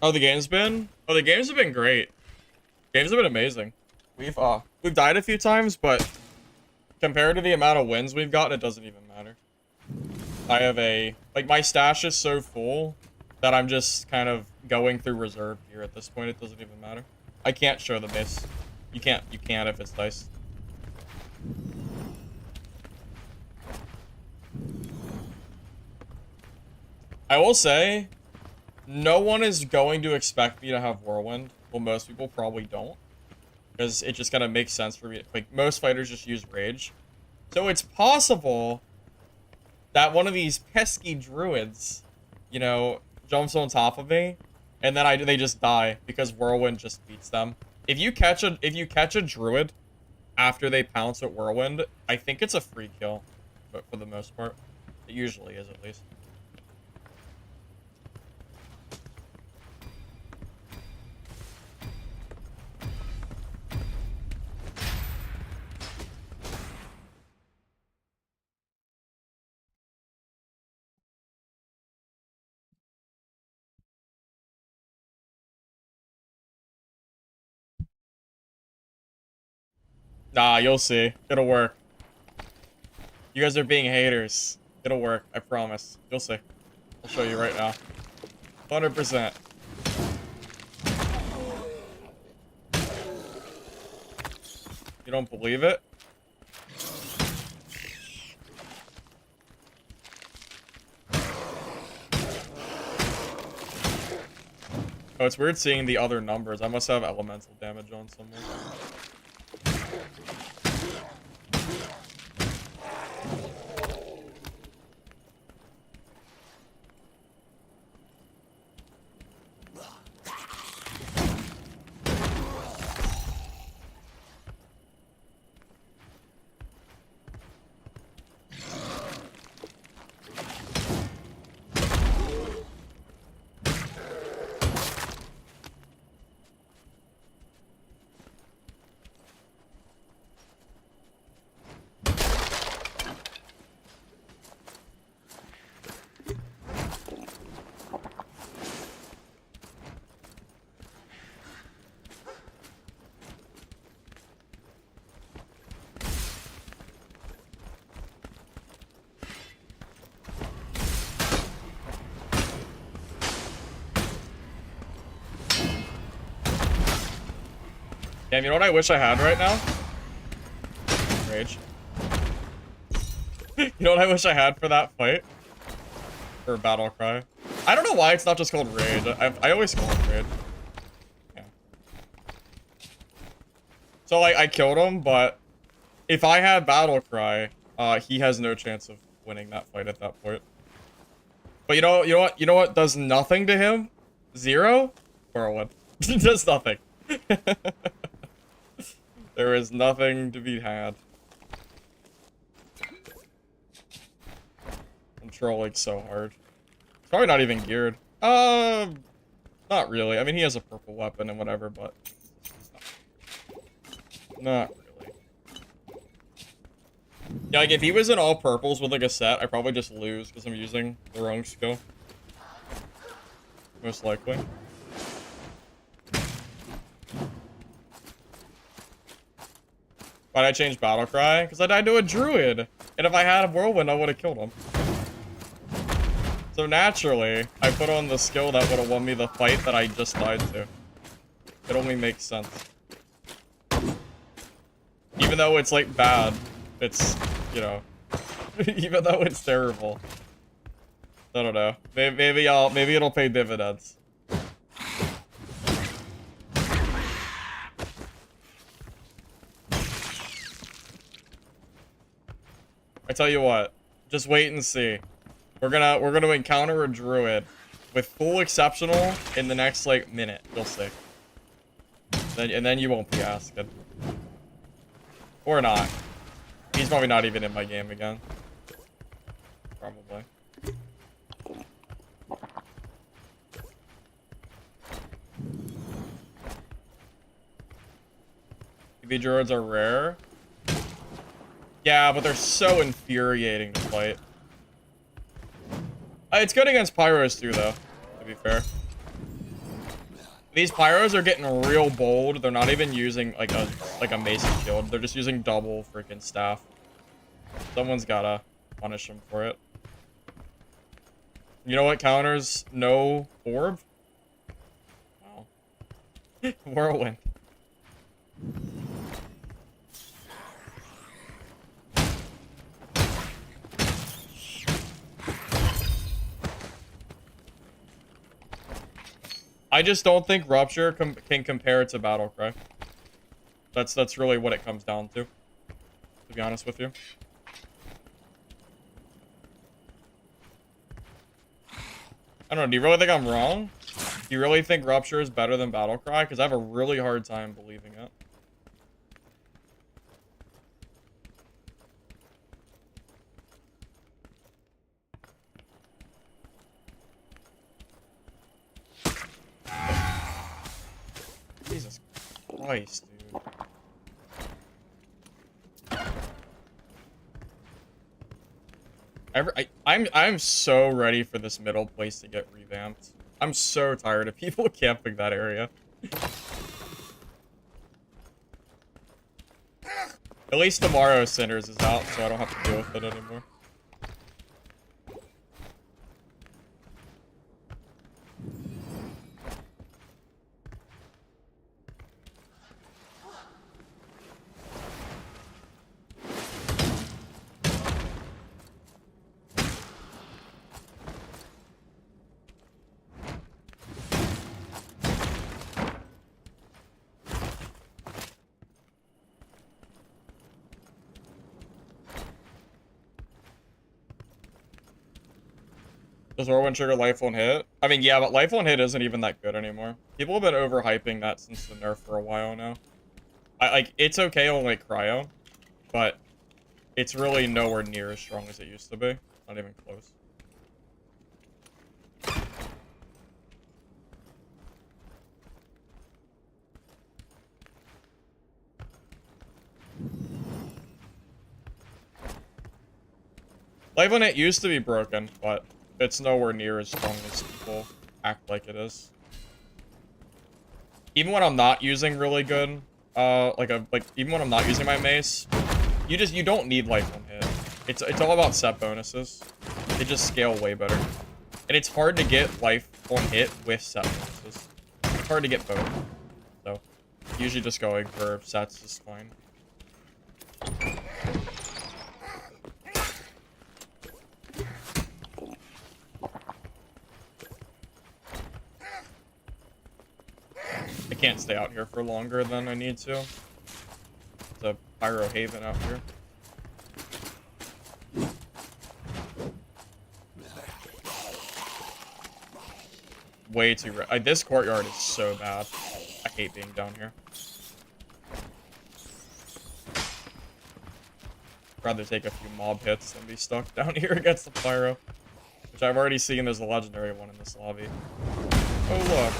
Oh, the game's been? Oh, the games have been great. Games have been amazing. We've died a few times, but compared to the amount of wins we've gotten, it doesn't even matter. I have like, my stash is so full that I'm just kind of going through reserve gear at this point. It doesn't even matter. I can't show the miss. You can't if it's dice. I will say, no one is going to expect me to have Whirlwind. Well, most people probably don't. Because it just kind of makes sense for me. Like, most fighters just use Rage. So it's possible that one of these pesky druids, you know, jumps on top of me, and then they just die because Whirlwind just beats them. If you catch a druid after they pounce at Whirlwind, I think it's a free kill, but for the most part, it usually is at least. Nah, you'll see. It'll work. You guys are being haters. It'll work. I promise. You'll see. I'll show you right now. 100%. You don't believe it? Oh, it's weird seeing the other numbers. I must have elemental damage on somewhere. Damn, you know what I wish I had right now? Rage. You know what I wish I had for that fight? For Battle Cry? I don't know why it's not just called Rage. I always call it Rage. Yeah. So, like, I killed him, but if I had Battle Cry, he has no chance of winning that fight at that point. But you know what does nothing to him? 0? Whirlwind. He does nothing. There is nothing to be had. I'm trolling so hard. It's probably not even geared. Not really. I mean, he has a purple weapon and whatever, but not really. Yeah, like if he was in all purples with like a set, I'd probably just lose because I'm using the wrong skill. Most likely. Why'd I change Battle Cry? Because I died to a druid. And if I had a Whirlwind, I would have killed him. So naturally, I put on the skill that would have won me the fight that I just died to. It only makes sense. Even though it's, like, bad. It's, you know... even though it's terrible. I don't know. Maybe it'll pay dividends. I tell you what, just wait and see. We're gonna encounter a druid with full exceptional in the next like minute. You'll see. And then you won't be asking. Or not. He's probably not even in my game again. Probably. EV druids are rare. Yeah, but they're so infuriating to fight. It's good against pyros too, though, to be fair. These pyros are getting real bold. They're not even using like a mason shield. They're just using double freaking staff. Someone's gotta punish them for it. You know what counters no orb? Wow. Whirlwind. I just don't think Rupture can compare to Battlecry. That's really what it comes down to be honest with you. I don't know, do you really think I'm wrong? Do you really think Rupture is better than Battlecry? Because I have a really hard time believing it. Jesus Christ, dude. I'm so ready for this middle place to get revamped. I'm so tired of people camping that area. At least tomorrow Sinners is out, so I don't have to deal with it anymore. Does Whirlwind trigger life won't hit? I mean, yeah, but life won't hit isn't even that good anymore. People have been overhyping that since the nerf for a while now. Like, it's okay on, like, Cryo, but it's really nowhere near as strong as it used to be. Not even close. Life on it used to be broken, but it's nowhere near as strong as people act like it is. Even when I'm not using really good, even when I'm not using my mace, you don't need life on hit. It's all about set bonuses. They just scale way better. And it's hard to get life on hit with set bonuses. It's hard to get both. So usually just going for sets is fine. I can't stay out here for longer than I need to. It's a pyro haven out here. Way too this courtyard is so bad. I hate being down here. Rather take a few mob hits than be stuck down here against the pyro. Which I've already seen there's a legendary one in this lobby. Oh look.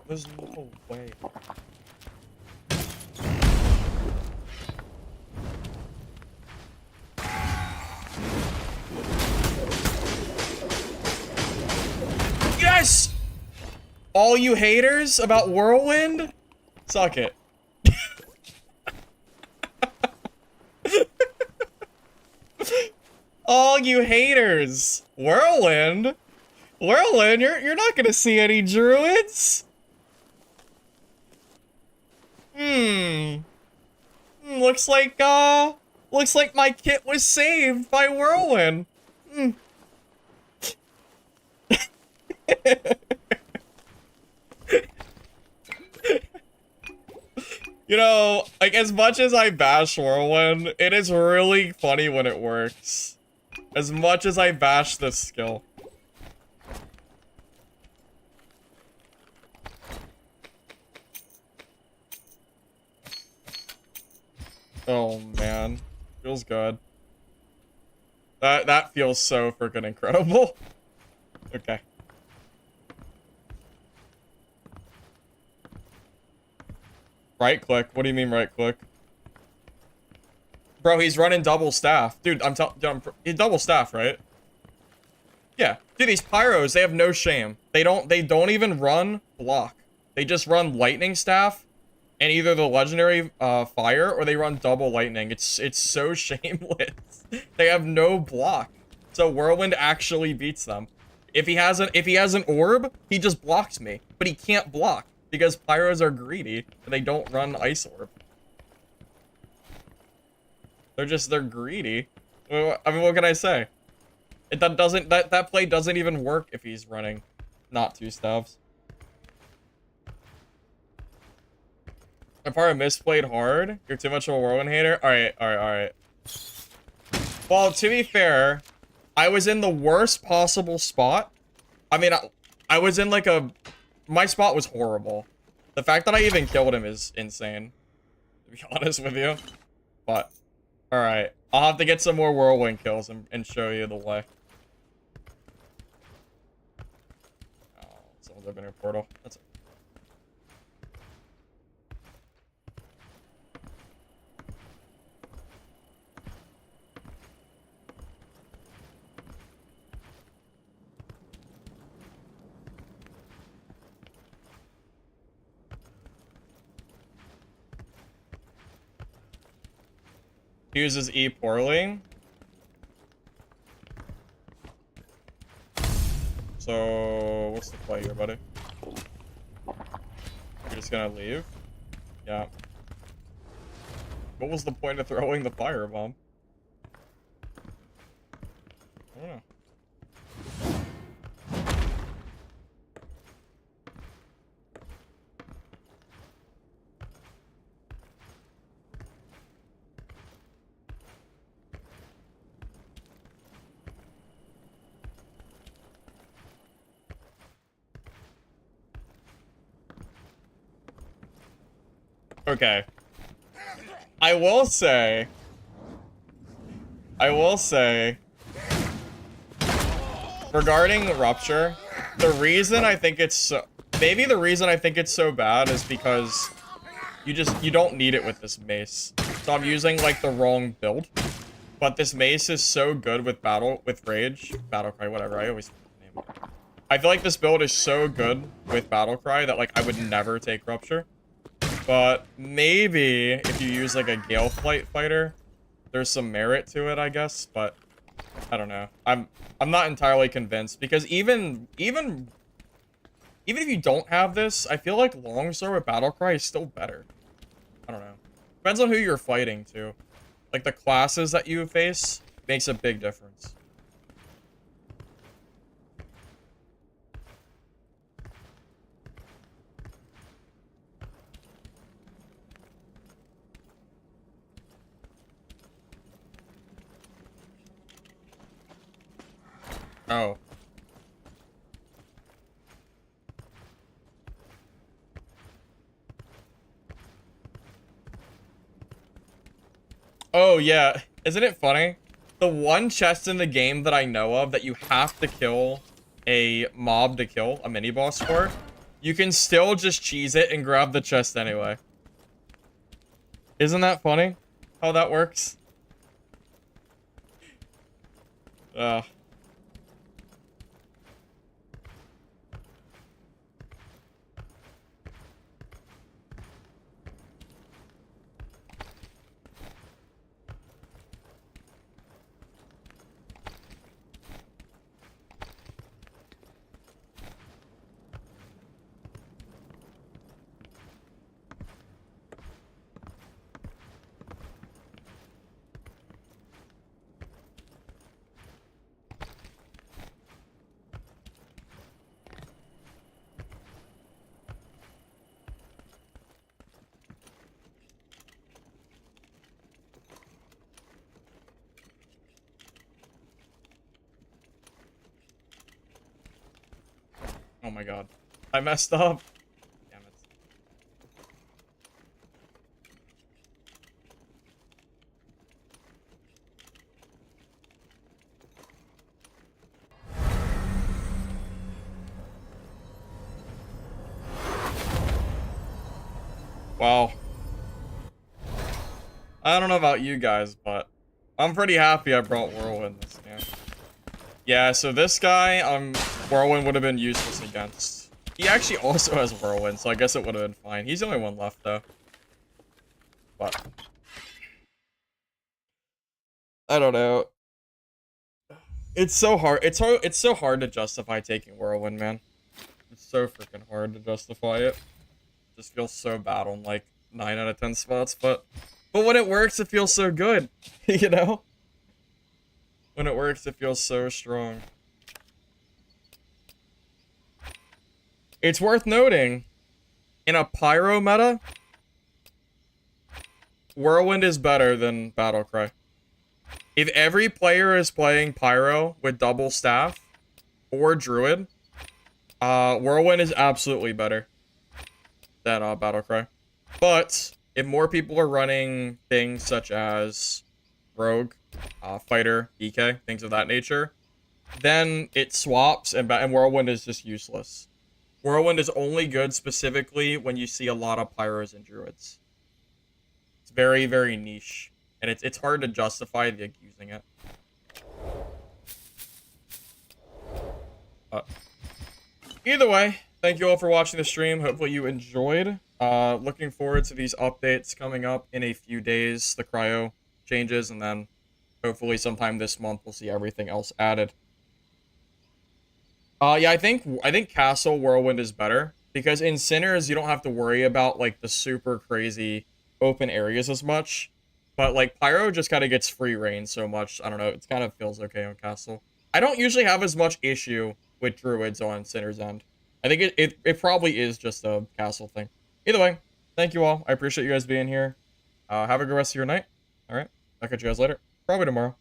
There's no way. All you haters about Whirlwind, suck it. All you haters, Whirlwind, you're not gonna see any druids. Looks like my kit was saved by Whirlwind. You know, like, as much as I bash Whirlwind, it is really funny when it works. As much as I bash this skill. Oh, man. Feels good. That feels so freaking incredible. Okay. Right click? What do you mean right click? Bro, he's running double staff. Dude, he's double staff, right? Yeah. Dude, these pyros, they have no shame. They don't even run block. They just run lightning staff and either the legendary fire or they run double lightning. It's so shameless. They have no block. So Whirlwind actually beats them. If he has an orb, he just blocks me. But he can't block because pyros are greedy and they don't run ice orb. They're greedy. I mean, what can I say? That play doesn't even work if he's running not two staffs. Apara misplayed hard. You're too much of a Whirlwind hater. Alright. Well, to be fair, I was in the worst possible spot. I mean, I was in like my spot was horrible. The fact that I even killed him is insane, to be honest with you. But, alright. I'll have to get some more Whirlwind kills and show you the way. Oh, someone's opening a portal. That's it. He uses E poorly. So, what's the play here, buddy? You're just gonna leave? Yeah. What was the point of throwing the firebomb? I don't know. Okay. I will say, regarding Rupture, the reason I think it's so, maybe the reason I think it's so bad is because you don't need it with this mace. So I'm using like the wrong build. But this mace is so good with rage, battle cry, whatever. I always name it. I feel like this build is so good with battle cry that like I would never take Rupture. But maybe if you use like a Gale Flight fighter, there's some merit to it, I guess. But I don't know. I'm not entirely convinced because even if you don't have this, I feel like Longsword with Battlecry is still better. I don't know. Depends on who you're fighting too. Like the classes that you face makes a big difference. Oh. Oh, yeah. Isn't it funny? The one chest in the game that I know of that you have to kill a mob to kill, a mini-boss for, you can still just cheese it and grab the chest anyway. Isn't that funny? How that works? Oh my god. I messed up. Damn it. Wow. I don't know about you guys, but I'm pretty happy I brought Whirlwind this game. Yeah, so this guy, Whirlwind would have been useless against. He actually also has Whirlwind, so I guess it would have been fine. He's the only one left, though. But I don't know. It's so hard. It's so hard to justify taking Whirlwind, man. It's so freaking hard to justify it. Just feels so bad on like 9 out of 10 spots, but when it works, it feels so good. You know? When it works, it feels so strong. It's worth noting, in a Pyro meta, Whirlwind is better than Battlecry. If every player is playing Pyro with double staff or Druid, Whirlwind is absolutely better than Battlecry. But if more people are running things such as Rogue, Fighter, DK, things of that nature, then it swaps and Whirlwind is just useless. Whirlwind is only good specifically when you see a lot of Pyros and Druids. It's very, very niche. And it's hard to justify using it. Either way, thank you all for watching the stream. Hopefully you enjoyed. Looking forward to these updates coming up in a few days. The Cryo changes, and then hopefully sometime this month we'll see everything else added. Yeah, I think Castle Whirlwind is better because in Sinners you don't have to worry about like the super crazy open areas as much. But, like, Pyro just kind of gets free reign so much. I don't know. It kind of feels okay on Castle. I don't usually have as much issue with Druids on Sinner's End. I think it probably is just a Castle thing. Either way, thank you all. I appreciate you guys being here. Have a good rest of your night. All right. I'll catch you guys later. Probably tomorrow.